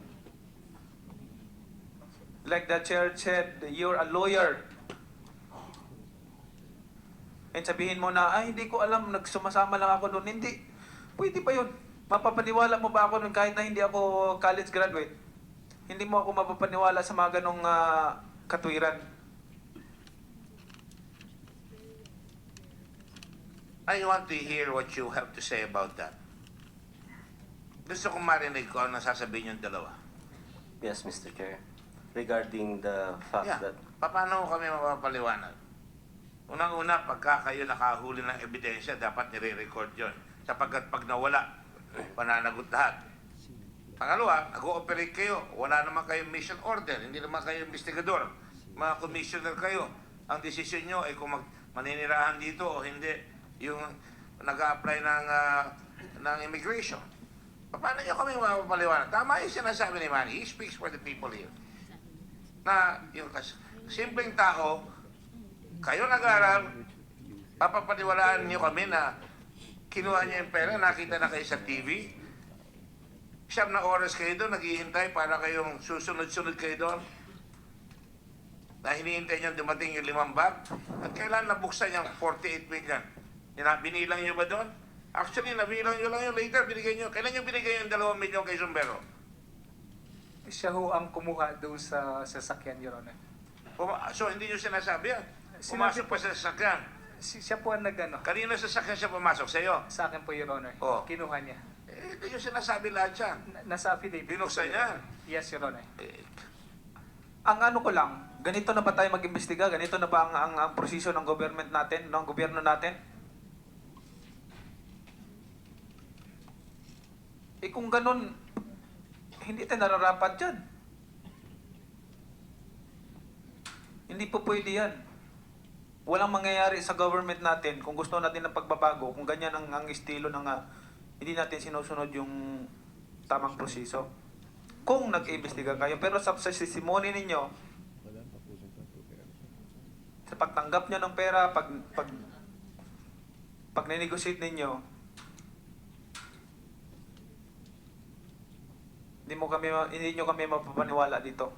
Like the chair said, you're a lawyer. And sabihin mo na, ay, hindi ko alam, nagsumasama lang ako doon. Hindi. Pwede ba yun? Mapapaniwala mo ba ako doon kahit na hindi ako college graduate? Hindi mo ako mapapaniwala sa mga ganong katwiran. I want to hear what you have to say about that. Gusto kong marinig ko ano sasabihin yung dalawa. Yes, Mr. Chair. Regarding the fact Yeah. that Paano kami mapapaliwanag? Unang-una, pagka kayo nakahuli ng ebidensya, dapat nire-record yun. Sapagkat pag nawala, pananagot lahat. Pangalawa, nag-ooperate kayo. Wala naman kayong mission order. Hindi naman kayo investigador. Mga commissioner kayo. Ang desisyon nyo ay kung maninirahan dito o hindi. Yung nag-a-apply ng immigration. Paano nyo kami mapapaliwanag? Tama yung sinasabi ni Manny. He speaks for the people here. Na yung simpleng tao, kayo nag-aaral, papapaniwalaan nyo kami na kinuha niya yung pera, nakita na kayo sa TV, siyam na oras kayo doon, naghihintay para kayong susunod-sunod kayo doon, na hinihintay niyo dumating yung 5 bag, at kailan nabuksan yung 48 million? Binilang niyo ba doon? Actually, nabilang niyo lang yung later, binigay niyo. Kailan niyo binigay yung 2 million kay Sumbero? Siya ho ang kumuha doon sa sasakyan, Your Honor. So, hindi niyo sinasabi yan? Pumasok pa sa sasakyan? Siya po ang nag-ano. Kanino sa sasakyan siya pumasok? Sa'yo? Sa akin po, Your Honor. Oh. Kinuha niya. Hindi niyo sinasabi lahat yan. Nasa affidavit. Binuksan niya? Yes, Your Honor. Ang ano ko lang, ganito na ba tayo mag-imbestiga? Ganito na ba ang prosesyo ng government natin, ng gobyerno natin? Eh kung ganun, hindi tayo nararapat dyan. Hindi po pwede yan. Walang mangyayari sa government natin kung gusto natin ng pagbabago, kung ganyan ang estilo ng hindi natin sinusunod yung tamang proseso. Kung nag-iimbestiga kayo, pero sa testimony ninyo, sa pagtanggap nyo ng pera, pag negotiate ninyo, hindi nyo kami mapapaniwala dito.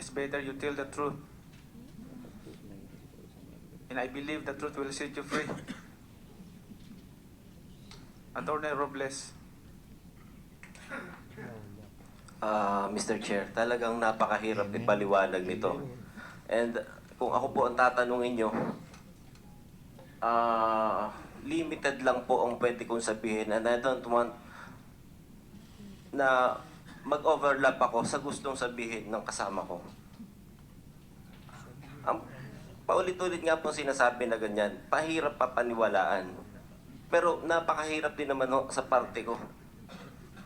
It's better you tell the truth. And I believe the truth will set you free. Atty. Robles. Mr. Chair, talagang napakahirap ipaliwanag nito. And kung ako po ang tatanungin nyo, limited lang po ang pwede kong sabihin, and I don't want na mag-overlap ako sa gustong sabihin ng kasama ko. Paulit-ulit nga po sinasabi na ganyan, pahirap papaniwalaan. Pero napakahirap din naman sa parte ko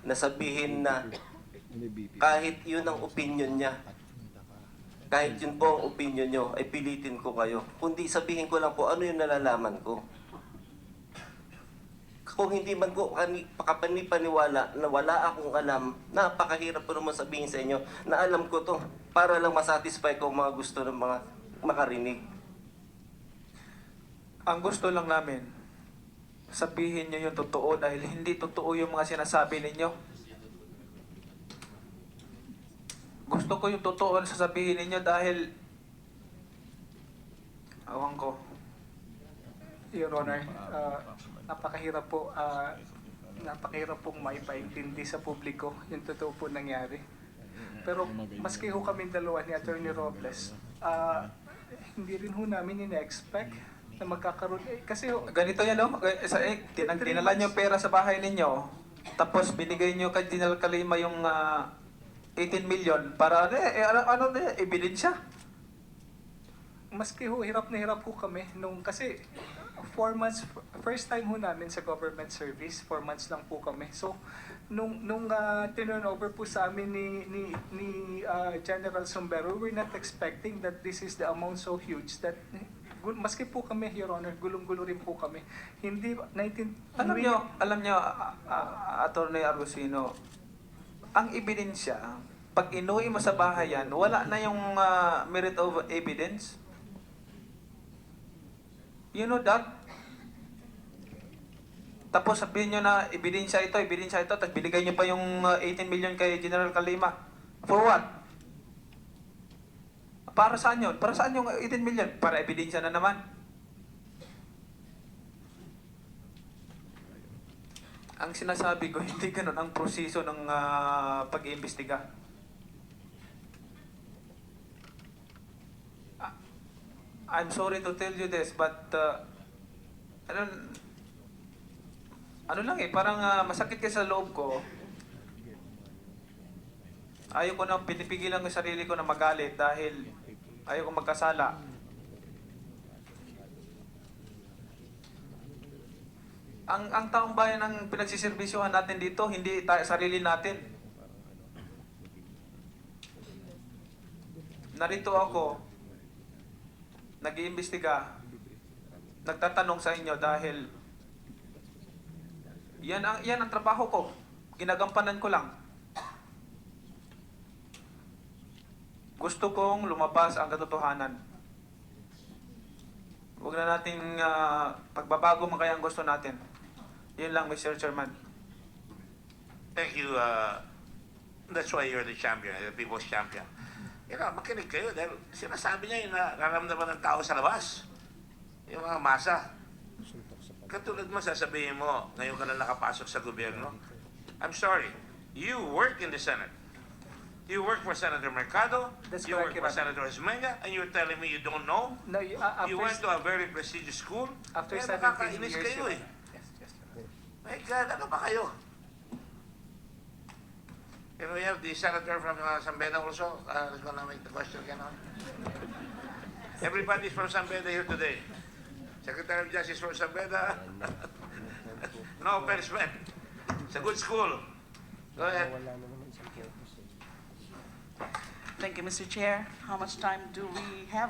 na sabihin na kahit yun ang opinion niya, kahit yun po ang opinion nyo, ay pilitin ko kayo. Kundi sabihin ko lang po ano yung nalalaman ko. Kung hindi man ko paniwala na wala akong alam, napakahirap po naman sabihin sa inyo na alam ko to para lang masatisfy ko mga gusto ng mga makarinig. Ang gusto lang namin, sabihin nyo yung totoo dahil hindi totoo yung mga sinasabi ninyo. Gusto ko yung totoo na sasabihin ninyo dahil awan ko. Your Honor, napakahirap pong maipaintindi sa publiko yung totoo po nangyari. Pero maski ho kami dalawa ni Atty. Robles, hindi rin ho namin in-expect na magkakaroon. Kasi ho, ganito yan, no? Dinala nyo pera sa bahay ninyo, tapos binigay nyo kay General Kalima yung 18 million para ano ebidensya. Maski ho, hirap na hirap ho kami nung kasi 4 months, first time ho namin sa government service, 4 months lang po kami. So, nung turn over po sa amin ni General Sombero, we're not expecting that this is the amount so huge that maski po kami, Your Honor, gulong-gulo rin po kami. Hindi, Alam nyo, Attorney Argusino, ang ebidensya, pag inuwi mo sa bahay yan, wala na yung merit of evidence. You know that? Tapos sabihin nyo na ebidensya ito, tapos binigay nyo pa yung 18 million kay General Kalima. For what? Para saan yun? Para saan yung 18 million? Para ebidensya na naman. Ang sinasabi ko, hindi ganun ang proseso ng pag-iimbestiga. I'm sorry to tell you this, but ano lang parang masakit kasi sa loob ko. Ayaw ko nang pinipigilan ko sarili ko na magalit dahil ayaw ko magkasala. Ang taong bayan ang pinagsiservisyohan natin dito, hindi sarili natin. Narito ako, nag-iimbestiga, nagtatanong sa inyo dahil yan ang trabaho ko. Ginagampanan ko lang. Gusto kong lumabas ang katotohanan. Huwag na nating pagbabago man kaya ang gusto natin. Yun lang, Mr. Chairman. Thank you. That's why you're the champion, the people's champion. Makinig kayo dahil sinasabi niya yung nararamdaman ng tao sa labas. Yung mga masa. Katulad mo, sasabihin mo, ngayon ka na nakapasok sa gobyerno. I'm sorry, you work in the Senate. You work for Senator Mercado, you work for Senator Esmeña, and you're telling me you don't know? No, You went to a very prestigious school? After Kaya 17 nakakainis years, kayo Your eh. Honor. My God, ano ba kayo? Can we have the senator from San Beda also? Who's going to make the question again? Everybody's from San Beda here today. Secretary of Justice from San Beda. No offense, man. It's a good school. Go ahead. Thank you, Mr. Chair. How much time do we have?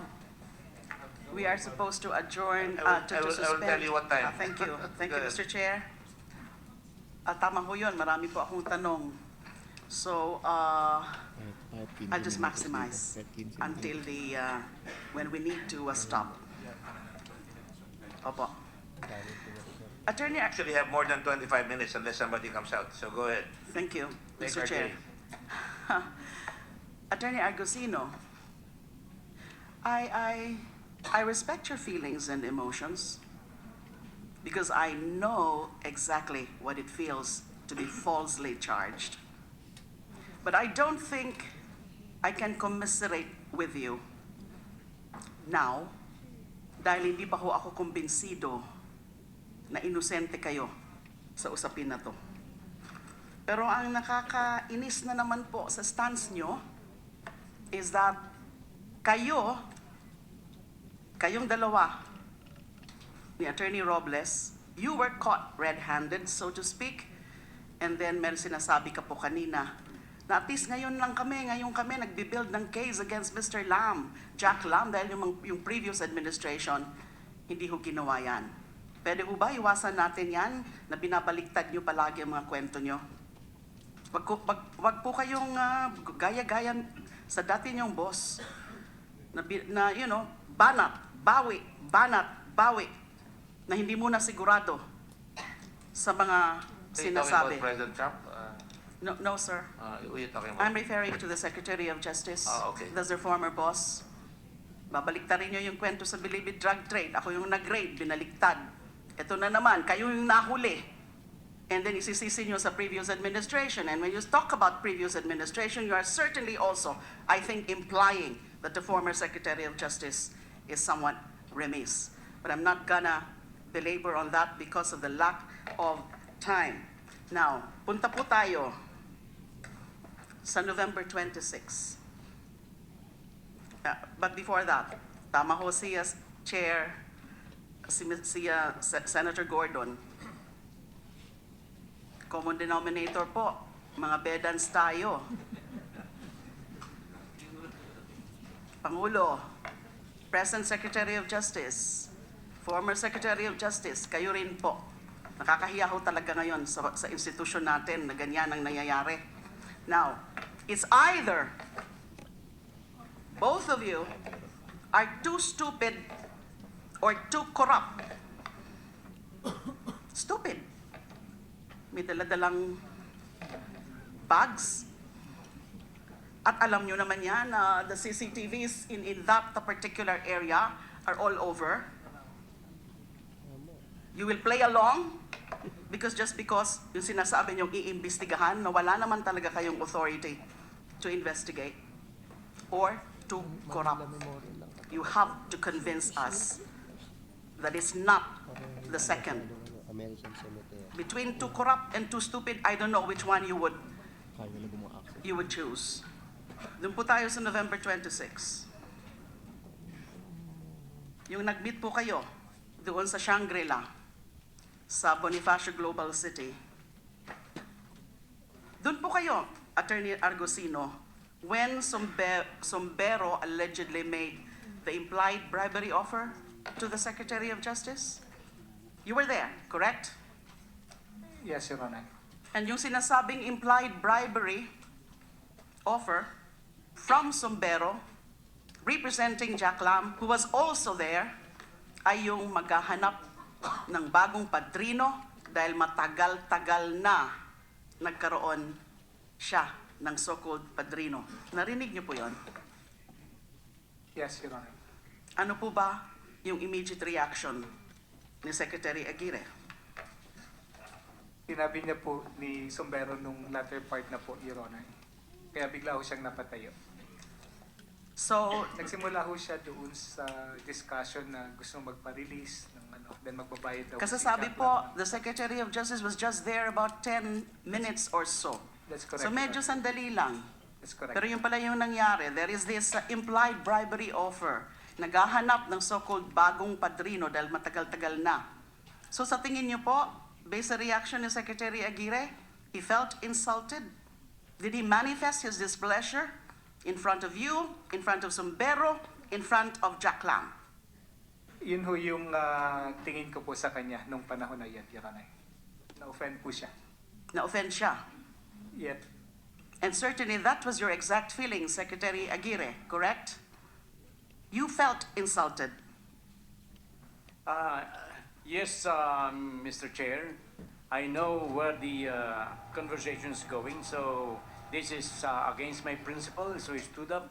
We are supposed to adjourn I to will suspend. tell you what time. Thank you. Thank you, Go ahead. Mr. Chair. Tama ho yun. Marami po akong tanong. So, I'll just maximize until when we need to stop. Opo. Attorney, Actually have more than 25 minutes unless somebody comes out. So go ahead. thank you, Make Mr. our Chair. day. Attorney Argusino, I respect your feelings and emotions because I know exactly what it feels to be falsely charged. But I don't think I can commiserate with you now dahil hindi pa ho ako kumbinsido na inosente kayo sa usapin na to. Pero ang nakakainis na naman po sa stance nyo is that kayong dalawa ni Attorney Robles, you were caught red-handed, so to speak, and then meron sinasabi ka po kanina na at least ngayon kami nagbibuild ng case against Mr. Lam, Jack Lam, dahil yung previous administration, hindi ho ginawa yan. Pwede ho ba iwasan natin yan na binabaliktad nyo palagi ang mga kwento nyo? Wag po kayong gaya-gaya sa dati nyong boss na you know, banat, bawi, na hindi mo na sigurado sa mga sinasabi. Are you talking about President Trump? No, sir. Who are you talking about? I'm referring to the Secretary of Justice. Okay. That's their former boss. Babaliktarin nyo yung kwento sa Bilibid drug trade. Ako yung nag-raid, binaliktad. Ito na naman, kayo yung nahuli. And then isisisi nyo sa previous administration. And when you talk about previous administration, you are certainly also, I think, implying that the former Secretary of Justice is somewhat remiss. But I'm not gonna belabor on that because of the lack of time. Now, punta po tayo sa November 26. But before that, tama ho siya, Chair, Senator Gordon. Common denominator po, mga bedans tayo. Pangulo, present Secretary of Justice, former Secretary of Justice, kayo rin po. Nakakahiya ho talaga ngayon sa institusyon natin na ganyan ang nangyayari. Now, it's either both of you are too stupid or too corrupt. Stupid. May daladalang bags. At alam nyo naman yan, the CCTVs in that particular area are all over. You will play along because yung sinasabi nyong iimbestigahan na wala naman talaga kayong authority to investigate or to corrupt. You have to convince us that it's not the second. Between too corrupt and too stupid, I don't know which one you would choose. Doon po tayo sa November 26. Yung nag-meet po kayo doon sa Shangri-La, sa Bonifacio Global City. Doon po kayo, Attorney Argosino, when Sombero allegedly made the implied bribery offer to the Secretary of Justice? You were there, correct? Yes, Your Honor. And yung sinasabing implied bribery offer from Sombero, representing Jack Lam, who was also there, ay yung maghahanap ng bagong padrino dahil matagal-tagal na nagkaroon siya ng so-called padrino. Narinig niyo po yon? Yes, Your Honor. Ano po ba yung immediate reaction ni Secretary Aguirre? Sinabi niya po ni Sombero nung latter part na po, Your Honor. Kaya bigla ho siyang napatayo. So, nagsimula ho siya doon sa discussion na gusto magpa-release ng then magbabayad daw. Kasi sabi po, the Secretary of Justice was just there about 10 minutes or so. That's correct. So medyo sandali lang. That's correct. Pero yung pala yung nangyari, there is this implied bribery offer. Naghahanap ng so-called bagong padrino dahil matagal-tagal na. So sa tingin niyo po, based sa reaction ni Secretary Aguirre, he felt insulted? Did he manifest his displeasure in front of you, in front of Sombero, in front of Jack Lam? Yun ho yung tingin ko po sa kanya nung panahon na yan, Your Honor. Na-offend po siya. Na-offend siya? Yet. And certainly that was your exact feeling, Secretary Aguirre, correct? You felt insulted. Yes, Mr. Chair. I know where the conversation is going, so this is against my principle, so I stood up.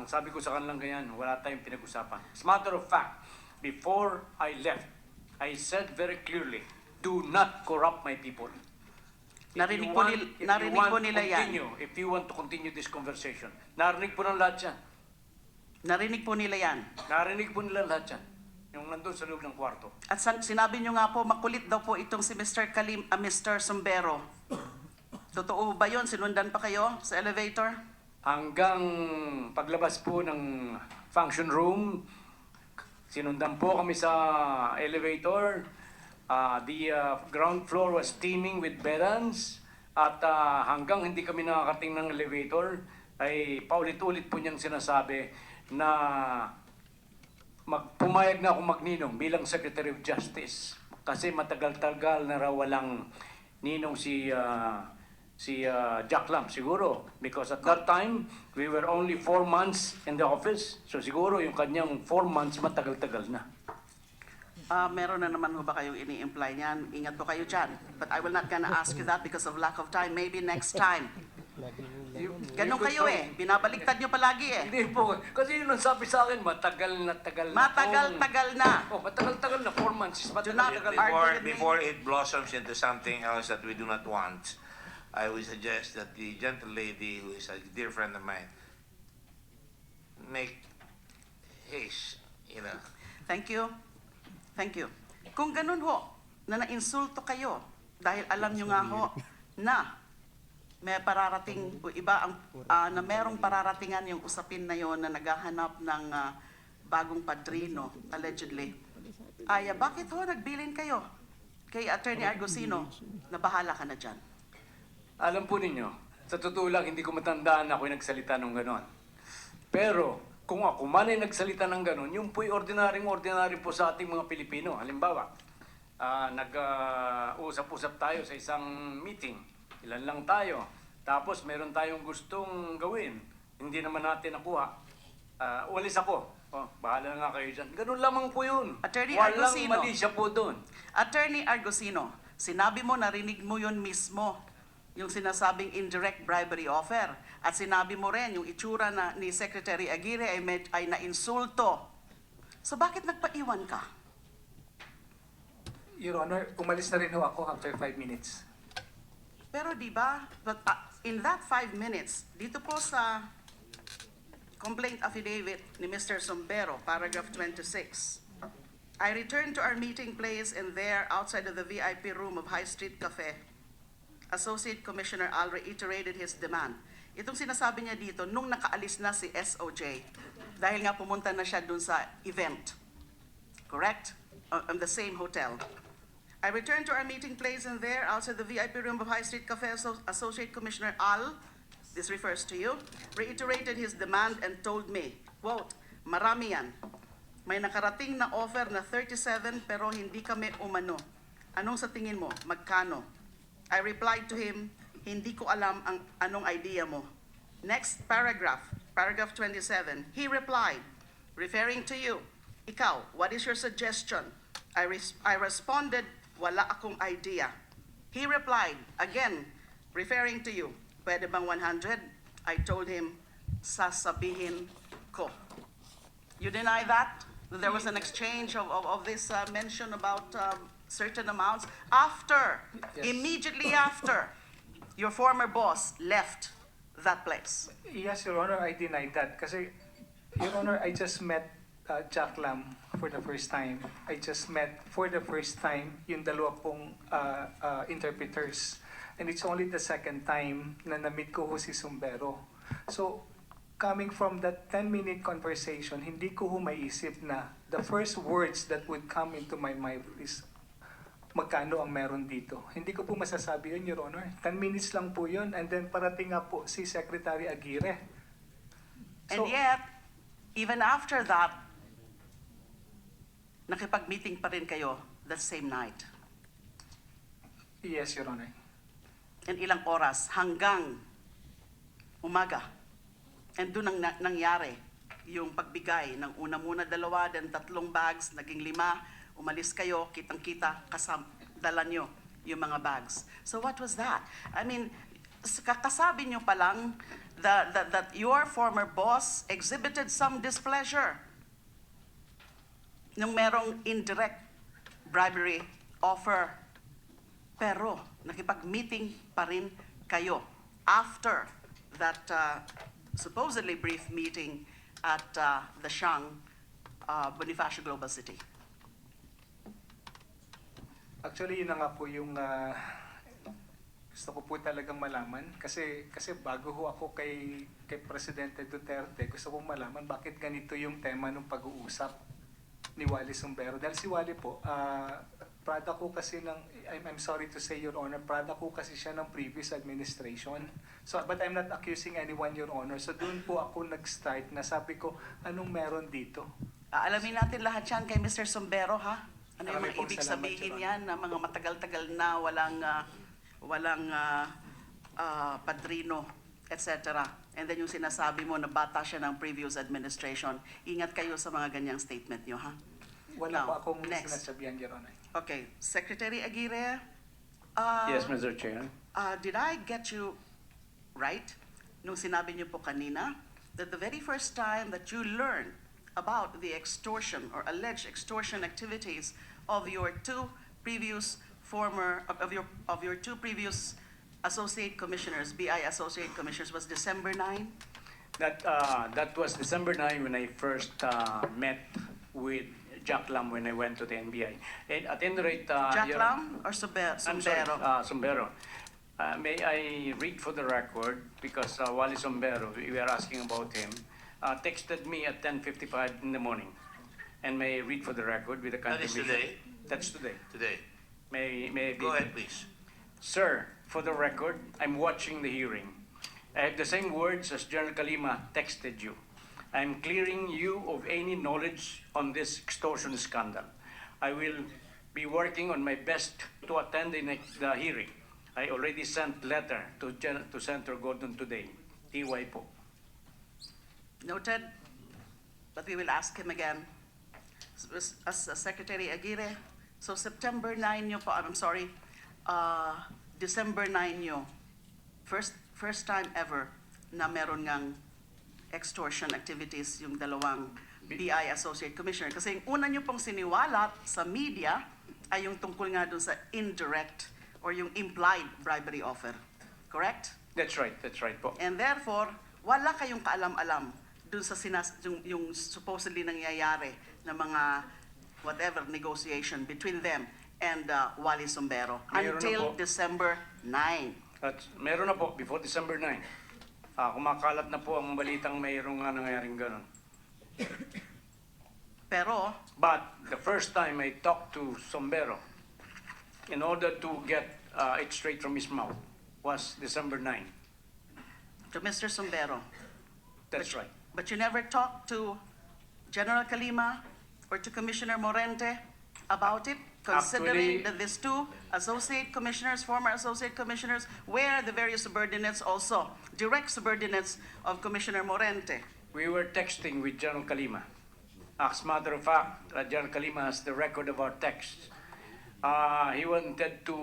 Sabi ko sa kanilang ganyan, wala tayong pinag-usapan. As a matter of fact, before I left, I said very clearly, do not corrupt my people. Narinig po nila yan. If you want to continue this conversation, narinig po ng lahat yan. Narinig po nila yan. Narinig po nila lahat yan. Yung nandun sa loob ng kwarto. At sinabi nyo nga po, makulit daw po itong si Mr. Mr. Sombero. Totoo ba yun? Sinundan pa kayo sa elevator? Hanggang paglabas po ng function room, sinundan po kami sa elevator. The ground floor was teeming with bedans. At hanggang hindi kami nakakating ng elevator, ay paulit-ulit po niyang sinasabi na pumayag na ako magninong bilang Secretary of Justice. Kasi matagal-tagal na raw walang ninong si Jack Lam, siguro. Because at that time, we were only 4 months in the office. So siguro yung kanyang 4 months matagal-tagal na. Meron na naman ho ba kayong ini-imply niyan? Ingat po kayo dyan. But I will not gonna ask you that because of lack of time. Maybe next time. Ganon kayo eh. Binabaliktad nyo palagi eh. Hindi po. Kasi yun ang sabi sa akin, matagal na. Matagal-tagal na. Oh, matagal-tagal na. 4 months. Before it blossoms into something else that we do not want, I would suggest that the gentle lady, who is a dear friend of mine, make haste, Thank you. Thank you. Kung ganun ho, na nainsulto kayo, dahil alam nyo nga ho, na may pararating o iba ang na merong pararatingan yung usapin na yon na naghahanap ng bagong padrino allegedly. Ay bakit ho nagbilin kayo kay Attorney Argusino? Na bahala ka na dyan. Alam po ninyo, sa totoo lang, hindi ko matandaan ako yung nagsalita ng ganon. Pero, kung ako man ay nagsalita ng ganon, yung po'y ordinary po sa ating mga Pilipino. Halimbawa, nag-usap-usap tayo sa isang meeting. Ilan lang tayo. Tapos, meron tayong gustong gawin. Hindi naman natin nakuha. Walis ako. Bahala na nga kayo dyan. Ganun lamang po yun. Attorney Walang Argusino. mali siya po doon. Attorney Argusino, sinabi mo, narinig mo yun mismo, yung sinasabing indirect bribery offer. At sinabi mo rin, yung itsura na ni Secretary Aguirre ay na-insulto. So bakit nagpaiwan ka? Your Honor, umalis na rin ho ako after 5 minutes. Pero di ba, in that 5 minutes, dito po sa complaint affidavit ni Mr. Sombero, paragraph 26, I returned to our meeting place and there, outside of the VIP room of High Street Cafe, Associate Commissioner Al reiterated his demand. Itong sinasabi niya dito, nung nakaalis na si SOJ, dahil nga pumunta na siya dun sa event. Correct? On the same hotel. I returned to our meeting place and there, outside the VIP room of High Street Cafe, Associate Commissioner Al, this refers to you, reiterated his demand and told me, quote, marami yan. May nakarating na offer na 37 pero hindi kami umano. Anong sa tingin mo? Magkano? I replied to him, hindi ko alam ang anong idea mo. Next paragraph, paragraph 27, he replied, referring to you, ikaw, what is your suggestion? I responded, wala akong idea. He replied, again, referring to you, pwede bang 100? I told him, sasabihin ko. You deny that? There was an exchange of this mention about certain amounts after, Yes. immediately after, your former boss left that place. Yes, Your Honor, I denied that. Kasi, Your Honor, I just met Jack Lam for the first time. I just met for the first time yung dalawa pong interpreters. And it's only the second time na na-meet ko si Sombero. So, coming from that 10-minute conversation, hindi ko maisip na the first words that would come into my mind is, magkano ang meron dito. Hindi ko po masasabi yun, Your Honor. 10 minutes lang po yun. And then parating nga po si Secretary Aguirre. And yet, even after that, nakipag-meeting pa rin kayo that same night. Yes, Your Honor. And ilang oras hanggang umaga. And doon ang nangyari yung pagbigay ng una muna 2, then 3 bags, naging 5. Umalis kayo, kitang-kita, dala nyo yung mga bags. So what was that? I mean, kakasabi nyo pa lang that your former boss exhibited some displeasure nung merong indirect bribery offer. Pero nakipag-meeting pa rin kayo after that supposedly brief meeting at the Shang Bonifacio Global City. Actually, yun na nga po yung gusto ko po talagang malaman. Kasi bago ho ako kay Presidente Duterte, gusto kong malaman bakit ganito yung tema ng pag-uusap ni Wally Sombero. Dahil si Wally po, product ko kasi I'm sorry to say, Your Honor, product ko kasi siya ng previous administration. So, but I'm not accusing anyone, Your Honor. So, doon po ako nag-start na sabi ko, anong meron dito? Alamin natin lahat yan kay Mr. Sombero, ha? Ano yung Marami mga pong ibig salamat, sabihin Your yan na mga matagal-tagal na walang padrino, etc. And then yung sinasabi mo na bata siya ng previous administration. Ingat kayo sa mga ganyang statement nyo, ha? Wala Now, po akong next. sinasabihan, Your Honor. Okay, Secretary Aguirre, Yes, Mr. Chair. did I get you right nung sinabi niyo po kanina that the very first time that you learned about the extortion or alleged extortion activities of your two previous associate commissioners, BI associate commissioners, was December 9? That was December 9 when I first met with Jack Lam when I went to the NBI. And at any rate, Jack Lam or I'm sorry, Sombero? Sombero. May I read for the record, because Wally Sombero, we were asking about him, texted me at 10:55 in the morning. And may I read for the record with the That is contribution? today? That's today. Today. May I Go ahead, please. Sir, for the record, I'm watching the hearing. I have the same words as General Kalima texted you. I'm clearing you of any knowledge on this extortion scandal. I will be working on my best to attend the hearing. I already sent letter to Senator Gordon today. TY po. Noted, but we will ask him again. As Secretary Aguirre, so September 9 nyo po, I'm sorry, December 9 nyo, first time ever na meron ngang extortion activities yung dalawang BI Associate Commissioner. Kasi yung una nyo pong siniwalat sa media ay yung tungkol nga dun sa indirect or yung implied bribery offer. Correct? That's right po. And therefore, wala kayong kaalam-alam dun sa yung supposedly nangyayari na mga whatever negotiation between them and Wally Sombero Mayroon na until po. December 9. At meron na po, before December 9. Kumakalat na po ang balitang mayroong nga nangyaring ganun. Pero, But the first time I talked to Sombero, in order to get it straight from his mouth, was December 9. to Mr. Sombero, That's right. but you never talked to General Kalima or to Commissioner Morente about it, considering Actually- that these two associate commissioners, former associate commissioners, were the various subordinates also, direct subordinates of Commissioner Morente. We were texting with General Kalima. As a matter of fact, General Kalima has the record of our texts. He wanted to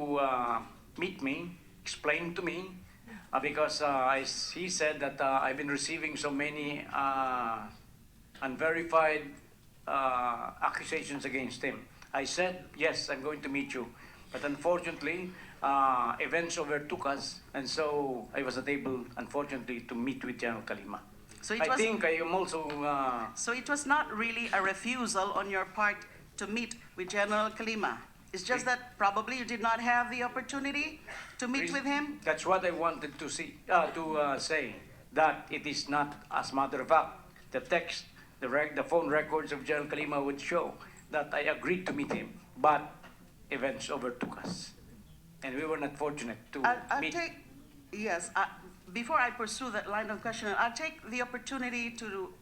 meet me, explain to me, because he said that I've been receiving so many unverified accusations against him. I said, yes, I'm going to meet you. But unfortunately, events overtook us, and so I was not able, unfortunately, to meet with General Kalima. So it I was- think I am also... So it was not really a refusal on your part to meet with General Kalima. It's just that probably you did not have the opportunity to meet with him. That's what I wanted to say, that it is not, as a matter of fact, the text, the phone records of General Kalima would show that I agreed to meet him, but events overtook us. And we were not fortunate to I'll meet. Yes, before I pursue that line of questioning, I'll take the opportunity to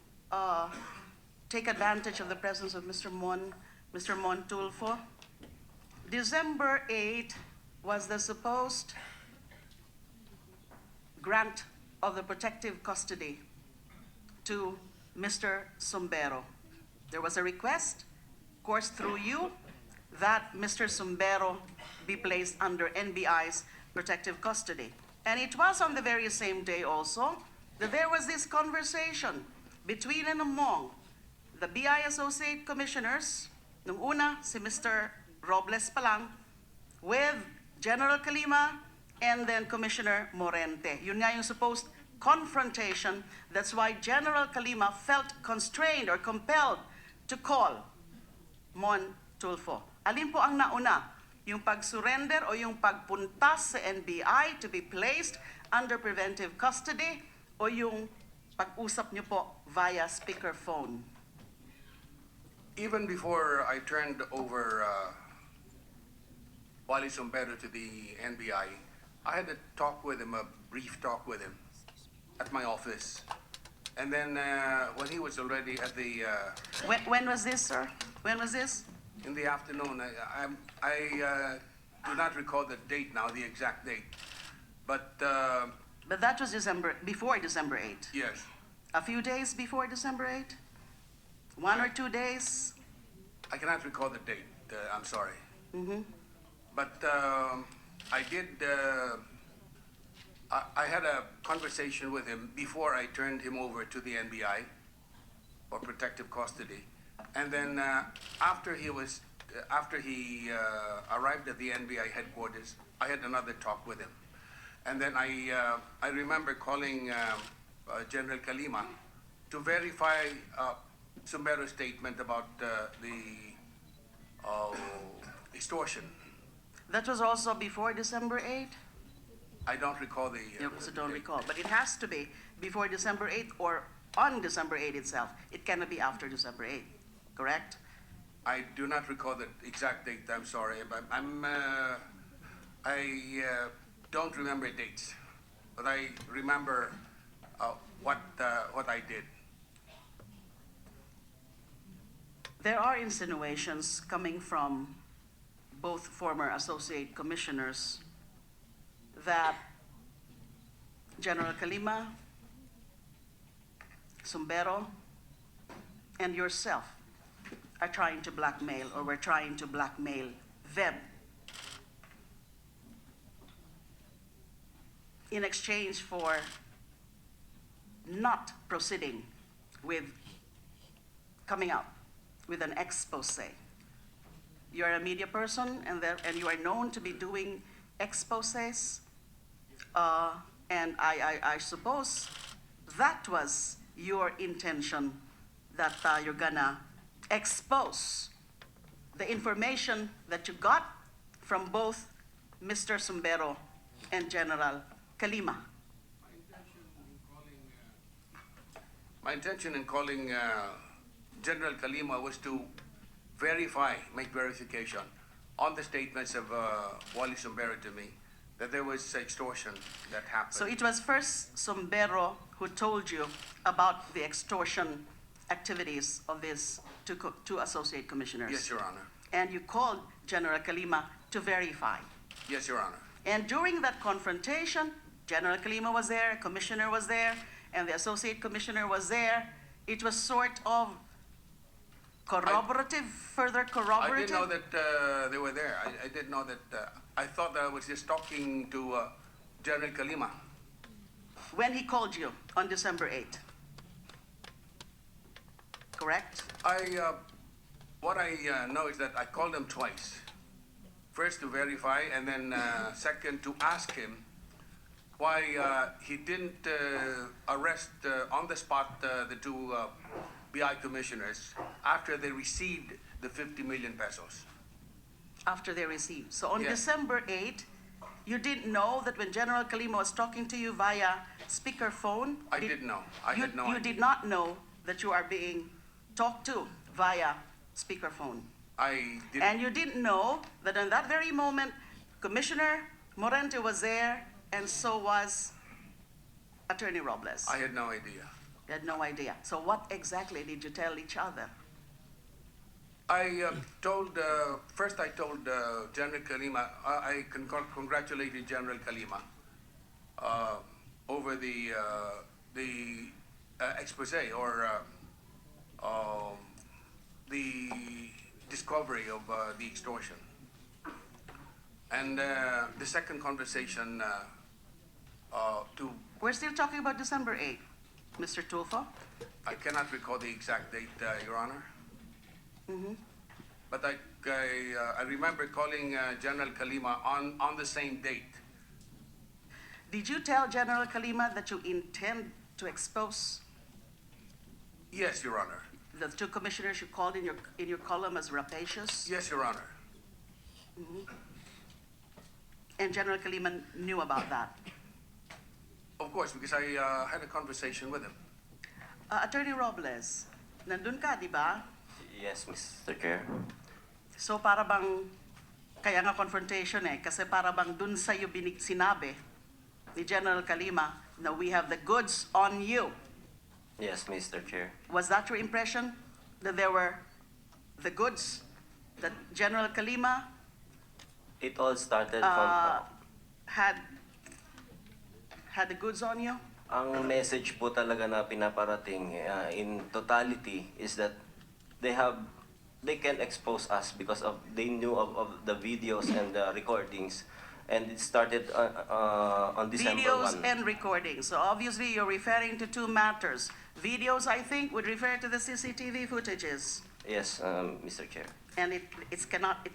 take advantage of the presence of Mr. Mon Tulfo. December 8 was the supposed grant of the protective custody to Mr. Sombero. There was a request, of course through you, that Mr. Sombero be placed under NBI's protective custody. And it was on the very same day also that there was this conversation between and among the BI Associate Commissioners, nung una si Mr. Robles pa lang, with General Kalima and then Commissioner Morente. Yun nga yung supposed confrontation. That's why General Kalima felt constrained or compelled to call Mon Tulfo. Alin po ang nauna? Yung pag-surrender o yung pagpunta sa NBI to be placed under preventive custody o yung pag-usap niyo po via speakerphone? Even before I turned over Wally Sombero to the NBI, I had a talk with him, a brief talk with him at my office. And then when he was already at the... When was this, sir? When was this? In the afternoon. I do not recall the date now, the exact date. But that was before December 8. yes, A few days before December 8? 1 or 2 days? I cannot recall the date. I'm sorry. Mm-hmm. But I did. I had a conversation with him before I turned him over to the NBI for protective custody, and then after he arrived at the NBI headquarters, I had another talk with him, and then I remember calling General Kalima to verify Sombero's statement about the extortion. That was also before December 8? I don't recall the. You also don't recall, but it has to be before December 8th or on December 8th itself. It cannot be after December 8th, correct? I do not recall the exact date. I'm sorry, but I don't remember dates, but I remember what I did. There are insinuations coming from both former associate commissioners that General Kalima, Sumbero, and yourself are trying to blackmail, or were trying to blackmail them in exchange for not proceeding with coming out with an expose. You're a media person, and you are known to be doing exposes, and I suppose that was your intention, that you're gonna expose the information that you got from both Mr. Sumbero and General Kalima. My intention in calling General Kalima was to make verification on the statements of Wally Sumbero to me that there was extortion that happened. So it was first Sumbero who told you about the extortion activities of these two associate commissioners? Yes, Your Honor. And you called General Kalima to verify? Yes, Your Honor. And during that confrontation, General Kalima was there, Commissioner was there, and the Associate Commissioner was there. It was sort of further corroborative? I didn't know that they were there. I didn't know that. I thought that I was just talking to General Kalima. When he called you on December 8th, correct? What I know is that I called him twice. First to verify, and then second to ask him why he didn't arrest on the spot the two BI commissioners after they received the 50 million pesos. After they received. So on Yes. December 8th, you didn't know that when General Kalima was talking to you via speakerphone? I didn't know. I had no You idea. did not know that you are being talked to via speakerphone. I didn't. And you didn't know that in that very moment, Commissioner Morente was there, and so was Attorney Robles. I had no idea. You had no idea. So what exactly did you tell each other? I told, first I told General Kalima, I congratulated General Kalima over the expose or the discovery of the extortion. And the second conversation to... We're still talking about December 8th, Mr. Tulfo. I cannot recall the exact date, Your Honor. Mm-hmm. But I remember calling General Kalima on the same date. Did you tell General Kalima that you intend to expose Yes, Your Honor. the two commissioners you called in your column as rapacious? Yes, Your Honor. Mm-hmm. And General Kalima knew about that? Of course, because I had a conversation with him. Attorney Robles, nandun ka, di ba? Yes, Mr. Chair. So para bang, kaya nga confrontation kasi para bang dun sa'yo sinabi ni General Kalima na we have the goods on you. Yes, Mr. Chair. Was that your impression? That there were the goods that General Kalima It all started from... had the goods on you? Ang message po talaga na pinaparating in totality is that they can expose us because they knew of the videos and the recordings, and it started on December 1. Videos and recordings. So obviously you're referring to two matters. Videos, I think, would refer to the CCTV footages. Yes, Mr. Chair. And it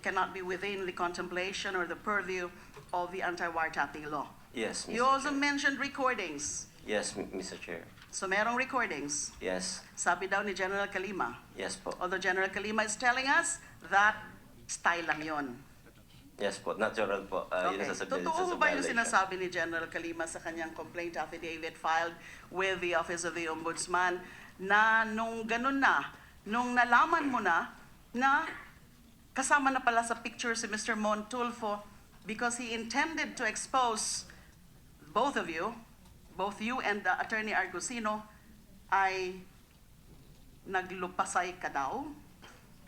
cannot be within the contemplation or the purview of the anti-wiretapping law. Yes, Mr. You also Chair. mentioned recordings. Yes, Mr. Chair. So merong recordings. Yes. Sabi daw ni General Kalima. Yes po. Although General Kalima is telling us that style lang yon. Yes po, natural po. Yun ang sasabihin Totoo sa ba yung violation. sinasabi ni General Kalima sa kanyang complaint affidavit filed with the Office of the Ombudsman na nung ganun na, nung nalaman mo na kasama na pala sa picture si Mr. Montulfo because he intended to expose both of you, both you and Attorney Argusino, ay naglupasay ka daw?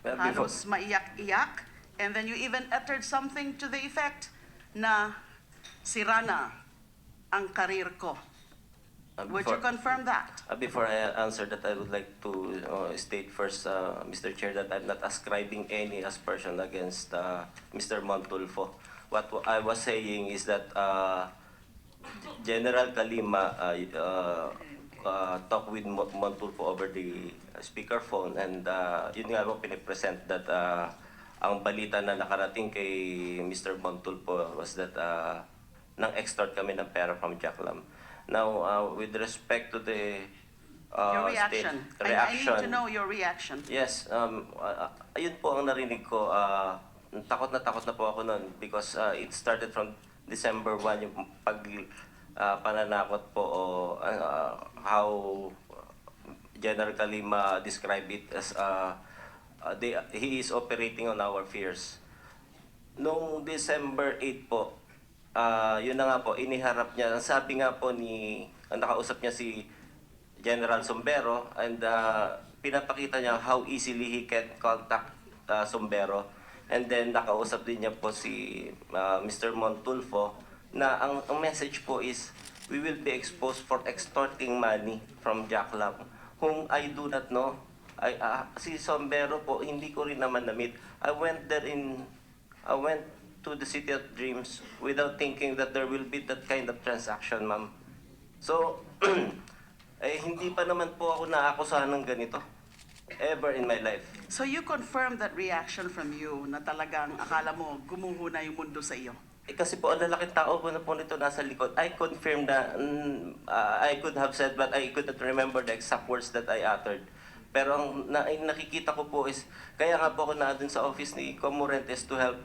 Well, Halos maiyak-iyak? And then you even uttered something to the effect na sira na ang karir ko. Would you confirm that? Before I answer that, I would like to state first, Mr. Chair, that I'm not ascribing any aspersion against Mr. Montulfo. What I was saying is that General Kalima talked with Montulfo over the speakerphone, and yun nga po pinipresent that ang balita na nakarating kay Mr. Montulfo was that nang-extort kami ng pera from Jack Lam. Now, with respect to the Your reaction. I need to know your reaction. Yes, ayun po ang narinig ko. Takot na po ako noon because it started from December 1 yung pananakot po o how General Kalima described it as he is operating on our fears. Noong December 8 po, yun na nga po, iniharap niya. Sabi nga po nakausap niya si General Sombero and pinapakita niya how easily he can contact Sombero. And then nakausap din niya po si Mr. Montulfo na ang message po is we will be exposed for extorting money from Jack Lam, whom I do not know. Si Sombero po, hindi ko rin naman na-meet. I went to the City of Dreams without thinking that there will be that kind of transaction, ma'am. So, hindi pa naman po ako naakusahan ng ganito ever in my life. So you confirm that reaction from you na talagang akala mo gumuho na yung mundo sa iyo? Kasi po, ang lalaking tao po na po nito nasa likod. I confirm na I could have said, but I could not remember the exact words that I uttered. Pero ang nakikita ko po is, kaya nga po ako na dun sa office ni Comorentes to help.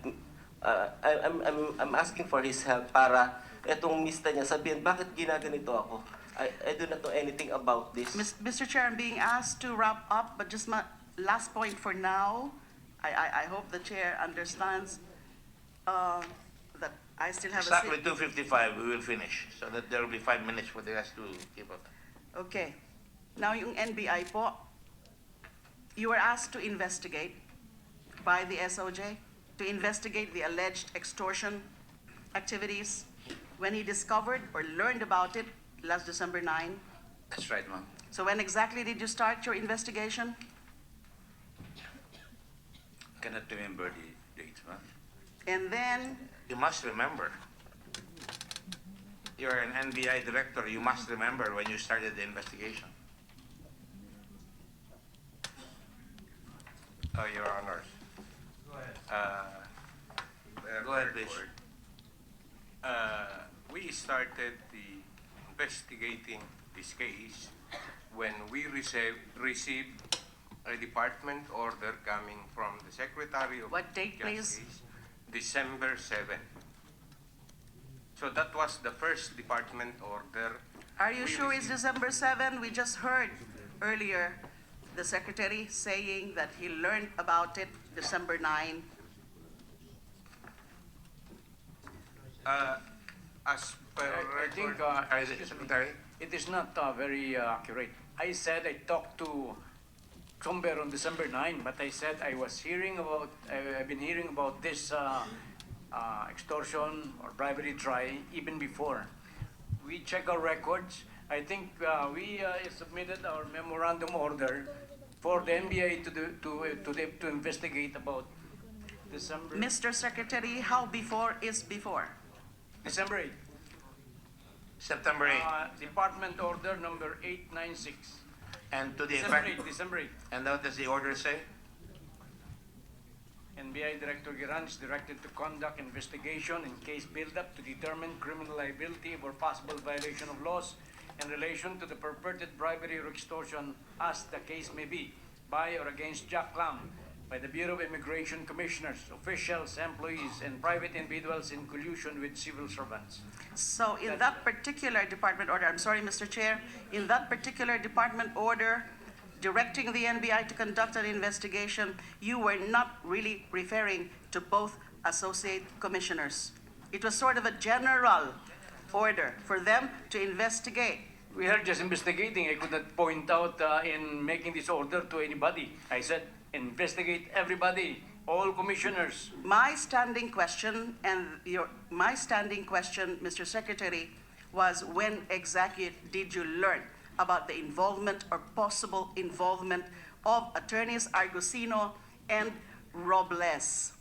I'm asking for his help para etong mista niya sabihin, bakit ginaganito ako? I do not know anything about this. Mr. Chair, I'm being asked to wrap up, but just my last point for now. I hope the Chair understands that I still have Exactly 2:55, we will finish. So that there will be 5 minutes for the rest to keep up. Okay. Now, yung NBI po, you were asked to investigate by the SOJ, to investigate the alleged extortion activities when he discovered or learned about it last December 9. That's right, ma'am. So when exactly did you start your investigation? Cannot remember the date, ma'am. And then, You must remember. You're an NBI director. You must remember when you started the investigation. Your Honors. Go ahead. Go ahead, please. We started the investigating this case when we received a department order coming from the Secretary of What date, please? Justice, December 7. So that was the first department order. are you we sure it's received. December 7? We just heard earlier the Secretary saying that he learned about it December 9. As per I think, Secretary? it is not very accurate. I said I talked to Somber on December 9, but I said I've been hearing about this extortion or bribery try even before. We check our records. I think we submitted our memorandum order for the NBA to investigate about December Mr. Secretary, how before is before? December 8. September 8. Department order number 896. And to the December effect. 8, December 8. And what does the order say? NBI Director Giran is directed to conduct investigation in case build-up to determine criminal liability or possible violation of laws in relation to the purported bribery or extortion as the case may be, by or against Jack Lam, by the Bureau of Immigration commissioners, officials, employees, and private individuals in collusion with civil servants. So in that particular department order, I'm sorry, Mr. Chair, in that particular department order directing the NBI to conduct an investigation, you were not really referring to both associate commissioners. It was sort of a general order for them to investigate. We are just investigating. I could not point out in making this order to anybody. I said, investigate everybody, all commissioners. My standing question, Mr. Secretary, was when exactly did you learn about the involvement or possible involvement of attorneys Argusino and Robles?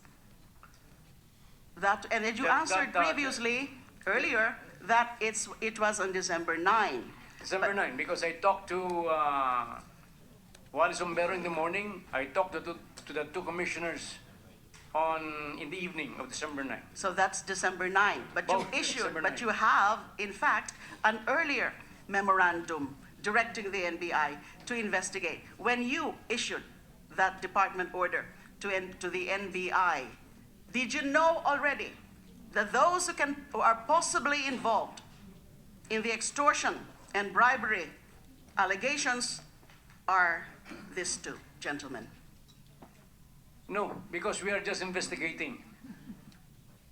And then you answered previously, earlier, that it was on December 9. December 9, because I talked to Wallace Umbero in the morning. I talked to the two commissioners in the evening of December 9. So that's December 9. But you issued, but you have, in fact, an earlier memorandum directing the NBI to investigate. When you issued that department order to the NBI, did you know already that those who are possibly involved in the extortion and bribery allegations are these two gentlemen? No, because we are just investigating.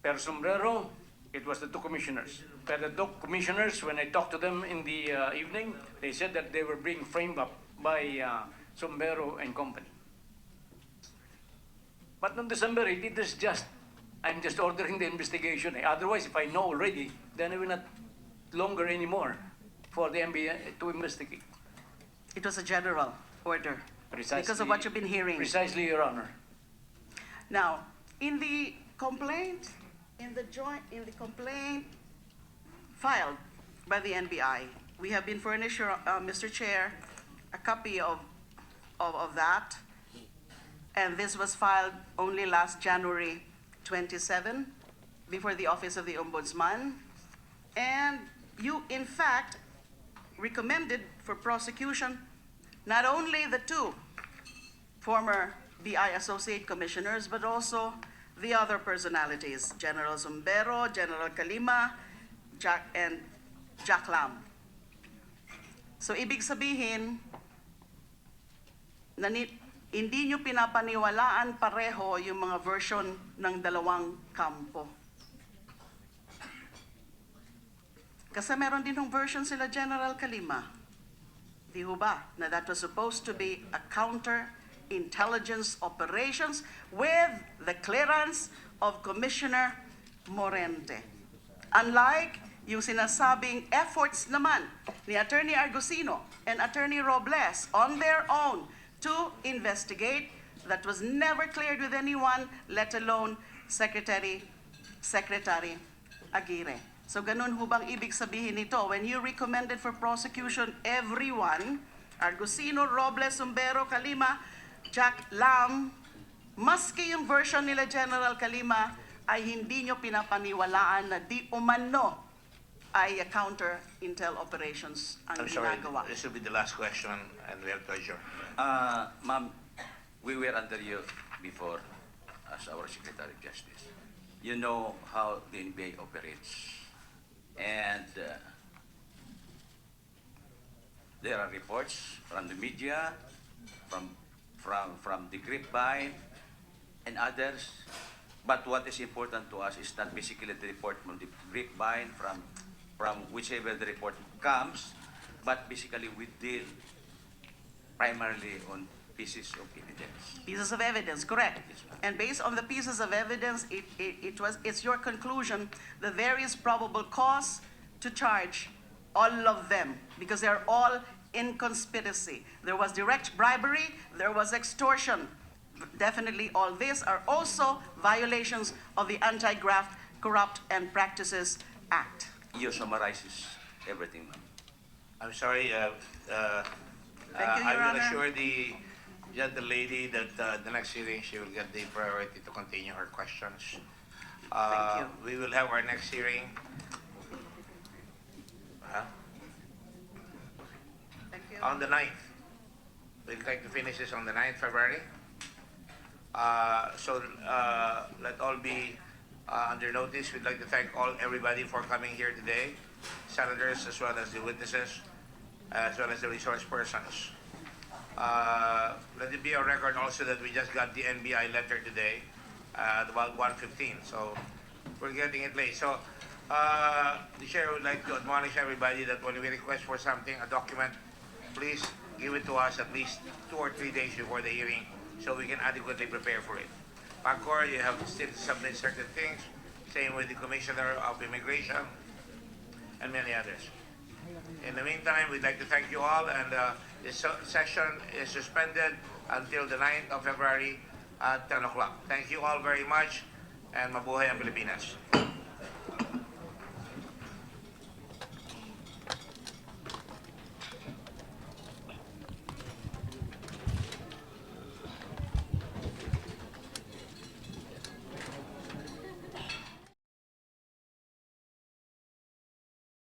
Per Sombrero, it was the two commissioners. Per the two commissioners, when I talked to them in the evening, they said that they were being framed up by Sombrero and company. But on December 8, it is I'm just ordering the investigation. Otherwise, if I know already, then I will not longer anymore for the NBI to investigate. It was a general order. Precisely, because of what you've been hearing. Precisely, Your Honor. Now, in the complaint, in the complaint filed by the NBI, we have been furnished, Mr. Chair, a copy of that, and this was filed only last January 27 before the Office of the Ombudsman, and you, in fact, recommended for prosecution not only the two former BI associate commissioners, but also the other personalities, General Zumbero, General Calima, and Jack Lam. So ibig sabihin, hindi nyo pinapaniwalaan pareho yung mga version ng dalawang kampo. Kasi meron din ng version sila General Calima. Di ho ba? Na that was supposed to be a counter-intelligence operations with the clearance of Commissioner Morente. Unlike yung sinasabing efforts naman ni Attorney Argusino and Attorney Robles on their own to investigate, that was never cleared with anyone, let alone Secretary Aguirre. So ganun ho bang ibig sabihin nito? When you recommended for prosecution everyone, Argusino, Robles, Zumbero, Calima, Jack Lam, maski yung version nila General Calima ay hindi nyo pinapaniwalaan na di umano ay counter-intel operations ang ginagawa. This will be the last question and we have to adjourn. Ma'am, we were under you before as our Secretary of Justice. You know how the NBA operates. And there are reports from the media, from the grapevine, and others. But what is important to us is not basically the report from the grapevine, from whichever the report comes, but basically we deal primarily on pieces of evidence. Pieces of evidence, correct. And based on the pieces of evidence, it's your conclusion that there is probable cause to charge all of them because they're all in conspiracy. There was direct bribery, there was extortion. Definitely all these are also violations of the Anti-Graft, Corrupt and Practices Act. You summarizes everything, ma'am. I'm sorry, Thank you, Your I will Honor. assure the lady that the next hearing she will get the priority to continue her questions. Thank you. We will have our next hearing. Thank you. On the 9th. We'll try to finish this on the 9th February. Let all be under notice. We'd like to thank everybody for coming here today, senators as well as the witnesses, as well as the resource persons. Let it be a record also that we just got the NBI letter today at about 1:15. So we're getting it late. So the chair would like to admonish everybody that when we request for something, a document, please give it to us at least 2 or 3 days before the hearing so we can adequately prepare for it. Pacor, you have still to submit certain things. Same with the Commissioner of Immigration and many others. In the meantime, we'd like to thank you all, and this session is suspended until the 9th of February at 10 o'clock. Thank you all very much, and mabuhay ang Pilipinas.